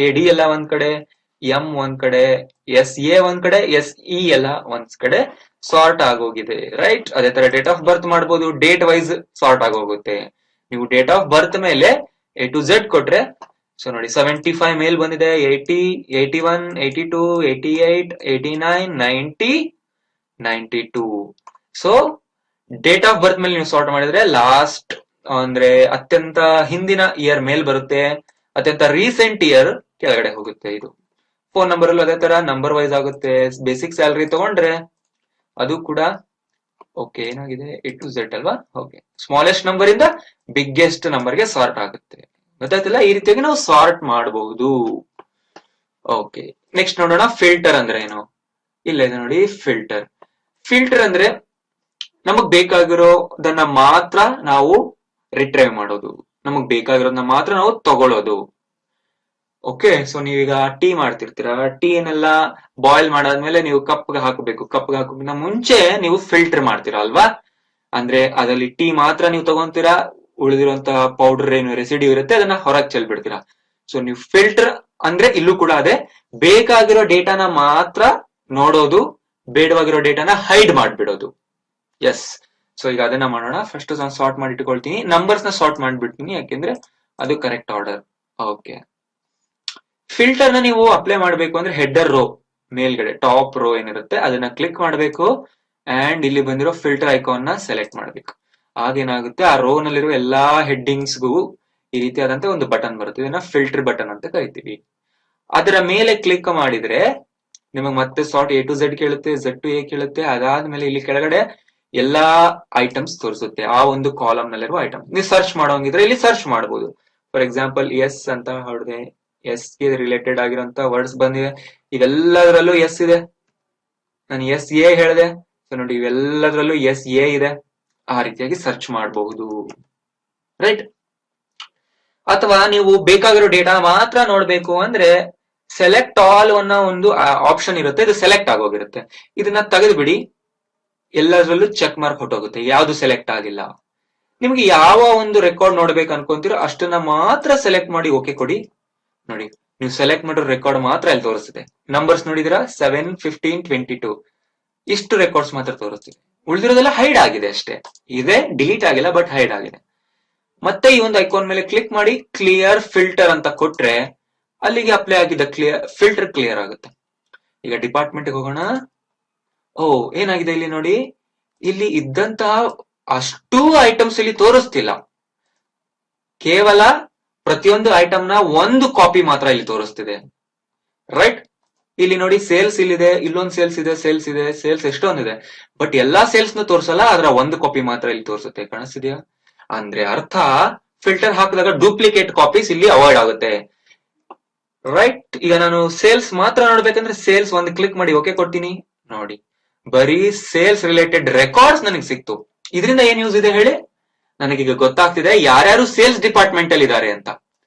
[SPEAKER 1] ಎ ಡಿ ಎಲ್ಲ ಒಂದ್ ಕಡೆ, ಎಂ ಒಂದ್ ಕಡೆ, ಎಸ್ ಎ ಒಂದ್ ಕಡೆ, ಎಸ್ ಇ ಎಲ್ಲ ಒಂದ್ ಕಡೆ ಸಾರ್ಟ್ ಆಗೋಗಿದೆ, ರೈಟ್? ಅದೇ ತರ ಡೇಟ್ ಆಫ್ ಬರ್ತ್ ಮಾಡ್ಬೋದು, ಡೇಟ್ ವೈಸ್ ಸಾರ್ಟ್ ಆಗೋಗುತ್ತೆ. ನೀವು ಡೇಟ್ ಆಫ್ ಬರ್ತ್ ಮೇಲೆ ಎ ಟು ಝೆಡ್ ಕೊಟ್ರೆ, ಸೊ ನೋಡಿ 75 ಮೇಲ್ ಬಂದಿದೆ, 80, 81, 82, 88, 89, 90, 92. ಸೊ ಡೇಟ್ ಆಫ್ ಬರ್ತ್ ಮೇಲೆ ನೀವು ಸಾರ್ಟ್ ಮಾಡಿದ್ರೆ ಲಾಸ್ಟ್ ಅಂದ್ರೆ ಅತ್ಯಂತ ಹಿಂದಿನ ಇಯರ್ ಮೇಲ್ ಬರುತ್ತೆ, ಅತ್ಯಂತ ರೀಸೆಂಟ್ ಇಯರ್ ಕೆಳಗಡೆ ಹೋಗುತ್ತೆ. ಇದು ಫೋನ್ ನಂಬರ್ ಅಲ್ಲೂ ಅದೇ ತರ ನಂಬರ್ ವೈಸ್ ಆಗುತ್ತೆ. ಬೇಸಿಕ್ ಸ್ಯಾಲರಿ ತಗೊಂಡ್ರೆ ಅದು ಕೂಡ ಓಕೆ ಏನಾಗಿದೆ, ಎ ಟು ಝೆಡ್ ಅಲ್ವಾ? ಓಕೆ, ಸ್ಮಾಲೆಸ್ಟ್ ನಂಬರ್ ಇಂದ ಬಿಗ್ಗೆಸ್ಟ್ ನಂಬರ್ ಗೆ ಸಾರ್ಟ್ ಆಗುತ್ತೆ. ಗೊತ್ತಾಯ್ತಿಲ್ಲ? ಈ ರೀತಿಯಾಗಿ ನಾವು ಸಾರ್ಟ್ ಮಾಡಬಹುದು. ಓಕೆ, ನೆಕ್ಸ್ಟ್ ನೋಡೋಣ ಫಿಲ್ಟರ್ ಅಂದ್ರೆ ಏನು. ಇಲ್ಲ ಇದೆ ನೋಡಿ ಫಿಲ್ಟರ್. ಫಿಲ್ಟರ್ ಅಂದ್ರೆ ನಮಗ್ ಬೇಕಾಗಿರೋದನ್ನ ಮಾತ್ರ ನಾವು ರಿಟ್ರೈವ್ ಮಾಡೋದು, ನಮಗ್ ಬೇಕಾಗಿರೋದನ್ನ ಮಾತ್ರ ನಾವು ತಗೊಳ್ಳೋದು. ಓಕೆ, ಸೊ ನೀವೀಗ ಟೀ ಮಾಡ್ತಿರ್ತೀರಾ, ಟೀ ಏನೆಲ್ಲ ಬಾಯ್ಲ್ ಮಾಡಾದ್ಮೇಲೆ ನೀವು ಕಪ್ಗೆ ಹಾಕಬೇಕು. ಕಪ್ಗೆ ಹಾಕೋಕ್ಕಿಂತ ಮುಂಚೆ ನೀವು ಫಿಲ್ಟರ್ ಮಾಡ್ತೀರಾ ಅಲ್ವಾ? ಅಂದ್ರೆ ಅದರಲ್ಲಿ ಟೀ ಮಾತ್ರ ನೀವು ತಗೊಂತೀರಾ, ಉಳಿದಿರುವಂತಹ ಪೌಡರ್ ಏನು ರೆಸಿಡ್ಯೂ ಇರುತ್ತೆ ಅದನ್ನ ಹೊರಗೆ ಚೆಲ್ಬಿಡ್ತೀರಾ. ಸೊ ನೀವು ಫಿಲ್ಟರ್ ಅಂದ್ರೆ ಇಲ್ಲೂ ಕೂಡ ಅದೇ, ಬೇಕಾಗಿರೋ ಡೇಟಾನ ಮಾತ್ರ ನೋಡೋದು, ಬೇಡವಾಗಿರೋ ಡೇಟಾನ ಹೈಡ್ ಮಾಡ್ಬಿಡೋದು. ಎಸ್, ಸೊ ಈಗ ಅದನ್ನ ಮಾಡೋಣ. ಫಸ್ಟ್ ನಾನು ಸಾರ್ಟ್ ಮಾಡಿ ಇಟ್ಕೊಳ್ತೀನಿ, ನಂಬರ್ಸ್ ನ ಸಾರ್ಟ್ ಮಾಡ್ಬಿಡ್ತೀನಿ, ಯಾಕೆಂದ್ರೆ ಅದು ಕರೆಕ್ಟ್ ಆರ್ಡರ್. ಓಕೆ, ಫಿಲ್ಟರ್ ನ ನೀವು ಅಪ್ಲೈ ಮಾಡ್ಬೇಕು ಅಂದ್ರೆ ಹೆಡರ್ ರೋ ಮೇಲ್ಗಡೆ ಟಾಪ್ ರೋ ಏನಿರುತ್ತೆ ಅದನ್ನ ಕ್ಲಿಕ್ ಮಾಡಬೇಕು ಅಂಡ್ ಇಲ್ಲಿ ಬಂದಿರೋ ಫಿಲ್ಟರ್ ಐಕಾನ್ ನ ಸೆಲೆಕ್ಟ್ ಮಾಡಬೇಕು. ಆಗೇನಾಗುತ್ತೆ, ಆ ರೋ ನಲ್ಲಿರುವ ಎಲ್ಲಾ ಹೆಡ್ಡಿಂಗ್ಸ್ಗೂ ಈ ರೀತಿಯಾದಂತ ಒಂದು ಬಟನ್ ಬರುತ್ತೆ, ಇದನ್ನ ಫಿಲ್ಟರ್ ಬಟನ್ ಅಂತ ಕರಿತೀವಿ. ಅದರ ಮೇಲೆ ಕ್ಲಿಕ್ ಮಾಡಿದ್ರೆ ನಿಮಗೆ ಮತ್ತೆ ಸಾರ್ಟ್ A to Z ಕೇಳುತ್ತೆ, Z to A ಕೇಳುತ್ತೆ. ಅದಾದ್ಮೇಲೆ ಇಲ್ಲಿ ಕೆಳಗಡೆ ಎಲ್ಲಾ ಐಟಮ್ಸ್ ತೋರಿಸುತ್ತೆ, ಆ ಒಂದು ಕಾಲಮ್ ನಲ್ಲಿರುವ ಐಟಮ್. ನೀವು ಸರ್ಚ್ ಮಾಡೋಂಗಿದ್ರೆ ಇಲ್ಲಿ ಸರ್ಚ್ ಮಾಡಬಹುದು. ಫಾರ್ ಎಕ್ಸಾಂಪಲ್ ಎಸ್ ಅಂತ ಹೊಡೆದೆ, ಎಸ್ ಗೆ ರಿಲೇಟೆಡ್ ಆಗಿರೋಂತ ವರ್ಡ್ಸ್ ಬಂದಿದೆ, ಇವೆಲ್ಲದರಲ್ಲೂ ಎಸ್ ಇದೆ. ನಾನು ಎಸ್ ಎ ಹೇಳಿದೆ, ಸೊ ನೋಡಿ ಇವೆಲ್ಲದರಲ್ಲೂ ಎಸ್ ಎ ಇದೆ. ಆ ರೀತಿಯಾಗಿ ಸರ್ಚ್ ಮಾಡಬಹುದು, ರೈಟ್. ಅಥವಾ ನೀವು ಬೇಕಾಗಿರೋ ಡೇಟಾ ಮಾತ್ರ ನೋಡ್ಬೇಕು ಅಂದ್ರೆ ಸೆಲೆಕ್ಟ್ ಆಲ್ ಅನ್ನೋ ಒಂದು ಆಪ್ಷನ್ ಇರುತ್ತೆ, ಇದು ಸೆಲೆಕ್ಟ್ ಆಗೋಗಿರುತ್ತೆ. ಇದನ್ನ ತೆಗೆದು ಬಿಡಿ, ಎಲ್ಲದರಲ್ಲೂ ಚೆಕ್ ಮಾರ್ಕ್ ಹೊಟ್ಟೋಗುತ್ತೆ, ಯಾವ್ದು ಸೆಲೆಕ್ಟ್ ಆಗಿಲ್ಲ. ನಿಮ್ಗೆ ಯಾವ ಒಂದು ರೆಕಾರ್ಡ್ ನೋಡ್ಬೇಕು ಅನ್ಕೊಂತೀರೋ ಅಷ್ಟನ್ನ ಮಾತ್ರ ಸೆಲೆಕ್ಟ್ ಮಾಡಿ ಓಕೆ ಕೊಡಿ. ನೋಡಿ ನೀವು ಸೆಲೆಕ್ಟ್ ಮಾಡಿರೋ ರೆಕಾರ್ಡ್ ಮಾತ್ರ ಅಲ್ಲಿ ತೋರಿಸ್ತಿದೆ. ನಂಬರ್ಸ್ ನೋಡಿದಿರಾ 7, 15, 22 ಇಷ್ಟು ರೆಕಾರ್ಡ್ಸ್ ಮಾತ್ರ ತೋರಿಸ್ತಿದೆ. ಉಳಿದಿರೋದೆಲ್ಲ ಹೈಡ್ ಆಗಿದೆ ಅಷ್ಟೇ, ಇದೆ ಡಿಲೀಟ್ ಆಗಿಲ್ಲ ಬಟ್ ಹೈಡ್ ಆಗಿದೆ. ಮತ್ತೆ ಈ ಒಂದು ಐಕಾನ್ ಮೇಲೆ ಕ್ಲಿಕ್ ಮಾಡಿ ಕ್ಲಿಯರ್ ಫಿಲ್ಟರ್ ಅಂತ ಕೊಟ್ರೆ ಅಲ್ಲಿಗೆ ಅಪ್ಲೈ ಆಗಿದ್ದ ಫಿಲ್ಟರ್ ಕ್ಲಿಯರ್ ಆಗುತ್ತೆ. ಈಗ ಡಿಪಾರ್ಟ್ಮೆಂಟ್ ಹೋಗೋಣ. ಓ, ಏನಾಗಿದೆ ಇಲ್ಲಿ ನೋಡಿ, ಇಲ್ಲಿ ಇದ್ದಂತಹ ಅಷ್ಟು ಐಟಮ್ಸ್ ಇಲ್ಲಿ ತೋರಿಸ್ತಿಲ್ಲ, ಕೇವಲ ಪ್ರತಿಯೊಂದು ಐಟಮ್ ನ ಒಂದು ಕಾಪಿ ಮಾತ್ರ ಇಲ್ಲಿ ತೋರಿಸ್ತಿದೆ, ರೈಟ್. ಇಲ್ಲಿ ನೋಡಿ ಸೇಲ್ಸ್ ಇಲ್ಲಿದೆ, ಇಲ್ಲೊಂದು ಸೇಲ್ಸ್ ಇದೆ, ಸೇಲ್ಸ್ ಎಷ್ಟೊಂದಿದೆ, ಬಟ್ ಎಲ್ಲಾ ಸೇಲ್ಸ್ ನ ತೋರಿಸಲ್ಲ, ಅದರ ಒಂದು ಕಾಪಿ ಮಾತ್ರ ಇಲ್ಲಿ ತೋರಿಸುತ್ತೆ. ಕಾಣಿಸ್ತಿದ್ಯಾ? ಅಂದ್ರೆ ಅರ್ಥ ಫಿಲ್ಟರ್ ಹಾಕಿದಾಗ ಡೂಪ್ಲಿಕೇಟ್ ಕಾಪೀಸ್ ಇಲ್ಲಿ ಅವಾಯ್ಡ್ ಆಗುತ್ತೆ, ರೈಟ್. ಈಗ ನಾನು ಸೇಲ್ಸ್ ಮಾತ್ರ ನೋಡ್ಬೇಕಂದ್ರೆ ಸೇಲ್ಸ್ ಒಂದು ಕ್ಲಿಕ್ ಮಾಡಿ ಓಕೆ ಕೊಡ್ತೀನಿ. ನೋಡಿ ಬರೀ ಸೇಲ್ಸ್ ರಿಲೇಟೆಡ್ ರೆಕಾರ್ಡ್ಸ್ ನನಗೆ ಸಿಕ್ತು. ಇದರಿಂದ ಏನ್ ಯೂಸ್ ಇದೆ ಹೇಳಿ? ನನಗೀಗ ಗೊತ್ತಾಗ್ತಿದೆ ಯಾರ್ಯಾರು ಸೇಲ್ಸ್ ಡಿಪಾರ್ಟ್ಮೆಂಟ್ ಅಲ್ಲಿ ಇದ್ದಾರೆ ಅಂತ.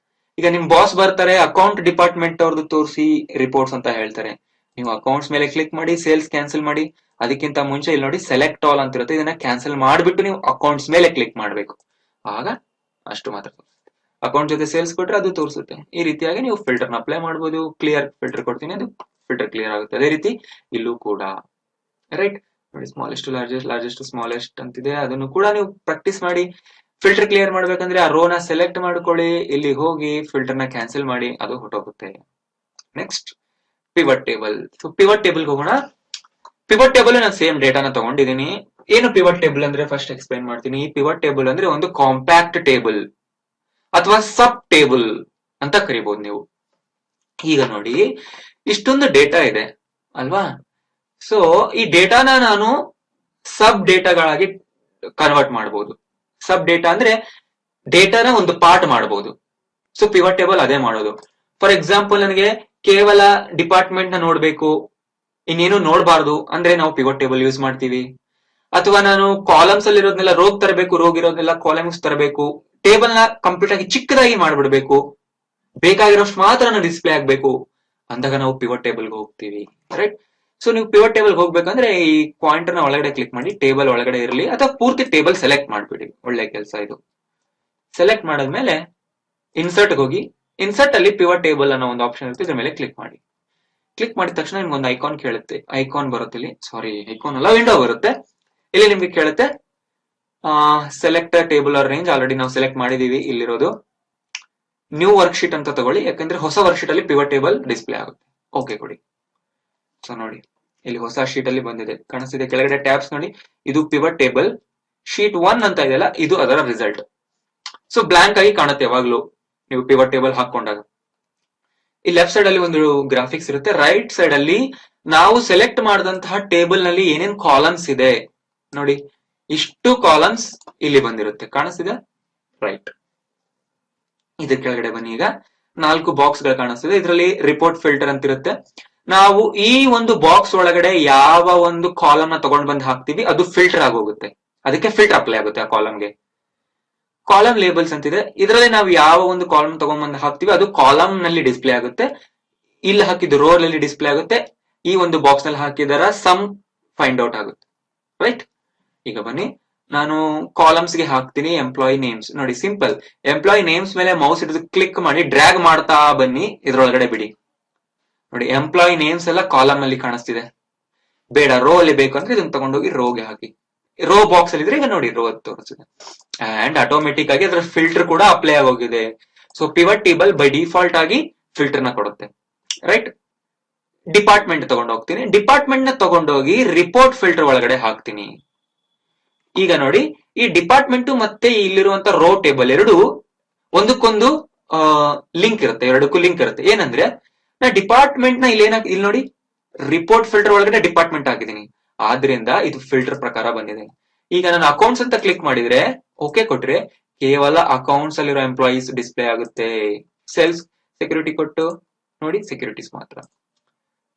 [SPEAKER 1] ಈಗ ನಿಮ್ ಬಾಸ್ ಬರ್ತಾರೆ, ಅಕೌಂಟ್ ಡಿಪಾರ್ಟ್ಮೆಂಟ್ ಅವ್ರದ್ದು ತೋರಿಸಿ ರಿಪೋರ್ಟ್ಸ್ ಅಂತ ಹೇಳ್ತಾರೆ. ನೀವು ಅಕೌಂಟ್ಸ್ ಮೇಲೆ ಕ್ಲಿಕ್ ಮಾಡಿ ಸೇಲ್ಸ್ ಕ್ಯಾನ್ಸಲ್ ಮಾಡಿ. ಅದಕ್ಕಿಂತ ಮುಂಚೆ ಇಲ್ಲಿ ನೋಡಿ ಸೆಲೆಕ್ಟ್ ಆಲ್ ಅಂತ ಇರುತ್ತೆ, ಇದನ್ನ ಕ್ಯಾನ್ಸಲ್ ಮಾಡಿಬಿಟ್ಟು ನೀವು ಅಕೌಂಟ್ಸ್ ಮೇಲೆ ಕ್ಲಿಕ್ ಮಾಡಬೇಕು, ಆಗ ಅಷ್ಟು ಮಾತ್ರ. ಅಕೌಂಟ್ ಜೊತೆ ಸೇಲ್ಸ್ ಕೊಟ್ರೆ ಅದು ತೋರಿಸುತ್ತೆ. ಈ ರೀತಿಯಾಗಿ ನೀವು ಫಿಲ್ಟರ್ ನ ಅಪ್ಲೈ ಮಾಡಬಹುದು. ಕ್ಲಿಯರ್ ಫಿಲ್ಟರ್ ಕೊಡ್ತೀನಿ, ಅದು ಫಿಲ್ಟರ್ ಕ್ಲಿಯರ್ ಆಗುತ್ತೆ. ಅದೇ ರೀತಿ ಇಲ್ಲೂ ಕೂಡ, ರೈಟ್. ನೋಡಿ smallest to largest, largest to smallest ಅಂತಿದೆ, ಅದನ್ನು ಕೂಡ ನೀವು ಪ್ರಾಕ್ಟೀಸ್ ಮಾಡಿ. ಫಿಲ್ಟರ್ ಕ್ಲಿಯರ್ ಮಾಡ್ಬೇಕಂದ್ರೆ ಆ ರೋನ ಸೆಲೆಕ್ಟ್ ಮಾಡ್ಕೊಳ್ಳಿ, ಇಲ್ಲಿ ಹೋಗಿ ಫಿಲ್ಟರ್ ನ ಕ್ಯಾನ್ಸಲ್ ಮಾಡಿ, ಅದು ಹೊಟ್ಟೋಗುತ್ತೆ. Next pivot table. So pivot table ಹೋಗೋಣ. ಪಿವಟ್ ಟೇಬಲ್ ನಾನು ಸೇಮ್ ಡೇಟಾನ ತಗೊಂಡಿದ್ದೀನಿ. ಏನು ಪಿವಟ್ ಟೇಬಲ್ ಅಂದ್ರೆ ಫಸ್ಟ್ ಎಕ್ಸ್ಪ್ಲೈನ್ ಮಾಡ್ತೀನಿ. ಈ ಪಿವಟ್ ಟೇಬಲ್ ಅಂದ್ರೆ ಒಂದು ಕಾಂಪ್ಯಾಕ್ಟ್ ಟೇಬಲ್ ಅಥವಾ ಸಬ್ ಟೇಬಲ್ ಅಂತ ಕರಿಬಹುದು ನೀವು. ಈಗ ನೋಡಿ ಇಷ್ಟೊಂದು ಡೇಟಾ ಇದೆ ಅಲ್ವಾ? ಸೊ ಈ ಡೇಟಾನ ನಾನು ಸಬ್ ಡೇಟಾಗಳಾಗಿ ಕನ್ವರ್ಟ್ ಮಾಡಬಹುದು. ಸಬ್ ಡೇಟಾ ಅಂದ್ರೆ ಡೇಟಾನ ಒಂದು ಪಾರ್ಟ್ ಮಾಡಬಹುದು. ಸೊ ಪಿವಟ್ ಟೇಬಲ್ ಅದೇ ಮಾಡೋದು. ಫಾರ್ ಎಕ್ಸಾಂಪಲ್ ನನಗೆ ಕೇವಲ ಡಿಪಾರ್ಟ್ಮೆಂಟ್ ನ ನೋಡ್ಬೇಕು, ಇನ್ನೇನು ನೋಡಬಾರ್ದು ಅಂದ್ರೆ ನಾವು ಪಿವಟ್ ಟೇಬಲ್ ಯೂಸ್ ಮಾಡ್ತೀವಿ. ಅಥವಾ ನಾನು ಕಾಲಮ್ಸ್ ಅಲ್ಲಿ ಇರೋದನ್ನೆಲ್ಲ ರೋಗ್ ತರಬೇಕು, ರೋಗ್ ಇರೋದನ್ನೆಲ್ಲ ಕಾಲಮ್ಸ್ ತರಬೇಕು, ಟೇಬಲ್ ನ ಕಂಪ್ಲೀಟ್ ಆಗಿ ಚಿಕ್ಕದಾಗಿ ಮಾಡ್ಬಿಡ್ಬೇಕು, ಬೇಕಾಗಿರೋಷ್ಟು ಮಾತ್ರ ಡಿಸ್ಪ್ಲೇ ಆಗ್ಬೇಕು ಅಂದಾಗ ನಾವು ಪಿವಟ್ ಟೇಬಲ್ ಹೋಗ್ತೀವಿ, ರೈಟ್. ಸೊ ನೀವು ಪಿವಟ್ ಟೇಬಲ್ ಹೋಗ್ಬೇಕಂದ್ರೆ ಈ ಪಾಯಿಂಟರ್ ನ ಒಳಗಡೆ ಕ್ಲಿಕ್ ಮಾಡಿ ಟೇಬಲ್ ಒಳಗಡೆ ಇರಲಿ, ಅಥವಾ ಪೂರ್ತಿ ಟೇಬಲ್ ಸೆಲೆಕ್ಟ್ ಮಾಡ್ಬಿಡಿ. ಒಳ್ಳೆ ಕೆಲಸ ಇದು. ಸೆಲೆಕ್ಟ್ ಮಾಡಾದ್ಮೇಲೆ ಇನ್ಸರ್ಟ್ ಹೋಗಿ, ಇನ್ಸರ್ಟ್ ಅಲ್ಲಿ ಪಿವಟ್ ಟೇಬಲ್ ಅನ್ನೋ ಒಂದು ಆಪ್ಷನ್ ಇರುತ್ತೆ, ಇದ್ರ ಮೇಲೆ ಕ್ಲಿಕ್ ಮಾಡಿ. ಕ್ಲಿಕ್ ಮಾಡಿದ ತಕ್ಷಣ ನಿಮ್ಗೆ ಒಂದು ಐಕಾನ್ ಕೇಳುತ್ತೆ, ಐಕಾನ್ ಬರುತ್ತೆ ಇಲ್ಲಿ, ಸಾರಿ ಐಕಾನ್ ಅಲ್ಲ ವಿಂಡೋ ಬರುತ್ತೆ. ಇಲ್ಲಿ ನಿಮ್ಗೆ ಕೇಳುತ್ತೆ select table or range. Already ನಾವು ಸೆಲೆಕ್ಟ್ ಮಾಡಿದೀವಿ, ಇಲ್ಲಿರೋದು ನ್ಯೂ ವರ್ಕ್ ಶೀಟ್ ಅಂತ ತಗೊಳ್ಳಿ, ಯಾಕಂದ್ರೆ ಹೊಸ ವರ್ಕ್ ಶೀಟ್ ಅಲ್ಲಿ ಪಿವಟ್ ಟೇಬಲ್ ಡಿಸ್ಪ್ಲೇ ಆಗುತ್ತೆ. ಓಕೆ ಕೊಡಿ. ಸೊ ನೋಡಿ ಇಲ್ಲಿ ಹೊಸ ಶೀಟ್ ಅಲ್ಲಿ ಬಂದಿದೆ, ಕಾಣಿಸ್ತಿದೆ ಕೆಳಗಡೆ ಟ್ಯಾಬ್ಸ್ ನೋಡಿ, ಇದು ಪಿವಟ್ ಟೇಬಲ್ ಶೀಟ್ 1 ಅಂತ ಇದೆಯಲ್ಲ, ಇದು ಅದರ ರಿಸಲ್ಟ್. ಸೊ ಬ್ಲಾಂಕ್ ಆಗಿ ಕಾಣುತ್ತೆ ಯಾವಾಗ್ಲೂ ನೀವು ಪಿವಟ್ ಟೇಬಲ್ ಹಾಕೊಂಡಾಗ. ಈ ಲೆಫ್ಟ್ ಸೈಡ್ ಅಲ್ಲಿ ಒಂದು ಗ್ರಾಫಿಕ್ಸ್ ಇರುತ್ತೆ, ರೈಟ್ ಸೈಡ್ ಅಲ್ಲಿ ನಾವು ಸೆಲೆಕ್ಟ್ ಮಾಡಿದಂತಹ ಟೇಬಲ್ ನಲ್ಲಿ ಏನೇನ್ ಕಾಲಮ್ಸ್ ಇದೆ ನೋಡಿ, ಇಷ್ಟು ಕಾಲಮ್ಸ್ ಇಲ್ಲಿ ಬಂದಿರುತ್ತೆ, ಕಾಣಿಸ್ತಿದೆ, ರೈಟ್. ಇದ್ರ ಕೆಳಗಡೆ ಬನ್ನಿ. ಈಗ 4 ಬಾಕ್ಸ್ ಗಳು ಕಾಣಿಸ್ತಿದೆ, ಇದರಲ್ಲಿ ರಿಪೋರ್ಟ್ ಫಿಲ್ಟರ್ ಅಂತ ಇರುತ್ತೆ. ನಾವು ಈ ಒಂದು ಬಾಕ್ಸ್ ಒಳಗಡೆ ಯಾವ ಒಂದು ಕಾಲಮ್ ನ ತಗೊಂಡ್ ಬಂದು ಹಾಕ್ತಿವಿ ಅದು ಫಿಲ್ಟರ್ ಆಗೋಗುತ್ತೆ, ಅದಕ್ಕೆ ಫಿಲ್ಟರ್ ಅಪ್ಲೈ ಆಗುತ್ತೆ ಆ ಕಾಲಮ್ಗೆ. ಕಾಲಮ್ ಲೇಬಲ್ಸ್ ಅಂತಿದೆ, ಇದರಲ್ಲಿ ನಾವು ಯಾವ ಒಂದು ಕಾಲಮ್ ತಗೊಂಡ್ಬಂದು ಹಾಕ್ತಿವಿ ಅದು ಕಾಲಮ್ ನಲ್ಲಿ ಡಿಸ್ಪ್ಲೇ ಆಗುತ್ತೆ. ಇಲ್ಲಿ ಹಾಕಿದ್ದು ರೋ ಅಲ್ಲಿ ಡಿಸ್ಪ್ಲೇ ಆಗುತ್ತೆ, ಈ ಒಂದು ಬಾಕ್ಸ್ ನಲ್ಲಿ ಹಾಕಿದಾರ ಸಮ್ ಫೈಂಡ್ ಔಟ್ ಆಗುತ್ತೆ, ರೈಟ್. ಈಗ ಬನ್ನಿ ನಾನು ಕಾಲಮ್ಸ್ ಗೆ ಹಾಕ್ತೀನಿ ಎಂಪ್ಲಾಯಿ ನೇಮ್ಸ್. ನೋಡಿ ಸಿಂಪಲ್, ಎಂಪ್ಲಾಯಿ ನೇಮ್ಸ್ ಮೇಲೆ ಮೌಸ್ ಹಿಡಿದು ಕ್ಲಿಕ್ ಮಾಡಿ ಡ್ರ್ಯಾಗ್ ಮಾಡ್ತಾ ಬನ್ನಿ, ಇದ್ರೊಳಗಡೆ ಬಿಡಿ. ನೋಡಿ ಎಂಪ್ಲಾಯಿ ನೇಮ್ಸ್ ಎಲ್ಲ ಕಾಲಮ್ ಅಲ್ಲಿ ಕಾಣಿಸ್ತಿದೆ. ಬೇಡ, ರೋ ಅಲ್ಲಿ ಬೇಕು ಅಂದ್ರೆ ಇದನ್ನ ತಗೊಂಡೋಗಿ ರೋಗೆ ಹಾಕಿ. ರೋ ಬಾಕ್ಸ್ ಅಲ್ಲಿ ಇದ್ರೆ ಈಗ ನೋಡಿ ರೋ ತೋರಿಸಿದೆ. ಅಂಡ್ ಆಟೋಮೆಟಿಕ್ ಆಗಿ ಅದರ ಫಿಲ್ಟರ್ ಕೂಡ ಅಪ್ಲೈ ಆಗೋಗಿದೆ. So pivot table by default ಆಗಿ ಫಿಲ್ಟರ್ ನ ಕೊಡುತ್ತೆ, ರೈಟ್. ಡಿಪಾರ್ಟ್ಮೆಂಟ್ ತಗೊಂಡು ಹೋಗ್ತೀನಿ. ಡಿಪಾರ್ಟ್ಮೆಂಟ್ ನ ತಗೊಂಡೋಗಿ ರಿಪೋರ್ಟ್ ಫಿಲ್ಟರ್ ಒಳಗಡೆ ಹಾಕ್ತೀನಿ. ಈಗ ನೋಡಿ, ಈ ಡಿಪಾರ್ಟ್ಮೆಂಟ್ ಮತ್ತೆ ಇಲ್ಲಿರುವಂತ ರೋ ಟೇಬಲ್ ಎರಡು ಒಂದಕ್ಕೊಂದು ಲಿಂಕ್ ಇರುತ್ತೆ, ಎರಡಕ್ಕೂ ಲಿಂಕ್ ಇರುತ್ತೆ. ಏನಂದ್ರೆ ನಾ ಡಿಪಾರ್ಟ್ಮೆಂಟ್ ನ ಇಲ್ಲಿ ನೋಡಿ ರಿಪೋರ್ಟ್ ಫಿಲ್ಟರ್ ಒಳಗಡೆ ಡಿಪಾರ್ಟ್ಮೆಂಟ್ ಹಾಕಿದೀನಿ, ಆದ್ರಿಂದ ಇದು ಫಿಲ್ಟರ್ ಪ್ರಕಾರ ಬಂದಿದೆ. ಈಗ ನಾನು ಅಕೌಂಟ್ಸ್ ಅಂತ ಕ್ಲಿಕ್ ಮಾಡಿದ್ರೆ, ಓಕೆ ಕೊಟ್ರೆ ಕೇವಲ ಅಕೌಂಟ್ಸ್ ಅಲ್ಲಿರೋ ಎಂಪ್ಲಾಯೀಸ್ ಡಿಸ್ಪ್ಲೇ ಆಗುತ್ತೆ. ಸೇಲ್ಸ್ ಸೆಕ್ಯೂರಿಟಿ ಕೊಟ್ಟು ನೋಡಿ ಸೆಕ್ಯೂರಿಟೀಸ್ ಮಾತ್ರ.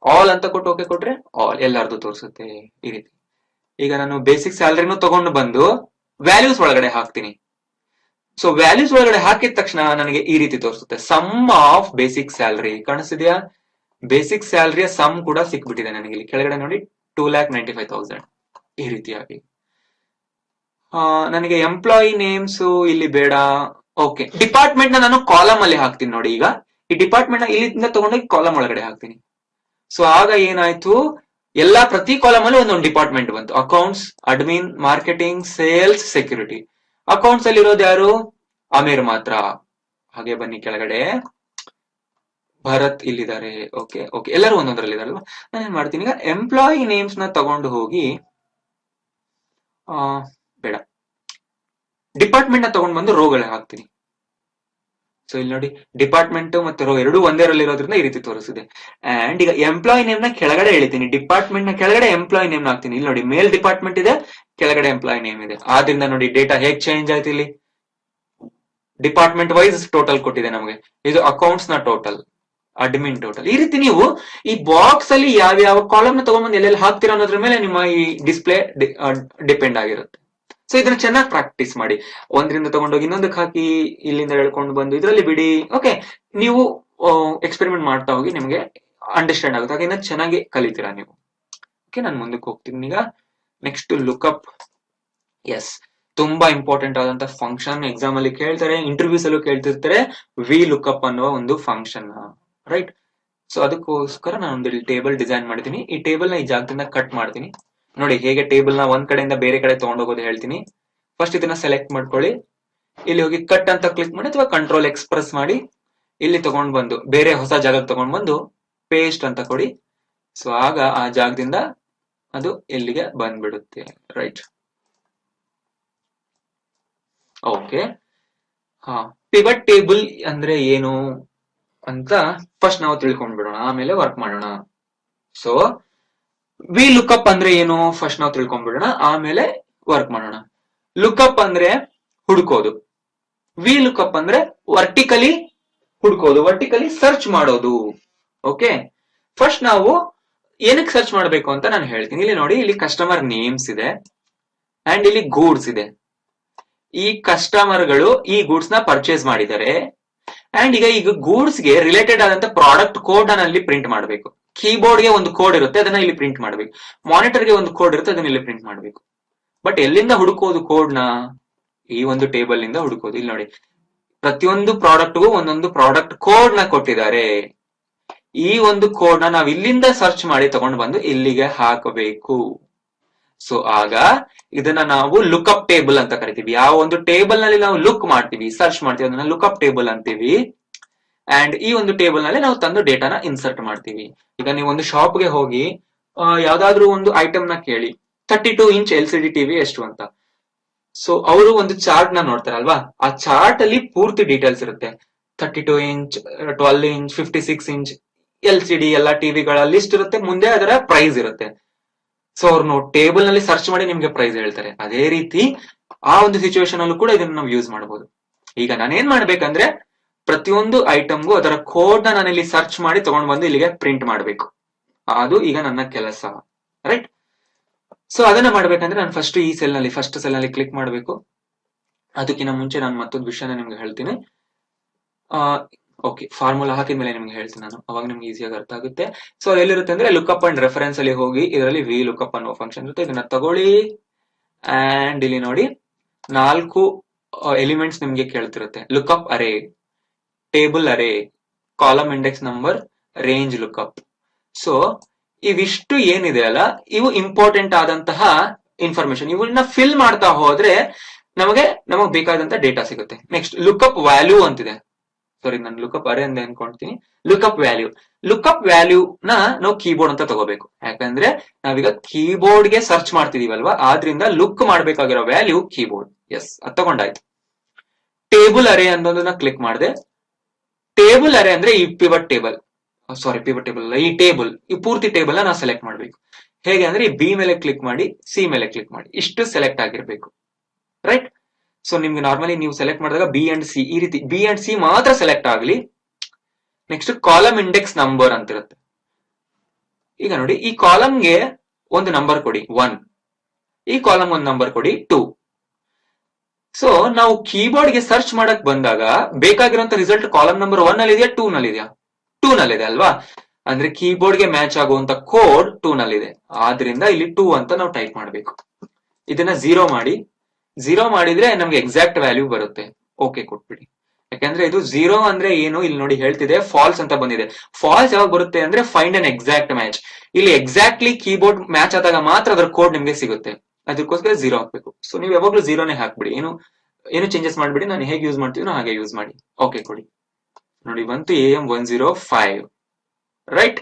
[SPEAKER 1] ಆಲ್ ಅಂತ ಕೊಟ್ಟು ಓಕೆ ಕೊಟ್ರೆ ಆಲ್ ಎಲ್ಲಾರ್ದು ತೋರಿಸುತ್ತೆ ಈ ರೀತಿ. ಈಗ ನಾನು ಬೇಸಿಕ್ ಸ್ಯಾಲರಿನೂ ತಗೊಂಡು ಬಂದು ವ್ಯಾಲ್ಯೂಸ್ ಒಳಗಡೆ ಹಾಕ್ತೀನಿ. ಸೊ ವ್ಯಾಲ್ಯೂಸ್ ಒಳಗಡೆ ಹಾಕಿದ ತಕ್ಷಣ ನನಗೆ ಈ ರೀತಿ ತೋರಿಸುತ್ತೆ, ಸಮ್ ಆಫ್ ಬೇಸಿಕ್ ಸ್ಯಾಲರಿ ಕಾಣಿಸ್ತಿದ್ಯಾ? ಬೇಸಿಕ್ ಸ್ಯಾಲರಿಯ ಸಮ್ ಕೂಡ ಸಿಕ್ಬಿಟ್ಟಿದೆ ನನಗೆ. ಇಲ್ಲಿ ಕೆಳಗಡೆ ನೋಡಿ 2,95,000 ಈ ರೀತಿಯಾಗಿ. ನನಗೆ ಎಂಪ್ಲಾಯಿ ನೇಮ್ಸ್ ಇಲ್ಲಿ ಬೇಡ. ಓಕೆ, ಡಿಪಾರ್ಟ್ಮೆಂಟ್ ನ ನಾನು ಕಾಲಮ್ ಅಲ್ಲಿ ಹಾಕ್ತೀನಿ. ನೋಡಿ ಈಗ ಈ ಡಿಪಾರ್ಟ್ಮೆಂಟ್ ನ ಇಲ್ಲಿಂದ ತಗೊಂಡೋಗಿ ಕಾಲಮ್ ಒಳಗಡೆ ಹಾಕ್ತೀನಿ. ಸೊ ಆಗ ಏನಾಯ್ತು, ಎಲ್ಲಾ ಪ್ರತಿ ಕಾಲಮ್ ಅಲ್ಲಿ ಒಂದೊಂದು ಡಿಪಾರ್ಟ್ಮೆಂಟ್ ಬಂತು. Accounts, admin, marketing, sales, security. Accounts ಅಲ್ಲಿ ಇರೋದು ಯಾರು? ಅಮೀರ್ ಮಾತ್ರ. ಹಾಗೆ ಬನ್ನಿ ಕೆಳಗಡೆ, ಭರತ್ ಇಲ್ಲಿದ್ದಾರೆ. ಓಕೆ ಓಕೆ, ಎಲ್ಲರೂ ಒಂದೊಂದರಲ್ಲಿ ಇದಾರಲ್ವಾ. ನಾನು ಏನ್ ಮಾಡ್ತೀನಿ ಈಗ, ಎಂಪ್ಲಾಯಿ ನೇಮ್ಸ್ ನ ತಗೊಂಡು ಹೋಗಿ ಬೇಡ, ಡಿಪಾರ್ಟ್ಮೆಂಟ್ ನ ತಗೊಂಡು ಬಂದು ರೋಗಳ ಹಾಕ್ತೀನಿ. ಸೊ ಇಲ್ಲಿ ನೋಡಿ, ಡಿಪಾರ್ಟ್ಮೆಂಟ್ ಮತ್ತೆ ರೋ ಎರಡು ಒಂದೇ ರಲ್ಲಿ ಇರೋದ್ರಿಂದ ಈ ರೀತಿ ತೋರಿಸಿದೆ. ಅಂಡ್ ಈಗ ಎಂಪ್ಲಾಯಿ ನೇಮ್ ನ ಕೆಳಗಡೆ ಎಳಿತೀನಿ, ಡಿಪಾರ್ಟ್ಮೆಂಟ್ ನ ಕೆಳಗಡೆ ಎಂಪ್ಲಾಯಿ ನೇಮ್ ನ ಹಾಕ್ತೀನಿ. ಇಲ್ಲಿ ನೋಡಿ, ಮೇಲ್ ಡಿಪಾರ್ಟ್ಮೆಂಟ್ ಇದೆ, ಕೆಳಗಡೆ ಎಂಪ್ಲಾಯಿ ನೇಮ್ ಇದೆ. ಆದ್ರಿಂದ ನೋಡಿ ಡೇಟಾ ಹೇಗ್ ಚೇಂಜ್ ಆಯ್ತು. ಇಲ್ಲಿ ಡಿಪಾರ್ಟ್ಮೆಂಟ್ ವೈಸ್ ಟೋಟಲ್ ಕೊಟ್ಟಿದೆ ನಮಗೆ. ಇದು ಅಕೌಂಟ್ಸ್ ನ ಟೋಟಲ್, ಅಡ್ಮಿನ್ ಟೋಟಲ್. ಈ ರೀತಿ ನೀವು ಈ ಬಾಕ್ಸ್ ಅಲ್ಲಿ ಯಾವ ಕಾಲಮ್ ನ ತಗೊಂಡ್ಬಂದು ಎಲ್ಲೆಲ್ಲಿ ಹಾಕ್ತೀರಾ ಅನ್ನೋದ್ರ ಮೇಲೆ ನಿಮ್ಮ ಈ ಡಿಸ್ಪ್ಲೇ ಡಿಪೆಂಡ್ ಆಗಿರುತ್ತೆ. ಸೊ ಇದನ್ನ ಚೆನ್ನಾಗಿ ಪ್ರಾಕ್ಟೀಸ್ ಮಾಡಿ. ಒಂದರಿಂದ ತಗೊಂಡೋಗಿ ಇನ್ನೊಂದಕ್ಕೆ ಹಾಕಿ, ಇಲ್ಲಿಂದ ಹೇಳ್ಕೊಂಡು ಬಂದು ಇದರಲ್ಲಿ ಬಿಡಿ. ಓಕೆ, ನೀವು ಎಕ್ಸ್ಪೆರಿಮೆಂಟ್ ಮಾಡ್ತಾ ಹೋಗಿ, ನಿಮಗೆ ಅಂಡರ್ಸ್ಟ್ಯಾಂಡ್ ಆಗುತ್ತೆ. ಹಾಗೆ ಚೆನ್ನಾಗಿ ಕಲಿತೀರಾ ನೀವು. ಓಕೆ, ನಾನು ಮುಂದಕ್ಕೆ ಹೋಗ್ತೀನಿ ಈಗ. Next lookup. ಎಸ್, ತುಂಬಾ ಇಂಪಾರ್ಟೆಂಟ್ ಆದಂತ ಫಂಕ್ಷನ್. ಎಕ್ಸಾಮ್ ಅಲ್ಲಿ ಕೇಳ್ತಾರೆ, ಇಂಟರ್ವ್ಯೂಸ್ ಅಲ್ಲೂ ಕೇಳ್ತಿರ್ತಾರೆ, ವಿ ಲುಕ್ಅಪ್ ಅನ್ನುವ ಒಂದು ಫಂಕ್ಷನ್, ರೈಟ್. ಸೊ ಅದಕ್ಕೋಸ್ಕರ ನಾನು ಒಂದು ಟೇಬಲ್ ಡಿಸೈನ್ ಮಾಡ್ತೀನಿ. ಈ ಟೇಬಲ್ ನ ಈ ಜಾಗದಿಂದ ಕಟ್ ಮಾಡ್ತೀನಿ. ನೋಡಿ ಹೇಗೆ ಟೇಬಲ್ ನ ಒಂದ್ ಕಡೆಯಿಂದ ಬೇರೆ ಕಡೆ ತಗೊಂಡೋಗೋದು ಹೇಳ್ತೀನಿ. ಫಸ್ಟ್ ಇದನ್ನ ಸೆಲೆಕ್ಟ್ ಮಾಡ್ಕೊಳ್ಳಿ, ಇಲ್ಲಿ ಹೋಗಿ ಕಟ್ ಅಂತ ಕ್ಲಿಕ್ ಮಾಡಿ ಅಥವಾ ಕಂಟ್ರೋಲ್ ಎಕ್ಸ್ಪ್ರೆಸ್ ಮಾಡಿ ಇಲ್ಲಿ ತಗೊಂಡ್ ಬಂದು ಬೇರೆ ಹೊಸ ಜಾಗಕ್ಕೆ ತಗೊಂಡ್ ಬಂದು ಪೇಸ್ಟ್ ಅಂತ ಕೊಡಿ. ಸೊ ಆಗ ಆ ಜಾಗದಿಂದ ಅದು ಇಲ್ಲಿಗೆ ಬಂದ್ಬಿಡುತ್ತೆ, ರೈಟ್. ಓಕೆ, ಪಿವಟ್ ಟೇಬಲ್ ಅಂದ್ರೆ ಏನು ಅಂತ ಫಸ್ಟ್ ನಾವು ತಿಳ್ಕೊಂಡ್ಬಿಡೋಣ, ಆಮೇಲೆ ವರ್ಕ್ ಮಾಡೋಣ. ಸೊ ವಿ ಲುಕ್ಅಪ್ ಅಂದ್ರೆ ಏನು ಫಸ್ಟ್ ನಾವು ತಿಳ್ಕೊಂಡ್ಬಿಡೋಣ, ಆಮೇಲೆ ವರ್ಕ್ ಮಾಡೋಣ. ಲುಕ್ಅಪ್ ಅಂದ್ರೆ ಹುಡುಕೋದು, ವಿ ಲುಕ್ಅಪ್ ಅಂದ್ರೆ ವರ್ಟಿಕಲಿ ಹುಡುಕೋದು, ವರ್ಟಿಕಲಿ ಸರ್ಚ್ ಮಾಡೋದು. ಓಕೆ, ಫಸ್ಟ್ ನಾವು ಏನಕ್ಕೆ ಸರ್ಚ್ ಮಾಡಬೇಕು ಅಂತ ನಾನು ಹೇಳ್ತೀನಿ. ಇಲ್ಲಿ ನೋಡಿ, ಇಲ್ಲಿ ಕಸ್ಟಮರ್ ನೇಮ್ಸ್ ಇದೆ ಅಂಡ್ ಇಲ್ಲಿ ಗೂಡ್ಸ್ ಇದೆ. ಈ ಕಸ್ಟಮರ್ ಗಳು ಈ ಗೂಡ್ಸ್ ನ ಪರ್ಚೇಸ್ ಮಾಡಿದ್ದಾರೆ. ಅಂಡ್ ಈಗ ಗೂಡ್ಸ್ ಗೆ ರಿಲೇಟೆಡ್ ಆದಂತ ಪ್ರಾಡಕ್ಟ್ ಕೋಡ್ ನಲ್ಲಿ ಪ್ರಿಂಟ್ ಮಾಡಬೇಕು. ಕೀಬೋರ್ಡ್ ಗೆ ಒಂದು ಕೋಡ್ ಇರುತ್ತೆ, ಅದನ್ನ ಇಲ್ಲಿ ಪ್ರಿಂಟ್ ಮಾಡಬೇಕು. ಮಾನಿಟರ್ ಗೆ ಒಂದು ಕೋಡ್ ಇರುತ್ತೆ, ಅದನ್ನ ಇಲ್ಲಿ ಪ್ರಿಂಟ್ ಮಾಡಬೇಕು. ಬಟ್ ಎಲ್ಲಿಂದ ಹುಡುಕೋದು ಕೋಡ್ ನ? ಈ ಒಂದು ಟೇಬಲ್ ನಿಂದ ಹುಡುಕೋದು. ಇಲ್ಲಿ ನೋಡಿ, ಪ್ರತಿಯೊಂದು ಪ್ರಾಡಕ್ಟ್ಗೂ ಒಂದೊಂದು ಪ್ರಾಡಕ್ಟ್ ಕೋಡ್ ನ ಕೊಟ್ಟಿದ್ದಾರೆ. ಈ ಒಂದು ಕೋಡ್ ನ ನಾವು ಇಲ್ಲಿಂದ ಸರ್ಚ್ ಮಾಡಿ ತಗೊಂಡು ಬಂದು ಇಲ್ಲಿಗೆ ಹಾಕಬೇಕು. ಸೊ ಆಗ ಇದನ್ನ ನಾವು ಲುಕ್ಅಪ್ ಟೇಬಲ್ ಅಂತ ಕರಿತೀವಿ. ಯಾವ ಒಂದು ಟೇಬಲ್ ನಲ್ಲಿ ನಾವು ಲುಕ್ ಮಾಡ್ತೀವಿ, ಸರ್ಚ್ ಮಾಡ್ತೀವಿ, ಅದನ್ನ ಲುಕ್ಅಪ್ ಟೇಬಲ್ ಅಂತೀವಿ. ಅಂಡ್ ಈ ಒಂದು ಟೇಬಲ್ ನಲ್ಲಿ ನಾವು ತಂದು ಡೇಟಾನ ಇನ್ಸರ್ಟ್ ಮಾಡ್ತೀವಿ. ಈಗ ನೀವು ಒಂದು ಶಾಪ್ ಗೆ ಹೋಗಿ ಯಾವ್ದಾದ್ರು ಒಂದು ಐಟಮ್ ನ ಕೇಳಿ, 32 ಇಂಚ್ LCD ಟಿವಿ ಎಷ್ಟು ಅಂತ. ಸೊ ಅವರು ಒಂದು ಚಾರ್ಟ್ ನ ನೋಡ್ತಾರಲ್ವಾ, ಆ ಚಾರ್ಟ್ ಅಲ್ಲಿ ಪೂರ್ತಿ ಡೀಟೇಲ್ಸ್ ಇರುತ್ತೆ. 32 ಇಂಚ್, 12 ಇಂಚ್, 56 ಇಂಚ್ LCD ಎಲ್ಲ ಟಿವಿಗಳ ಲಿಸ್ಟ್ ಇರುತ್ತೆ, ಮುಂದೆ ಅದರ ಪ್ರೈಸ್ ಇರುತ್ತೆ. ಸೊ ಅವ್ರು ಟೇಬಲ್ ನಲ್ಲಿ ಸರ್ಚ್ ಮಾಡಿ ನಿಮ್ಗೆ ಪ್ರೈಸ್ ಹೇಳ್ತಾರೆ. ಅದೇ ರೀತಿ ಆ ಒಂದು ಸಿಚುವೇಶನ್ ಅಲ್ಲೂ ಕೂಡ ಇದನ್ನ ನಾವು ಯೂಸ್ ಮಾಡಬಹುದು. ಈಗ ನಾನೇನ್ ಮಾಡ್ಬೇಕಂದ್ರೆ, ಪ್ರತಿಯೊಂದು ಐಟಮ್ಗೂ ಅದರ ಕೋಡ್ ನ ನಾನು ಇಲ್ಲಿ ಸರ್ಚ್ ಮಾಡಿ ತಗೊಂಡ್ ಬಂದು ಇಲ್ಲಿಗೆ ಪ್ರಿಂಟ್ ಮಾಡಬೇಕು. ಅದು ಈಗ ನನ್ನ ಕೆಲಸ, ರೈಟ್. ಸೊ ಅದನ್ನ ಮಾಡ್ಬೇಕಂದ್ರೆ ನಾನು ಫಸ್ಟ್ ಈ ಸೆಲ್ ನಲ್ಲಿ ಫಸ್ಟ್ ಸೆಲ್ ನಲ್ಲಿ ಕ್ಲಿಕ್ ಮಾಡಬೇಕು. ಅದಕ್ಕಿಂತ ಮುಂಚೆ ನಾನು ಮತ್ತೊಂದು ವಿಷಯನ ನಿಮ್ಗೆ ಹೇಳ್ತೀನಿ. ಓಕೆ, ಫಾರ್ಮುಲಾ ಹಾಕಿದ್ಮೇಲೆ ನಿಮ್ಗೆ ಹೇಳ್ತೀನಿ ನಾನು, ಅವಾಗ ನಿಮ್ಗೆ ಈಸಿಯಾಗಿ ಅರ್ಥ ಆಗುತ್ತೆ. ಸೊ ಎಲ್ಲಿರುತ್ತೆ ಅಂದ್ರೆ ಲುಕ್ಅಪ್ ಅಂಡ್ ರೆಫರೆನ್ಸ್ ಅಲ್ಲಿ ಹೋಗಿ ಇದರಲ್ಲಿ ವಿ ಲುಕ್ಅಪ್ ಅನ್ನೋ ಫಂಕ್ಷನ್ ಇರುತ್ತೆ. ಇದನ್ನ ತಗೊಳ್ಳಿ, ಅಂಡ್ ಇಲ್ಲಿ ನೋಡಿ 4 ಎಲಿಮೆಂಟ್ಸ್ ನಿಮ್ಗೆ ಕೇಳ್ತಿರುತ್ತೆ. Lookup array, table array, column index number, range lookup. So ಇವಿಷ್ಟು ಏನಿದೆ ಅಲ್ಲ, ಇವು ಇಂಪಾರ್ಟೆಂಟ್ ಆದಂತಹ ಇನ್ಫಾರ್ಮೇಶನ್. ಇವನ್ನ ಫಿಲ್ ಮಾಡ್ತಾ ಹೋದ್ರೆ ನಮಗ್ ಬೇಕಾದಂತ ಡೇಟಾ ಸಿಗುತ್ತೆ. ನೆಕ್ಸ್ಟ್ ಲುಕ್ಅಪ್ ವ್ಯಾಲ್ಯೂ ಅಂತಿದೆ. ಸಾರಿ, ನಾನು ಲುಕ್ಅಪ್ ಅರೇ ಅಂತ ಅನ್ಕೊಂತೀನಿ. ಲುಕ್ಅಪ್ ವ್ಯಾಲ್ಯೂ ನ ನಾವು ಕೀಬೋರ್ಡ್ ಅಂತ ತಗೋಬೇಕು. ಯಾಕಂದ್ರೆ ನಾವೀಗ ಕೀಬೋರ್ಡ್ ಗೆ ಸರ್ಚ್ ಮಾಡ್ತಿದೀವಲ್ವಾ, ಆದ್ರಿಂದ ಲುಕ್ ಮಾಡ್ಬೇಕಾಗಿರೋ ವ್ಯಾಲ್ಯೂ ಕೀಬೋರ್ಡ್. ಎಸ್, ಅದು ತಗೊಂಡಾಯ್ತು. ಟೇಬಲ್ ಅರೇ ಅನ್ನೋದನ್ನ ಕ್ಲಿಕ್ ಮಾಡಿದೆ. ಟೇಬಲ್ ಅರೇ ಅಂದ್ರೆ ಈ ಪಿವಟ್ ಟೇಬಲ್ ಅಲ್ಲ, ಈ ಪೂರ್ತಿ ಟೇಬಲ್ ನ ನಾವು ಸೆಲೆಕ್ಟ್ ಮಾಡ್ಬೇಕು. ಹೇಗೆ ಅಂದ್ರೆ ಈ ಬಿ ಮೇಲೆ ಕ್ಲಿಕ್ ಮಾಡಿ, ಸಿ ಮೇಲೆ ಕ್ಲಿಕ್ ಮಾಡಿ, ಇಷ್ಟು ಸೆಲೆಕ್ಟ್ ಆಗಿರ್ಬೇಕು. ರೈಟ್. ಸೊ ನಿಮ್ಗೆ ನಾರ್ಮಲಿ ನೀವು ಸೆಲೆಕ್ಟ್ ಮಾಡಿದಾಗ ಬಿ ಅಂಡ್ ಸಿ, ಈ ರೀತಿ ಬಿ ಅಂಡ್ ಸಿ ಮಾತ್ರ ಸೆಲೆಕ್ಟ್ ಆಗಲಿ. ನೆಕ್ಸ್ಟ್ ಕಾಲಮ್ ಇಂಡೆಕ್ಸ್ ನಂಬರ್ ಅಂತ ಇರುತ್ತೆ. ಈಗ ನೋಡಿ, ಈ ಕಾಲಮ್ಗೆ ಒಂದು ನಂಬರ್ ಕೊಡಿ 1, ಈ ಕಾಲಮ್ ಒಂದು ನಂಬರ್ ಕೊಡಿ 2. ಸೊ ನಾವು ಕೀಬೋರ್ಡ್ ಗೆ ಸರ್ಚ್ ಮಾಡಕ್ ಬಂದಾಗ ಬೇಕಾಗಿರುವಂತ ರಿಸಲ್ಟ್ ಕಾಲಮ್ ನಂಬರ್ 1 ನಲ್ಲಿ ಇದೆಯಾ, 2 ನಲ್ಲಿ ಇದೆಯಾ? 2 ನಲ್ಲಿದೆ ಅಲ್ವಾ? ಅಂದ್ರೆ ಕೀಬೋರ್ಡ್ ಗೆ ಮ್ಯಾಚ್ ಆಗುವಂತ ಕೋಡ್ 2 ನಲ್ಲಿದೆ. ಆದ್ರಿಂದ ಇಲ್ಲಿ 2 ಅಂತ ನಾವು ಟೈಪ್ ಮಾಡಬೇಕು. ಇದನ್ನ 0 ಮಾಡಿದ್ರೆ ನಮ್ಗೆ ಎಕ್ಸಾಕ್ಟ್ ವ್ಯಾಲ್ಯೂ ಬರುತ್ತೆ. ಓಕೆ ಕೊಟ್ಬಿಡಿ. ಯಾಕಂದ್ರೆ ಇದು 0 ಅಂದ್ರೆ ಏನು ಇಲ್ಲಿ ನೋಡಿ ಹೇಳ್ತಿದೆ, ಫಾಲ್ಸ್ ಅಂತ ಬಂದಿದೆ. ಫಾಲ್ಸ್ ಯಾವಾಗ ಬರುತ್ತೆ ಅಂದ್ರೆ ಫೈಂಡ್ ಅನ್ ಎಕ್ಸಾಕ್ಟ್ ಮ್ಯಾಚ್. ಇಲ್ಲಿ ಎಕ್ಸಾಕ್ಟ್ಲಿ ಕೀಬೋರ್ಡ್ ಮ್ಯಾಚ್ ಆದಾಗ ಮಾತ್ರ ಅದರ ಕೋಡ್ ನಿಮ್ಗೆ ಸಿಗುತ್ತೆ. ಅದಕ್ಕೋಸ್ಕರ 0 ಹಾಕ್ಬೇಕು. ಸೊ ನೀವು ಯಾವಾಗ್ಲೂ 0ನೇ ಹಾಕ್ಬಿಡಿ. ಏನು ಚೇಂಜಸ್ ಮಾಡ್ಬಿಡಿ. ನಾನು ಹೇಗೆ ಯೂಸ್ ಮಾಡ್ತೀನೋ ಹಾಗೆ ಯೂಸ್ ಮಾಡಿ. ಓಕೆ ಕೊಡಿ. ನೋಡಿ ಬಂತು AM105. ರೈಟ್.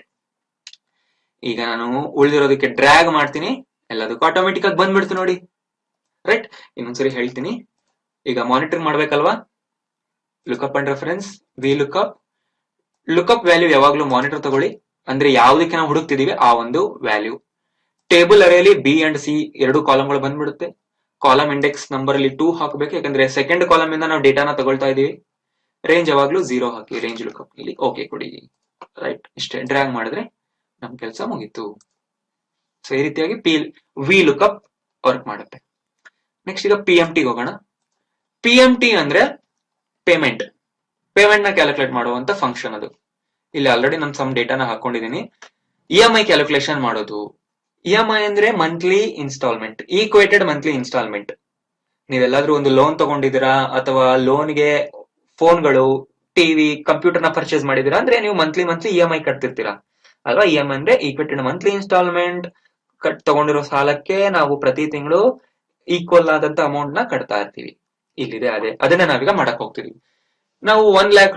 [SPEAKER 1] ಈಗ ನಾನು ಉಳಿದಿರೋದಕ್ಕೆ ಡ್ರ್ಯಾಗ್ ಮಾಡ್ತೀನಿ, ಎಲ್ಲದಕ್ಕೂ ಆಟೋಮೆಟಿಕ್ ಆಗಿ ಬಂದ್ಬಿಡ್ತು ನೋಡಿ. ರೈಟ್. ಇನ್ನೊಂದ್ಸರಿ ಹೇಳ್ತೀನಿ. ಈಗ ಮಾನಿಟರ್ ಮಾಡ್ಬೇಕಲ್ವಾ, lookup and reference, V lookup value ಯಾವಾಗ್ಲೂ ಮಾನಿಟರ್ ತಗೊಳ್ಳಿ. ಅಂದ್ರೆ ಯಾವ್ದಕ್ಕೆ ನಾವು ಹುಡುಕ್ತಿದೀವಿ ಆ ಒಂದು ವ್ಯಾಲ್ಯೂ. ಟೇಬಲ್ ಅರೇಲಿ ಬಿ ಅಂಡ್ ಸಿ 2 ಕಾಲಮ್ಗಳು ಬಂದ್ಬಿಡುತ್ತೆ. ಕಾಲಮ್ ಇಂಡೆಕ್ಸ್ ನಂಬರ್ ಅಲ್ಲಿ 2 ಹಾಕಬೇಕು, ಯಾಕಂದ್ರೆ ಸೆಕೆಂಡ್ ಕಾಲಮ್ ಇಂದ ನಾವು ಡೇಟಾನ ತಗೊಳ್ತಾ ಇದೀವಿ. ರೇಂಜ್ ಯಾವಾಗ್ಲೂ 0 ಹಾಕಿ, ರೇಂಜ್ ಲುಕ್ಅಪ್ ಇಲ್ಲಿ ಓಕೆ ಕೊಡಿ. ರೈಟ್. ಇಷ್ಟೇ, ಡ್ರ್ಯಾಗ್ ಮಾಡಿದ್ರೆ ನಮ್ ಕೆಲಸ ಮುಗೀತು. ಸೊ ಈ ರೀತಿಯಾಗಿ ವಿ ಲುಕ್ಅಪ್ ವರ್ಕ್ ಮಾಡುತ್ತೆ. ನೆಕ್ಸ್ಟ್ ಈಗ PMT ಹೋಗೋಣ. PMT ಅಂದ್ರೆ ಪೇಮೆಂಟ್ ನ ಕ್ಯಾಲ್ಕುಲೇಟ್ ಮಾಡುವಂತ ಫಂಕ್ಷನ್ ಅದು. ಇಲ್ಲಿ ಆಲ್ರೆಡಿ ನಾನು ಸಮ್ ಡೇಟಾನ ಹಾಕೊಂಡಿದ್ದೀನಿ. EMI ಕ್ಯಾಲ್ಕುಲೇಷನ್ ಮಾಡೋದು. EMI ಅಂದ್ರೆ monthly instalment, equated monthly instalment. ನೀವೆಲ್ಲಾದ್ರೂ ಒಂದು ಲೋನ್ ತಗೊಂಡಿದ್ದೀರಾ ಅಥವಾ ಲೋನ್ಗೆ ಫೋನ್ಗಳು, ಟಿವಿ, ಕಂಪ್ಯೂಟರ್ ನ ಪರ್ಚೇಸ್ ಮಾಡಿದೀರಾ ಅಂದ್ರೆ ನೀವು ಮಂತ್ಲಿ EMI ಕಟ್ತಿರ್ತೀರಾ ಅಲ್ವಾ? EMI ಅಂದ್ರೆ ಈಕ್ವೇಟೆಡ್ ಮಂತ್ಲಿ ಇನ್ಸ್ಟಾಲ್ಮೆಂಟ್. ತಗೊಂಡಿರೋ ಸಾಲಕ್ಕೆ ನಾವು ಪ್ರತಿ ತಿಂಗಳು ಈಕ್ವಲ್ ಆದಂತ ಅಮೌಂಟ್ ನ ಕಟ್ತಾ ಇರ್ತೀವಿ. ಇಲ್ಲಿದೆ ಅದನ್ನ ನಾವೀಗ ಮಾಡಕ್ ಹೋಗ್ತಿದೀವಿ. ನಾವು 1 lakh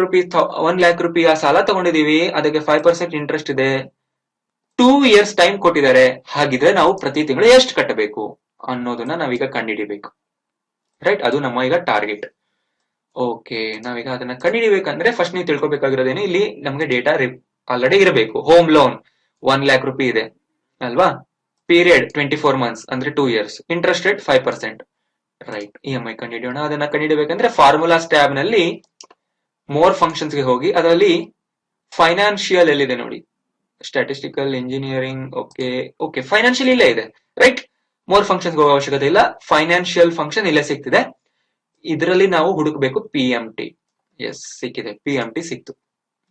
[SPEAKER 1] ರೂಪಾಯಿ ಆ ಸಾಲ ತಗೊಂಡಿದೀವಿ, ಅದಕ್ಕೆ 5% ಇಂಟ್ರೆಸ್ಟ್ ಇದೆ, 2 years ಟೈಮ್ ಕೊಟ್ಟಿದ್ದಾರೆ. ಹಾಗಿದ್ರೆ ನಾವು ಪ್ರತಿ ತಿಂಗಳು ಎಷ್ಟು ಕಟ್ಟಬೇಕು ಅನ್ನೋದನ್ನ ನಾವೀಗ ಕಂಡುಹಿಡಿಬೇಕು. ರೈಟ್. ಅದು ನಮ್ಮ ಈಗ ಟಾರ್ಗೆಟ್. ಓಕೆ, ನಾವೀಗ ಅದನ್ನ ಕಂಡುಹಿಡಿಬೇಕಂದ್ರೆ ಫಸ್ಟ್ ನೀವು ತಿಳ್ಕೊಬೇಕಾಗಿರೋದೇನು, ಇಲ್ಲಿ ನಮ್ಗೆ ಡೇಟಾ ಆಲ್ರೆಡಿ ಇರಬೇಕು. ಹೋಮ್ ಲೋನ್ 1 lakh ರೂಪಾಯಿ ಇದೆ ಅಲ್ವಾ? ಪೀರಿಯಡ್ 24 months ಅಂದ್ರೆ 2 years, interest rate 5%. Right. EMI ಕಂಡುಹಿಡಿಯೋಣ. ಅದನ್ನ ಕಂಡುಹಿಡಿಬೇಕಂದ್ರೆ ಫಾರ್ಮುಲಾಸ್ ಟ್ಯಾಬ್ ನಲ್ಲಿ ಮೋರ್ ಫಂಕ್ಷನ್ಸ್ ಗೆ ಹೋಗಿ, ಅದರಲ್ಲಿ ಫೈನಾನ್ಷಿಯಲ್ ಎಲ್ಲಿದೆ ನೋಡಿ, ಸ್ಟ್ಯಾಟಿಸ್ಟಿಕಲ್, ಇಂಜಿನಿಯರಿಂಗ್. ಓಕೆ ಫೈನಾನ್ಷಿಯಲ್ ಇಲ್ಲೇ ಇದೆ. ರೈಟ್. ಮೋರ್ ಫಂಕ್ಷನ್ಸ್ ಹೋಗೋ ಅವಶ್ಯಕತೆ ಇಲ್ಲ, ಫೈನಾನ್ಷಿಯಲ್ ಫಂಕ್ಷನ್ ಇಲ್ಲೇ ಸಿಗ್ತಿದೆ. ಇದರಲ್ಲಿ ನಾವು ಹುಡುಕ್ಬೇಕು PMT. ಎಸ್, ಸಿಕ್ಕಿದೆ, PMT ಸಿಕ್ತು.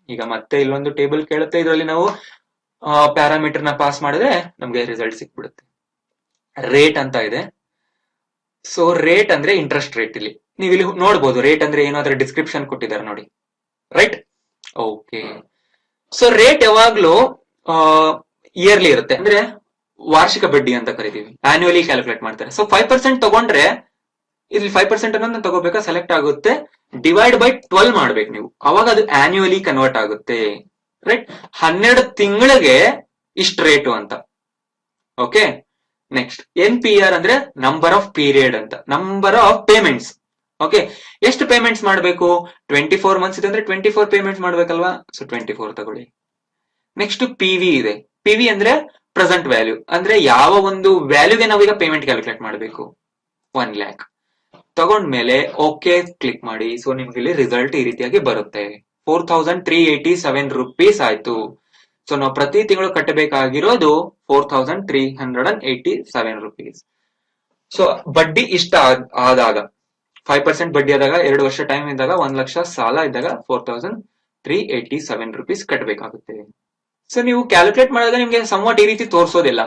[SPEAKER 1] ಈಗ ಮತ್ತೆ ಇಲ್ಲೊಂದು ಟೇಬಲ್ ಕೇಳುತ್ತೆ, ಇದರಲ್ಲಿ ನಾವು ಪ್ಯಾರಾಮೀಟರ್ ನ ಪಾಸ್ ಮಾಡಿದ್ರೆ ನಮ್ಗೆ ರಿಸಲ್ಟ್ ಸಿಕ್ಬಿಡುತ್ತೆ. ರೇಟ್ ಅಂತ ಇದೆ. ಸೊ ರೇಟ್ ಅಂದ್ರೆ ಇಂಟ್ರೆಸ್ಟ್ ರೇಟ್. ಇಲ್ಲಿ ನೀವು ಇಲ್ಲಿ ನೋಡ್ಬೋದು ರೇಟ್ ಅಂದ್ರೆ ಏನಾದ್ರೂ ಡಿಸ್ಕ್ರಿಪ್ಷನ್ ಕೊಟ್ಟಿದ್ದಾರೆ ನೋಡಿ. ರೈಟ್. ಓಕೆ. ಸೊ ರೇಟ್ ಯಾವಾಗ್ಲೂ ಇಯರ್ಲಿ ಇರುತ್ತೆ, ಅಂದ್ರೆ ವಾರ್ಷಿಕ ಬಡ್ಡಿ ಅಂತ ಕರಿತೀವಿ. ಆನ್ಯುವಲಿ ಕ್ಯಾಲ್ಕುಲೇಟ್ ಮಾಡ್ತಾರೆ. ಸೊ 5% ತಗೊಂಡ್ರೆ ಇಲ್ಲಿ 5% ಅನ್ನೋದನ್ನ ತಗೋಬೇಕಾ, ಸೆಲೆಕ್ಟ್ ಆಗುತ್ತೆ, ಡಿವೈಡ್ ಬೈ 12 ಮಾಡ್ಬೇಕು ನೀವು, ಅವಾಗ ಅದು ಆನ್ಯುವಲಿ ಕನ್ವರ್ಟ್ ಆಗುತ್ತೆ. ರೈಟ್. 12 ತಿಂಗಳಿಗೆ ಇಷ್ಟು ರೇಟು ಅಂತ. ಓಕೆ. ನೆಕ್ಸ್ಟ್ NPR ಅಂದ್ರೆ ನಂಬರ್ ಆಫ್ ಪೀರಿಯಡ್ ಅಂತ, ನಂಬರ್ ಆಫ್ ಪೇಮೆಂಟ್ಸ್. ಓಕೆ, ಎಷ್ಟು ಪೇಮೆಂಟ್ಸ್ ಮಾಡಬೇಕು? 24 months ಇದೆ ಅಂದ್ರೆ 24 ಪೇಮೆಂಟ್ಸ್ ಮಾಡ್ಬೇಕಲ್ವಾ? ಸೊ 24 ತಗೊಳ್ಳಿ. ನೆಕ್ಸ್ಟ್ PV ಇದೆ. PV ಅಂದ್ರೆ ಪ್ರೆಸೆಂಟ್ ವ್ಯಾಲ್ಯೂ, ಅಂದ್ರೆ ಯಾವ ಒಂದು ವ್ಯಾಲ್ಯೂಗೆ ನಾವೀಗ ಪೇಮೆಂಟ್ ಕ್ಯಾಲ್ಕುಲೇಟ್ ಮಾಡಬೇಕು. 1 lakh ತಗೊಂಡ್ಮೇಲೆ ಓಕೆ ಕ್ಲಿಕ್ ಮಾಡಿ. ಸೊ ನಿಮ್ಗೆ ಇಲ್ಲಿ ರಿಸಲ್ಟ್ ಈ ರೀತಿಯಾಗಿ ಬರುತ್ತೆ. 4387 rupees ಆಯ್ತು. ಸೊ ನಾವು ಪ್ರತಿ ತಿಂಗಳು ಕಟ್ಟಬೇಕಾಗಿರೋದು 4387 rupees. ಸೊ ಬಡ್ಡಿ ಇಷ್ಟ ಆದಾಗ 5% ಬಡ್ಡಿ ಆದಾಗ 2 ವರ್ಷ ಟೈಮ್ ಇದ್ದಾಗ 1 ಲಕ್ಷ ಸಾಲ ಇದ್ದಾಗ 4387 rupees ಕಟ್ಟಬೇಕಾಗುತ್ತೆ. ಸೊ ನೀವು ಕ್ಯಾಲ್ಕುಲೇಟ್ ಮಾಡಿದ್ರೆ ನಿಮ್ಗೆ ಸಮವಾಟ್ ಈ ರೀತಿ ತೋರಿಸೋದಿಲ್ಲ.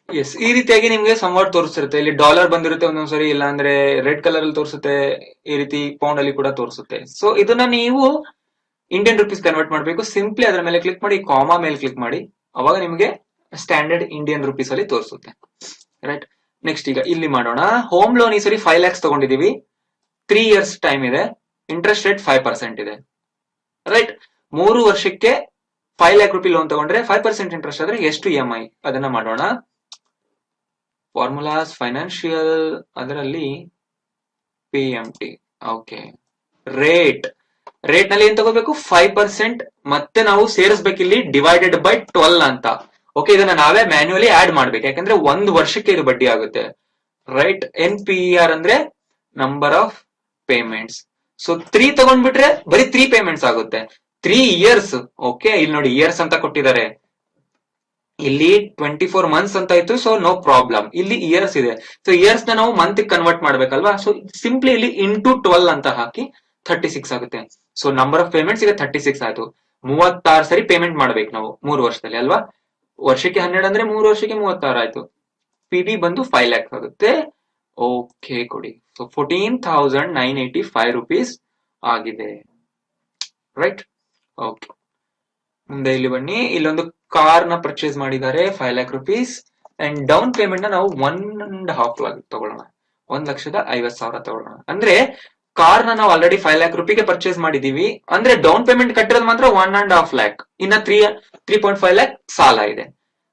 [SPEAKER 1] ಎಸ್, ಈ ರೀತಿಯಾಗಿ ನಿಮ್ಗೆ ಸಂವಾಡ್ ತೋರಿಸಿರುತ್ತೆ. ಇಲ್ಲಿ ಡಾಲರ್ ಬಂದಿರುತ್ತೆ ಒಂದೊಂದ್ಸರಿ, ಇಲ್ಲ ಅಂದ್ರೆ ರೆಡ್ ಕಲರ್ ಅಲ್ಲಿ ತೋರಿಸುತ್ತೆ, ಈ ರೀತಿ ಪೌಂಡ್ ಅಲ್ಲಿ ಕೂಡ ತೋರಿಸುತ್ತೆ. ಸೊ ಇದನ್ನ ನೀವು ಇಂಡಿಯನ್ ರುಪೀಸ್ ಕನ್ವರ್ಟ್ ಮಾಡಬೇಕು. ಸಿಂಪ್ಲಿ ಅದರ ಮೇಲೆ ಕ್ಲಿಕ್ ಮಾಡಿ, ಕಾಮಾ ಮೇಲೆ ಕ್ಲಿಕ್ ಮಾಡಿ, ಅವಾಗ ನಿಮಗೆ ಸ್ಟ್ಯಾಂಡರ್ಡ್ ಇಂಡಿಯನ್ ರುಪೀಸ್ ಅಲ್ಲಿ ತೋರಿಸುತ್ತೆ. ರೈಟ್, ನೆಕ್ಸ್ಟ್ ಈಗ ಇಲ್ಲಿ ಮಾಡೋಣ. ಹೋಮ್ ಲೋನ್ ಈ ಸರಿ 5 lakhs ತಗೊಂಡಿದೀವಿ, 3 years ಟೈಮ್ ಇದೆ, ಇಂಟ್ರೆಸ್ಟ್ ರೇಟ್ 5% ಇದೆ. ರೈಟ್, 3 ವರ್ಷಕ್ಕೆ 5 lakh ರೂಪಾಯಿ ಲೋನ್ ತಗೊಂಡ್ರೆ 5% ಇಂಟ್ರೆಸ್ಟ್ ಆದ್ರೆ ಎಷ್ಟು EMI ಅದನ್ನ ಮಾಡೋಣ. ಫಾರ್ಮುಲಾಸ್ ಫೈನಾನ್ಷಿಯಲ್, ಅದರಲ್ಲಿ PMT. ಓಕೆ, ರೇಟ್ ನಲ್ಲಿ ಏನ್ ತಗೋಬೇಕು? 5%. ಮತ್ತೆ ನಾವು ಸೇರಿಸ್ಬೇಕು ಇಲ್ಲಿ ಡಿವೈಡೆಡ್ ಬೈ 12 ಅಂತ. ಓಕೆ, ಇದನ್ನ ನಾವೇ ಮ್ಯಾನ್ಯುಯಲಿ ಆಡ್ ಮಾಡ್ಬೇಕು, ಯಾಕಂದ್ರೆ 1 ವರ್ಷಕ್ಕೆ ಇದು ಬಡ್ಡಿ ಆಗುತ್ತೆ. ರೈಟ್, NPER ಅಂದ್ರೆ ನಂಬರ್ ಆಫ್ ಪೇಮೆಂಟ್ಸ್. ಸೊ 3 ತಗೊಂಡ್ಬಿಟ್ರೆ ಬರೀ 3 ಪೇಮೆಂಟ್ಸ್ ಆಗುತ್ತೆ. 3 years. ಓಕೆ, ಇಲ್ಲಿ ನೋಡಿ ಇಯರ್ಸ್ ಅಂತ ಕೊಟ್ಟಿದ್ದಾರೆ, ಇಲ್ಲಿ 24 months ಅಂತ ಇತ್ತು. ಸೊ ನೋ ಪ್ರಾಬ್ಲಮ್, ಇಲ್ಲಿ ಇಯರ್ಸ್ ಇದೆ. ಸೊ ಇಯರ್ಸ್ ನ ನಾವು ಮಂತ್ ಕನ್ವರ್ಟ್ ಮಾಡ್ಬೇಕಲ್ವಾ. ಸೊ ಸಿಂಪ್ಲಿ ಇಲ್ಲಿ ಇಂಟು 12 ಅಂತ ಹಾಕಿ 36 ಆಗುತ್ತೆ. ಸೊ ನಂಬರ್ ಆಫ್ ಪೇಮೆಂಟ್ಸ್ ಈಗ 36 ಆಯ್ತು. 36 ಸರಿ ಪೇಮೆಂಟ್ ಮಾಡ್ಬೇಕು ನಾವು 3 ವರ್ಷದಲ್ಲಿ ಅಲ್ವಾ. ವರ್ಷಕ್ಕೆ 12 ಅಂದ್ರೆ 3 ವರ್ಷಕ್ಕೆ 36 ಆಯ್ತು. PV ಬಂದು 5 lakhs ಆಗುತ್ತೆ. ಓಕೆ ಕೊಡಿ. ಸೊ 14,985 rupees ಆಗಿದೆ. ರೈಟ್, ಓಕೆ, ಮುಂದೆ ಇಲ್ಲಿ ಬನ್ನಿ. ಇಲ್ಲೊಂದು ಕಾರ್ ನ ಪರ್ಚೇಸ್ ಮಾಡಿದ್ದಾರೆ 5 lakh rupees, and down payment ನ ನಾವು 1.5 lakh ತಗೊಳ್ಳೋಣ, 1,50,000 ತಗೊಳ್ಳೋಣ. ಅಂದ್ರೆ ಕಾರ್ ನ ನಾವು ಆಲ್ರೆಡಿ 5 lakh ರೂಪಿಗೆ ಪರ್ಚೇಸ್ ಮಾಡಿದೀವಿ, ಅಂದ್ರೆ ಡೌನ್ ಪೇಮೆಂಟ್ ಕಟ್ಟಿರೋದು ಮಾತ್ರ 1.5 lakh, ಇನ್ನ 3.5 lakh ಸಾಲ ಇದೆ.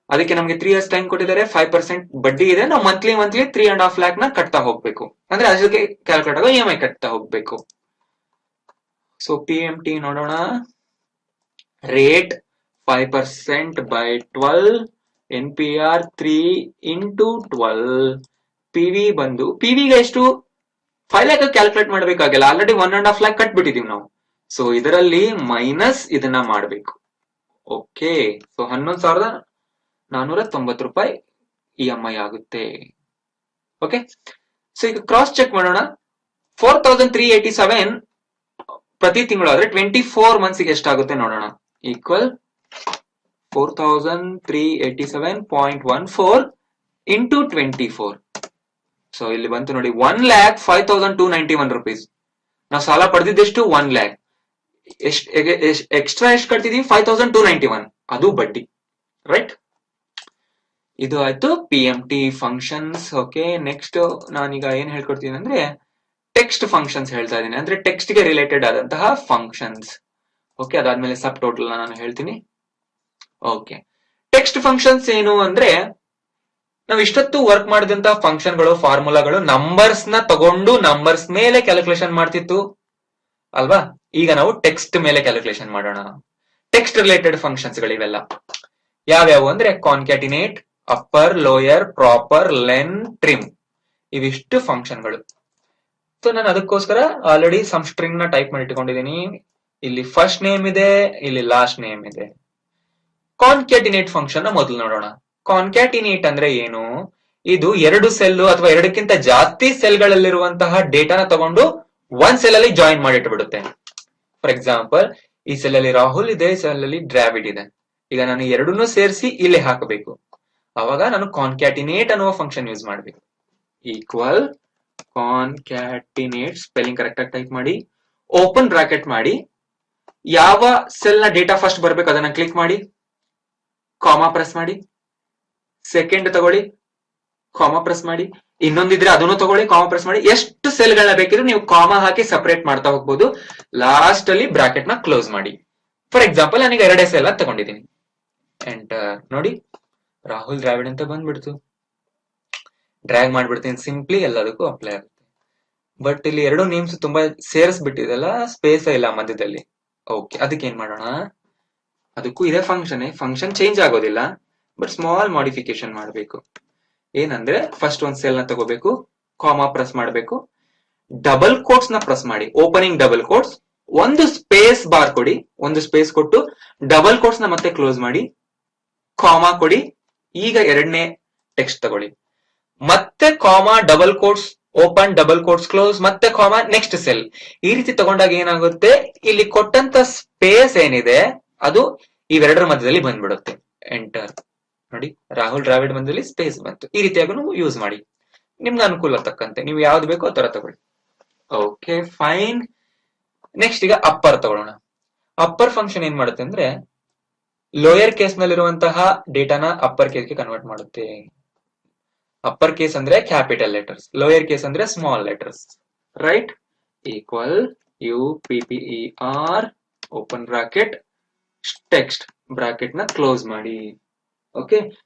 [SPEAKER 1] ಅದಕ್ಕೆ ನಮ್ಗೆ 3 years ಟೈಮ್ ಕೊಟ್ಟಿದ್ದಾರೆ, 5% ಬಡ್ಡಿ ಇದೆ. ನಾವು ಮಂತ್ಲಿ 3.5 lakh ನ ಕಟ್ತಾ ಹೋಗ್ಬೇಕು, ಅಂದ್ರೆ ಅದಕ್ಕೆ ಕ್ಯಾಲ್ಕುಲೇಟ್ ಆಗೋ EMI ಕಟ್ತಾ ಹೋಗ್ಬೇಕು. ಸೊ PMT ನೋಡೋಣ. Rate 5% by 12, NPR 3 into 12, PV ಬಂದು PV ಗೆ ಎಷ್ಟು 5 lakh ಕ್ಯಾಲ್ಕುಲೇಟ್ ಮಾಡ್ಬೇಕಾಗಿಲ್ಲ, ಆಲ್ರೆಡಿ 1.5 lakh ಕಟ್ಬಿಟ್ಟಿದೀವಿ ನಾವು. ಸೊ ಇದರಲ್ಲಿ ಮೈನಸ್ ಇದನ್ನ ಮಾಡ್ಬೇಕು. ಓಕೆ, ಸೊ 11,490 ರೂಪಾಯಿ EMI ಆಗುತ್ತೆ. ಓಕೆ, ಸೊ ಈಗ ಕ್ರಾಸ್ ಚೆಕ್ ಮಾಡೋಣ. 4,387 ಪ್ರತಿ ತಿಂಗಳು ಆದ್ರೆ 24 months ಗೆ ಎಷ್ಟಾಗುತ್ತೆ ನೋಡೋಣ. Equal 4,387.14 into 24. ಸೊ ಇಲ್ಲಿ ಬಂತು ನೋಡಿ, 1,05,291 rupees. ನಾವು ಸಾಲ ಪಡೆದಿದ್ದೆಷ್ಟು? 1 lakh. ಎಕ್ಸ್ಟ್ರಾ ಎಷ್ಟು ಕಟ್ತಿದೀವಿ? 5,291, ಅದು ಬಡ್ಡಿ. ರೈಟ್, ಇದು ಆಯ್ತು PMT ಫಂಕ್ಷನ್ಸ್. ಓಕೆ, ನೆಕ್ಸ್ಟ್ ನಾನೀಗ ಏನ್ ಹೇಳ್ಕೊಡ್ತೀನಿ ಅಂದ್ರೆ ಟೆಕ್ಸ್ಟ್ ಫಂಕ್ಷನ್ಸ್ ಹೇಳ್ತಾ ಇದ್ದೀನಿ, ಅಂದ್ರೆ ಟೆಕ್ಸ್ಟ್ ಗೆ ರಿಲೇಟೆಡ್ ಆದಂತಹ ಫಂಕ್ಷನ್ಸ್. ಓಕೆ, ಅದಾದ್ಮೇಲೆ ಸಬ್ ಟೋಟಲ್ ನಾನು ಹೇಳ್ತೀನಿ. ಓಕೆ, ಟೆಕ್ಸ್ಟ್ ಫಂಕ್ಷನ್ಸ್ ಏನು ಅಂದ್ರೆ ನಾವು ಇಷ್ಟೊತ್ತು ವರ್ಕ್ ಮಾಡಿದಂತಹ ಫಂಕ್ಷನ್ಗಳು, ಫಾರ್ಮುಲಾಗಳು ನಂಬರ್ಸ್ ನ ತಗೊಂಡು ನಂಬರ್ಸ್ ಮೇಲೆ ಕ್ಯಾಲ್ಕುಲೇಷನ್ ಮಾಡ್ತಿತ್ತು ಅಲ್ವಾ. ಈಗ ನಾವು ಟೆಕ್ಸ್ಟ್ ಮೇಲೆ ಕ್ಯಾಲ್ಕುಲೇಷನ್ ಮಾಡೋಣ. ಟೆಕ್ಸ್ಟ್ ರಿಲೇಟೆಡ್ ಫಂಕ್ಷನ್ಸ್ ಗಳಿವೆಲ್ಲ ಯಾವ್ಯಾವು ಅಂದ್ರೆ concatenate, upper, lower, proper, len, trim, ಇವಿಷ್ಟು ಫಂಕ್ಷನ್ಗಳು. ಸೊ ನಾನು ಅದಕ್ಕೋಸ್ಕರ ಆಲ್ರೆಡಿ ಸಮ್ ಸ್ಟ್ರಿಂಗ್ ನ ಟೈಪ್ ಮಾಡಿ ಇಟ್ಕೊಂಡಿದ್ದೀನಿ. ಇಲ್ಲಿ ಫಸ್ಟ್ ನೇಮ್ ಇದೆ, ಇಲ್ಲಿ ಲಾಸ್ಟ್ ನೇಮ್ ಇದೆ. ಕಾನ್ಕ್ಯಾಟಿನೇಟ್ ಫಂಕ್ಷನ್ ನ ಮೊದಲು ನೋಡೋಣ. ಕಾನ್ಕ್ಯಾಟಿನೇಟ್ ಅಂದ್ರೆ ಏನು? ಇದು 2 ಸೆಲ್ ಅಥವಾ 2ಕ್ಕಿಂತ ಜಾಸ್ತಿ ಸೆಲ್ ಗಳಲ್ಲಿರುವಂತಹ ಡೇಟಾನ ತಗೊಂಡು ಒಂದ್ ಸೆಲ್ ಅಲ್ಲಿ ಜಾಯಿನ್ ಮಾಡಿಟ್ಬಿಡುತ್ತೆ. ಫಾರ್ ಎಕ್ಸಾಂಪಲ್, ಈ ಸೆಲ್ ಅಲ್ಲಿ ರಾಹುಲ್ ಇದೆ, ಈ ಸೆಲ್ ಅಲ್ಲಿ ಡ್ರಾವಿಡ್ ಇದೆ. ಈಗ ನಾನು ಎರಡನ್ನೂ ಸೇರಿಸಿ ಇಲ್ಲಿ ಹಾಕಬೇಕು. ಅವಾಗ ನಾನು ಕಾನ್ಕ್ಯಾಟಿನೇಟ್ ಅನ್ನುವ ಫಂಕ್ಷನ್ ಯೂಸ್ ಮಾಡಬೇಕು. ಈಕ್ವಲ್ ಕಾನ್ಕ್ಯಾಟಿನೇಟ್, ಸ್ಪೆಲ್ಲಿಂಗ್ ಕರೆಕ್ಟ್ ಆಗಿ ಟೈಪ್ ಮಾಡಿ, ಓಪನ್ ಬ್ರಾಕೆಟ್ ಮಾಡಿ, ಯಾವ ಸೆಲ್ ನ ಡೇಟಾ ಫಸ್ಟ್ ಬರ್ಬೇಕು ಅದನ್ನ ಕ್ಲಿಕ್ ಮಾಡಿ, ಕಾಮಾ ಪ್ರೆಸ್ ಮಾಡಿ, ಸೆಕೆಂಡ್ ತಗೊಳ್ಳಿ, ಕಾಮಾ ಪ್ರೆಸ್ ಮಾಡಿ, ಇನ್ನೊಂದಿದ್ರೆ ಅದನ್ನು ತಗೊಳ್ಳಿ, ಕಾಮಾ ಪ್ರೆಸ್ ಮಾಡಿ. ಎಷ್ಟು ಸೆಲ್ ಗಳನ್ನ ಬೇಕಿದ್ರೆ ನೀವು ಕಾಮಾ ಹಾಕಿ ಸಪರೇಟ್ ಮಾಡ್ತಾ ಹೋಗ್ಬೋದು. ಲಾಸ್ಟ್ ಅಲ್ಲಿ ಬ್ರಾಕೆಟ್ ನ ಕ್ಲೋಸ್ ಮಾಡಿ. ಫಾರ್ ಎಕ್ಸಾಂಪಲ್, ನಾನೀಗ 2 ಸೆಲ್ ಅಂತ ತಗೊಂಡಿದ್ದೀನಿ. ಎಂಟರ್ ನೋಡಿ, ರಾಹುಲ್ ದ್ರಾವಿಡ್ ಅಂತ ಬಂದ್ಬಿಡ್ತು. ಡ್ರ್ಯಾಗ್ ಮಾಡ್ಬಿಡ್ತೀನಿ, ಸಿಂಪ್ಲಿ ಎಲ್ಲದಕ್ಕೂ ಅಪ್ಲೈ ಆಗುತ್ತೆ. ಬಟ್ ಇಲ್ಲಿ 2 ನೇಮ್ಸ್ ತುಂಬಾ ಸೇರಿಸ್ಬಿಟ್ಟಿದೆಲ್ಲ, ಸ್ಪೇಸ್ ಇಲ್ಲ ಮಧ್ಯದಲ್ಲಿ. ಓಕೆ, ಅದಕ್ಕೆ ಏನ್ ಮಾಡೋಣ? ಅದಕ್ಕೂ ಇದೇ ಫಂಕ್ಷನ್ ಚೇಂಜ್ ಆಗೋದಿಲ್ಲ, ಬಟ್ ಸ್ಮಾಲ್ ಮಾಡಿಫಿಕೇಶನ್ ಮಾಡಬೇಕು. ಏನಂದ್ರೆ ಫಸ್ಟ್ ಒಂದ್ ಸೆಲ್ ನ ತಗೋಬೇಕು, ಕಾಮಾ ಪ್ರೆಸ್ ಮಾಡಬೇಕು, ಡಬಲ್ ಕೋಟ್ಸ್ ನ ಪ್ರೆಸ್ ಮಾಡಿ, ಓಪನಿಂಗ್ ಡಬಲ್ ಕೋಟ್ಸ್, ಒಂದು ಸ್ಪೇಸ್ ಬಾರ್ ಕೊಡಿ, ಒಂದು ಸ್ಪೇಸ್ ಕೊಟ್ಟು ಡಬಲ್ ಕೋಟ್ಸ್ ನ ಮತ್ತೆ ಕ್ಲೋಸ್ ಮಾಡಿ, ಕಾಮಾ ಕೊಡಿ. ಈಗ 2ನೇ ಟೆಕ್ಸ್ಟ್ ತಗೊಳ್ಳಿ, ಮತ್ತೆ comma, double quotes, open, double quotes close, ಮತ್ತೆ ಕಾಮಾ, ನೆಕ್ಸ್ಟ್ ಸೆಲ್. ಈ ರೀತಿ ತಗೊಂಡಾಗ ಏನಾಗುತ್ತೆ, ಇಲ್ಲಿ ಕೊಟ್ಟಂತ ಸ್ಪೇಸ್ ಏನಿದೆ ಅದು ಇವೆರಡರ ಮಧ್ಯದಲ್ಲಿ ಬಂದ್ಬಿಡುತ್ತೆ. ಎಂಟರ್. ನೋಡಿ ರಾಹುಲ್ ದ್ರಾವಿಡ್ ಬಂದಲ್ಲಿ ಸ್ಪೇಸ್ ಬಂತು. ಈ ರೀತಿಯಾಗಿ ನೀವು ಯೂಸ್ ಮಾಡಿ, ನಿಮ್ಗೆ ಅನುಕೂಲ ತಕ್ಕಂತೆ ನೀವು ಯಾವ್ದು ಬೇಕೋ ಆ ತರ ತಗೊಳ್ಳಿ. Okay fine. ನೆಕ್ಸ್ಟ್ ಈಗ ಅಪ್ಪರ್ ತಗೊಳ್ಳೋಣ. ಅಪ್ಪರ್ ಫಂಕ್ಷನ್ ಏನ್ ಮಾಡುತ್ತೆ ಅಂದ್ರೆ ಲೋಯರ್ ಕೇಸ್ ನಲ್ಲಿರುವಂತಹ ಡೇಟಾನ ಅಪ್ಪರ್ ಕೇಸ್ಗೆ ಕನ್ವರ್ಟ್ ಮಾಡುತ್ತೆ. ಅಪ್ಪರ್ ಕೇಸ್ ಅಂದ್ರೆ ಕ್ಯಾಪಿಟಲ್ ಲೆಟರ್ಸ್, ಲೋಯರ್ ಕೇಸ್ ಅಂದ್ರೆ small letters, right? Equal UPPER open bracket text bracket ನ ಕ್ಲೋಸ್ ಮಾಡಿ. Okay,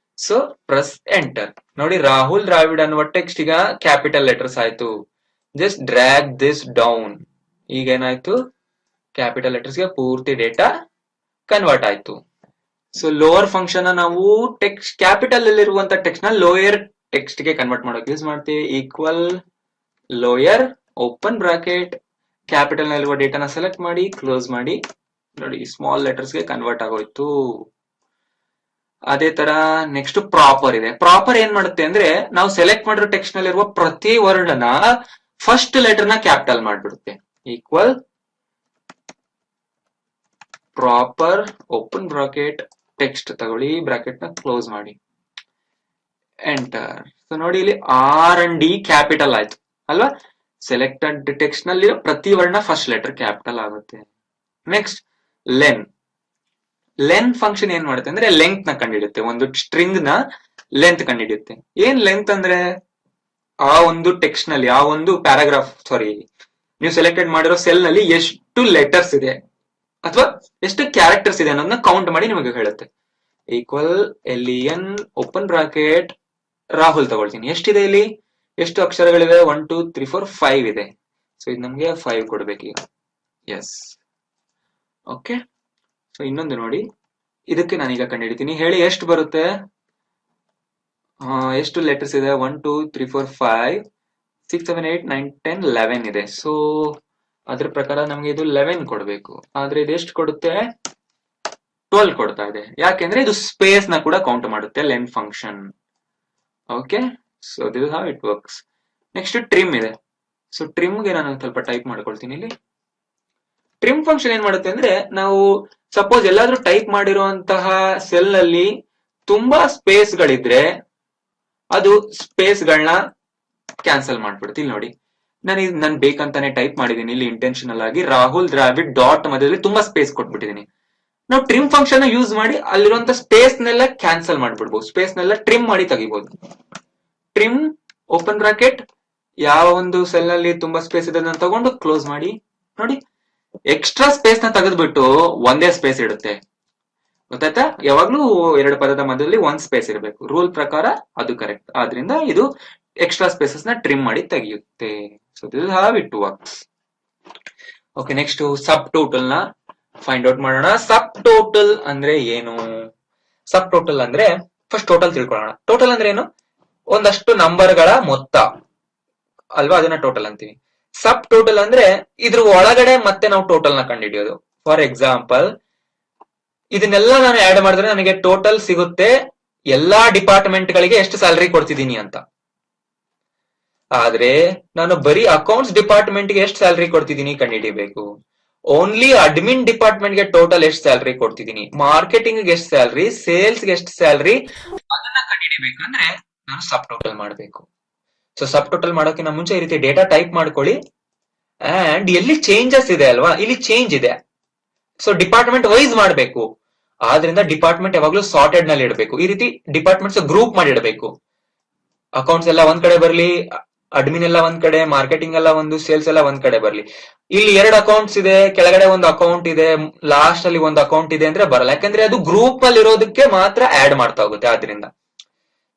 [SPEAKER 1] so press enter. ನೋಡಿ ರಾಹುಲ್ ದ್ರಾವಿಡ್ ಅನ್ನುವ ಟೆಕ್ಸ್ಟ್ ಈಗ ಕ್ಯಾಪಿಟಲ್ ಲೆಟರ್ಸ್ ಆಯ್ತು. Just drag this down. ಈಗ ಏನಾಯ್ತು, ಕ್ಯಾಪಿಟಲ್ ಲೆಟರ್ಸ್ ಗೆ ಪೂರ್ತಿ ಡೇಟಾ ಕನ್ವರ್ಟ್ ಆಯ್ತು. ಸೊ ಲೋವರ್ ಫಂಕ್ಷನ್ ನಾವು ಟೆಕ್ಸ್ಟ್ ಕ್ಯಾಪಿಟಲ್ ಅಲ್ಲಿರುವಂತ ಟೆಕ್ಸ್ಟ್ ನ ಲೋಯರ್ ಟೆಕ್ಸ್ಟ್ ಗೆ ಕನ್ವರ್ಟ್ ಮಾಡೋಕೆ ಯೂಸ್ ಮಾಡ್ತೀವಿ. Equal lower open bracket capital ನಲ್ಲಿರುವ ಡೇಟಾನ ಸೆಲೆಕ್ಟ್ ಮಾಡಿ ಕ್ಲೋಸ್ ಮಾಡಿ. ನೋಡಿ ಸ್ಮಾಲ್ ಲೆಟರ್ಸ್ ಗೆ ಕನ್ವರ್ಟ್ ಆಗೋಯ್ತು. ಅದೇ ತರ ನೆಕ್ಸ್ಟ್ ಪ್ರಾಪರ್ ಇದೆ. ಪ್ರಾಪರ್ ಏನ್ ಮಾಡುತ್ತೆ ಅಂದ್ರೆ ನಾವು ಸೆಲೆಕ್ಟ್ ಮಾಡಿರೋ ಟೆಕ್ಸ್ಟ್ ನಲ್ಲಿರುವ ಪ್ರತಿ ವರ್ಡ್ ನ ಫಸ್ಟ್ ಲೆಟರ್ ನ ಕ್ಯಾಪಿಟಲ್ ಮಾಡ್ಬಿಡುತ್ತೆ. Equal proper open bracket text ತಗೊಳ್ಳಿ, ಬ್ರಾಕೆಟ್ ನ ಕ್ಲೋಸ್ ಮಾಡಿ, ಎಂಟರ್. ಸೊ ನೋಡಿ ಇಲ್ಲಿ R and D ಕ್ಯಾಪಿಟಲ್ ಆಯ್ತು ಅಲ್ವಾ? ಸೆಲೆಕ್ಟೆಡ್ ಟೆಕ್ಸ್ಟ್ ನಲ್ಲಿ ಪ್ರತಿ ವರ್ಡ್ ನ ಫಸ್ಟ್ ಲೆಟರ್ ಕ್ಯಾಪಿಟಲ್ ಆಗುತ್ತೆ. Next len. ಲೆನ್ ಫಂಕ್ಷನ್ ಏನ್ ಮಾಡುತ್ತೆ ಅಂದ್ರೆ ಲೆಂತ್ ನ ಕಂಡುಹಿಡಿಯುತ್ತೆ. ಒಂದು ಸ್ಟ್ರಿಂಗ್ ನ ಲೆಂತ್ ಕಂಡುಹಿಡಿಯುತ್ತೆ. ಏನ್ ಲೆಂತ್ ಅಂದ್ರೆ ಆ ಒಂದು ಟೆಕ್ಸ್ಟ್ ನಲ್ಲಿ, ಆ ಒಂದು ಪ್ಯಾರಾಗ್ರಾಫ್, ಸಾರಿ ನೀವು ಸೆಲೆಕ್ಟೆಡ್ ಮಾಡಿರೋ ಸೆಲ್ ನಲ್ಲಿ ಎಷ್ಟು ಲೆಟರ್ಸ್ ಇದೆ ಅಥವಾ ಎಷ್ಟು ಕ್ಯಾರೆಕ್ಟರ್ಸ್ ಇದೆ ಅನ್ನೋದನ್ನ ಕೌಂಟ್ ಮಾಡಿ ನಿಮಗೆ ಹೇಳುತ್ತೆ. Equal LEN open bracket Rahul ತಗೊಳ್ತೀನಿ. ಎಷ್ಟಿದೆ ಇಲ್ಲಿ, ಎಷ್ಟು ಅಕ್ಷರಗಳಿವೆ? 1 2 3 4 5 ಇದೆ. ಸೊ ಇದು ನಮ್ಗೆ 5 ಕೊಡ್ಬೇಕೀಗ. S, okay. ಸೊ ಇನ್ನೊಂದು ನೋಡಿ, ಇದಕ್ಕೆ ನಾನೀಗ ಕಂಡುಹಿಡಿತೀನಿ. ಹೇಳಿ ಎಷ್ಟು ಬರುತ್ತೆ? ಎಷ್ಟು ಲೆಟರ್ಸ್ ಇದೆ? 1 2 3 4 5 6 7 8 9 10 11 ಇದೆ. ಸೊ ಅದ್ರ ಪ್ರಕಾರ ನಮ್ಗೆ ಇದು 11 ಕೊಡ್ಬೇಕು. ಆದ್ರೆ ಇದು ಎಷ್ಟು ಕೊಡುತ್ತೆ? 12 ಕೊಡ್ತಾ ಇದೆ. ಯಾಕೆಂದ್ರೆ ಇದು ಸ್ಪೇಸ್ ನ ಕೂಡ ಕೌಂಟ್ ಮಾಡುತ್ತೆ len function. Okay, so this how it works. Next trim ಇದೆ. ಸೊ ಟ್ರಿಮ್ಗೆ ನಾನು ಸ್ವಲ್ಪ ಟೈಪ್ ಮಾಡ್ಕೊಳ್ತೀನಿ ಇಲ್ಲಿ. ಟ್ರಿಮ್ ಫಂಕ್ಷನ್ ಏನ್ ಮಾಡುತ್ತೆ ಅಂದ್ರೆ ನಾವು ಸಪೋಸ್ ಎಲ್ಲಾದ್ರೂ ಟೈಪ್ ಮಾಡಿರುವಂತಹ ಸೆಲ್ ನಲ್ಲಿ ತುಂಬಾ ಸ್ಪೇಸ್ ಗಳಿದ್ರೆ ಅದು ಸ್ಪೇಸ್ ಗಳನ್ನ ಕ್ಯಾನ್ಸಲ್ ಮಾಡ್ಬಿಡುತ್ತೆ. ಇಲ್ಲಿ ನೋಡಿ, ನಾನು ಬೇಕಂತಾನೆ ಟೈಪ್ ಮಾಡಿದೀನಿ ಇಲ್ಲಿ ಇಂಟೆನ್ಷನಲ್ ಆಗಿ ರಾಹುಲ್ ದ್ರಾವಿಡ್ ಡಾಟ್ ಮಧ್ಯದಲ್ಲಿ ತುಂಬಾ ಸ್ಪೇಸ್ ಕೊಟ್ಬಿಟ್ಟಿದೀನಿ. ನಾವು ಟ್ರಿಮ್ ಫಂಕ್ಷನ್ ಯೂಸ್ ಮಾಡಿ ಅಲ್ಲಿರುವಂತ ಸ್ಪೇಸ್ ನೆಲ್ಲ ಕ್ಯಾನ್ಸಲ್ ಮಾಡ್ಬಿಡ್ಬೋದು, ಸ್ಪೇಸ್ ನೆಲ್ಲ ಟ್ರಿಮ್ ಮಾಡಿ ತೆಗಿಬಹುದು. ಟ್ರಿಮ್ ಓಪನ್ ಬ್ರಾಕೆಟ್ ಯಾವ ಒಂದು ಸೆಲ್ ನಲ್ಲಿ ತುಂಬಾ ಸ್ಪೇಸ್ ಇದೆ ಅದನ್ನ ತಗೊಂಡು ಕ್ಲೋಸ್ ಮಾಡಿ. ನೋಡಿ ಎಕ್ಸ್ಟ್ರಾ ಸ್ಪೇಸ್ ನ ತೆಗೆದ್ಬಿಟ್ಟು ಒಂದೇ ಸ್ಪೇಸ್ ಇಡುತ್ತೆ. ಗೊತ್ತಾಯ್ತಾ? ಯಾವಾಗ್ಲೂ ಎರಡು ಪದದ ಮಧ್ಯದಲ್ಲಿ ಒಂದ್ ಸ್ಪೇಸ್ ಇರಬೇಕು. ರೂಲ್ ಪ್ರಕಾರ ಅದು ಕರೆಕ್ಟ್. ಆದ್ರಿಂದ ಇದು ಎಕ್ಸ್ಟ್ರಾ ಸ್ಪೇಸಸ್ ನ ಟ್ರಿಮ್ ಮಾಡಿ ತೆಗೆಯುತ್ತೆ. So this how it works. Okay, next subtotal ನ ಫೈಂಡ್ ಔಟ್ ಮಾಡೋಣ. ಸಬ್ ಟೋಟಲ್ ಅಂದ್ರೆ ಏನು? ಸಬ್ ಟೋಟಲ್ ಅಂದ್ರೆ ಫಸ್ಟ್ ಟೋಟಲ್ ತಿಳ್ಕೊಳ್ಳೋಣ. ಟೋಟಲ್ ಅಂದ್ರೆ ಏನು? ಒಂದಷ್ಟು ನಂಬರ್ ಗಳ ಮೊತ್ತ ಅಲ್ವಾ, ಅದನ್ನ ಟೋಟಲ್ ಅಂತೀವಿ. ಸಬ್ ಟೋಟಲ್ ಅಂದ್ರೆ ಇದ್ರ ಒಳಗಡೆ ಮತ್ತೆ ನಾವು ಟೋಟಲ್ ನ ಕಂಡುಹಿಡಿಯೋದು. ಫಾರ್ ಎಕ್ಸಾಂಪಲ್, ಇದನ್ನೆಲ್ಲ ನಾನು ಆಡ್ ಮಾಡಿದ್ರೆ ನನಗೆ ಟೋಟಲ್ ಸಿಗುತ್ತೆ ಎಲ್ಲಾ ಡಿಪಾರ್ಟ್ಮೆಂಟ್ ಗಳಿಗೆ ಎಷ್ಟು ಸ್ಯಾಲರಿ ಕೊಡ್ತಿದ್ದೀನಿ ಅಂತ. ಆದ್ರೆ ನಾನು ಬರೀ ಅಕೌಂಟ್ಸ್ ಡಿಪಾರ್ಟ್ಮೆಂಟ್ ಗೆ ಎಷ್ಟು ಸ್ಯಾಲರಿ ಕೊಡ್ತಿದ್ದೀನಿ ಕಂಡುಹಿಡಿಬೇಕು. ಓನ್ಲಿ ಅಡ್ಮಿನ್ ಡಿಪಾರ್ಟ್ಮೆಂಟ್ ಗೆ ಟೋಟಲ್ ಎಷ್ಟು ಸ್ಯಾಲರಿ ಕೊಡ್ತಿದ್ದೀನಿ, ಮಾರ್ಕೆಟಿಂಗ್ ಗೆ ಎಷ್ಟು ಸ್ಯಾಲರಿ, ಸೇಲ್ಸ್ ಗೆ ಎಷ್ಟು ಸ್ಯಾಲರಿ, ಅದನ್ನ ಕಂಡುಹಿಡಿಬೇಕಂದ್ರೆ ನಾನು ಸಬ್ ಟೋಟಲ್ ಮಾಡಬೇಕು. ಸೊ ಸಬ್ ಟೋಟಲ್ ಮಾಡೋಕ್ಕಿಂತ ಮುಂಚೆ ಈ ರೀತಿ ಡೇಟಾ ಟೈಪ್ ಮಾಡ್ಕೊಳ್ಳಿ. ಅಂಡ್ ಎಲ್ಲಿ ಚೇಂಜಸ್ ಇದೆ ಅಲ್ವಾ, ಇಲ್ಲಿ ಚೇಂಜ್ ಇದೆ. ಸೊ ಡಿಪಾರ್ಟ್ಮೆಂಟ್ ವೈಸ್ ಮಾಡಬೇಕು. ಆದ್ರಿಂದ ಡಿಪಾರ್ಟ್ಮೆಂಟ್ ಯಾವಾಗ್ಲೂ ಸಾರ್ಟೆಡ್ ನಲ್ಲಿ ಇಡಬೇಕು. ಈ ರೀತಿ ಡಿಪಾರ್ಟ್ಮೆಂಟ್ಸ್ ಗ್ರೂಪ್ ಮಾಡಿ ಇಡಬೇಕು. ಅಕೌಂಟ್ಸ್ ಎಲ್ಲ ಒಂದ್ ಕಡೆ ಬರ್ಲಿ, ಅಡ್ಮಿನ್ ಎಲ್ಲ ಒಂದ್ ಕಡೆ, ಮಾರ್ಕೆಟಿಂಗ್ ಎಲ್ಲ ಒಂದು, ಸೇಲ್ಸ್ ಎಲ್ಲ ಒಂದ್ ಕಡೆ ಬರ್ಲಿ. ಇಲ್ಲಿ 2 ಅಕೌಂಟ್ಸ್ ಇದೆ, ಕೆಳಗಡೆ ಒಂದು ಅಕೌಂಟ್ ಇದೆ, ಲಾಸ್ಟ್ ಅಲ್ಲಿ ಒಂದು ಅಕೌಂಟ್ ಇದೆ ಅಂದ್ರೆ ಬರಲ್ಲ. ಯಾಕಂದ್ರೆ ಅದು ಗ್ರೂಪ್ ಅಲ್ಲಿ ಇರೋದಕ್ಕೆ ಮಾತ್ರ ಆಡ್ ಮಾಡ್ತಾ ಹೋಗುತ್ತೆ. ಆದ್ರಿಂದ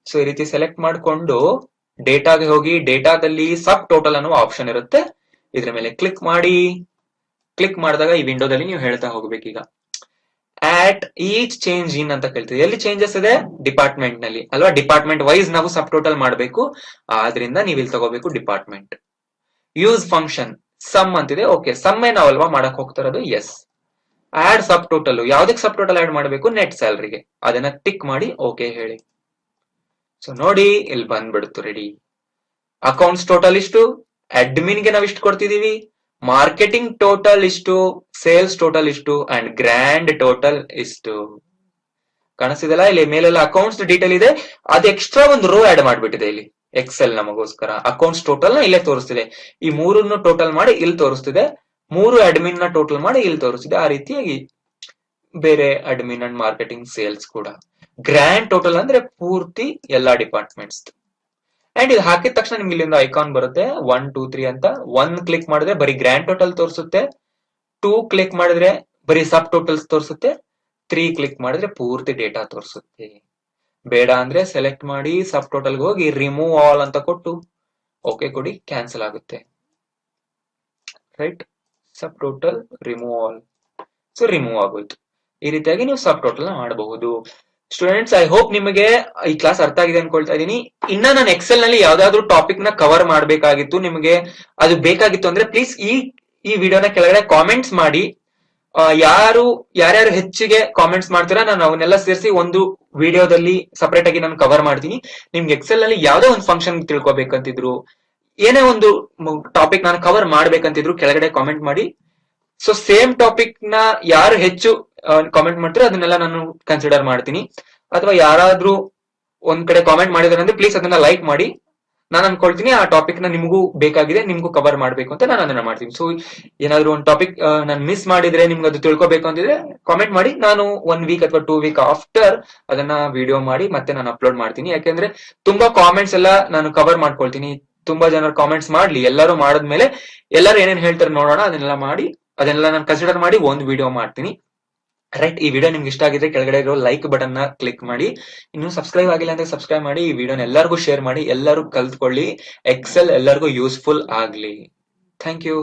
[SPEAKER 1] ಸೊ ಈ ರೀತಿ ಸೆಲೆಕ್ಟ್ ಮಾಡ್ಕೊಂಡು ಡೇಟಾಗೆ ಹೋಗಿ, ಡೇಟಾದಲ್ಲಿ ಸಬ್ ಟೋಟಲ್ ಅನ್ನೋ ಆಪ್ಷನ್ ಇರುತ್ತೆ. ಇದ್ರ ಮೇಲೆ ಕ್ಲಿಕ್ ಮಾಡಿ. ಕ್ಲಿಕ್ ಮಾಡಿದಾಗ ಈ ವಿಂಡೋದಲ್ಲಿ ನೀವು ಹೇಳ್ತಾ ಹೋಗ್ಬೇಕೀಗ ಆಟ್ ಈಚ್ ಚೇಂಜ್ ಇನ್ ಅಂತ ಕೇಳ್ತೀವಿ. ಎಲ್ಲಿ ಚೇಂಜಸ್ ಇದೆ? ಡಿಪಾರ್ಟ್ಮೆಂಟ್ ನಲ್ಲಿ ಅಲ್ವಾ. ಡಿಪಾರ್ಟ್ಮೆಂಟ್ ವೈಸ್ ನಾವು ಸಬ್ ಟೋಟಲ್ ಮಾಡಬೇಕು. ಆದ್ರಿಂದ ನೀವು ಇಲ್ಲಿ ತಗೋಬೇಕು ಡಿಪಾರ್ಟ್ಮೆಂಟ್. ಯೂಸ್ ಫಂಕ್ಷನ್ ಸಮ್ ಅಂತಿದೆ. ಓಕೆ, ಸಮ್ ನಾವಲ್ವಾ ಮಾಡಕ್ ಹೋಗ್ತಾ ಇರೋದು. ಎಸ್, ಆಡ್ ಸಬ್ ಟೋಟಲ್. ಯಾವ್ದಕ್ಕೆ ಸಬ್ ಟೋಟಲ್ ಆಡ್ ಮಾಡಬೇಕು? ನೆಟ್ ಸ್ಯಾಲರಿಗೆ. ಅದನ್ನ ಟಿಕ್ ಮಾಡಿ ಓಕೆ ಹೇಳಿ. ಸೊ ನೋಡಿ ಇಲ್ಲಿ ಬಂದ್ಬಿಡ್ತು ರೆಡಿ. ಅಕೌಂಟ್ಸ್ ಟೋಟಲ್ ಇಷ್ಟು, ಅಡ್ಮಿನ್ ಗೆ ನಾವು ಇಷ್ಟು ಕೊಡ್ತಿದೀವಿ, ಮಾರ್ಕೆಟಿಂಗ್ ಟೋಟಲ್ ಇಷ್ಟು, ಸೇಲ್ಸ್ ಟೋಟಲ್ ಇಷ್ಟು, ಅಂಡ್ ಗ್ರ್ಯಾಂಡ್ ಟೋಟಲ್ ಇಷ್ಟು. ಕಾಣಿಸ್ತಿದೆಲ್ಲ, ಇಲ್ಲಿ ಮೇಲೆಲ್ಲ ಅಕೌಂಟ್ಸ್ ಡೀಟೇಲ್ ಇದೆ, ಅದು ಎಕ್ಸ್ಟ್ರಾ ಒಂದು ರೋ ಆಡ್ ಮಾಡ್ಬಿಟ್ಟಿದೆ ಇಲ್ಲಿ ಎಕ್ಸೆಲ್ ನಮಗೋಸ್ಕರ. ಅಕೌಂಟ್ಸ್ ಟೋಟಲ್ ನ ಇಲ್ಲೇ ತೋರಿಸ್ತಿದೆ, ಈ ಮೂರನ್ನು ಟೋಟಲ್ ಮಾಡಿ ಇಲ್ಲಿ ತೋರಿಸ್ತಿದೆ, 3 ಅಡ್ಮಿನ್ ನ ಟೋಟಲ್ ಮಾಡಿ ಇಲ್ಲಿ ತೋರಿಸ್ತಿದೆ. ಆ ರೀತಿಯಾಗಿ ಬೇರೆ ಅಡ್ಮಿನ್ ಅಂಡ್ ಮಾರ್ಕೆಟಿಂಗ್ ಸೇಲ್ಸ್ ಕೂಡ ಗ್ರ್ಯಾಂಡ್ ಟೋಟಲ್ ಅಂದ್ರೆ ಪೂರ್ತಿ ಎಲ್ಲಾ ಡಿಪಾರ್ಟ್ಮೆಂಟ್ಸ್. ಅಂಡ್ ಇದು ಹಾಕಿದ ತಕ್ಷಣ ನಿಮ್ಗೆ ಇಲ್ಲಿಂದ ಐಕಾನ್ ಬರುತ್ತೆ 1 2 3 ಅಂತ. 1 ಕ್ಲಿಕ್ ಮಾಡಿದ್ರೆ ಬರೀ ಗ್ರ್ಯಾಂಡ್ ಟೋಟಲ್ ತೋರಿಸುತ್ತೆ, 2 ಕ್ಲಿಕ್ ಮಾಡಿದ್ರೆ ಬರೀ ಸಬ್ ಟೋಟಲ್ಸ್ ತೋರಿಸುತ್ತೆ, 3 ಕ್ಲಿಕ್ ಮಾಡಿದ್ರೆ ಪೂರ್ತಿ ಡೇಟಾ ತೋರಿಸುತ್ತೆ. ಬೇಡ ಅಂದ್ರೆ ಸೆಲೆಕ್ಟ್ ಮಾಡಿ ಸಬ್ ಟೋಟಲ್ಗೆ ಹೋಗಿ ರಿಮೂವ್ ಆಲ್ ಅಂತ ಕೊಟ್ಟು ಓಕೆ ಕೊಡಿ, ಕ್ಯಾನ್ಸಲ್ ಆಗುತ್ತೆ. Right, subtotal remove all, so remove ಆಗೋಯ್ತು. ಈ ರೀತಿಯಾಗಿ ನೀವು ಸಬ್ ಟೋಟಲ್ ನ ಮಾಡಬಹುದು. ಸ್ಟೂಡೆಂಟ್ಸ್, ಐ ಹೋಪ್ ನಿಮಗೆ ಈ ಕ್ಲಾಸ್ ಅರ್ಥ ಆಗಿದೆ ಅನ್ಕೊಳ್ತಾ ಇದೀನಿ. ಇನ್ನ ನಾನು ಎಕ್ಸೆಲ್ ನಲ್ಲಿ ಯಾವ್ದಾದ್ರು ಟಾಪಿಕ್ ನ ಕವರ್ ಮಾಡಬೇಕಾಗಿತ್ತು, ನಿಮಗೆ ಅದು ಬೇಕಾಗಿತ್ತು ಅಂದ್ರೆ ಪ್ಲೀಸ್ ಈ ವಿಡಿಯೋನ ಕೆಳಗಡೆ ಕಾಮೆಂಟ್ಸ್ ಮಾಡಿ. ಯಾರ್ಯಾರು ಹೆಚ್ಚಿಗೆ ಕಾಮೆಂಟ್ಸ್ ಮಾಡ್ತೀರಾ ನಾನು ಅವನ್ನೆಲ್ಲ ಸೇರಿಸಿ ಒಂದು ವಿಡಿಯೋದಲ್ಲಿ ಸಪರೇಟ್ ಆಗಿ ನಾನು ಕವರ್ ಮಾಡ್ತೀನಿ. ನಿಮ್ಗೆ ಎಕ್ಸೆಲ್ ನಲ್ಲಿ ಯಾವ್ದೋ ಒಂದು ಫಂಕ್ಷನ್ ತಿಳ್ಕೊಬೇಕಂತಿದ್ರು, ಏನೇ ಒಂದು ಟಾಪಿಕ್ ನಾನು ಕವರ್ ಮಾಡ್ಬೇಕಂತಿದ್ರು ಕೆಳಗಡೆ ಕಾಮೆಂಟ್ ಮಾಡಿ. ಸೊ ಸೇಮ್ ಟಾಪಿಕ್ ನ ಯಾರು ಹೆಚ್ಚು ಕಾಮೆಂಟ್ ಮಾಡ್ತೀರೋ ಅದನ್ನೆಲ್ಲ ನಾನು ಕನ್ಸಿಡರ್ ಮಾಡ್ತೀನಿ. ಅಥವಾ ಯಾರಾದ್ರೂ ಒಂದ್ ಕಡೆ ಕಾಮೆಂಟ್ ಮಾಡಿದಾರೆ ಅಂದ್ರೆ ಪ್ಲೀಸ್ ಅದನ್ನ ಲೈಕ್ ಮಾಡಿ. ನಾನು ಅನ್ಕೊಳ್ತೀನಿ ಆ ಟಾಪಿಕ್ ನ ನಿಮಗೂ ಬೇಕಾಗಿದೆ, ನಿಮ್ಗೂ ಕವರ್ ಮಾಡ್ಬೇಕು ಅಂತ ನಾನು ಅದನ್ನ ಮಾಡ್ತೀನಿ. ಸೊ ಏನಾದ್ರು ಒಂದು ಟಾಪಿಕ್ ನಾನು ಮಿಸ್ ಮಾಡಿದ್ರೆ, ನಿಮ್ಗೆ ಅದು ತಿಳ್ಕೊಬೇಕು ಅಂತಿದ್ರೆ ಕಾಮೆಂಟ್ ಮಾಡಿ. ನಾನು 1 ವೀಕ್ ಅಥವಾ 2 ವೀಕ್ ಆಫ್ಟರ್ ಅದನ್ನ ವಿಡಿಯೋ ಮಾಡಿ ಮತ್ತೆ ನಾನು ಅಪ್ಲೋಡ್ ಮಾಡ್ತೀನಿ. ಯಾಕೆಂದ್ರೆ ತುಂಬಾ ಕಾಮೆಂಟ್ಸ್ ಎಲ್ಲ ನಾನು ಕವರ್ ಮಾಡ್ಕೊಳ್ತೀನಿ. ತುಂಬಾ ಜನರು ಕಾಮೆಂಟ್ಸ್ ಮಾಡ್ಲಿ, ಎಲ್ಲರೂ ಮಾಡಿದ್ಮೇಲೆ ಎಲ್ಲರೂ ಏನೇನ್ ಹೇಳ್ತಾರೆ ನೋಡೋಣ, ಅದನ್ನೆಲ್ಲ ನಾನು ಕನ್ಸಿಡರ್ ಮಾಡಿ ಒಂದು ವಿಡಿಯೋ ಮಾಡ್ತೀನಿ. ರೈಟ್, ಈ ವಿಡಿಯೋ ನಿಮ್ಗೆ ಇಷ್ಟ ಆಗಿದ್ರೆ ಕೆಳಗಡೆ ಇರೋ ಲೈಕ್ ಬಟನ್ ನ ಕ್ಲಿಕ್ ಮಾಡಿ. ಇನ್ನು ಸಬ್ಸ್ಕ್ರೈಬ್ ಆಗಿಲ್ಲ ಅಂದ್ರೆ ಸಬ್ಸ್ಕ್ರೈಬ್ ಮಾಡಿ. ಈ ವಿಡಿಯೋನ ಎಲ್ಲರಿಗೂ ಶೇರ್ ಮಾಡಿ, ಎಲ್ಲರೂ ಕಲ್ತ್ಕೊಳ್ಳಿ, ಎಕ್ಸೆಲ್ ಎಲ್ಲರಿಗೂ ಯೂಸ್ಫುಲ್ ಆಗ್ಲಿ. Thank you.